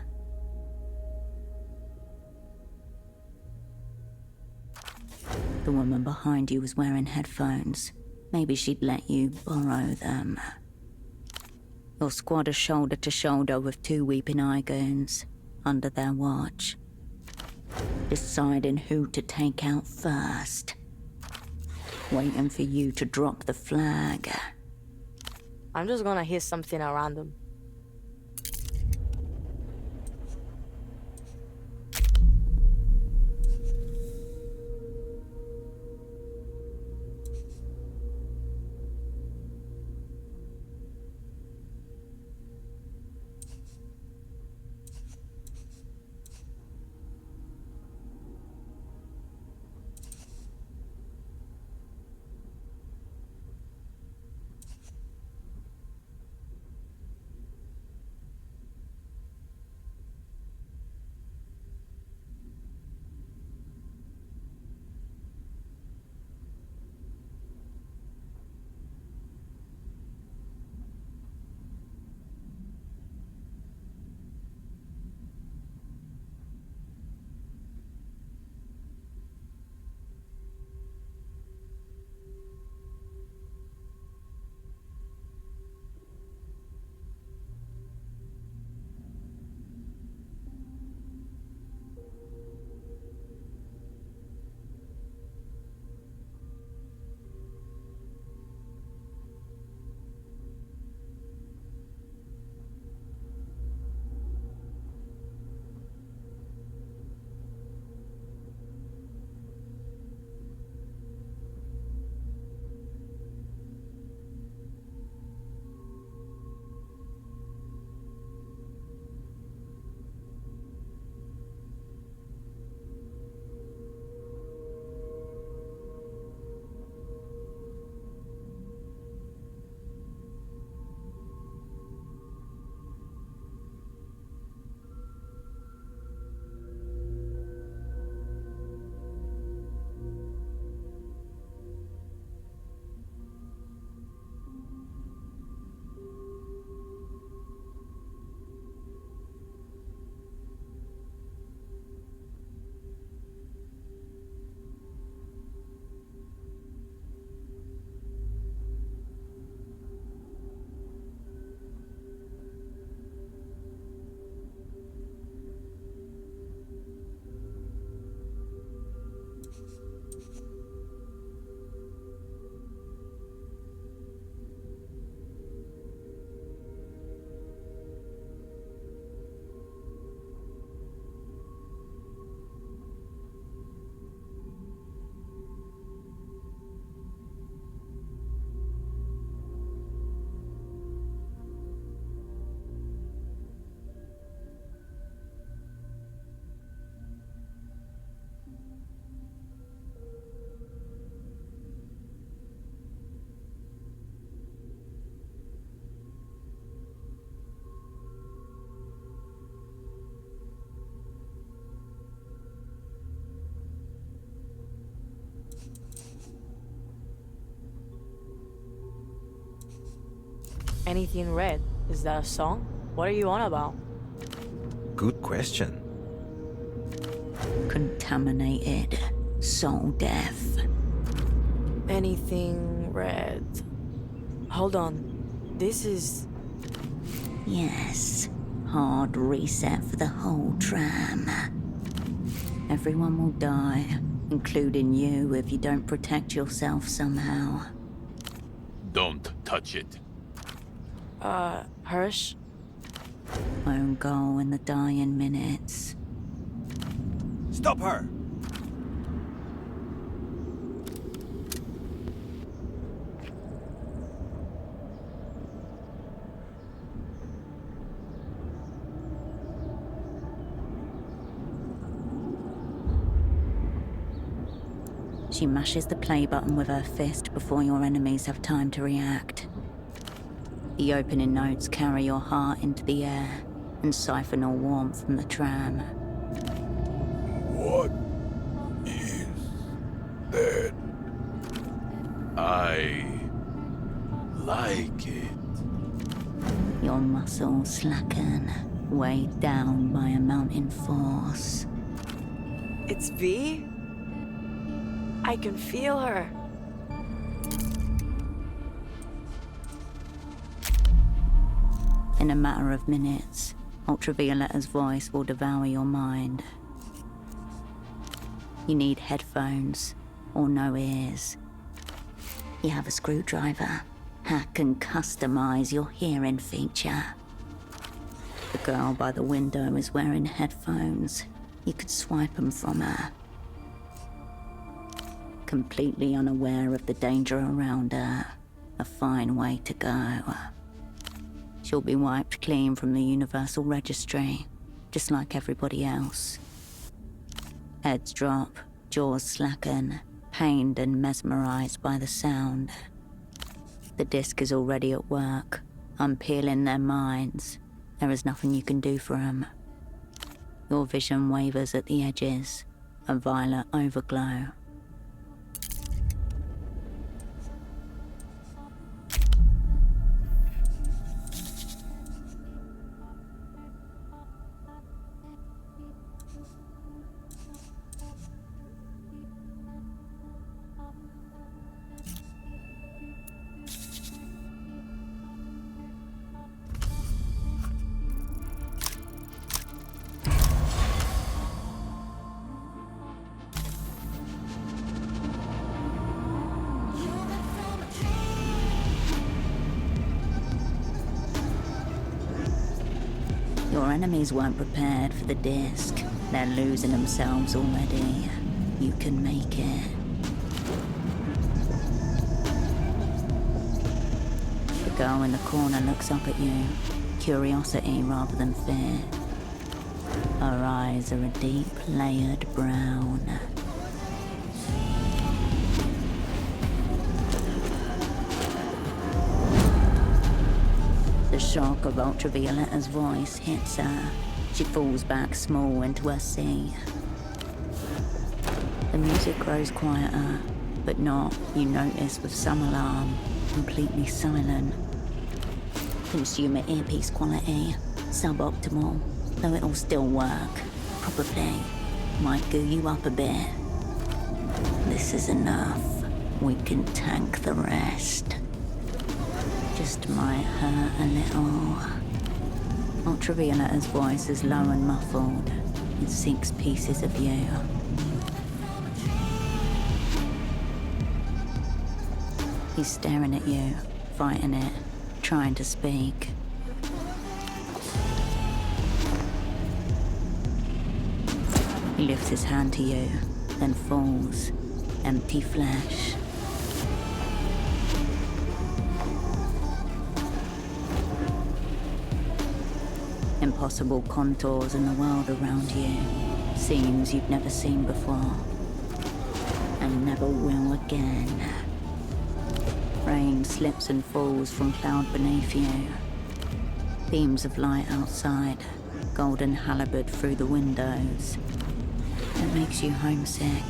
The woman behind you was wearing headphones. Maybe she'd let you borrow them. Your squad is shoulder to shoulder with two weeping eye goons under their watch, deciding who to take out first, waiting for you to drop the flag. I'm just gonna hear something at random. Anything red? Is that a song? What are you on about? Good question. Contaminated. Soul death. Anything red. Hold on. This is... Yes. Hard reset for the whole tram. Everyone will die, including you if you don't protect yourself somehow. Don't touch it. Hirsch? Own goal in the dying minutes. Stop her! She mashes the play button with her fist before your enemies have time to react. The opening notes carry your heart into the air and siphon all warmth from the tram. What is that? I like it. Your muscles slacken, weighed down by a mounting force. It's V? I can feel her. In a matter of minutes, Ultravioletta's voice will devour your mind. You need headphones or no ears. You have a screwdriver. Hack and customize your hearing feature. The girl by the window is wearing headphones. You could swipe them from her. Completely unaware of the danger around her. A fine way to go. She'll be wiped clean from the Universal Registry, just like everybody else. Heads drop, jaws slacken, pained and mesmerized by the sound. The disc is already at work, unpeeling their minds. There is nothing you can do for them. Your vision wavers at the edges, a violet overglow. Your enemies weren't prepared for the disc. They're losing themselves already. You can make it. The girl in the corner looks up at you. Curiosity rather than fear. Her eyes are a deep, layered brown. The shock of Ultravioletta's voice hits her. She falls back small into her sea. The music grows quieter, but not, you notice with some alarm, completely silent. Consumer earpiece quality, suboptimal, though it'll still work. Probably. Might goo you up a bit. This is enough. We can tank the rest. Just might hurt a little. Ultravioletta's voice is low and muffled. It seeks pieces of you. He's staring at you, fighting it, trying to speak. He lifts his hand to you, then falls, empty flesh. Impossible contours in the world around you. Scenes you've never seen before. And never will again. Rain slips and falls from cloud beneath you. Beams of light outside. Golden halibut through the windows. It makes you homesick.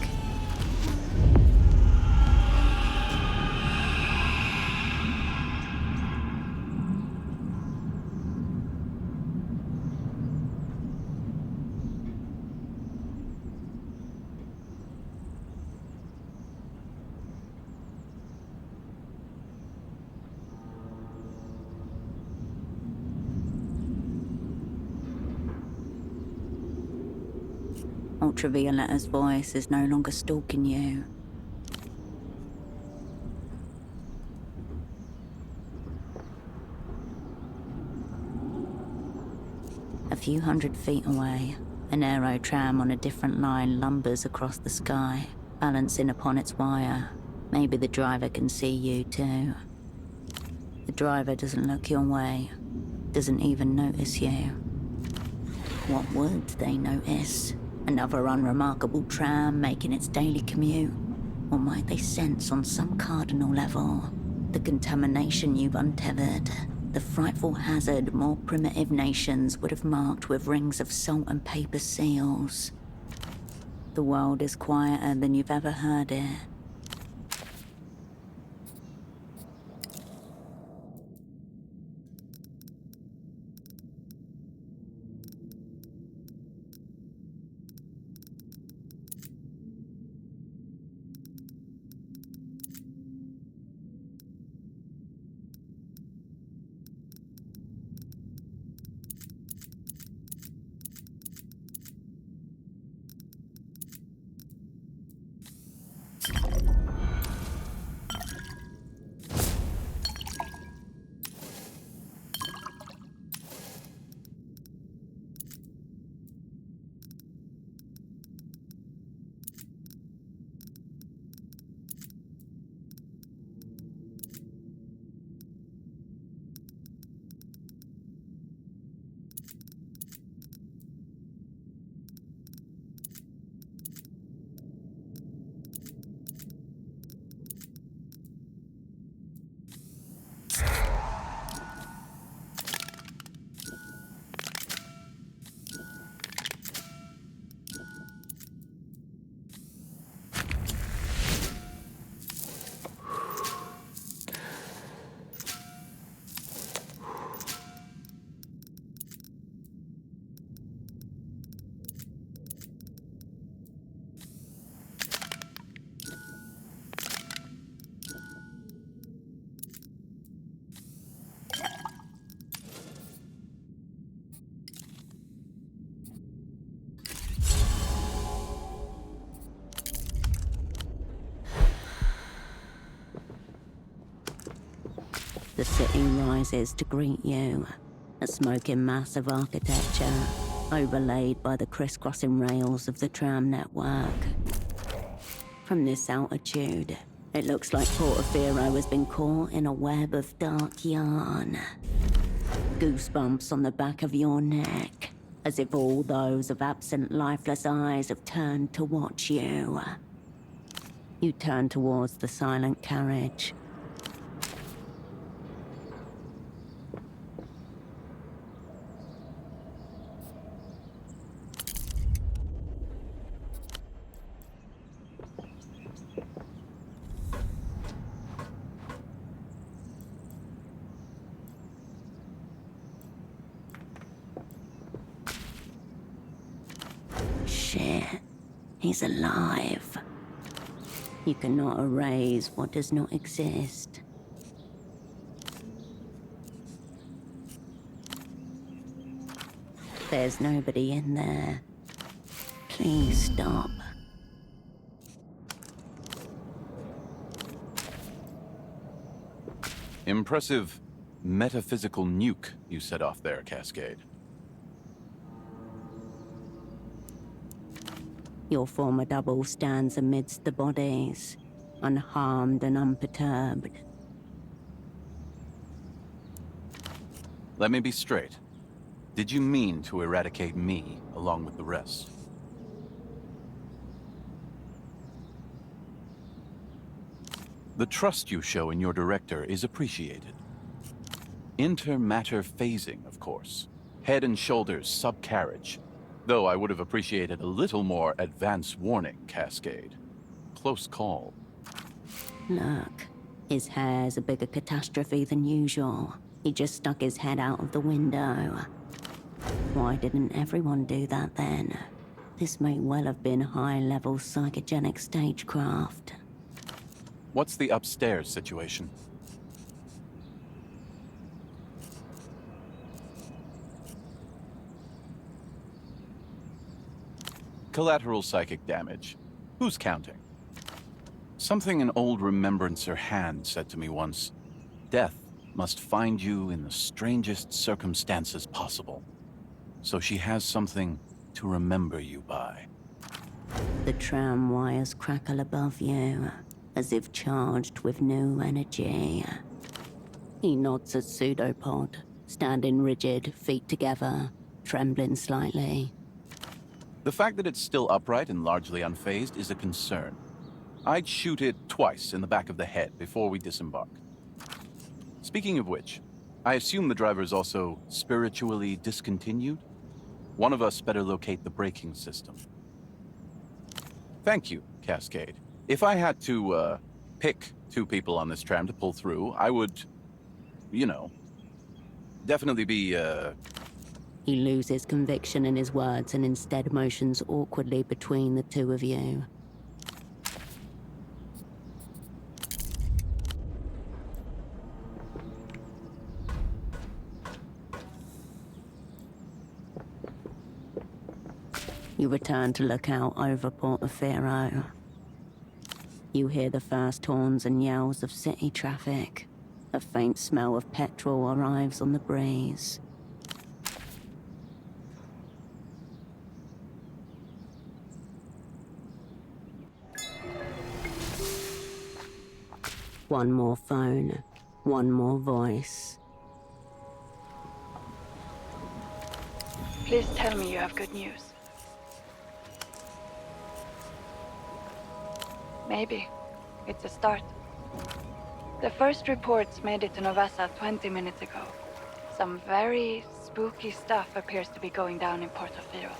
Ultravioletta's voice is no longer stalking you. A few hundred feet away, an aero tram on a different line lumbers across the sky, balancing upon its wire. Maybe the driver can see you too. The driver doesn't look your way, doesn't even notice you. What would they notice? Another unremarkable tram making its daily commute? Or might they sense on some cardinal level the contamination you've untethered? The frightful hazard more primitive nations would have marked with rings of salt and paper seals. The world is quieter than you've ever heard it. The city rises to greet you, a smoking mass of architecture, overlaid by the crisscrossing rails of the tram network. From this altitude, it looks like Portofino has been caught in a web of dark yarn. Goosebumps on the back of your neck, as if all those of absent, lifeless eyes have turned to watch you. You turn towards the silent carriage. Shit, he's alive. You cannot erase what does not exist. There's nobody in there. Please stop. Impressive metaphysical nuke you set off there, Cascade. Your former double stands amidst the bodies, unharmed and unperturbed. Let me be straight. Did you mean to eradicate me along with the rest? The trust you show in your director is appreciated. Intermatter phasing, of course. Head and shoulders sub-carriage. Though I would have appreciated a little more advance warning, Cascade. Close call. Look, his hair's a bigger catastrophe than usual. He just stuck his head out of the window. Why didn't everyone do that then? This may well have been high-level psychogenic stagecraft. What's the upstairs situation? Collateral psychic damage. Who's counting? Something an old remembrancer hand said to me once. Death must find you in the strangest circumstances possible. So she has something to remember you by. The tram wires crackle above you, as if charged with new energy. He nods at Pseudopod, standing rigid, feet together, trembling slightly. The fact that it's still upright and largely unfazed is a concern. I'd shoot it twice in the back of the head before we disembark. Speaking of which, I assume the driver is also spiritually discontinued? One of us better locate the braking system. Thank you, Cascade. If I had to, pick 2 people on this tram to pull through, I would, you know, definitely be, He loses conviction in his words and instead motions awkwardly between the 2 of you. You return to look out over Portofino. You hear the first horns and yells of city traffic. A faint smell of petrol arrives on the breeze. One more phone, one more voice. Please tell me you have good news. Maybe. It's a start. The first reports made it to Novassa 20 minutes ago. Some very spooky stuff appears to be going down in Portofino.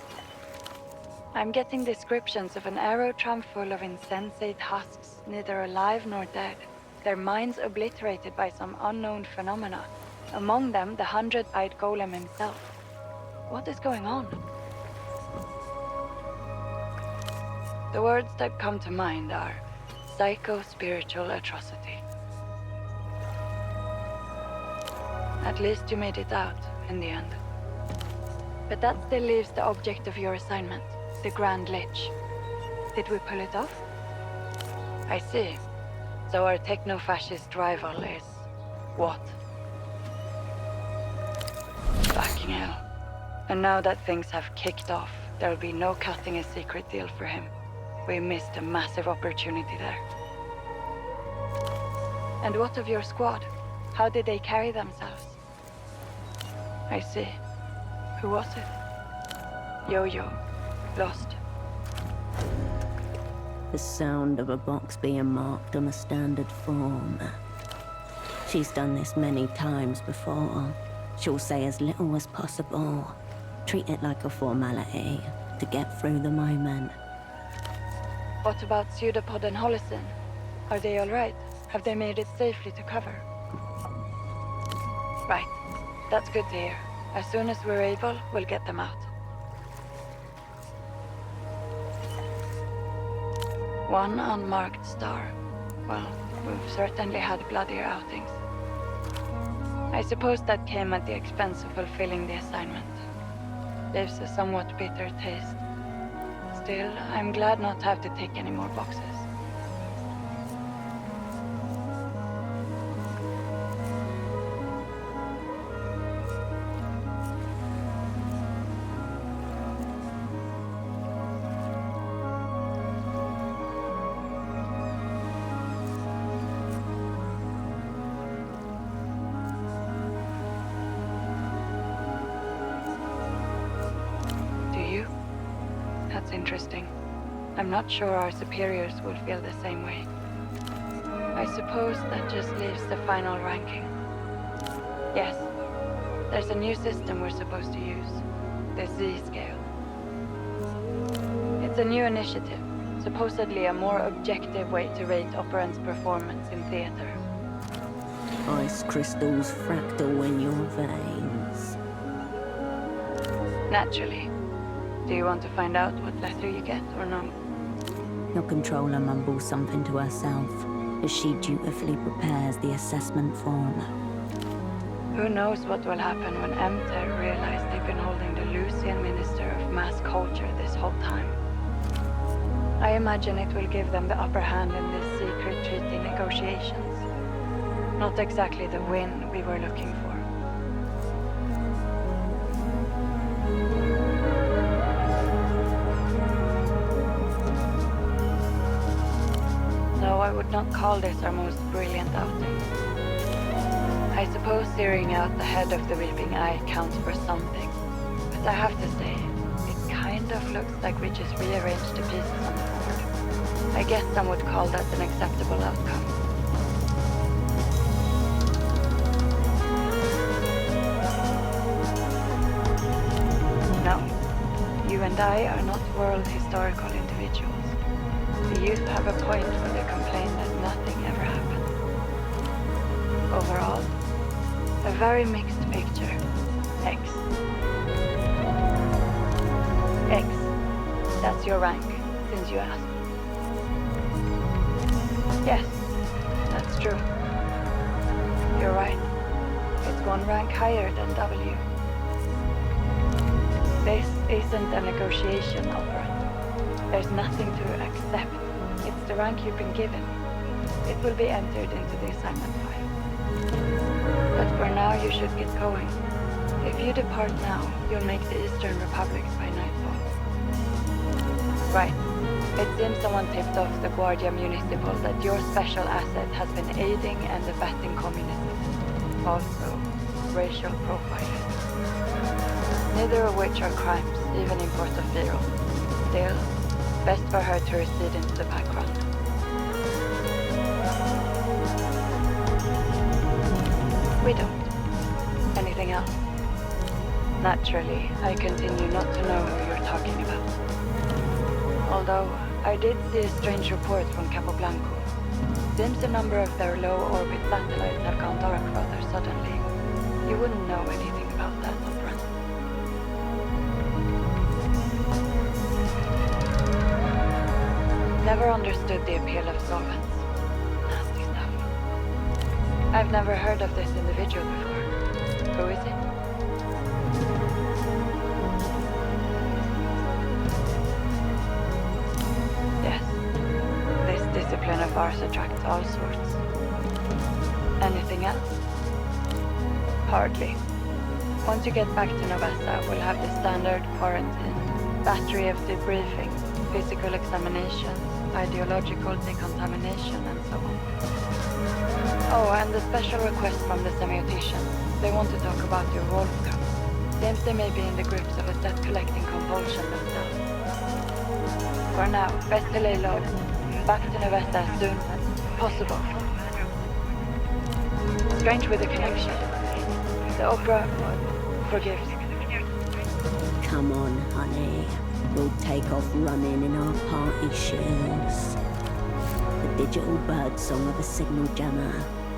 I'm getting descriptions of an aerotram full of insensate husks, neither alive nor dead. Their minds obliterated by some unknown phenomena. Among them, the 100-eyed golem himself. What is going on? The words that come to mind are psycho-spiritual atrocity. At least you made it out, in the end. But that still leaves the object of your assignment, the Grand Lich. Did we pull it off? I see. So our techno-fascist rival is... what? Fucking hell. And now that things have kicked off, there'll be no cutting a secret deal for him. We missed a massive opportunity there. And what of your squad? How did they carry themselves? I see. Who was it? Yo-Yo. Lost. The sound of a box being marked on a standard form. She's done this many times before. She'll say as little as possible. Treat it like a formality to get through the moment. What about Pseudopod and Holocene? Are they all right? Have they made it safely to cover? Right. That's good to hear. As soon as we're able, we'll get them out. One unmarked star. Well, we've certainly had bloodier outings. I suppose that came at the expense of fulfilling the assignment. Leaves a somewhat bitter taste. Still, I'm glad not to have to tick any more boxes. Interesting. I'm not sure our superiors will feel the same way. I suppose that just leaves the final ranking. Yes, there's a new system we're supposed to use. The Z-scale. It's a new initiative, supposedly a more objective way to rate operants' performance in theater. Ice crystals fractal in your veins. Naturally. Do you want to find out what letter you get, or no? Your controller mumbles something to herself as she dutifully prepares the assessment form. Who knows what will happen when Emter realize they've been holding the Lucian Minister of Mass Culture this whole time? I imagine it will give them the upper hand in this secret treaty negotiations. Not exactly the win we were looking for. No, I would not call this our most brilliant outing. I suppose zeroing out the head of the Weeping Eye counts for something. But I have to say, it kind of looks like we just rearranged the pieces on the board. I guess some would call that an acceptable outcome. No, you and I are not world historical individuals. The youth have a point when they complain that nothing ever happened. Overall, a very mixed picture. X. X. That's your rank, since you asked. Yes, that's true. You're right. It's one rank higher than W. This isn't a negotiation, Operant. There's nothing to accept. It's the rank you've been given. It will be entered into the assignment file. But for now, you should get going. If you depart now, you'll make the Eastern Republics by nightfall. Right. It seems someone tipped off the Guardia Municipal that your special asset has been aiding and abetting communism. Also, racial profiling. Neither of which are crimes, even in Portofino. Still, best for her to recede into the background. We don't. Anything else? Naturally, I continue not to know who you're talking about. Although, I did see a strange report from Capo Blanco. Seems a number of their low-orbit satellites have gone dark rather suddenly. You wouldn't know anything about that, Operant. Never understood the appeal of solvents. Nasty stuff. I've never heard of this individual before. Who is it? Yes. This discipline of ours attracts all sorts. Anything else? Hardly. Once you get back to Novessa, we'll have the standard quarantine, battery of debriefings, physical examinations, ideological decontamination, and so on. Oh, and the special request from the semioticians. They want to talk about your wolf cub. Seems they may be in the grips of a debt-collecting compulsion themselves. For now, best to lay low. Back to Novesta as soon as possible. Strange with the connection. The opera forgives. Come on, honey. We'll take off running in our party shoes. The digital bird song of a signal jammer.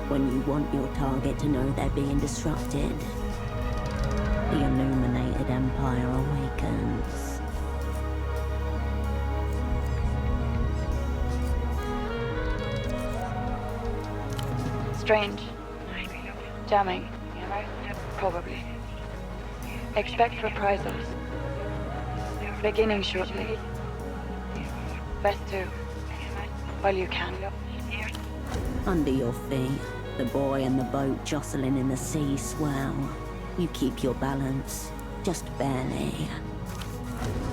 When you want your target to know they're being disrupted. The illuminated empire awakens. Strange. Jamming. Probably. Expect reprisals. Beginning shortly. Best to, while you can. Under your feet, the buoy and the boat jostling in the sea swell. You keep your balance, just barely.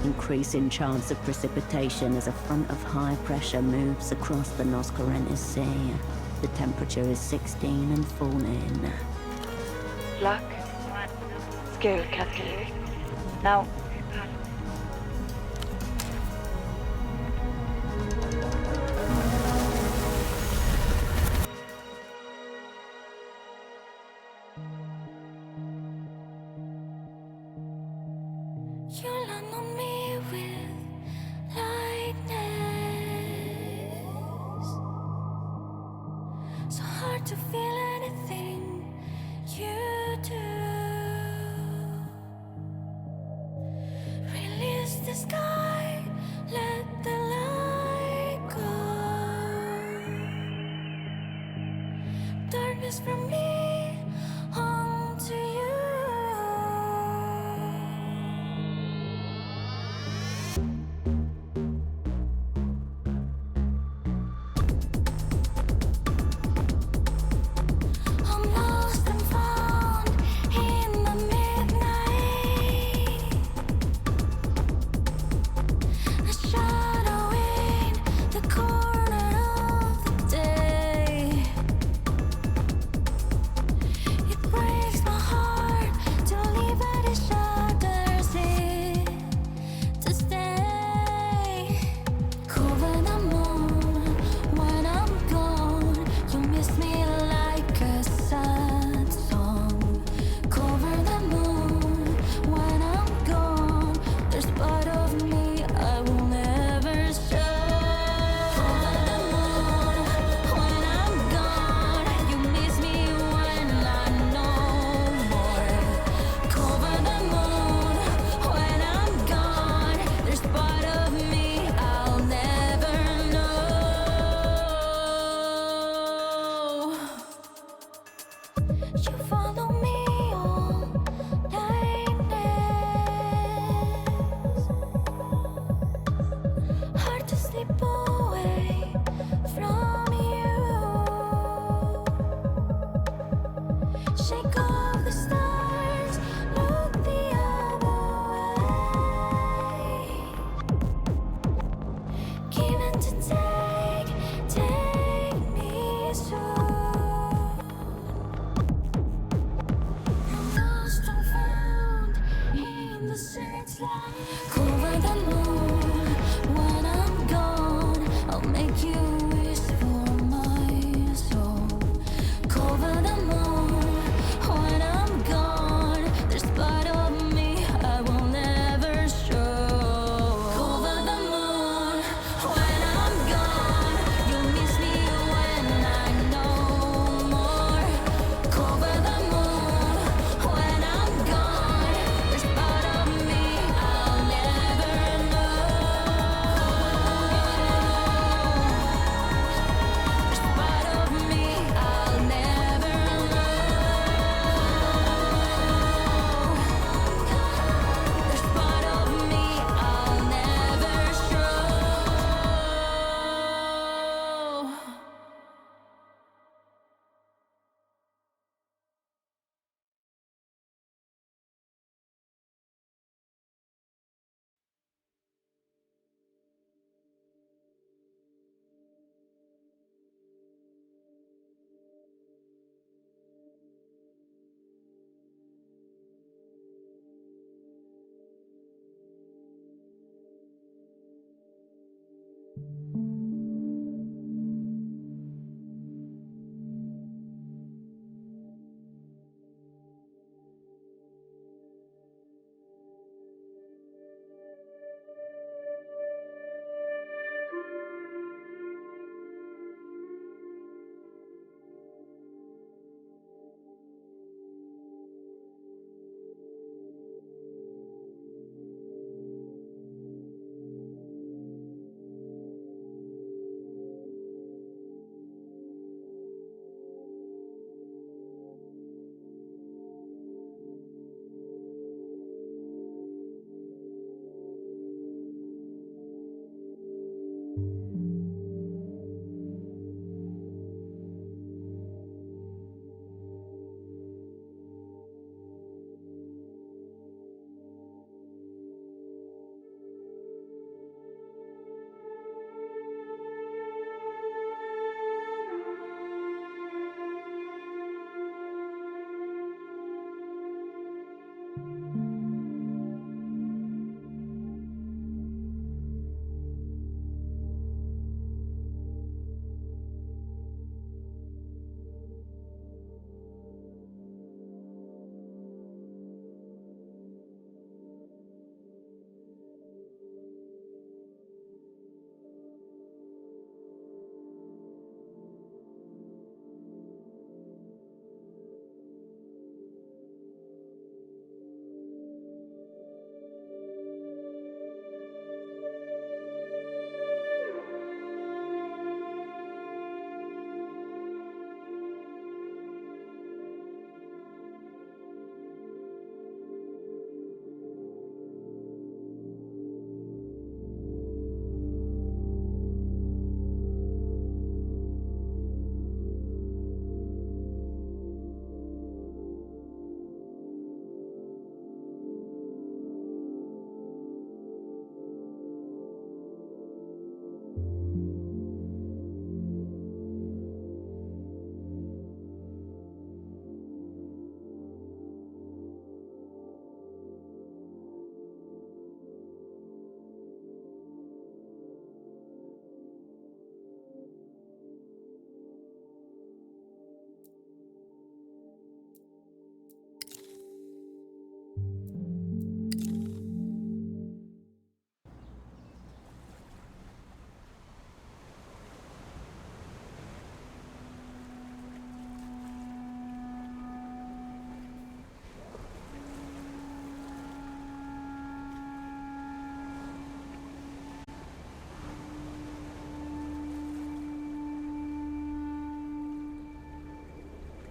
Increasing chance of precipitation as a front of high pressure moves across the Nos Correntes Sea. The temperature is 16 and falling. Luck. Skill, Cascade. Now, You land on me with lightness. So hard to feel anything you do. Release the sky, let the light go. Darkness from me.